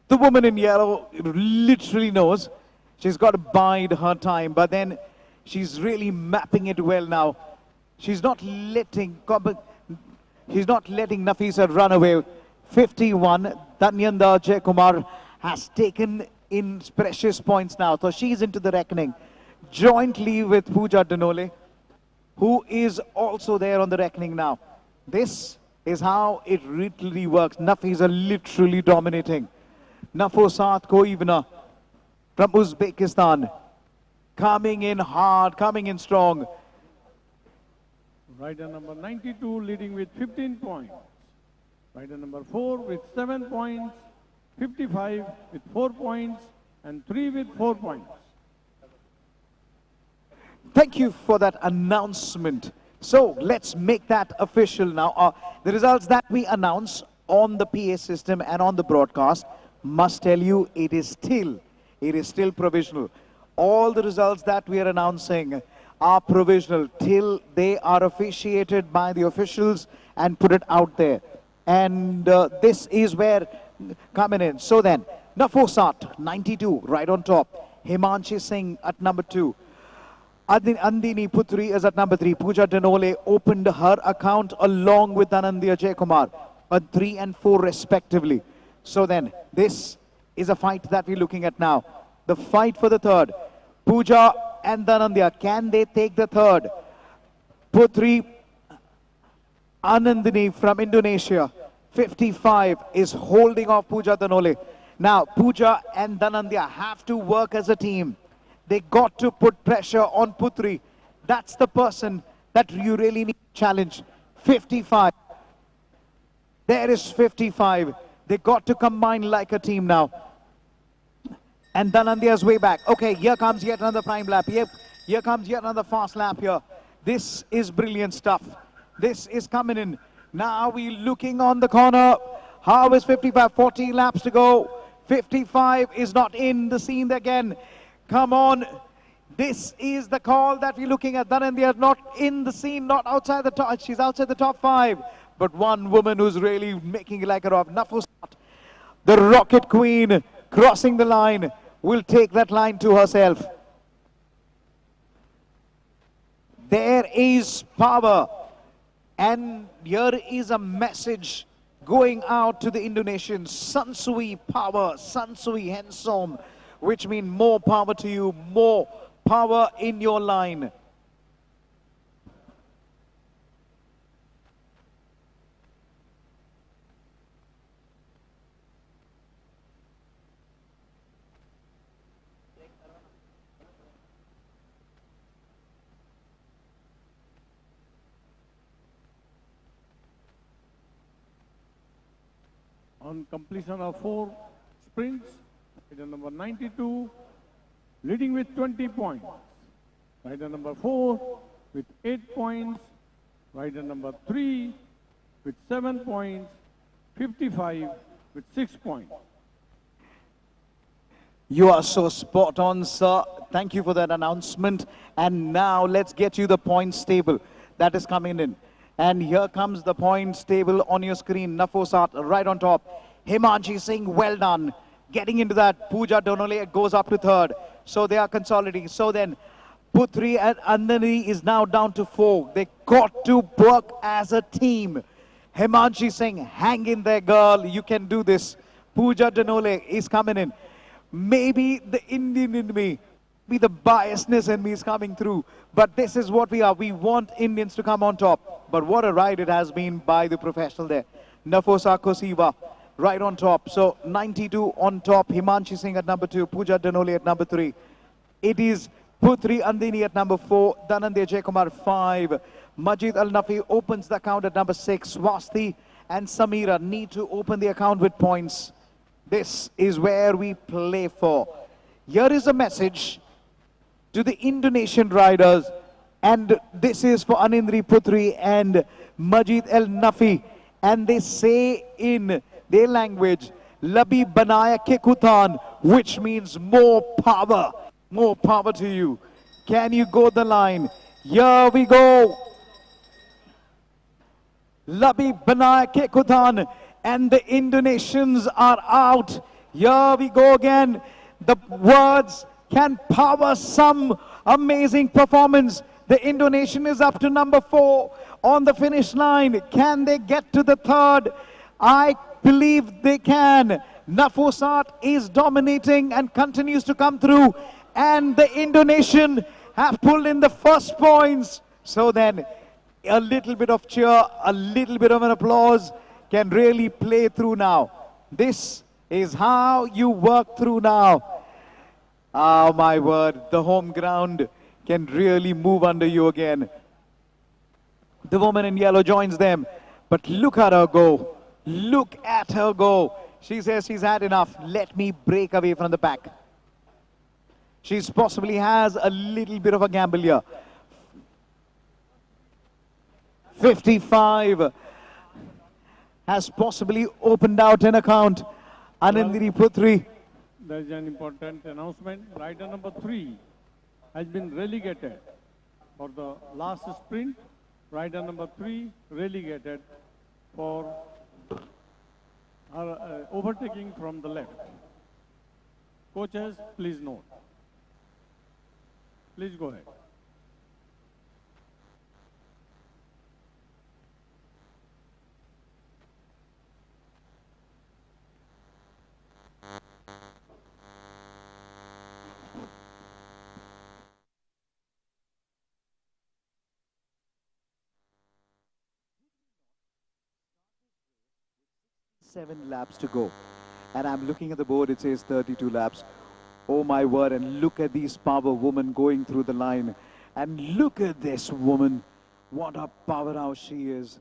the woman in yellow literally knows she's got to bide her time, but then she's really mapping it well now. She's not letting Nafisa run away. 51, Dhananjay Jay Kumar has taken in precious points now, so she's into the reckoning, jointly with Pooja Danole, who is also there on the reckoning now. This is how it literally works. Nafisa literally dominating. Nafosat Koivna from Uzbekistan, coming in hard, coming in strong. Rider number 92 leading with 15 points. Rider number 4 with 7 points, 55 with 4 points, and 3 with 4 points. Thank you for that announcement. So let's make that official now. The results that we announce on the PA system and on the broadcast must tell you it is still provisional. All the results that we are announcing are provisional till they are officiated by the officials and put it out there. And this is where coming in. So then, Nafosat, 92, right on top. Himanshi Singh at number 2. Andini Putri is at number 3. Pooja Danole opened her account along with Anandya Jaykumar at 3 and 4 respectively. So then, this is a fight that we're looking at now. The fight for the third. Pooja and Dhanandya, can they take the third? Putri Anandini from Indonesia, 55, is holding off Pooja Danole. Now, Pooja and Dhanandya have to work as a team. They got to put pressure on Putri. That's the person that you really need to challenge. 55. There is 55. They got to combine like a team now. And Dhanandya's way back. Okay, here comes yet another prime lap. Yep, here comes yet another fast lap here. This is brilliant stuff. This is coming in. Now we're looking on the corner. How is 55? 40 laps to go. 55 is not in the scene again. Come on. This is the call that we're looking at. Dhanandya not in the scene, not outside the top. She's outside the top 5. But one woman who's really making it like a rock. Nafusat, the Rocket Queen, crossing the line, will take that line to herself. There is power. And here is a message going out to the Indonesians. Sansui power, Sansui hensom, which means more power to you, more power in your line. On completion of 4 sprints, rider number 92, leading with 20 points. Rider number 4 with 8 points. Rider number 3 with 7 points. 55 with 6 points. You are so spot on, sir. Thank you for that announcement. And now let's get you the points table that is coming in. And here comes the points table on your screen. Nafosat right on top. Himanshi Singh, well done. Getting into that. Pooja Danole goes up to 3rd. So they are consolidating. So then Putri and Andani is now down to 4. They got to work as a team. Himanshi Singh, hang in there, girl. You can do this. Pooja Danole is coming in. Maybe the Indian in me, maybe the biasness in me is coming through. But this is what we are. We want Indians to come on top. But what a ride it has been by the professional there. Nafosa Kosiva right on top. So 92 on top. Himanshi Singh at number 2. Pooja Danole at number 3. It is Putri Andini at number 4. Dhanandya Jaykumar 5. Majid Al-Nafi opens the account at number 6. Swasti and Samira need to open the account with points. This is where we play for. Here is a message to the Indonesian riders, and this is for Anindri Putri and Majid Al-Nafi, and they say in their language, Labi Banaya Kekutan, which means more power to you. Can you go the line? Here we go. Labi Banaya Kekutan, and the Indonesians are out. Here we go again. The words can power some amazing performance. The Indonesian is up to number 4 on the finish line. Can they get to the 3rd? I believe they can. Nafosat is dominating and continues to come through. And the Indonesian have pulled in the first points. So then, a little bit of cheer, a little bit of an applause can really play through now. This is how you work through now. Ah, my word, the home ground can really move under you again. The woman in yellow joins them, but look at her go. Look at her go. She says she's had enough. Let me break away from the pack. She possibly has a little bit of a gamble here. 55 has possibly opened out an account. Anandiri Putri. There is an important announcement. Rider number 3 has been relegated. for the last sprint. Rider number 3 relegated for overtaking from the left. Coaches, please note. Please go ahead. Seven laps to go. And I'm looking at the board, it says 32 laps. Oh my word, and look at these power women going through the line. And look at this woman. What a powerhouse she is.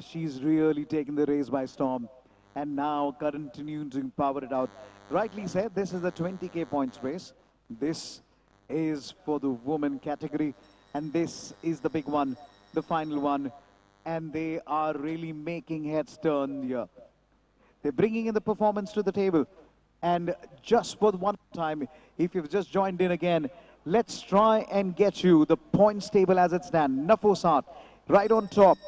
She's really taken the race by storm. And now continuing to power it out. Rightly said, this is the 20K points race. This is for the women category. And this is the big one, the final one. And they are really making heads turn here. They're bringing in the performance to the table. And just for one time, if you've just joined in again, let's try and get you the points table as it stands. Nafosat, right on top.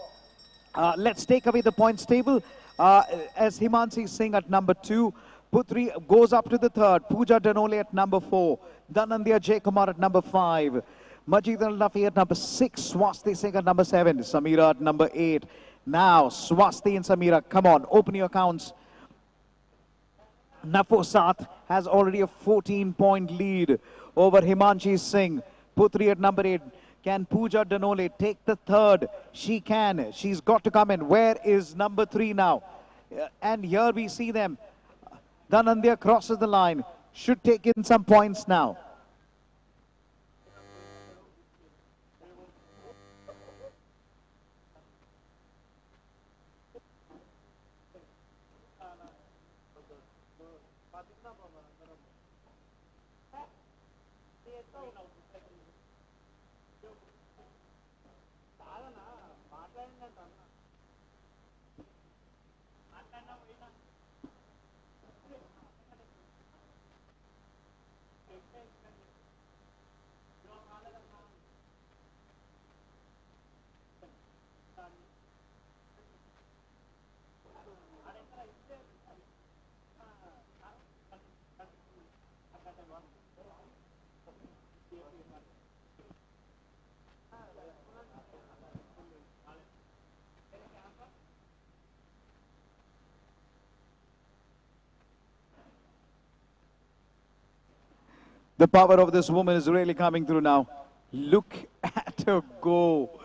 Let's take away the points table as Himanshi Singh at number 2. Putri goes up to the 3rd. Pooja Danole at number 4. Dhananjay Jaykumar at number 5. Majid Al-Nafi at number 6. Swasti Singh at number 7. Samira at number 8. Now, Swasti and Samira, come on, open your accounts. Nafosat has already a 14-point lead over Himanshi Singh. Putri at number 8. Can Pooja Danole take the 3rd? She can. She's got to come in. Where is number 3 now? And here we see them. Dhananjay crosses the line. Should take in some points now. The power of this woman is really coming through now. Look at her go.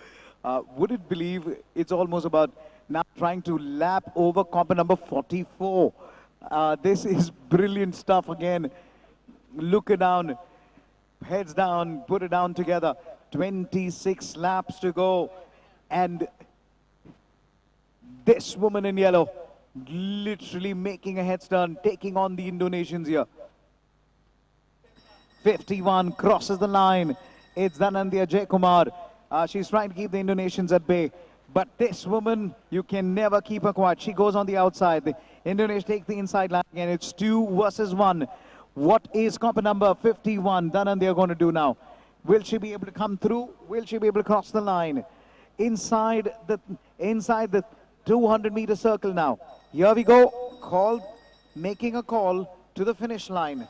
Would it believe it's almost about now trying to lap over comp number 44. This is brilliant stuff again. Look it down, heads down, put it down together. 26 laps to go. And this woman in yellow literally making a headstand, taking on the Indonesians here. 51 crosses the line. It's Dhananjay Jaykumar. She's trying to keep the Indonesians at bay. But this woman, you can never keep her quiet. She goes on the outside. The Indonesians take the inside line again. It's 2 versus 1. What is comp number 51 Dhananjay going to do now? Will she be able to come through? Will she be able to cross the line? Inside the 200-meter circle now. Here we go. Call, making a call to the finish line.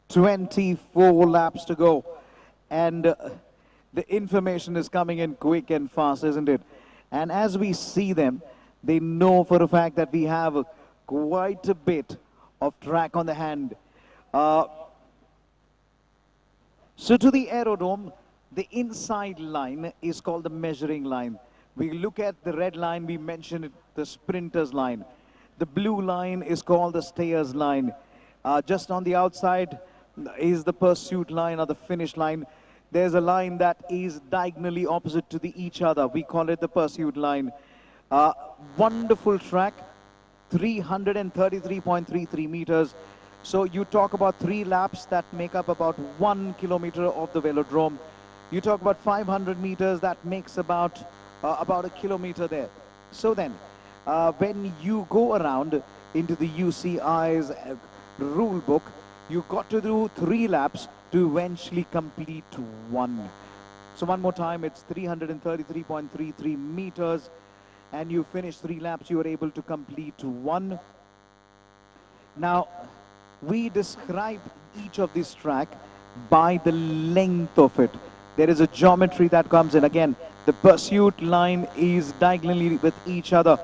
"24 laps to go," and the information is coming in quick and fast, isn't it? And as we see them, they know for a fact that we have quite a bit of track on the hand. So to the aerodrome, the inside line is called the measuring line. We look at the red line, we mentioned it, the sprinter's line. The blue line is called the stayer's line. Just on the outside is the pursuit line or the finish line. There's a line that is diagonally opposite to each other. We call it the pursuit line. Wonderful track, 333.33 meters. So you talk about 3 laps that make up about 1 kilometer of the velodrome. You talk about 500 meters, that makes about a kilometer there. So then, when you go around into the UCI's rule book, you got to do 3 laps to eventually complete 1. So one more time, it's 333.33 meters, and you finish 3 laps, you are able to complete 1. Now, we describe each of this track by the length of it. There is a geometry that comes in. Again, the pursuit line is diagonally with each other.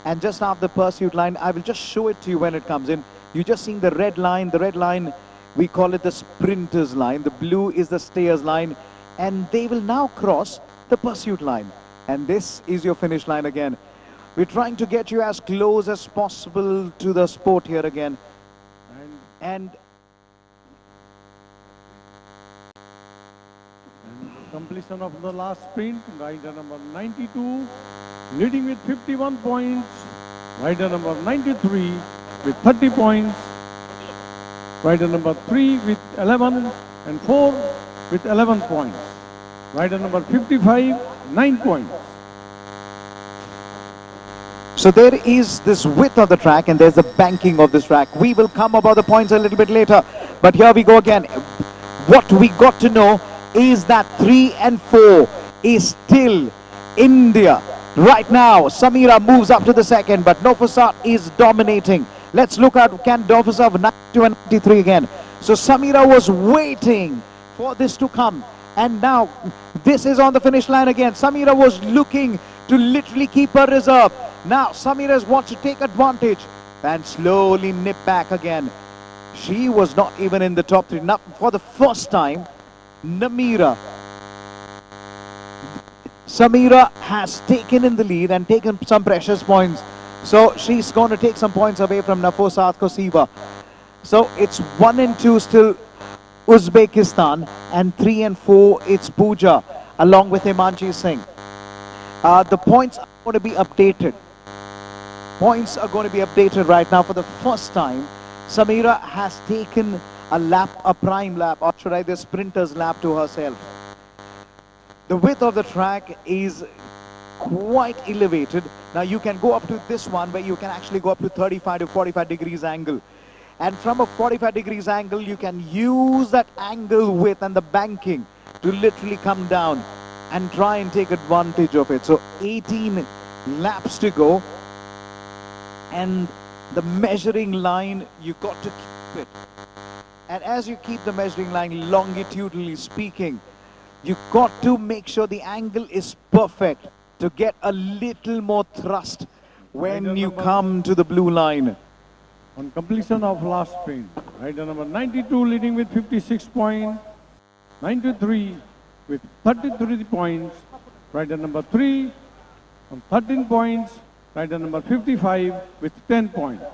And just after the pursuit line, I will just show it to you when it comes in. You just seen the red line. The red line, we call it the sprinter's line. The blue is the stayer's line. And they will now cross the pursuit line. And this is your finish line again. We're trying to get you as close as possible to the sport here again. And completion of the last sprint, rider number 92 leading with 51 points, rider number 93 with 30 points, rider number 3 with 11 and 4 with 11 points, rider number 55 9 points. so there is this width of the track and there's the banking of this track. We will come about the points a little bit later, but here we go again. What we got to know is that 3 and 4 is still India. Right now, Samira moves up to the second, but Nofasat is dominating. Let's look at can Nofasat 92 and 93 again. So Samira was waiting for this to come, and now this is on the finish line again. Samira was looking to literally keep her reserve. Now Samira wants to take advantage and slowly nip back again. She was not even in the top 3. Now, for the first time, Samira has taken in the lead and taken some precious points. So she's going to take some points away from Nafosat Kosiva. So it's 1 and 2 still Uzbekistan, and 3 and 4 it's Pooja along with Himanshi Singh. The points are going to be updated. Points are going to be updated right now for the first time. Samira has taken a lap, a prime lap, or should I say sprinter's lap to herself. The width of the track is quite elevated. Now you can go up to this one where you can actually go up to 35 to 45 degrees angle. And from a 45 degrees angle, you can use that angle width and the banking to literally come down and try and take advantage of it. So 18 laps to go. And the measuring line, you got to keep it. And as you keep the measuring line longitudinally speaking, you got to make sure the angle is perfect to get a little more thrust when you come to the blue line. On completion of last sprint, rider number 92 leading with 56 points, 93 with 33 points, rider number 3 on 13 points, rider number 55 with 10 points.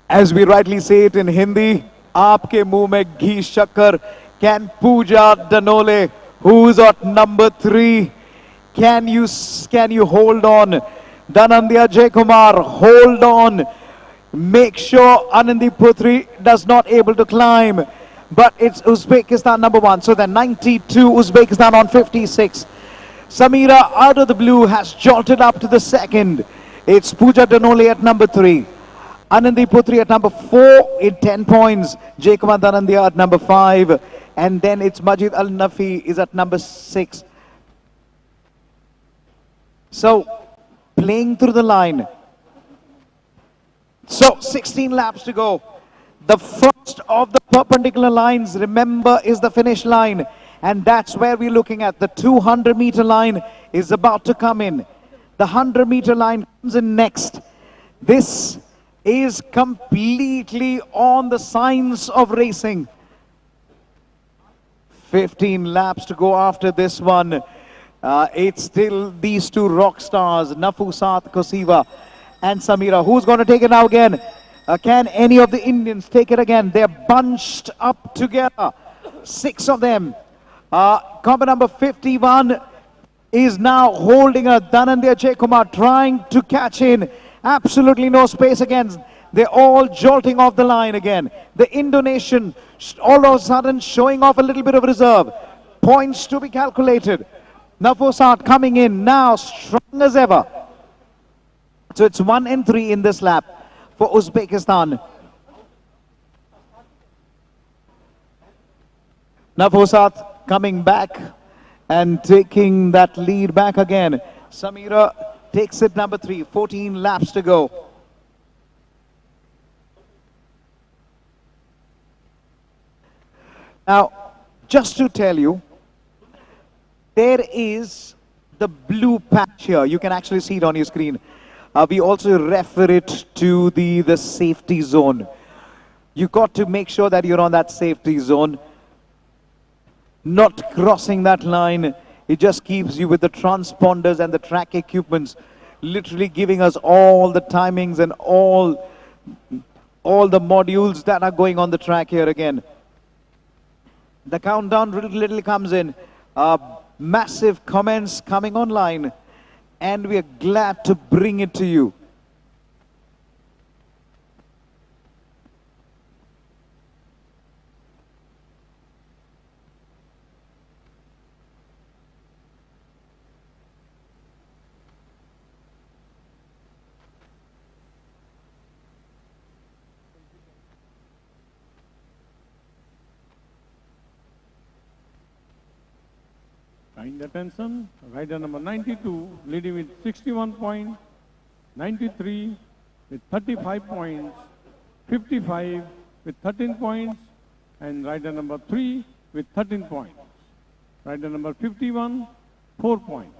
As we rightly say it in Hindi, aapke muh mein ghee shakkar. Can Pooja Danole, who's at number 3, can you hold on? Dhananjay Jaykumar, hold on. Make sure Anandi Putri does not able to climb. But it's Uzbekistan number 1. So then 92, Uzbekistan on 56. Samira out of the blue has jolted up to the second. It's Pooja Danole at number 3. Anandi Putri at number 4 in 10 points. Jaykumar Dhananjay at number 5. And then it's Majid Al-Nafi is at number 6. So, playing through the line. So, 16 laps to go. The first of the perpendicular lines, remember, is the finish line. And that's where we're looking at. The 200-meter line is about to come in. The 100-meter line comes in next. This is completely on the signs of racing. 15 laps to go after this one. It's still these two rock stars, Nafosat Kosiva and Samira. Who's going to take it now again? Can any of the Indians take it again? They're bunched up together. 6 of them. Combat number 51 is now holding a Dhananjay Jaykumar, trying to catch in. Absolutely no space again. They're all jolting off the line again. The Indonesian all of a sudden showing off a little bit of reserve. Points to be calculated. Nafosat coming in now strong as ever. So it's 1 and 3 in this lap for Uzbekistan. Nafosat coming back and taking that lead back again. Samira takes it number 3, 14 laps to go. Now, just to tell you, there is the blue patch here. You can actually see it on your screen. We also refer it to the safety zone. You got to make sure that you're on that safety zone. Not crossing that line. It just keeps you with the transponders and the track equipments, literally giving us all the timings and all the modules that are going on the track here again. The countdown literally comes in. Massive comments coming online, and we are glad to bring it to you. Kind attention, rider number 92 leading with 61 points, 93 with 35 points, 55 with 13 points, and rider number 3 with 13 points. Rider number 51, 4 points.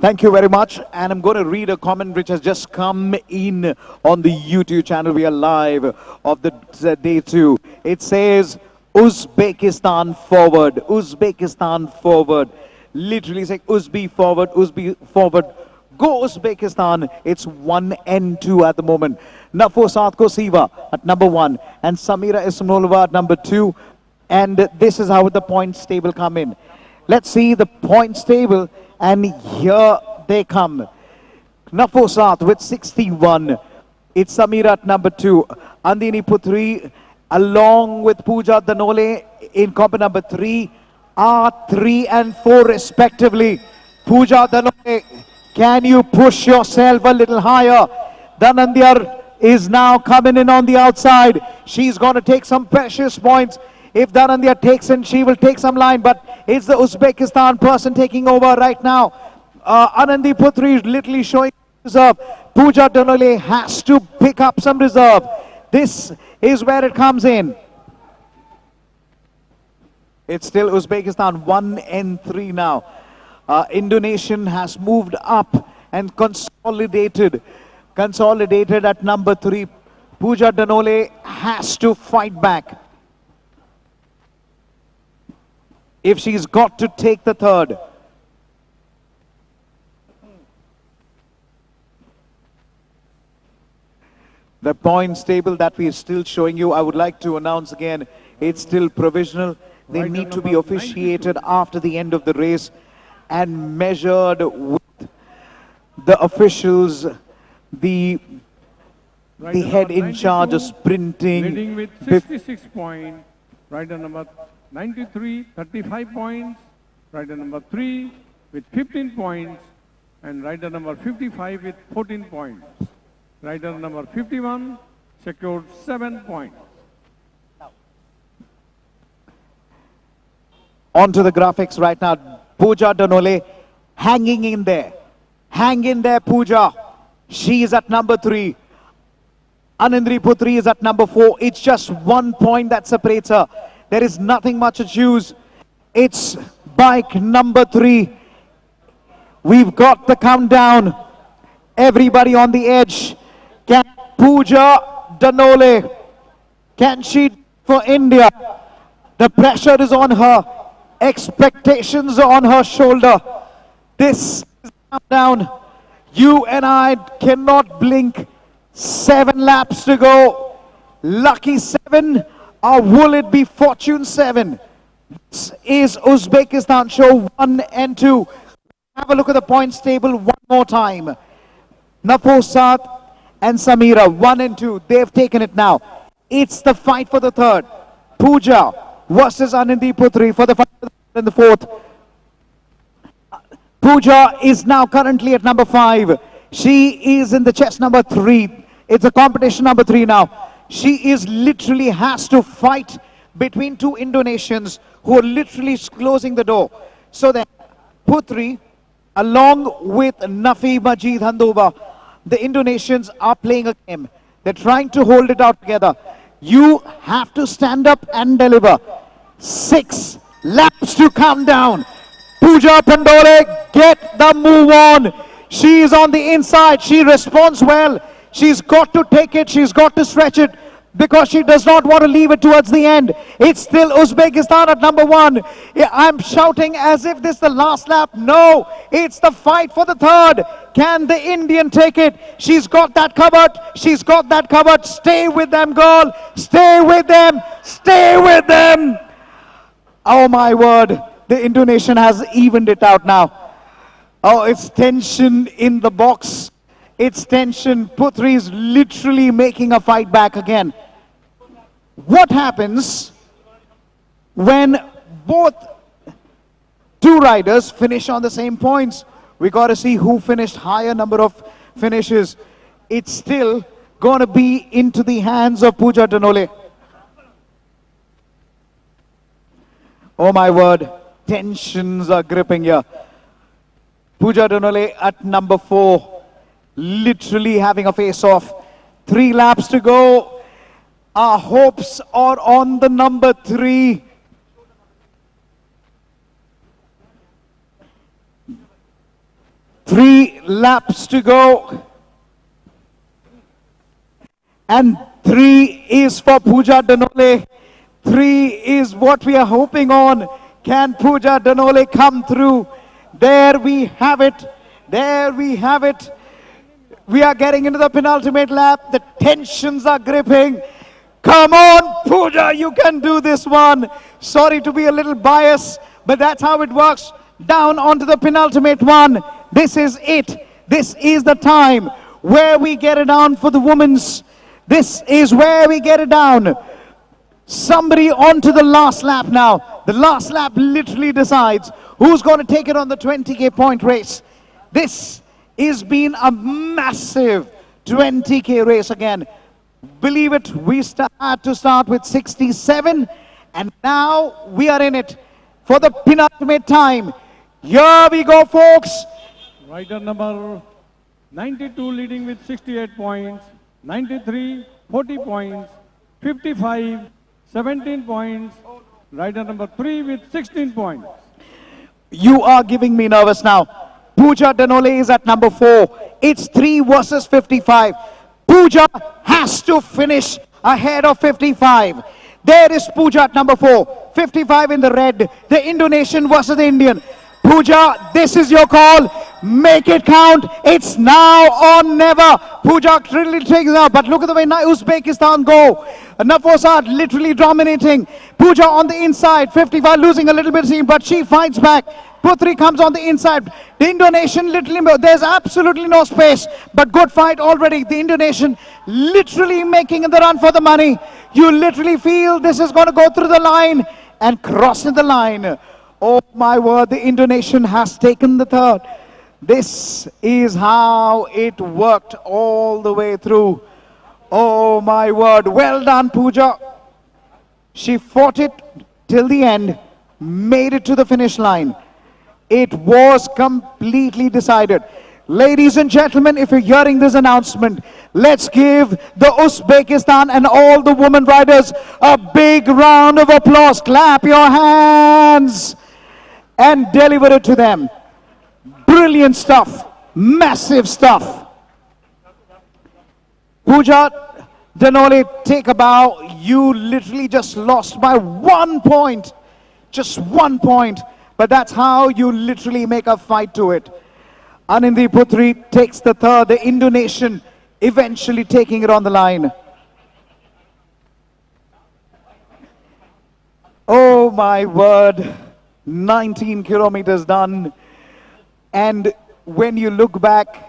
Thank you very much, and I'm going to read a comment which has just come in on the YouTube channel. We are live of the day 2. It says, Uzbekistan forward, Uzbekistan forward. Literally saying Uzbi forward, Uzbi forward. Go Uzbekistan. It's 1 and 2 at the moment. Nafosat Kosiva at number 1 and Samira Ismailova at number 2. And this is how the points table come in. Let's see the points table, and here they come. Nafosat with 61. It's Samira at number 2. Andini Putri along with Pooja Danole in comp number 3 are 3 and 4 respectively. Pooja Danole, can you push yourself a little higher? Dhanandyar is now coming in on the outside. She's going to take some precious points. If Dhanandyar takes in, she will take some line, but it's the Uzbekistan person taking over right now. Anandi Putri is literally showing reserve. Pooja Danole has to pick up some reserve. This is where it comes in. It's still Uzbekistan 1 and 3 now. Indonesian has moved up and consolidated at number 3. Pooja Danole has to fight back if she's got to take the third. The points table that we are still showing you, I would like to announce again, it's still provisional. They need to be officiated after the end of the race and measured with the officials, the head in charge of sprinting. Leading with 66 points, rider number 93, 35 points, rider number 3 with 15 points, and rider number 55 with 14 points. Rider number 51 secured 7 points. On to the graphics right now. Pooja Danole hanging in there. Hang in there, Pooja. She is at number 3. Anandri Putri is at number 4. It's just 1 point that separates her. There is nothing much to choose. It's bike number 3. We've got the countdown. Everybody on the edge. Can Pooja Danole, can she for India? The pressure is on her. Expectations are on her shoulder. This is countdown. You and I cannot blink. 7 laps to go. Lucky 7, or will it be fortune 7? This is Uzbekistan show 1 and 2. Have a look at the points table one more time. Nafosat and Samira, 1 and 2. They've taken it now. It's the fight for the third. Pooja versus Anandi Putri for the fight in the fourth. Pooja is now currently at number 5. She is in the chest number 3. It's a competition number 3 now. She is literally has to fight between two Indonesians who are literally closing the door. So then, Putri, along with Nafi Majid Handoba, the Indonesians are playing a game. They're trying to hold it out together. You have to stand up and deliver. 6 laps to come down. Pooja Pandole, get the move on. She is on the inside. She responds well. She's got to take it. She's got to stretch it because she does not want to leave it towards the end. It's still Uzbekistan at number 1. I'm shouting as if this is the last lap. No, it's the fight for the third. Can the Indian take it? She's got that covered. She's got that covered. Stay with them, girl. Stay with them. Stay with them. Oh, my word. The Indonesian has evened it out now. Oh, it's tension in the box. It's tension. Putri is literally making a fight back again. What happens when both two riders finish on the same points? We got to see who finished higher number of finishes. It's still going to be into the hands of Pooja Danole. Oh my word, tensions are gripping here. Pooja Danole at number 4, literally having a face-off. 3 laps to go. Our hopes are on the number 3. Three laps to go. And 3 is for Pooja Danole. 3 is what we are hoping on. Can Pooja Danole come through? There we have it. There we have it. We are getting into the penultimate lap. The tensions are gripping. Come on, Pooja, you can do this one. Sorry to be a little biased, but that's how it works. Down onto the penultimate one. This is it. This is the time where we get it down for the women's. This is where we get it down. Somebody onto the last lap now. The last lap literally decides who's going to take it on the 20K point race. This has been a massive 20K race again. Believe it, we had to start with 67, and now we are in it for the penultimate time. Here we go, folks. Rider number 92 leading with 68 points, 93, 40 points, 55, 17 points. Rider number 3 with 16 points. You are giving me nervous now. Pooja Danole is at number 4. It's 3 versus 55. Pooja has to finish ahead of 55. There is Pooja at number 4. 55 in the red. The Indonesian versus the Indian. Pooja, this is your call. Make it count. It's now or never. Pooja really takes it out. But look at the way Uzbekistan go. Nafosat literally dominating. Pooja on the inside. 55 losing a little bit, but she fights back. Putri comes on the inside. The Indonesian literally, there's absolutely no space. But good fight already. The Indonesian literally making the run for the money. You literally feel this is going to go through the line and crossing the line. Oh my word, the Indonesian has taken the third. This is how it worked all the way through. Oh my word, well done Pooja. She fought it till the end, made it to the finish line. It was completely decided. Ladies and gentlemen, if you're hearing this announcement, let's give the Uzbekistan and all the women riders a big round of applause. Clap your hands and deliver it to them. Brilliant stuff. Massive stuff. Pooja Danole, take a bow. You literally just lost by 1 point. Just 1 point. But that's how you literally make a fight to it. Anandi Putri takes the third. The Indonesian eventually taking it on the line. Oh my word. 19 kilometers done. And when you look back,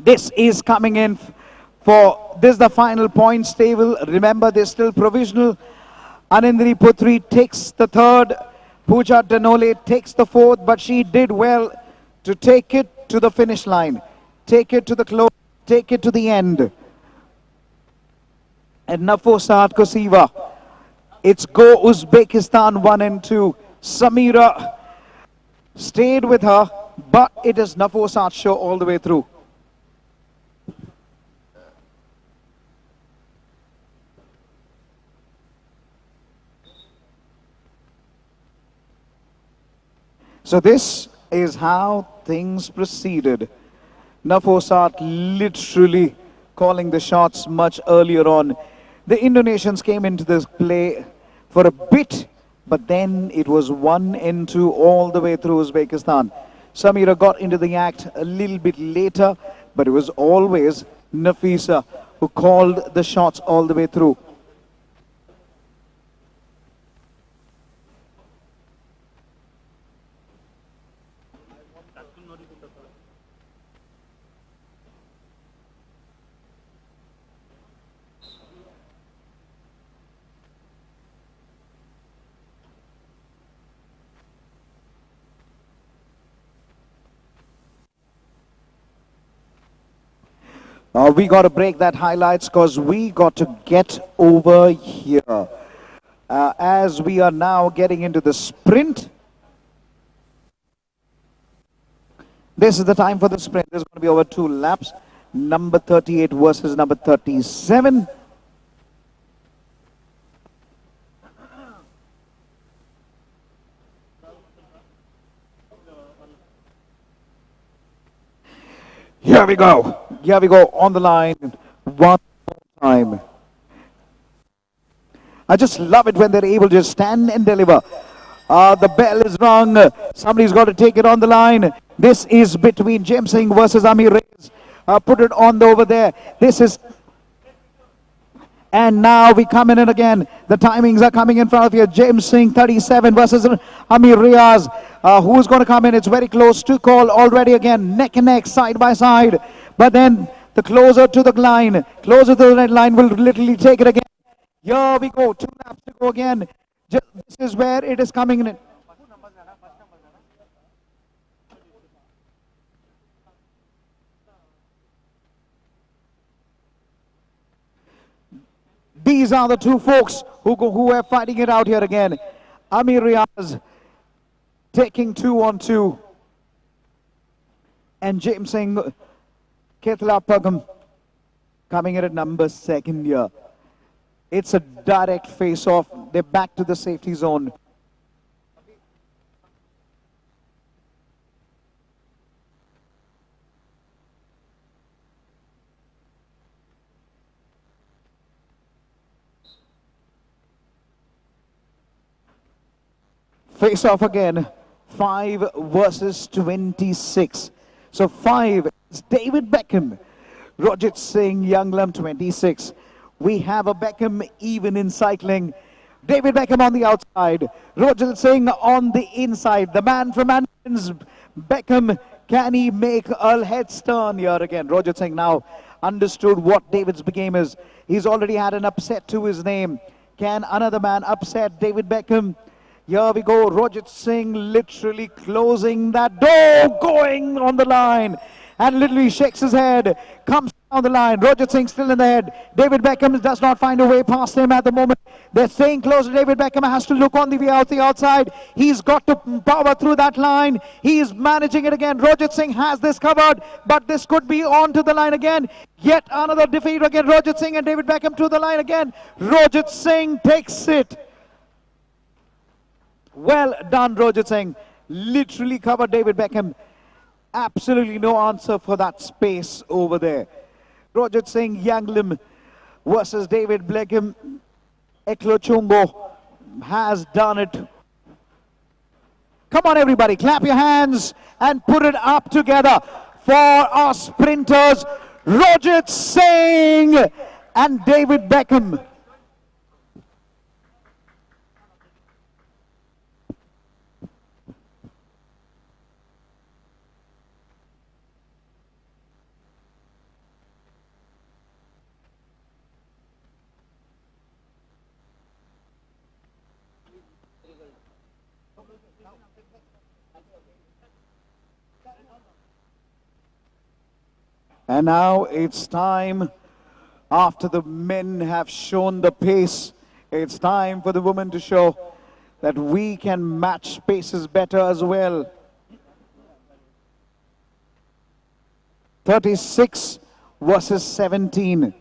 This is coming in for, this is the final points table. Remember, there's still provisional. Anindri Putri takes the third. Pooja Danole takes the fourth, but she did well to take it to the finish line. Take it to the close, take it to the end. And Nafosat Kosiva. It's Go Uzbekistan 1 and 2. Samira stayed with her, but it is Nafosat's show all the way through. So this is how things proceeded. Nafosat literally calling the shots much earlier on. The Indonesians came into this play for a bit, but then it was 1 and 2 all the way through Uzbekistan. Samira got into the act a little bit later, but it was always Nafisa who called the shots all the way through. We got to break that highlights because we got to get over here. As we are now getting into the sprint. This is the time for the sprint. There's going to be over 2 laps. Number 38 versus number 37. Here we go. Here we go on the line. One more time. I just love it when they're able to just stand and deliver. The bell is rung. Somebody's got to take it on the line. This is between James Singh versus Omnium Race. Put it on over there. This is... And now we come in again. The timings are coming in front of you. James Singh 37 versus Amir Riaz. Who's going to come in? It's very close to call already again. Neck and neck, side by side. But then the closer to the line, closer to the red line will literally take it again. Here we go. 2 laps to go again. This is where it is coming in. These are the 2 folks who are fighting it out here again. Amir Riaz taking 2 on 2. And James Singh, Ketla Pagam coming in at number 2nd here. It's a direct face-off. They're back to the safety zone. Face off again, 5 versus 26. So 5 is David Beckham, Rojit Singh, Younglam 26. We have a Beckham even in cycling. David Beckham on the outside, Rojit Singh on the inside. The man from Anderson's Beckham, can he make a head turn here again? Rojit Singh now understood what David's game is. He's already had an upset to his name. Can another man upset David Beckham? Here we go, Rojit Singh literally closing that door, going on the line, and literally shakes his head, comes down the line. Rojit Singh still in the head. David Beckham does not find a way past him at the moment. They're staying close. David Beckham has to look on the way out the outside. He's got to power through that line. He's managing it again. Rojit Singh has this covered, but this could be onto the line again. Yet another defeat again. Rojit Singh and David Beckham to the line again. Rojit Singh takes it. Well done, Rojit Singh. Literally covered David Beckham. Absolutely no answer for that space over there. Rojit Singh, Younglam versus David Beckham. Eklochungo has done it. Come on, everybody, clap your hands and put it up together for our sprinters, Rojit Singh and David Beckham. And now it's time, after the men have shown the pace, it's time for the women to show that we can match paces better as well. 36 versus 17.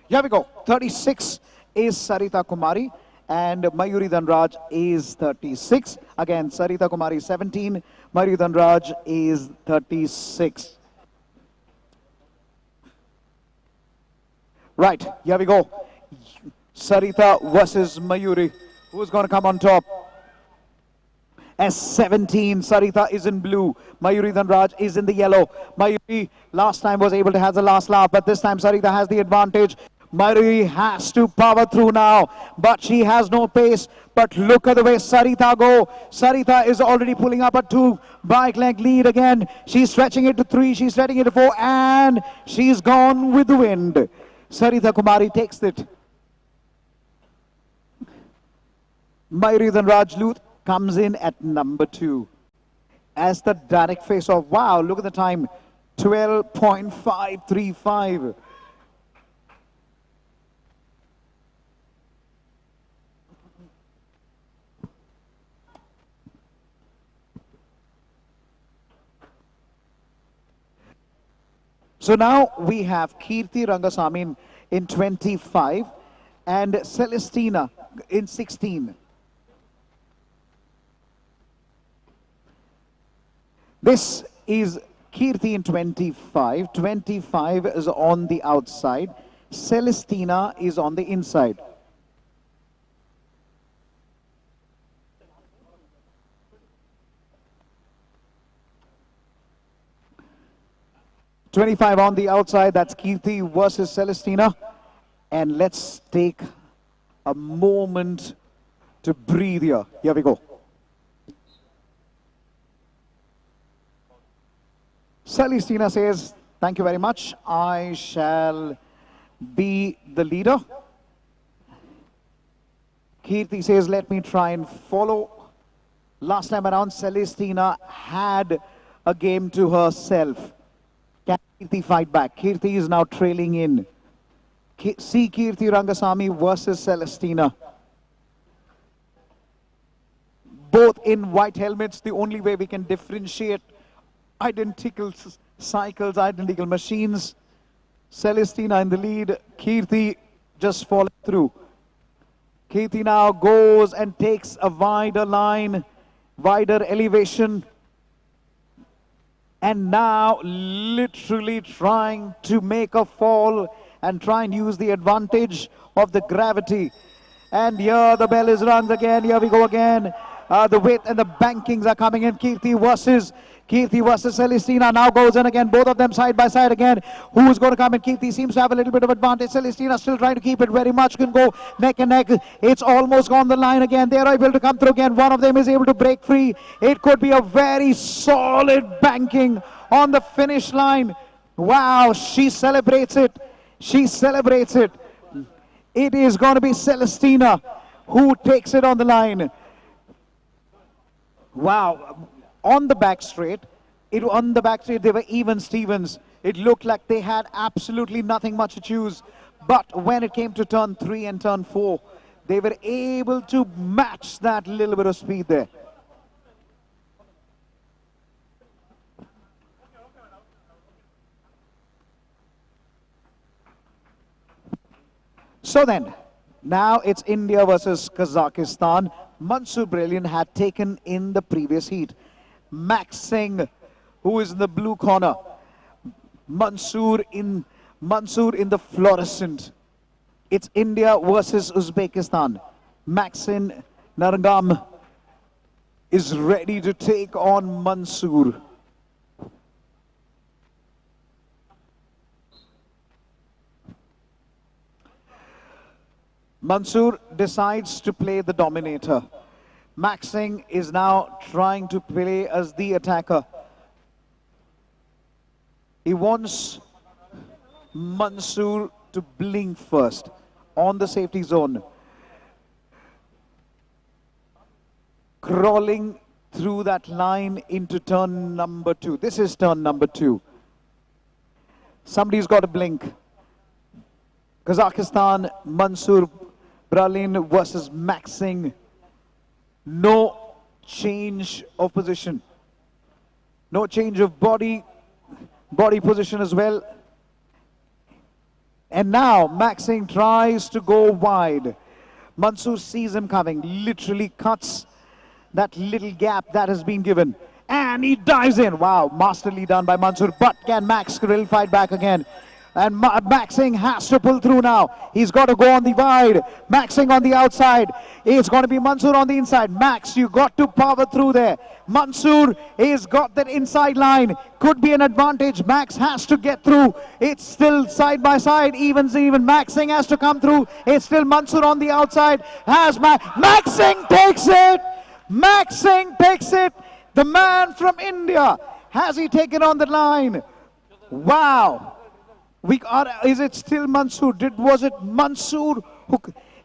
Here we go. 36 is Sarita Kumari and Mayuri Dhanraj is 36. Again, Sarita Kumari 17, Mayuri Dhanraj is 36. Right, here we go. Sarita versus Mayuri. Who's going to come on top? S17, Sarita is in blue. Mayuri Dhanraj is in the yellow. Mayuri last time was able to have the last laugh, but this time Sarita has the advantage. Mayuri has to power through now, but she has no pace. But look at the way Sarita go. Sarita is already pulling up a 2 bike length lead again. She's stretching it to 3, she's stretching it to 4, and she's gone with the wind. Sarita Kumari takes it. Mayuri Dhanraj Luth comes in at number 2 as the direct face-off. Wow, look at the time, 12.535. So now we have Kirti Rangasamy in 25 and Celestina in 16. This is Kirti in 25. 25 is on the outside. Celestina is on the inside. .25 on the outside, that's Kirti versus Celestina. And let's take a moment to breathe here. Here we go. Celestina says, thank you very much. I shall be the leader. Kirti says, let me try and follow. Last time around, Celestina had a game to herself. Can Kirti fight back? Kirti is now trailing in. See Kirti Rangasamy versus Celestina. Both in white helmets. The only way we can differentiate identical cycles, identical machines. Celestina in the lead. Kirti just falling through. Kirti now goes and takes a wider line, wider elevation. And now literally trying to make a fall and try and use the advantage of the gravity. And here the bell is rung again. Here we go again. The width and the bankings are coming in. Kirti versus Celestina now goes in again. Both of them side by side again. Who's going to come in? Kirti seems to have a little bit of advantage. Celestina still trying to keep it very much. Can go neck and neck. It's almost gone the line again. They're able to come through again. One of them is able to break free. It could be a very solid banking on the finish line. Wow, she celebrates it. She celebrates it. It is going to be Celestina who takes it on the line. Wow. On the back straight, they were even Stevens. It looked like they had absolutely nothing much to choose. But when it came to turn 3 and turn 4, they were able to match that little bit of speed there. So then, now it's India versus Kazakhstan. Mansoor Brilliant had taken in the previous heat. Max Singh, who is in the blue corner. Mansoor in the fluorescent. It's India versus Uzbekistan. Maxine Nargam is ready to take on Mansoor. Mansoor decides to play the dominator. Max Singh is now trying to play as the attacker. He wants Mansoor to blink first on the safety zone. Crawling through that line into turn number 2. This is turn number 2. Somebody's got to blink. Kazakhstan, Mansoor Bralin versus Max Singh. No change of position. No change of body position as well. And now Max Singh tries to go wide. Mansoor sees him coming, literally cuts that little gap that has been given. And he dives in. Wow, masterly done by Mansoor. But can Max Krill fight back again? And Max Singh has to pull through now. He's got to go on the wide. Max Singh on the outside. It's going to be Mansoor on the inside. Max, you got to power through there. Mansoor has got that inside line. Could be an advantage. Max has to get through. It's still side by side. Even. Max Singh has to come through. It's still Mansoor on the outside. Max Singh takes it. Max Singh takes it. The man from India. Has he taken on the line? Wow. Is it still Mansoor? Was it Mansoor?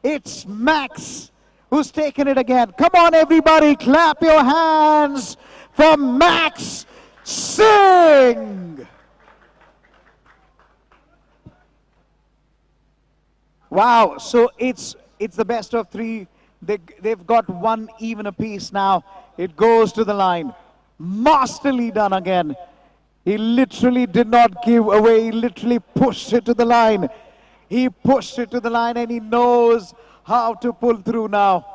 It's Max who's taken it again. Come on, everybody, clap your hands for Max Singh. Wow, so it's the best of 3. They've got 1 even apiece now. It goes to the line. Masterly done again. He literally did not give away. He literally pushed it to the line. He pushed it to the line and he knows how to pull through now.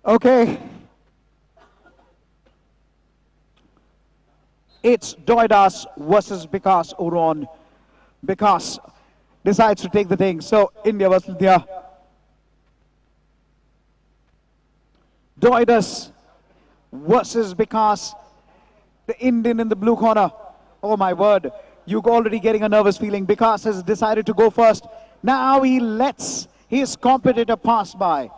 Okay. It's Doidas versus Vikas Oron. Vikas decides to take the thing. So India versus India. Doidas versus Vikas, the Indian in the blue corner. Oh my word, you're already getting a nervous feeling. Vikas has decided to go first. Now he lets his competitor pass by.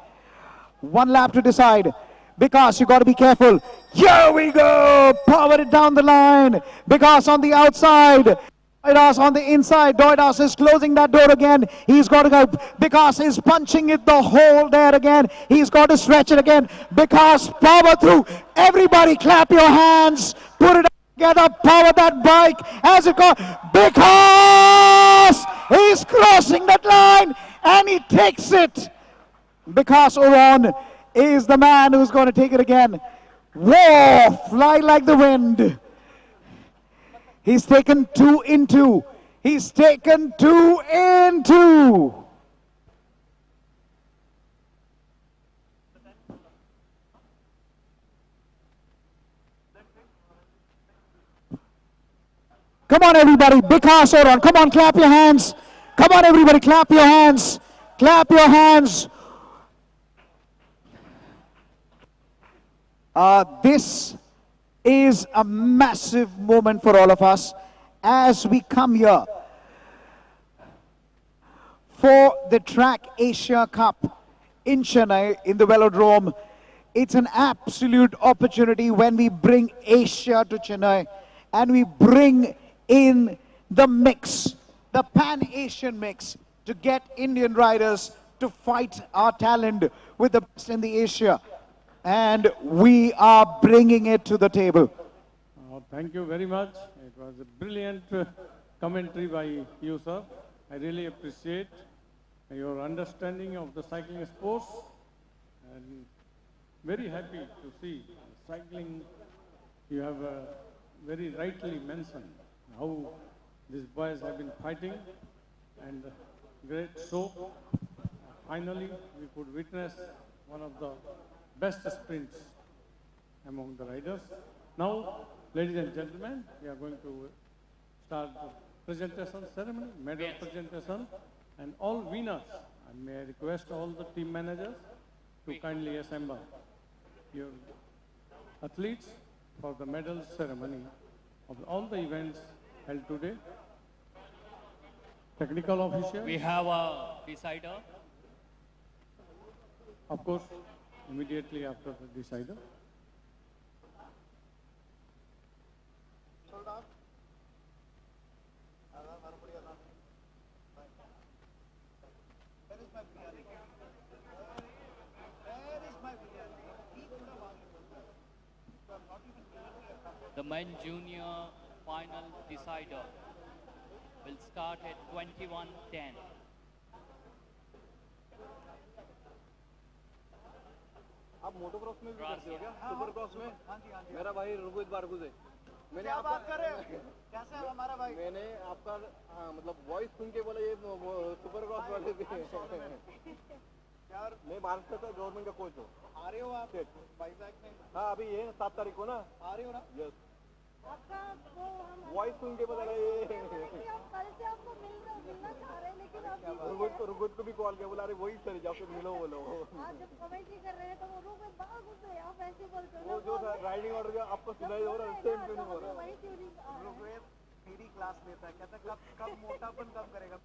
1 lap to decide. Vikas, you got to be careful. Here we go. Power it down the line. Vikas on the outside. Doidas on the inside. Doidas is closing that door again. He's got to go. Vikas is punching it the hole there again. He's got to stretch it again. Vikas, power through. Everybody clap your hands. Put it together. Power that bike as it goes. Vikas is crossing that line and he takes it. Vikas Oron is the man who's going to take it again. Whoa, fly like the wind. He's taken 2 in 2. He's taken 2 in 2. Come on, everybody. Vikas Oron. Come on, clap your hands. Come on, everybody. Clap your hands. Clap your hands. This is a massive moment for all of us as we come here for the Track Asia Cup in Chennai in the Velodrome. It's an absolute opportunity when we bring Asia to Chennai and we bring in the mix, the Pan-Asian mix, to get Indian riders to fight our talent with the best in the Asia. And we are bringing it to the table. Thank you very much. It was a brilliant commentary by you, sir. I really appreciate your understanding of the cycling sports. And very happy to see cycling. You have very rightly mentioned how these boys have been fighting, and great show. Finally, we could witness one of the best sprints among the riders. Now, ladies and gentlemen, we are going to start the presentation ceremony, medal presentation, and all winners. And may I request all the team managers to kindly assemble your athletes for the medal ceremony of all the events held today. Technical official. We have a decider. Of course, immediately after the decider. The men junior final decider will start at 21:10. आप motocross में भी करते हो क्या? हाँ, super cross में? हाँ जी, हाँ जी। मेरा भाई रुगुज बारगुज है। मैंने क्या आपका बात कर रहे हो? कैसे है हमारा भाई? मैंने आपका मतलब वॉइस सुन के बोला ये सुपर क्रॉस वाले भी हैं। यार मैं महाराष्ट्र का गवर्नमेंट का कोच हूँ। आ रहे हो आप वाइजैक में? हाँ अभी ये 7 तारीख को ना। आ रहे हो ना? यस। आपका वो हम वॉइस सुन के पता लगा ये कि आप कल से आपको मिलना चाह रहे हैं लेकिन आप रुगुज को भी कॉल किया बोला अरे वही सर जाके मिलो बोलो। आज जब कमेंट्री कर रहे हैं तो वो लोग बाहर घुस गए आप ऐसे बोलते हो वो जो राइडिंग ऑर्डर का आपको सुनाई हो रहा है सेम क्यों नहीं हो रहा है? वही ट्यूनिंग ऋग्वेद मेरी क्लास लेता है, कहता है कब मोटापन कम करेगा।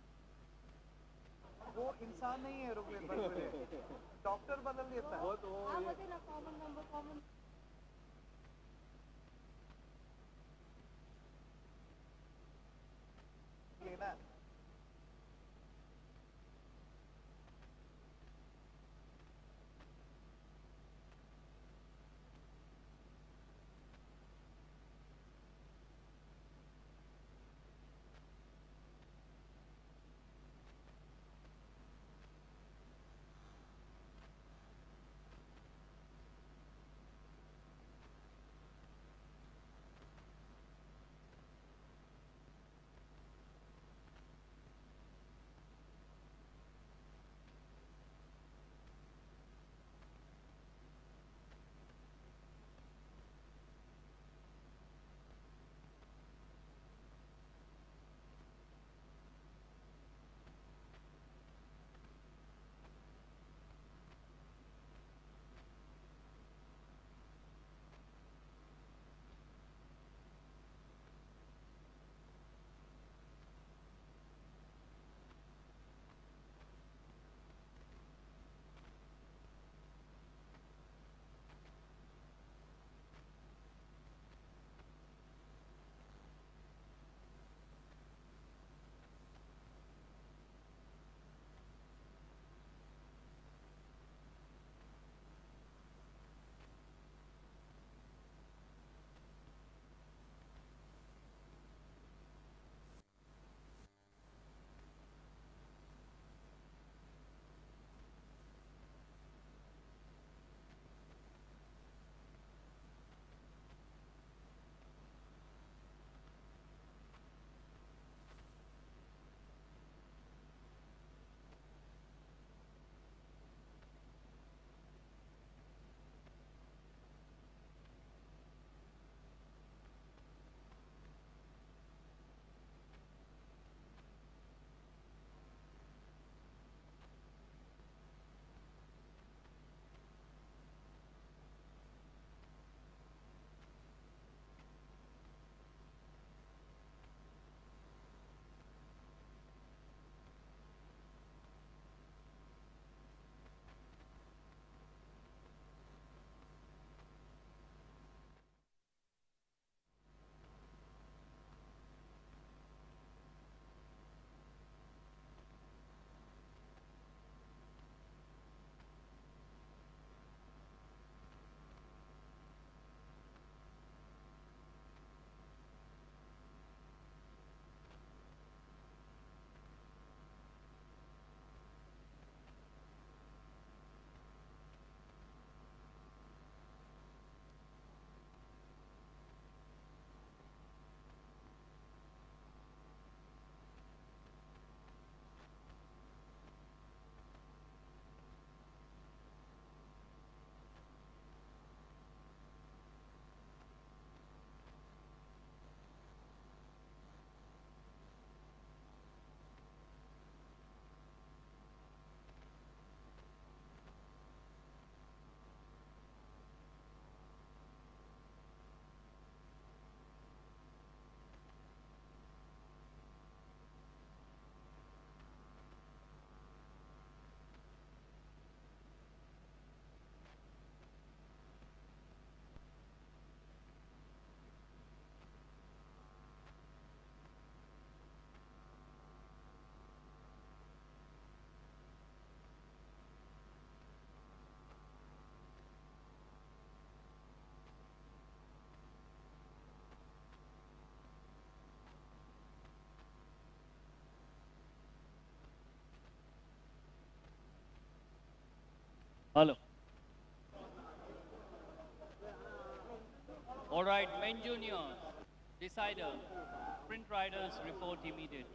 वो इंसान नहीं है ऋग्वेद भाई, डॉक्टर बदल देता है। आप बताइए ना कॉमन नंबर कॉमन लेना Hello. All right, men juniors, decider, sprint riders report immediately.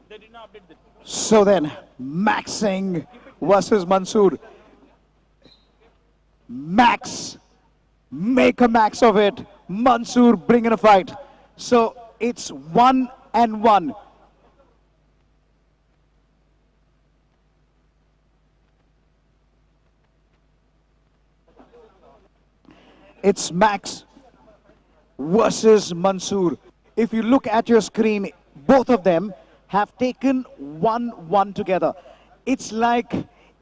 They did not update this. So then, Maxing versus Mansoor. Max, make a max of it. Mansoor bring in a fight. So it's 1-1. It's Max versus Mansoor. If you look at your screen, both of them have taken 1-1 together. It's like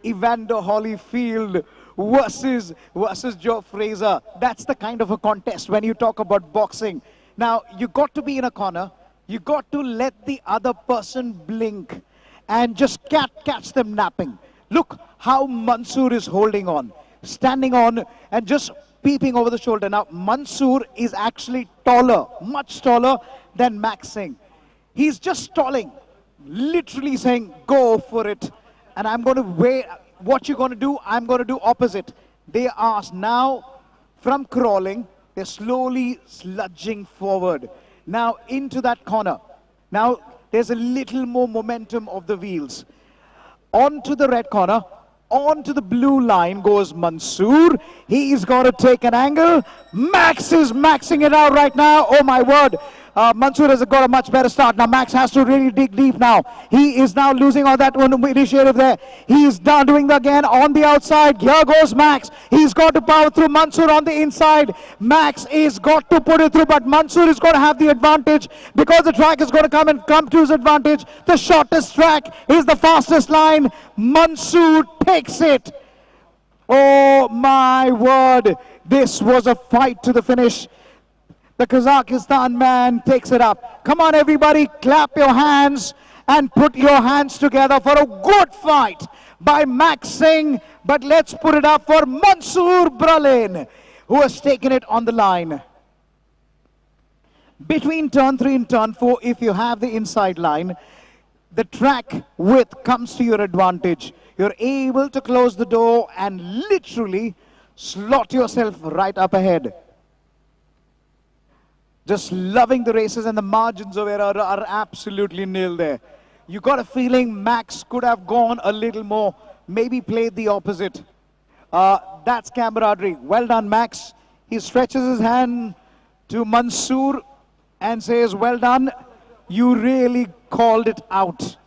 Evander Holyfield versus Joe Frazier. That's the kind of a contest when you talk about boxing. Now, you got to be in a corner. You got to let the other person blink and just catch them napping. Look how Mansoor is holding on, standing on and just peeping over the shoulder. Now, Mansoor is actually taller, much taller than Maxing. He's just stalling, literally saying, go for it. And I'm going to wait. What you're going to do, I'm going to do opposite. They are now from crawling, they're slowly sludging forward. Now into that corner. Now there's a little more momentum of the wheels. Onto the red corner. Onto the blue line goes Mansoor. He's got to take an angle. Max is maxing it out right now. Oh my word. Mansoor has got a much better start. Now Max has to really dig deep now. He is now losing all that initiative there. He is now doing that again on the outside. Here goes Max. He's got to power through Mansoor on the inside. Max is got to put it through, but Mansoor is going to have the advantage because the track is going to come to his advantage. The shortest track is the fastest line. Mansoor takes it. Oh my word. This was a fight to the finish. The Kazakhstan man takes it up. Come on everybody, clap your hands and put your hands together for a good fight by Max Singh. But let's put it up for Mansoor Bralin, who has taken it on the line. Between turn 3 and turn 4, if you have the inside line, the track width comes to your advantage. You're able to close the door and literally slot yourself right up ahead. Just loving the races, and the margins of error are absolutely nil there. You got a feeling Max could have gone a little more, maybe played the opposite. That's camaraderie. Well done, Max. He stretches his hand to Mansoor. and says, well done. You really called it out.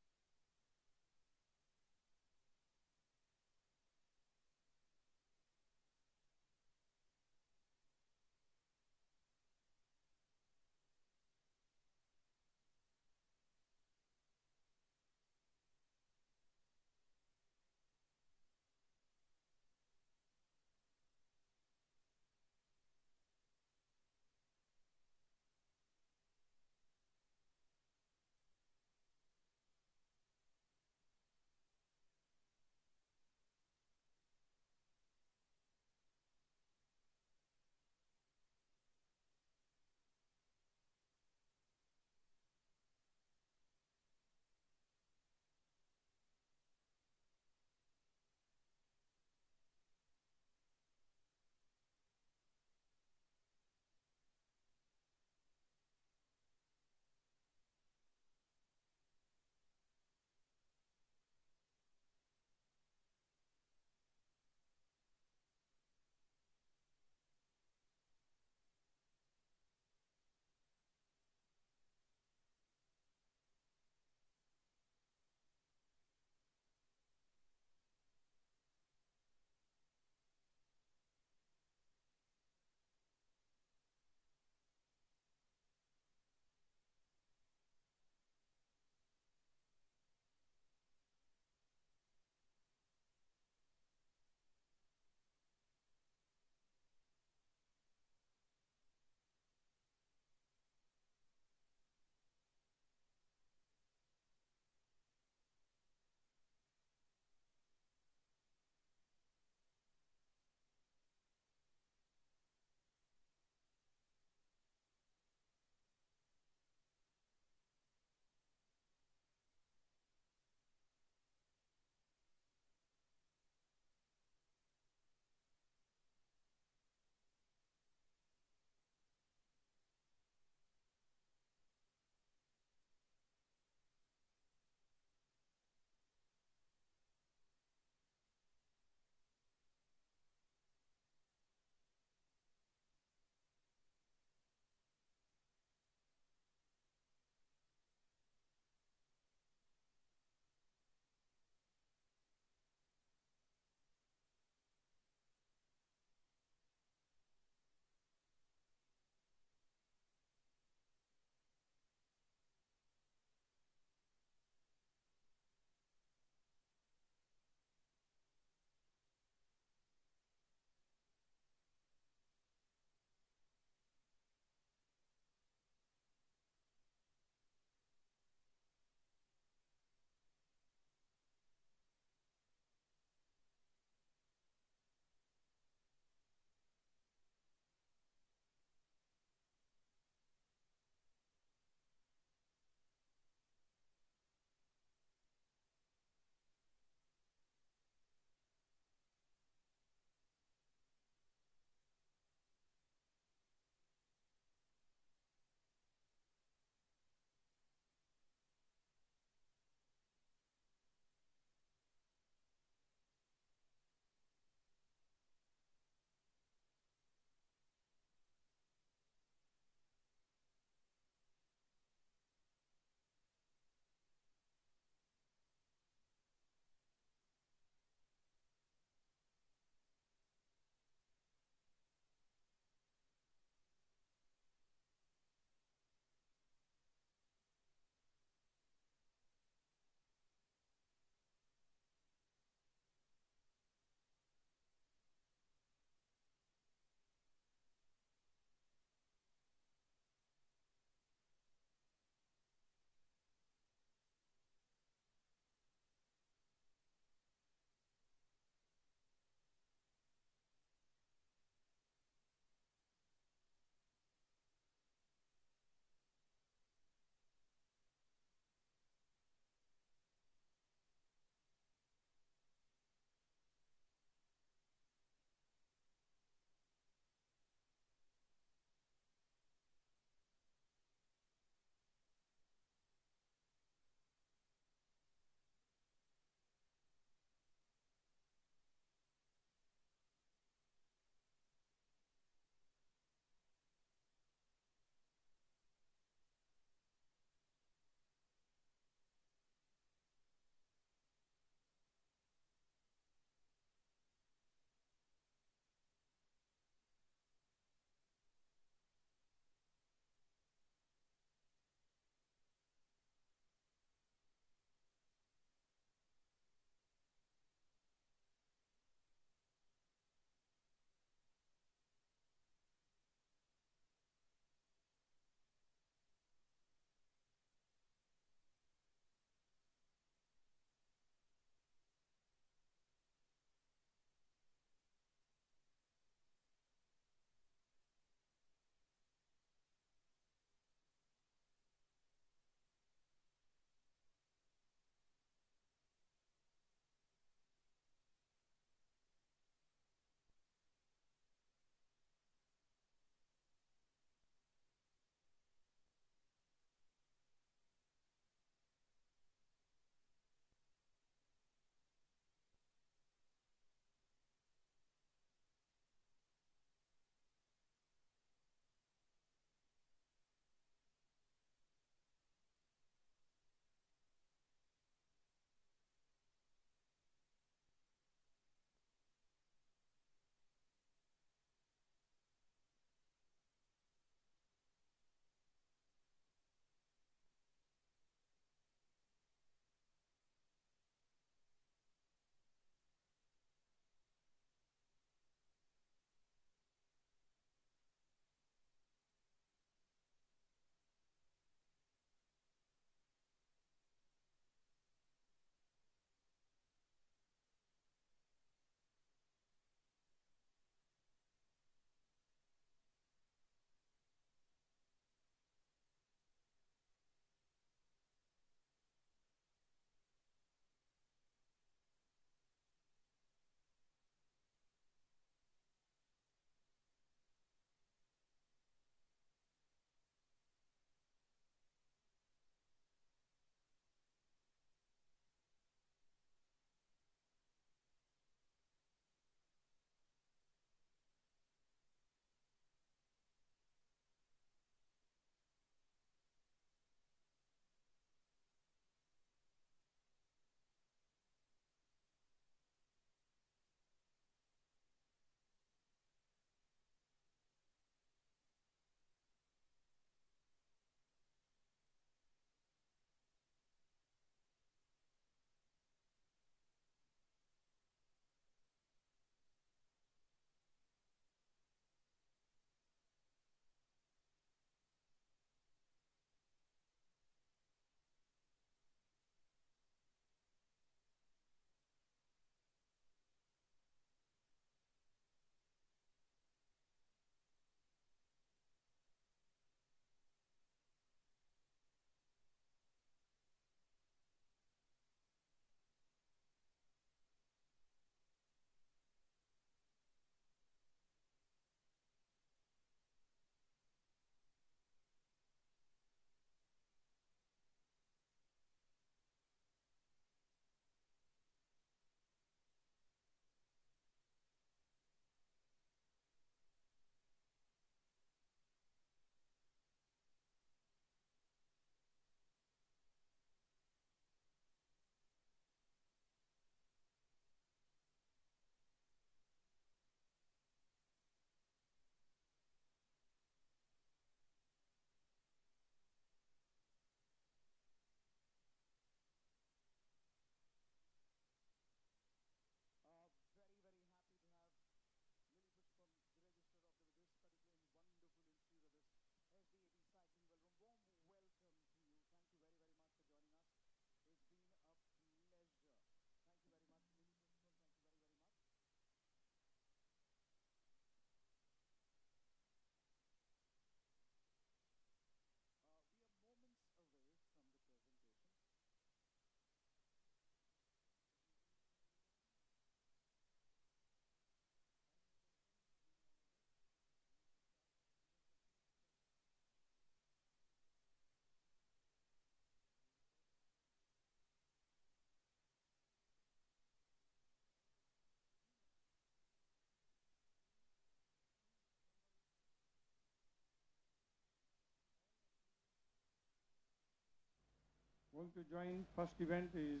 Going to join first event is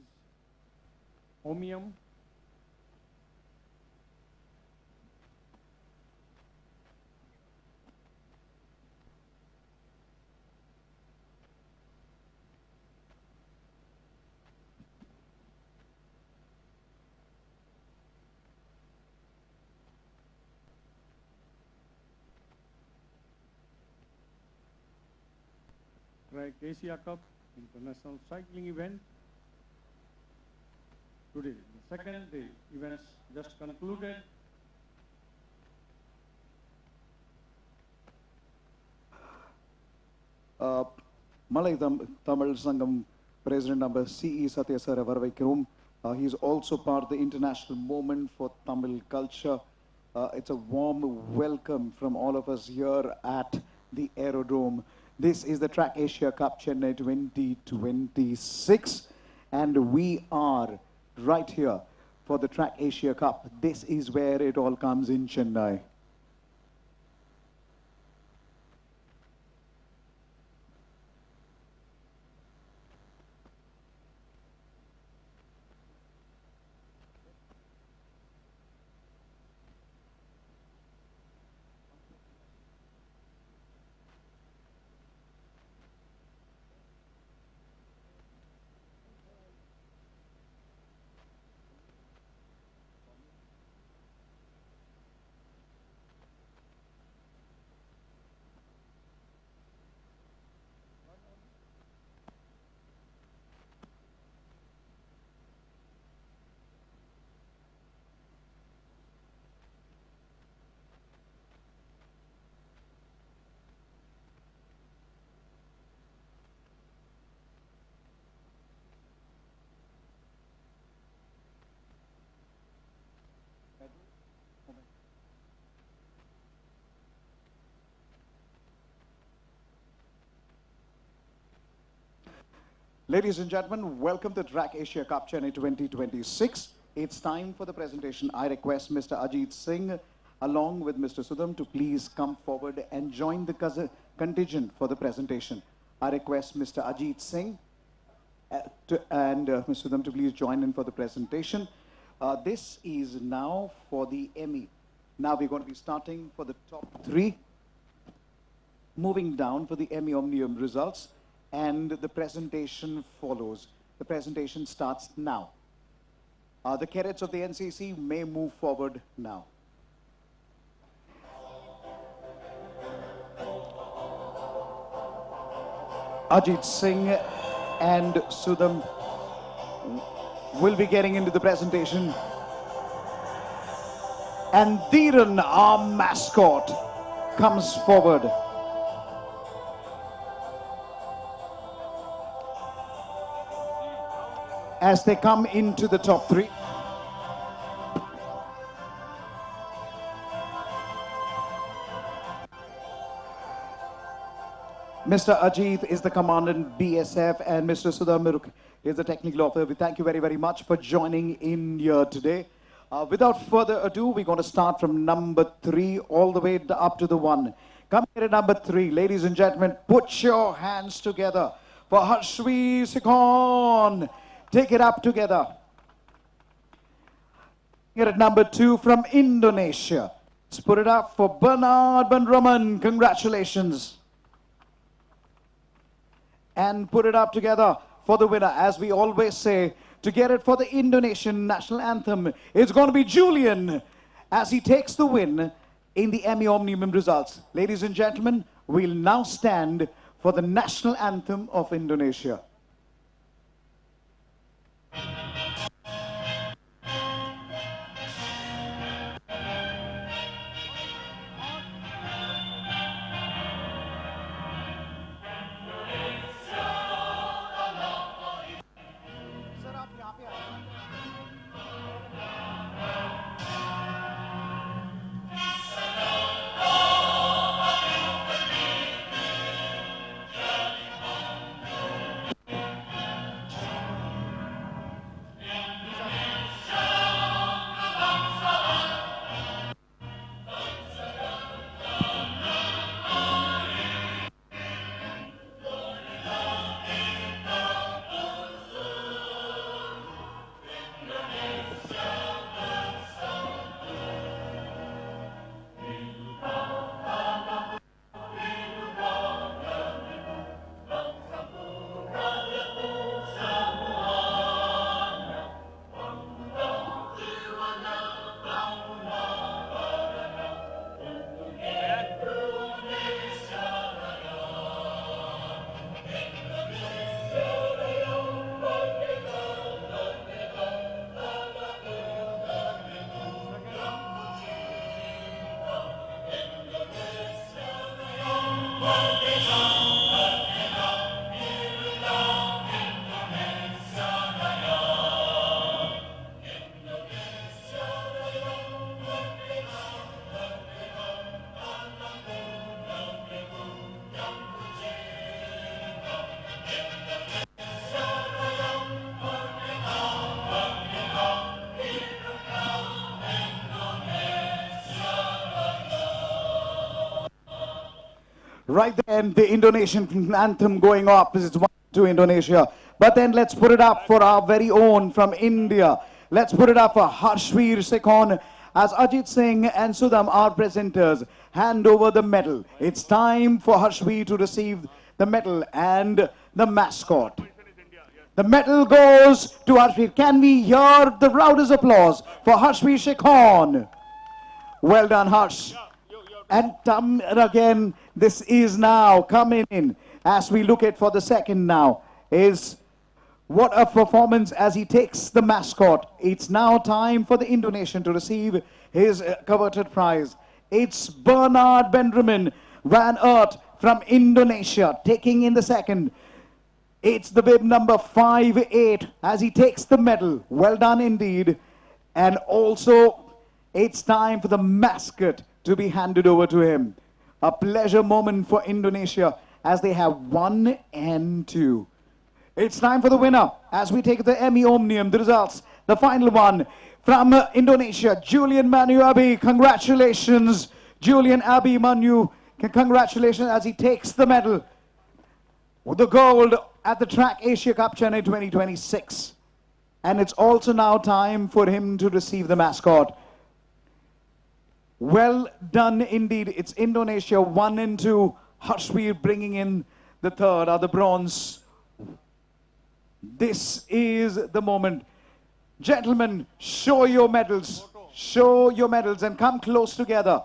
Omnium. Track Asia Cup International Cycling Event. Today, the second day events just concluded. Malay Tamil Sangam President number C.E. Satyasara Varvaikirum. He's also part of the international movement for Tamil culture. It's a warm welcome from all of us here at the Aerodrome. This is the Track Asia Cup Chennai 2026, and we are right here for the Track Asia Cup. This is where it all comes in Chennai. Ladies and gentlemen, welcome to Track Asia Cup Chennai 2026. It's time for the presentation. I request Mr. Ajit Singh along with Mr. Sudham to please come forward and join the contingent for the presentation. I request Mr. Ajit Singh and Mr. Sudham to please join in for the presentation. This is now for the Emmy. Now we're going to be starting for the top three, moving down for the Emmy Omnium results. And the presentation follows. The presentation starts now. The cadets of the NCC may move forward now. Ajit Singh and Sudham will be getting into the presentation. And Dhiran, our mascot, comes forward. As they come into the top three. Mr. Ajit is the commandant BSF and Mr. Sudham is the technical officer. We thank you very, very much for joining in here today. Without further ado, we're going to start from number 3 all the way up to the 1. Come here at number 3. Ladies and gentlemen, put your hands together for Harshvi Sikon. Take it up together. Here at number 2 from Indonesia. Let's put it up for Bernard Benraman. Congratulations. And put it up together for the winner. As we always say, to get it for the Indonesian national anthem, it's going to be Julian as he takes the win in the Emmy Omnium results. Ladies and gentlemen, we'll now stand for the national anthem of Indonesia. Right then, the Indonesian anthem going up. It's 1-2 Indonesia. But then let's put it up for our very own from India. Let's put it up for Harshveer Sekhon as Ajit Singh and Sudham, our presenters, hand over the medal. It's time for Harshveer to receive the medal and the mascot. The medal goes to Harshveer. Can we hear the loudest applause for Harshveer Sekhon? Well done, Harsh. And again, this is now coming in as we look at for the second now is what a performance as he takes the mascot. It's now time for the Indonesian to receive his coveted prize. It's Bernard Benjamin Van Aert from Indonesia taking in the second. It's the bib number 5'8" as he takes the medal. Well done indeed. And also it's time for the mascot to be handed over to him. A pleasure moment for Indonesia as they have 1 and 2. It's time for the winner as we take the Emmy Omnium, the results. The final one from Indonesia, Julian Manu Abi. Congratulations, Julian Abi Manu. Congratulations as he takes the medal with the gold at the Track Asia Cup Chennai 2026. And it's also now time for him to receive the mascot. Well done indeed. It's Indonesia 1 and 2. Harshveer bringing in the third or the bronze. This is the moment. Gentlemen, show your medals. Show your medals and come close together.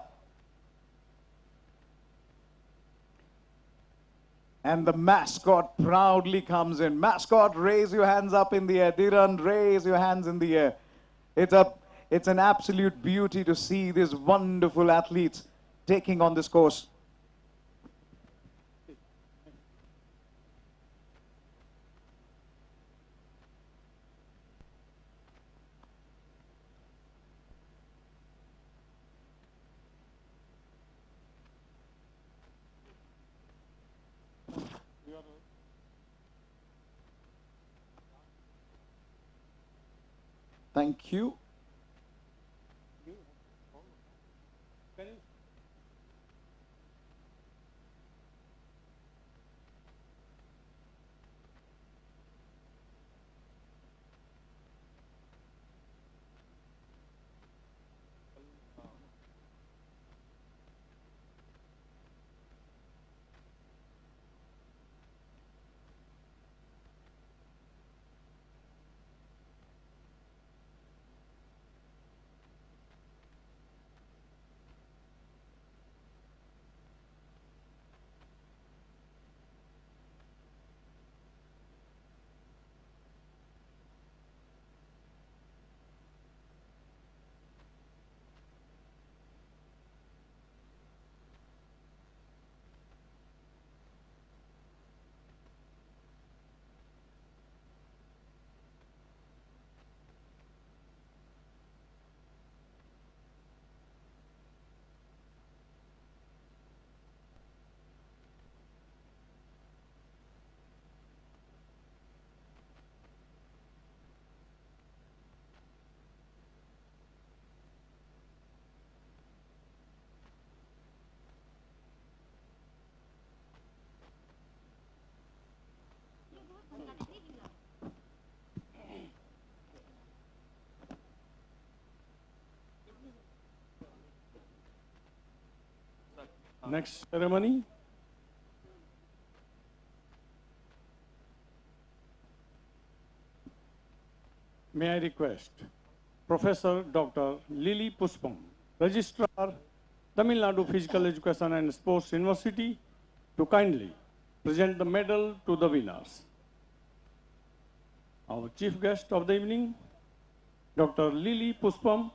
And the mascot proudly comes in. Mascot, raise your hands up in the air. Dhiran, raise your hands in the air. It's an absolute beauty to see these wonderful athletes taking on this course. Thank you. Next ceremony. May I request Professor Dr. Lily Puspam, Registrar, Tamil Nadu Physical Education and Sports University, to kindly present the medal to the winners. Our chief guest of the evening, Dr. Lily Puspam,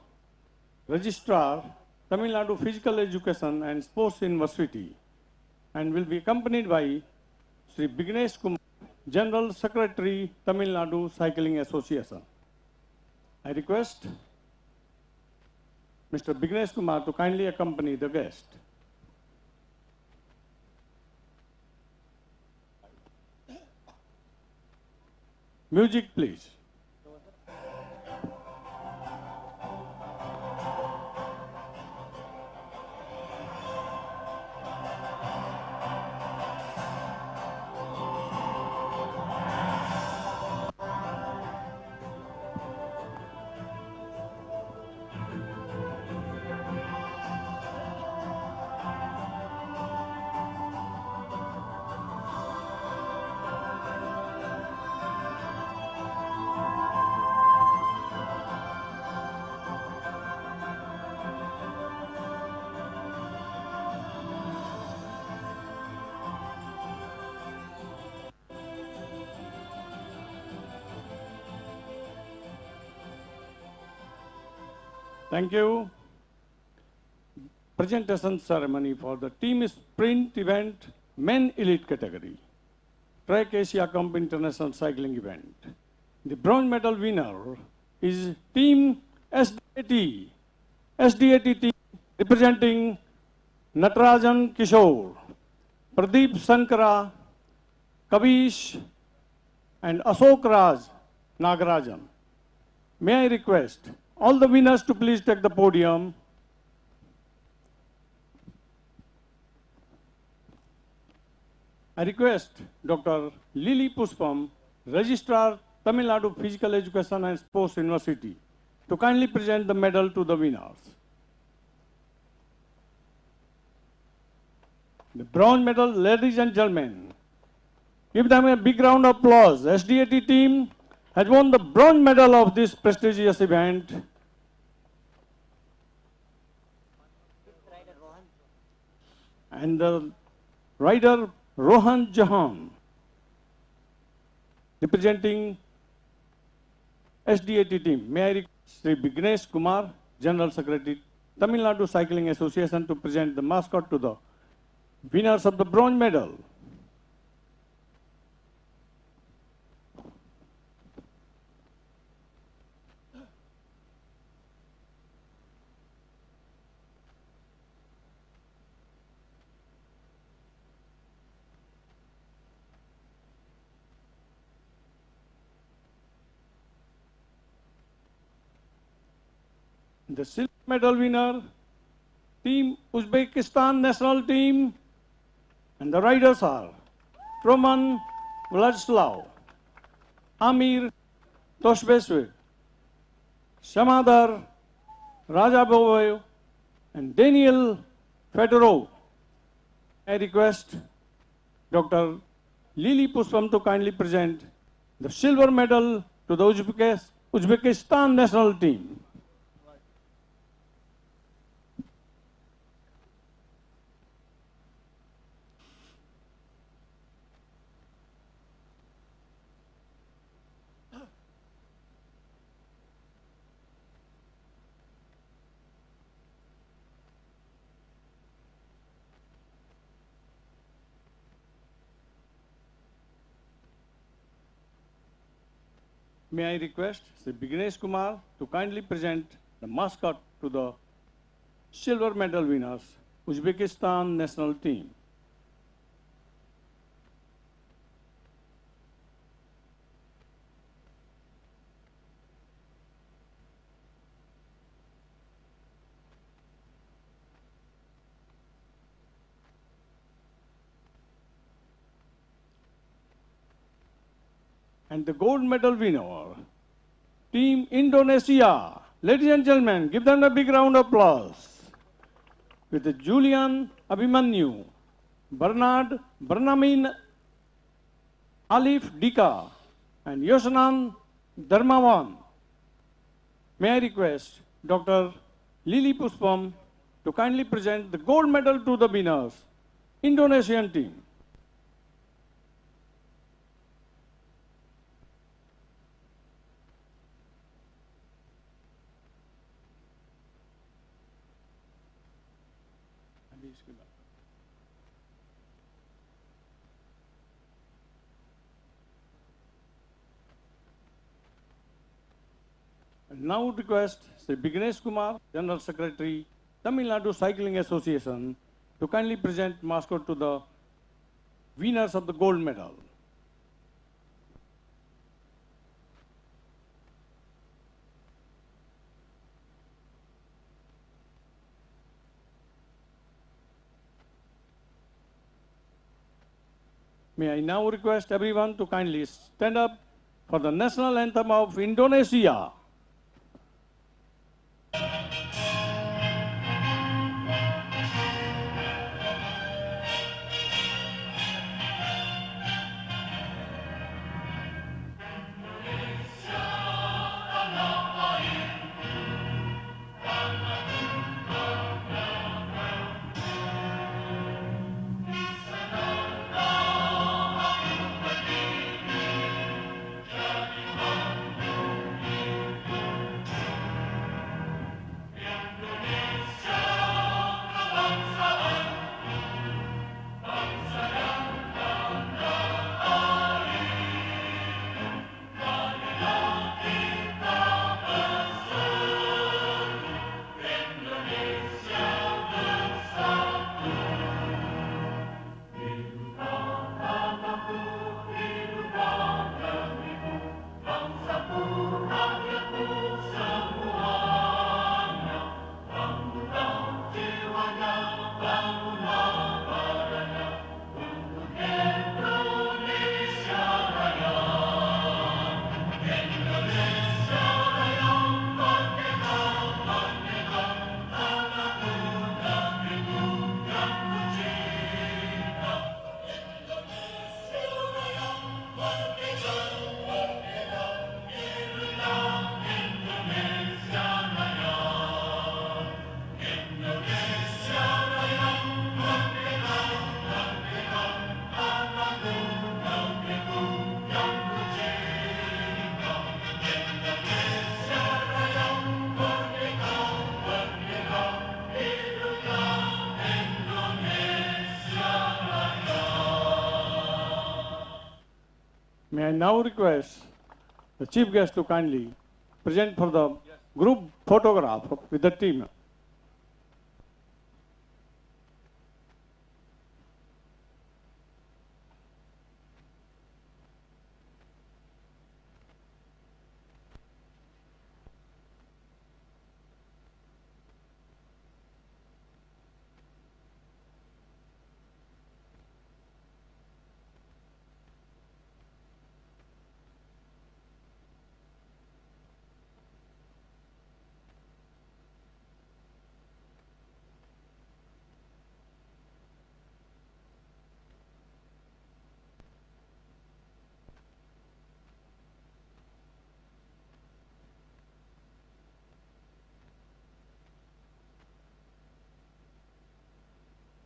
Registrar, Tamil Nadu Physical Education and Sports University, and will be accompanied by Sri Bignesh Kumar, General Secretary, Tamil Nadu Cycling Association. I request Mr. Bignesh Kumar to kindly accompany the guest. Music, please. Thank you. Presentation ceremony for the team sprint event, men elite category. Track Asia Cup International Cycling event. The bronze medal winner is team SDAT. SDAT team representing Natarajan Kishore, Pradeep Sankara, Kavish, and Ashok Raj Nagarajan. May I request all the winners to please take the podium. I request Dr. Lily Puspam, Registrar, Tamil Nadu Physical Education and Sports University, to kindly present the medal to the winners. The bronze medal, ladies and gentlemen, give them a big round of applause. SDAT team has won the bronze medal of this prestigious event. And the rider Rohan Jahan, representing SDAT team. May I request Sri Vignesh Kumar, General Secretary, Tamil Nadu Cycling Association, to present the mascot to the winners of the bronze medal. The silver medal winner, Team Uzbekistan National Team, and the riders are Roman Vladislav, Amir Toshbeswe, Shamadar Rajaboyev, and Daniel Fedorov. I request Dr. Lily Puspam to kindly present the silver medal to the Uzbekistan National Team. May I request Sri Vignesh Kumar to kindly present the mascot to the silver medal winners, Uzbekistan National Team. And the gold medal winner, Team Indonesia. Ladies and gentlemen, give them a big round of applause. With Julian Abimanyu, Bernard Bernamin, Alif Dika, and Yosanan Dharmawan. May I request Dr. Lily Puspam to kindly present the gold medal to the winners, Indonesian team. And now request Sri Vignesh Kumar, General Secretary, Tamil Nadu Cycling Association, to kindly present mascot to the winners of the gold medal. May I now request everyone to kindly stand up for the national anthem of Indonesia. May I now request the chief guest to kindly present for the group photograph with the team.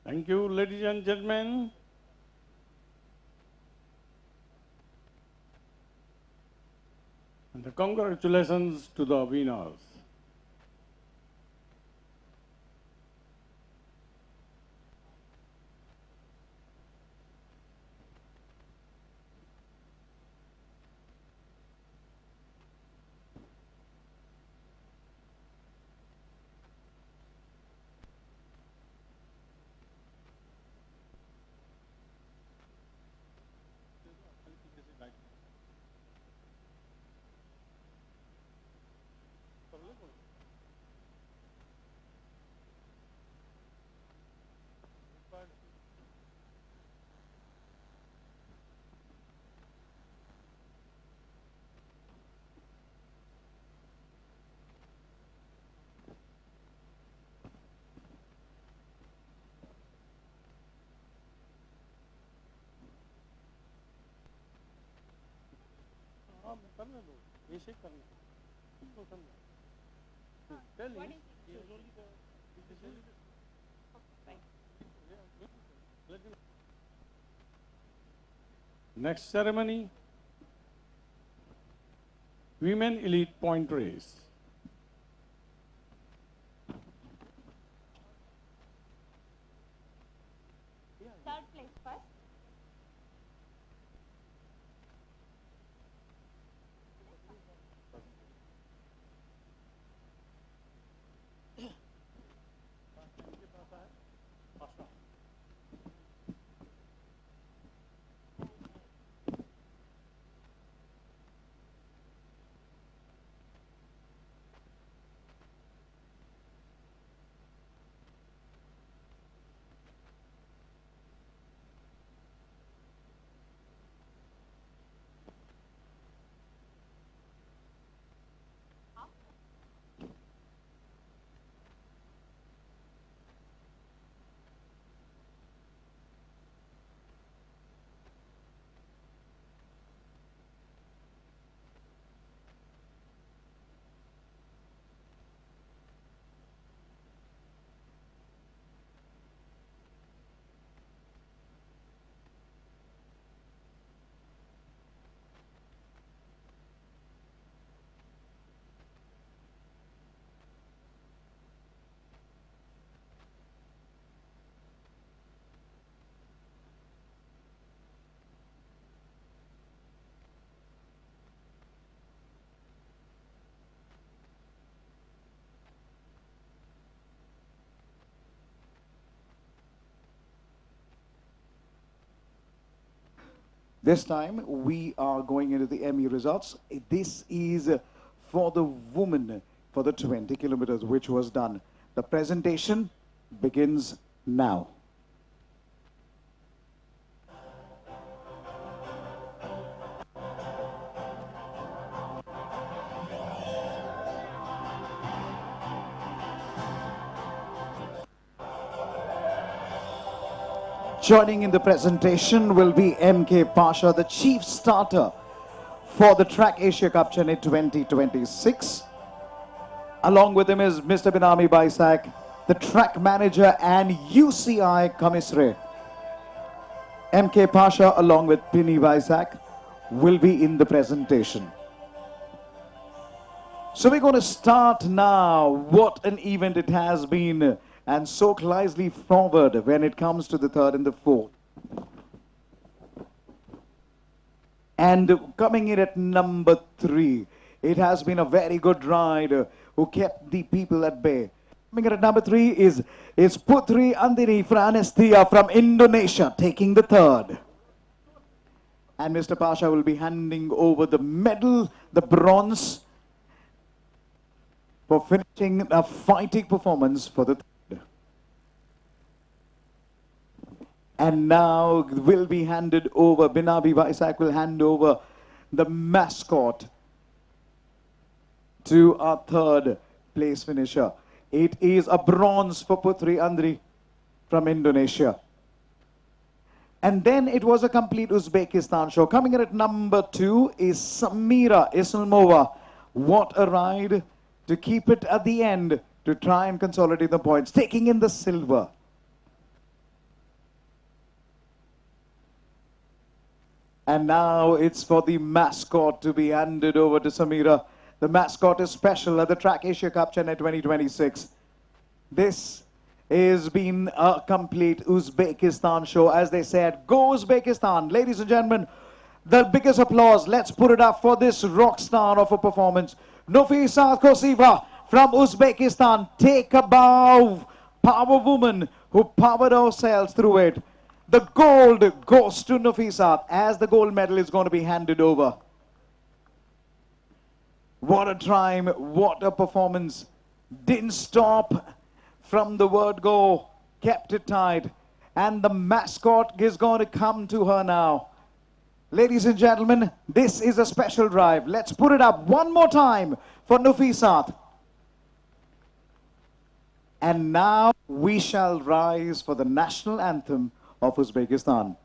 Thank you, ladies and gentlemen. And congratulations to the winners. करने दो, ऐसे करना, इसको करना। Tell him, he is only the, let him. Next ceremony, Women Elite Point Race. Third place first. This time we are going into the ME results. This is for the women for the 20 kilometers, which was done. The presentation begins now. Joining in the presentation will be M.K. Pasha, the chief starter for the Track Asia Cup Chennai 2026. Along with him is Mr. Binami Baisak, the track manager and UCI commissary. M.K. Pasha along with Pini Baisak will be in the presentation. So we're going to start now. What an event it has been, and so closely forward when it comes to the third and the fourth. And coming in at number 3, it has been a very good ride who kept the people at bay. Coming in at number 3 is Putri Andini Franestia from Indonesia, taking the third. And Mr. Pasha will be handing over the medal, the bronze, for finishing a fighting performance for the third. And now will be handed over, Binabi Baisak will hand over the mascot to our third place finisher. It is a bronze for Putri Andri from Indonesia. And then it was a complete Uzbekistan show. Coming in at number 2 is Samira Islamova. What a ride to keep it at the end to try and consolidate the points, taking in the silver. And now it's for the mascot to be handed over to Samira. The mascot is special at the Track Asia Cup Chennai 2026. This has been a complete Uzbekistan show. As they said, go Uzbekistan. Ladies and gentlemen, the biggest applause. Let's put it up for this rock star of a performance. Nafisa Kosiva from Uzbekistan. Take a bow. Power woman who powered ourselves through it. The gold goes to Nafisa as the gold medal is going to be handed over. What a time, what a performance. Didn't stop from the word go, kept it tight. And the mascot is going to come to her now. Ladies and gentlemen, this is a special drive. Let's put it up one more time for Nafisa. And now we shall rise for the national anthem of Uzbekistan.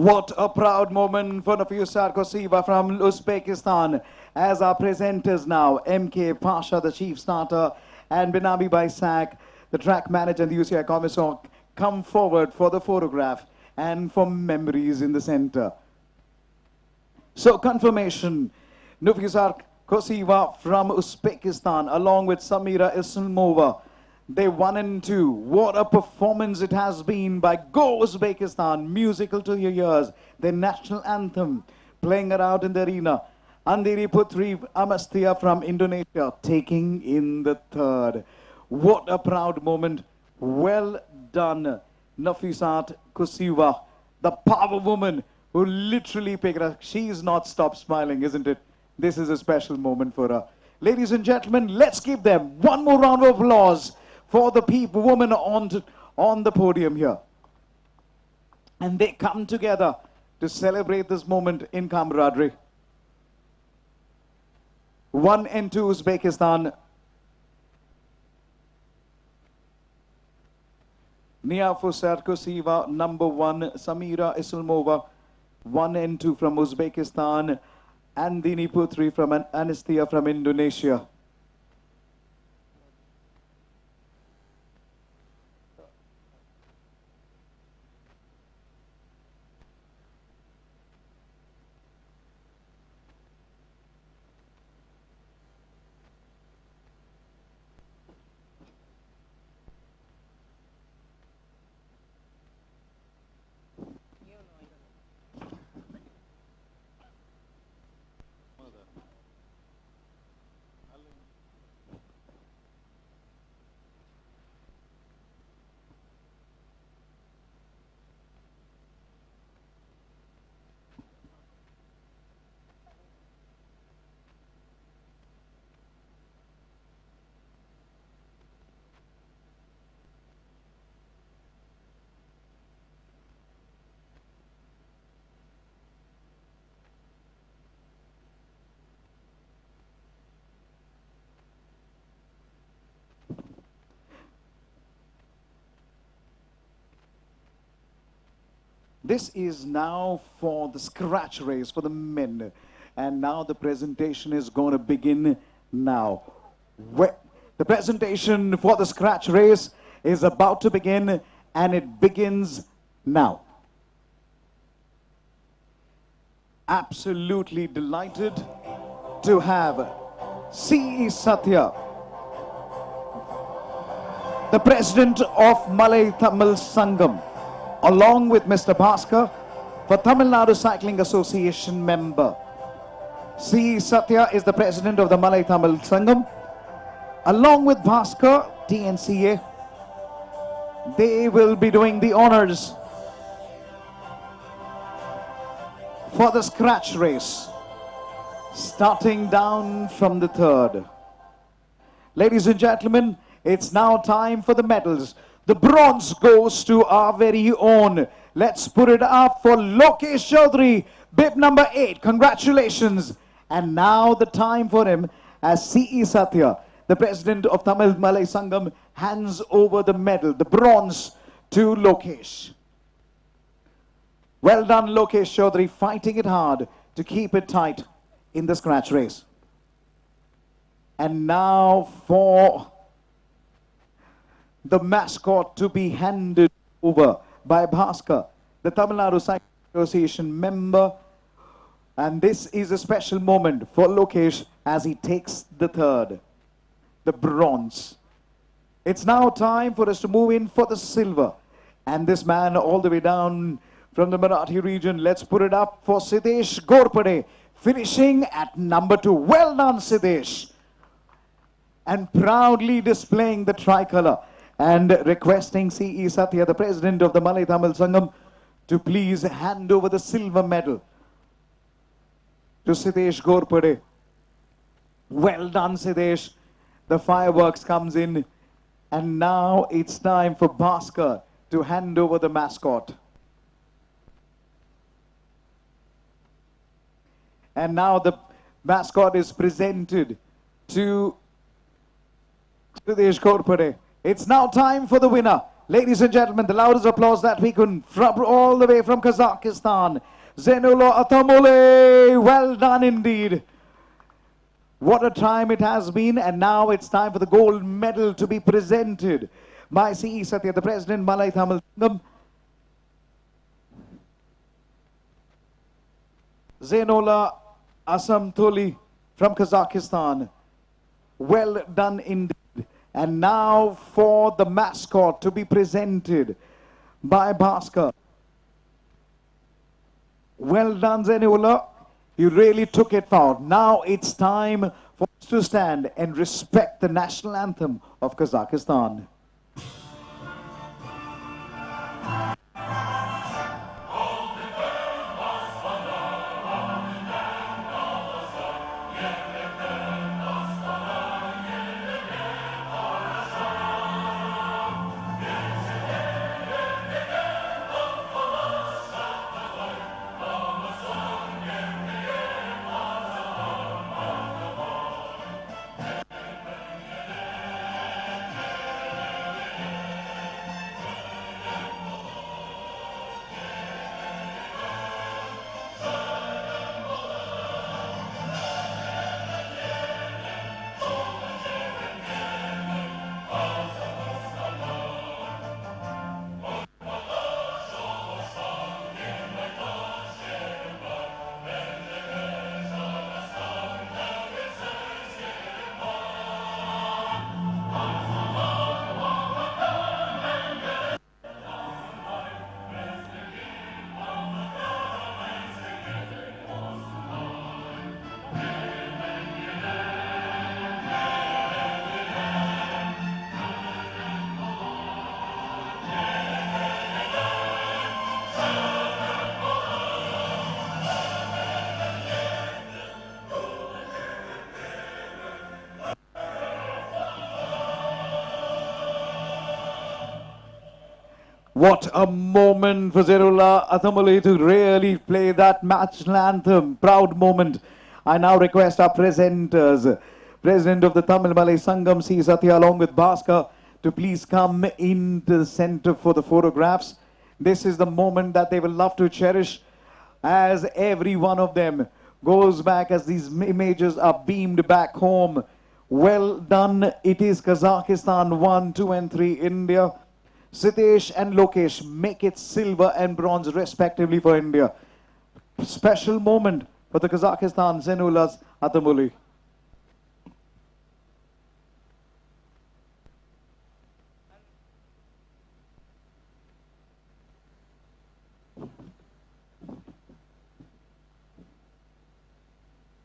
What a proud moment for Nafisa Koseva from Uzbekistan. As our presenters now, MK Pasha, the chief starter, and Binabi Baisak, the track manager and the UCI Commission, come forward for the photograph and for memories in the center. So confirmation, Nafisa Koseva from Uzbekistan along with Samira Islamova. They 1 and 2. What a performance it has been by Go Uzbekistan. Musical to your ears. Their national anthem playing around in the arena. Andiri Putri Amastia from Indonesia taking in the third. What a proud moment. Well done, Nafisat Koseva, the power woman who literally picked her. She's not stopped smiling, isn't it? This is a special moment for her. Ladies and gentlemen, let's give them one more round of applause for the women on the podium here. And they come together to celebrate this moment in camaraderie. 1 and 2 Uzbekistan. Nia Fusar Koseva, number 1. Samira Islamova, 1 and 2 from Uzbekistan. Andini Putri from Anestia from Indonesia. This is now for the scratch race for the men. And now the presentation is going to begin now. The presentation for the scratch race is about to begin, and it begins now. Absolutely delighted to have C.E. Satya, the president of Malay Tamil Sangam, along with Mr. Bhaskar, for Tamil Nadu Cycling Association member. C. Satya is the president of the Malay Tamil Sangam. Along with Bhaskar, TNCA, they will be doing the honors for the scratch race, starting down from the third. Ladies and gentlemen, it's now time for the medals. The bronze goes to our very own. Let's put it up for Lokesh Chaudhary, bib number 8. Congratulations. And now the time for him as C.E. Satya, the president of Tamil Malay Sangam, hands over the medal, the bronze, to Lokesh. Well done, Lokesh Chaudhary, fighting it hard to keep it tight in the scratch race. And now for the mascot to be handed over by Bhaskar, the Tamil Nadu Cycling Association member. And this is a special moment for Lokesh as he takes the third, the bronze. It's now time for us to move in for the silver. And this man all the way down from the Marathi region, let's put it up for Siddesh Gorpade, finishing at number 2. Well done, Siddesh. And proudly displaying the tricolor and requesting C.E. Satya, the president of the Malay Tamil Sangam, to please hand over the silver medal to Siddesh Gorpade. Well done, Siddesh. The fireworks comes in, and now it's time for Bhaskar to hand over the mascot. And now the mascot is presented to Siddesh Gorpade. It's now time for the winner. Ladies and gentlemen, the loudest applause that we could, from all the way from Kazakhstan, Zeynullah Atamole. Well done indeed. What a time it has been, and now it's time for the gold medal to be presented by C.E. Satya, the President, Malay Tamil Sangam. Zeynullah Asamtoli from Kazakhstan. Well done indeed. And now for the mascot to be presented by Bhaskar. Well done, Zeynullah. You really took it forward. Now it's time for us to stand and respect the national anthem of Kazakhstan. What a moment for Zeynullah Atamole to really play that national anthem. Proud moment. I now request our presenters, President of the Tamil Malay Sangam, C. Satya, along with Bhaskar, to please come into the center for the photographs. This is the moment that they will love to cherish, as every one of them goes back, as these images are beamed back home. Well done. It is Kazakhstan 1, 2 and 3, India. Sitesh and Lokesh make it silver and bronze respectively for India. Special moment for the Kazakhstan, Zeynullah Atamole.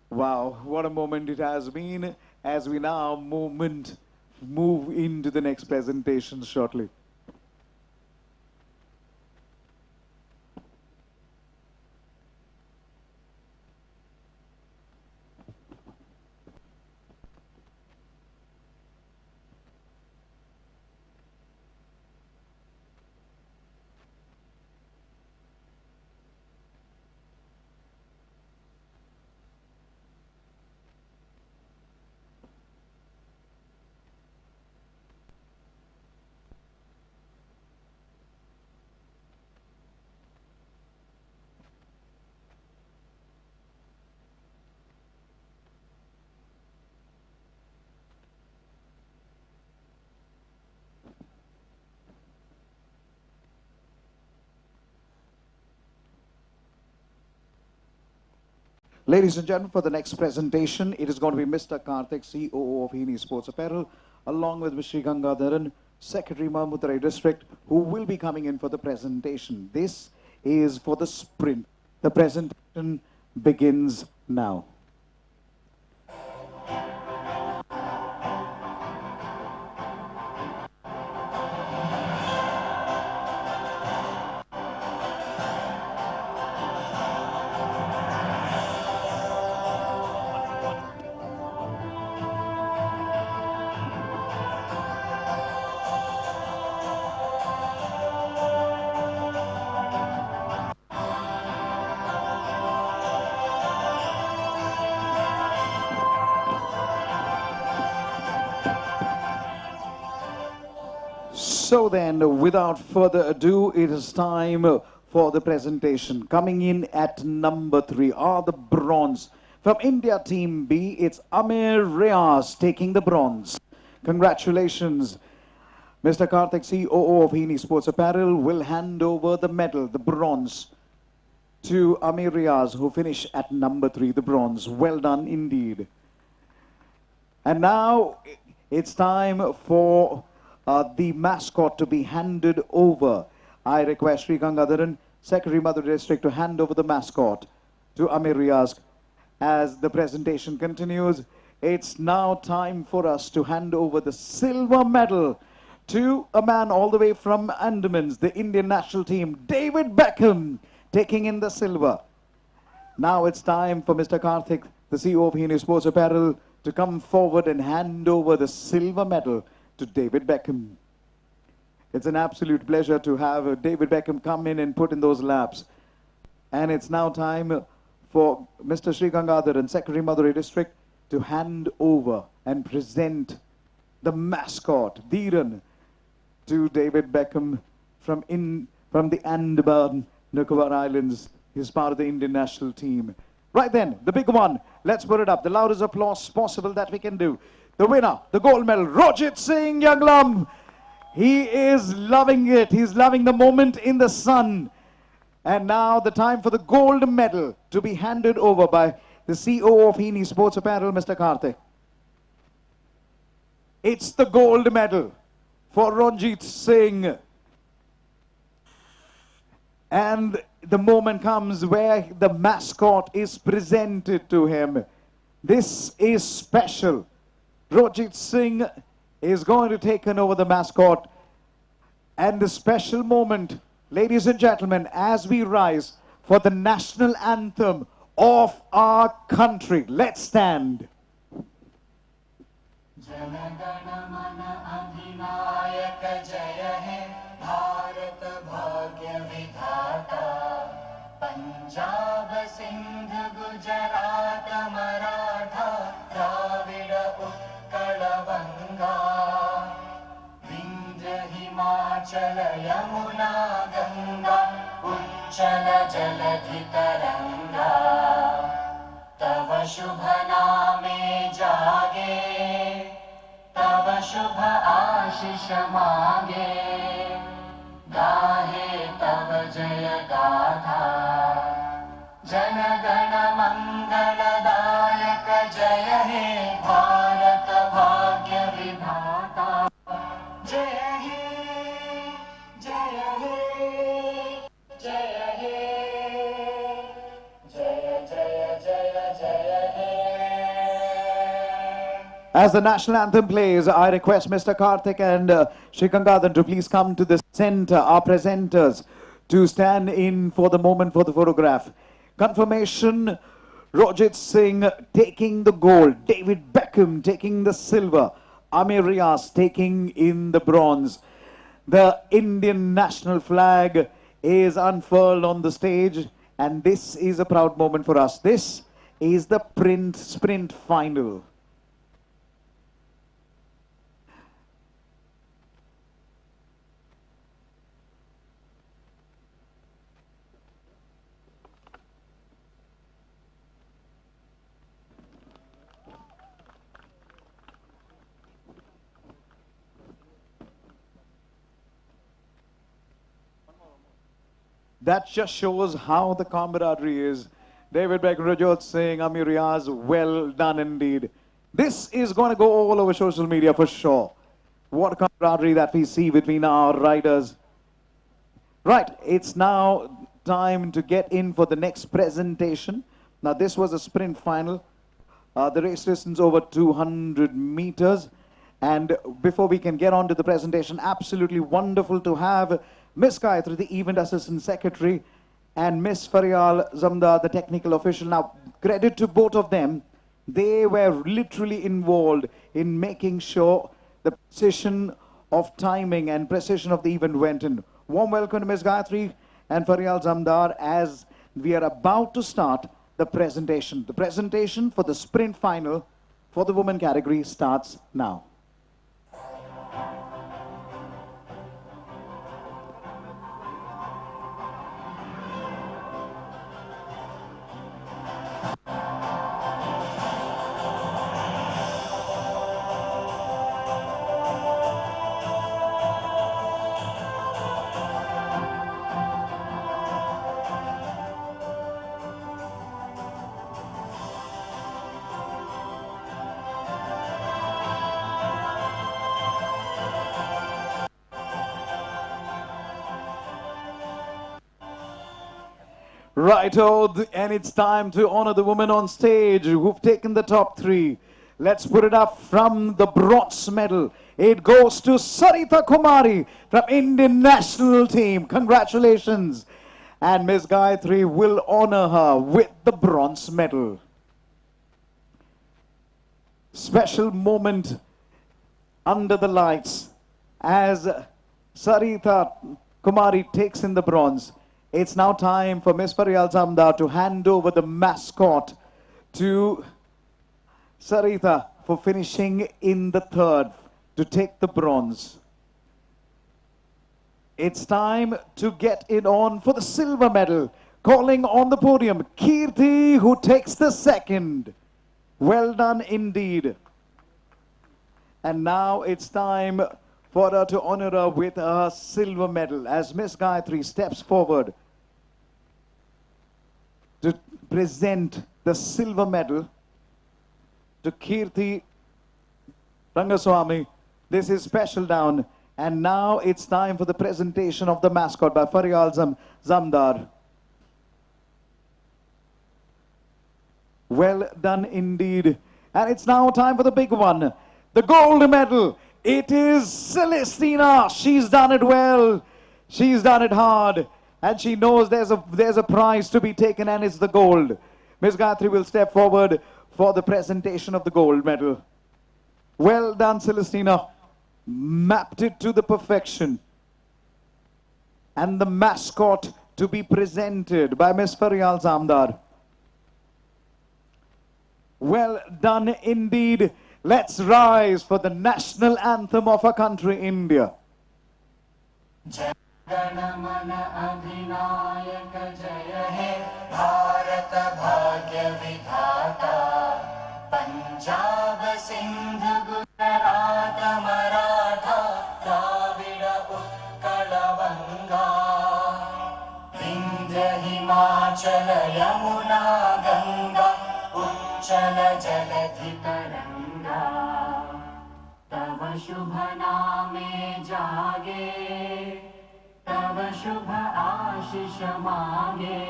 Wow, what a moment it has been, as we now move into the next presentation shortly. Ladies and gentlemen, for the next presentation, it is going to be Mr. Karthik, COO of Hini Sports Apparel, along with Mr. Gangadharan, Secretary Mahmudrai District, who will be coming in for the presentation. This is for the sprint. The presentation begins now. So then, without further ado, it is time for the presentation. Coming in at number 3 are the bronze. From India Team B, it's Amir Riaz taking the bronze. Congratulations. Mr. Karthik, COO of Heaney Sports Apparel, will hand over the medal, the bronze, to Amir Riaz, who finished at number 3, the bronze. Well done indeed. And now it's time for the mascot to be handed over. I request Sri Gangadharan, Secretary Mother District, to hand over the mascot to Amir Riaz. As the presentation continues, it's now time for us to hand over the silver medal to a man all the way from Andamans, the Indian national team, David Beckham, taking in the silver. Now it's time for Mr. Karthik, the CEO of Heaney Sports Apparel, to come forward and hand over the silver medal to David Beckham. It's an absolute pleasure to have David Beckham come in and put in those laps. And it's now time for Mr. Sri Gangadharan, Secretary Madurai District, to hand over and present the mascot, Dhiran, to David Beckham from the Andaman Nicobar Islands. He's part of the Indian national team. Right then, the big one. Let's put it up. The loudest applause possible that we can do. The winner, the gold medal, Rojit Singh Yanglam. He is loving it. He's loving the moment in the sun. And now the time for the gold medal to be handed over by the CEO of Heaney Sports Apparel, Mr. Karthik. It's the gold medal for Rojit Singh. And the moment comes where the mascot is presented to him. This is special. Rojit Singh is going to take over the mascot. And the special moment, ladies and gentlemen, as we rise for the national anthem of our country. Let's stand. Punjab Sindh Gujarat Maratha Dravid Utkal बंगा विंध्य हिमाचल यमुना गंगा उच्चल जलधि तरंगा तव शुभ नामे जागे तव शुभ आशीष मांगे गाहे तव जय गाथा जन गण मंगलदायक जय हे भारत भाग्य विधाता जय हे जय हे जय हे जय जय जय जय हे. As the national anthem plays, I request Mr. Karthik and Sri Gangadharan to please come to the center, our presenters, to stand in for the moment for the photograph. Confirmation, Rojit Singh taking the gold, David Beckham taking the silver, Amir Riaz taking in the bronze. The Indian national flag is unfurled on the stage, and this is a proud moment for us. This is the sprint final. That just shows how the camaraderie is. David Beckham, Rajot Singh, Amir Riaz, well done indeed. This is going to go all over social media for sure. What a camaraderie that we see between our riders. Right, it's now time to get in for the next presentation. Now this was a sprint final. The race distance over 200 meters. And before we can get on to the presentation, absolutely wonderful to have Miss Gayatri, the Event Assistant Secretary, and Miss Faryal Zamdar, the technical official. Now, credit to both of them. They were literally involved in making sure the precision of timing and precision of the event went in. Warm welcome to Miss Gayatri and Faryal Zamdar as we are about to start the presentation. The presentation for the sprint final for the women category starts now. Righto, and it's time to honor the women on stage who've taken the top three. Let's put it up from the bronze medal. It goes to Sarita Kumari from Indian national team. Congratulations. And Miss Gayatri will honor her with the bronze medal. Special moment under the lights as Sarita Kumari takes in the bronze. It's now time for Miss Faryal Zamdar to hand over the mascot to Sarita for finishing in the third to take the bronze. It's time to get it on for the silver medal. Calling on the podium, Kirti, who takes the second. Well done indeed. And now it's time for her to honor her with a silver medal as Miss Gayatri steps forward to present the silver medal to Kirti Rangaswamy. This is special down. And now it's time for the presentation of the mascot by Faryal Zamdar. Well done indeed. And it's now time for the big one. The gold medal. It is Celestina. She's done it well. She's done it hard. And she knows there's a prize to be taken, and it's the gold. Miss Gayatri will step forward for the presentation of the gold medal. Well done, Celestina. Mapped it to the perfection. And the mascot to be presented by Miss Faryal Zamdar. Well done indeed. Let's rise for the national anthem of our country, India. जनगण अधिनायक जय हे भारत भाग्य विधाता पंजाब सिंध गुजरात मराठा द्राविड़ उत्कल गंगा विंध्य हिमाचल यमुना गंगा उच्चल जलधि तरंगा तव शुभ नामे जागे तव शुभ आशीष मांगे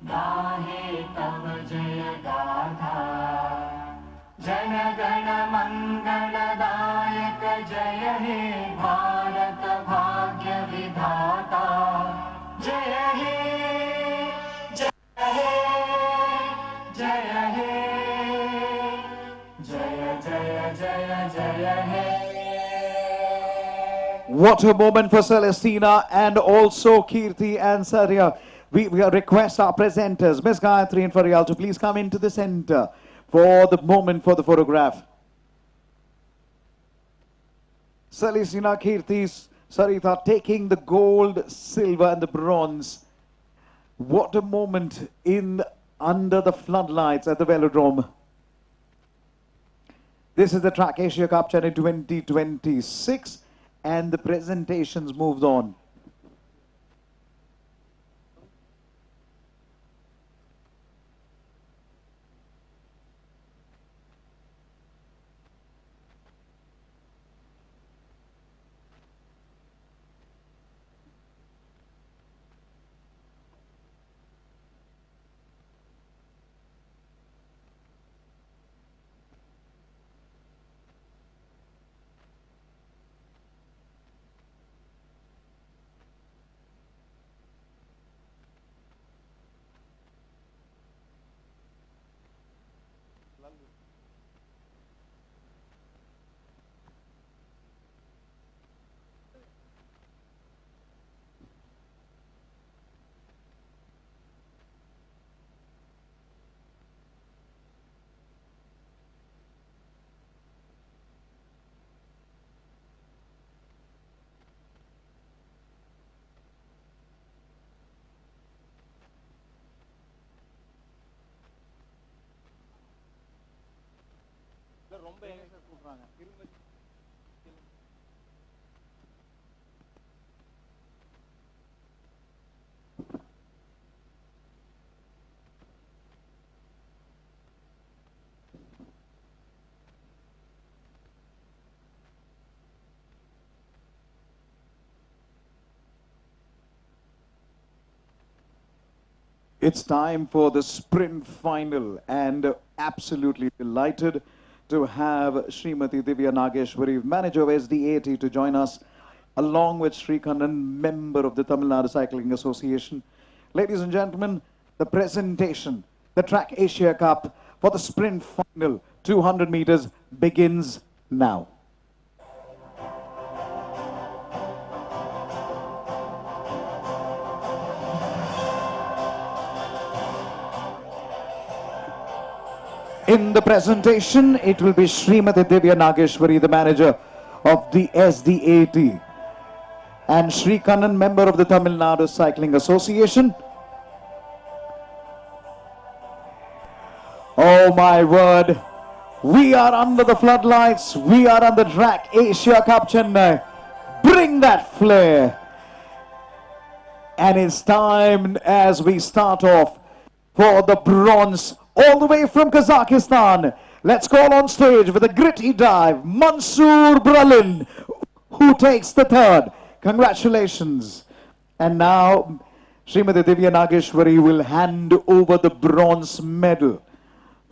गाहे तव जय गाथा जन गण मंगलदायक जय हे भारत भाग्य विधाता जय हे जय हे जय हे जय जय जय जय हे. What a moment for Celestina and also Kirti and Sarya. We request our presenters, Miss Gayatri and Faryal, to please come into the center for the moment for the photograph. Celestina, Kirti, Sarita taking the gold, silver and the bronze. What a moment under the floodlights at the Velodrome. This is the Track Asia Cup Chennai 2026. And the presentations moved on. It's time for the sprint final, and absolutely delighted to have Srimati Divya Nageshwari, manager of SDAT, to join us, along with Sri Kannan, member of the Tamil Nadu Cycling Association. Ladies and gentlemen, the presentation, the Track Asia Cup for the sprint final, 200 meters, begins now. In the presentation, it will be Srimati Divya Nageshwari, the manager of the SDAT, and Sri Kannan, member of the Tamil Nadu Cycling Association. Oh my word, we are under the floodlights, we are on the Track Asia Cup Chennai. Bring that flair. And it's time as we start off for the bronze, all the way from Kazakhstan. Let's call on stage with a gritty dive, Mansoor Bralin, who takes the third. Congratulations. And now, Srimati Divya Nageshwari will hand over the bronze medal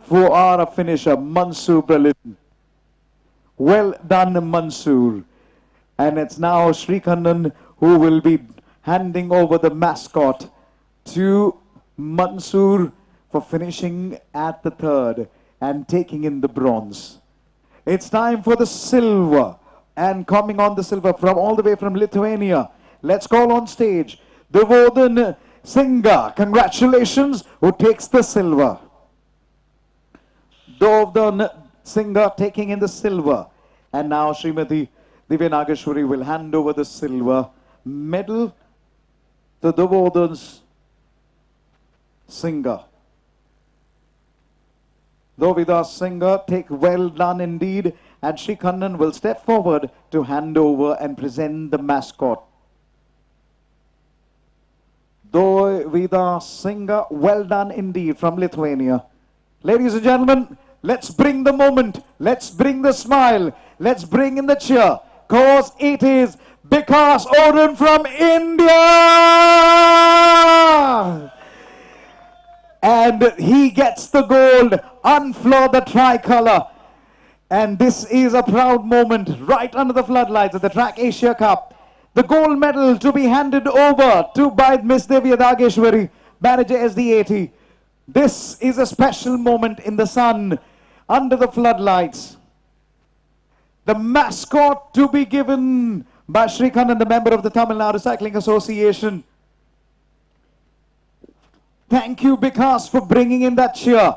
for our finisher, Mansoor Bralin. Well done, Mansoor. And it's now Sri Kannan who will be handing over the mascot to Mansoor for finishing at the third and taking in the bronze. It's time for the silver, and coming on the silver from all the way from Lithuania, let's call on stage Devodan Singha. Congratulations, who takes the silver. Devodan Singha taking in the silver. And now Srimati Divya Nageshwari will hand over the silver medal to Devodan Singha. Devodan Singha, take well done indeed, and Sri Kannan will step forward to hand over and present the mascot. Devodan Singha, well done indeed from Lithuania. Ladies and gentlemen, let's bring the moment, let's bring the smile, let's bring in the cheer, cause it is Vikas Oden from India! And he gets the gold, unfurl the tricolor. And this is a proud moment right under the floodlights of the Track Asia Cup. The gold medal to be handed over to by Miss Divya Nageshwari, manager SDAT. This is a special moment in the sun, under the floodlights. The mascot to be given by Sri Kannan, the member of the Tamil Nadu Cycling Association. Thank you, Vikas, for bringing in that cheer.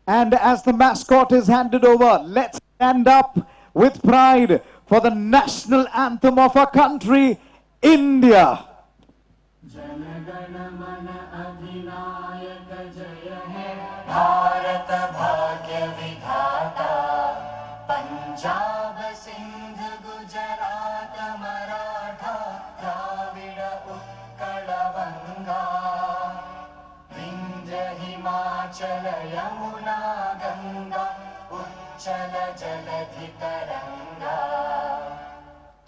And as the mascot is handed over, let's stand up with pride for the national anthem of our country, India. चल यमुना गंगा उच्चल जलधि तरंगा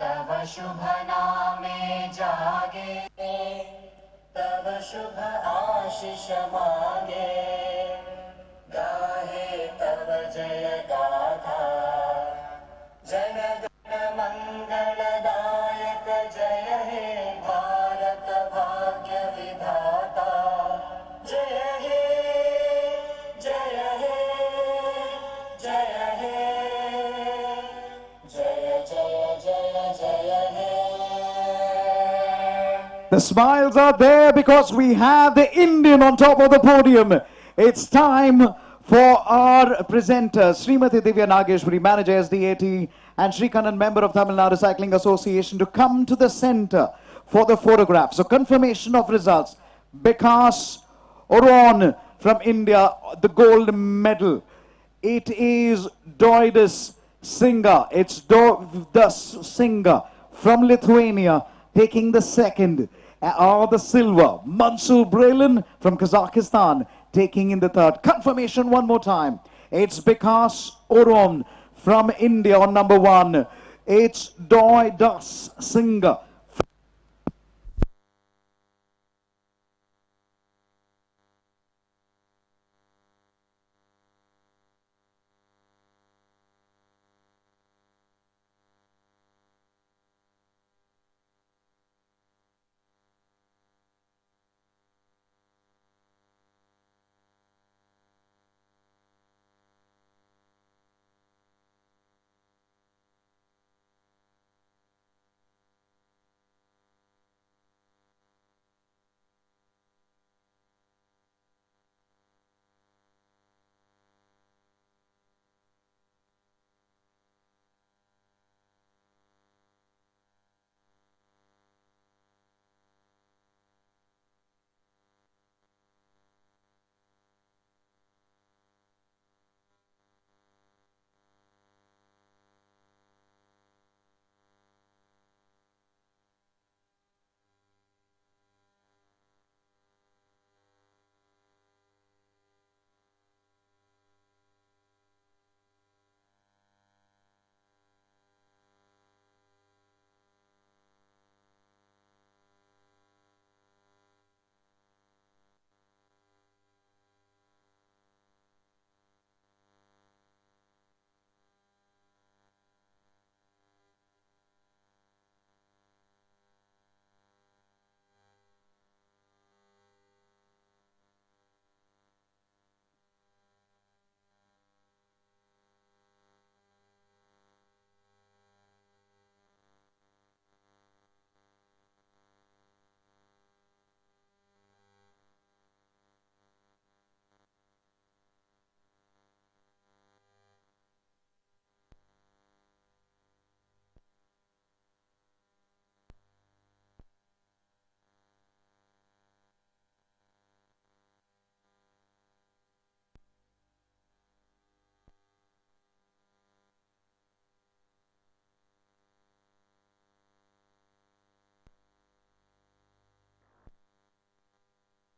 तव शुभ नामे जागे तव शुभ आशीष मांगे गाहे तव जय गाथा जन गण मंगलदायक जय हे भारत भाग्य विधाता जय हे The smiles are there because we have the Indian on top of the podium. It's time for our presenters, Srimati Divya Nageshwari, manager SDAT, and Sri Kannan, member of Tamil Nadu Cycling Association, to come to the center for the photograph. So confirmation of results. Vikas Oron from India, the gold medal. It is Devodan Singha. It's Devodan Singha from Lithuania taking the second. The silver. Mansoor Bralin from Kazakhstan taking in the third. Confirmation one more time. It's Vikas Oron from India on number one. It's Devodan Singha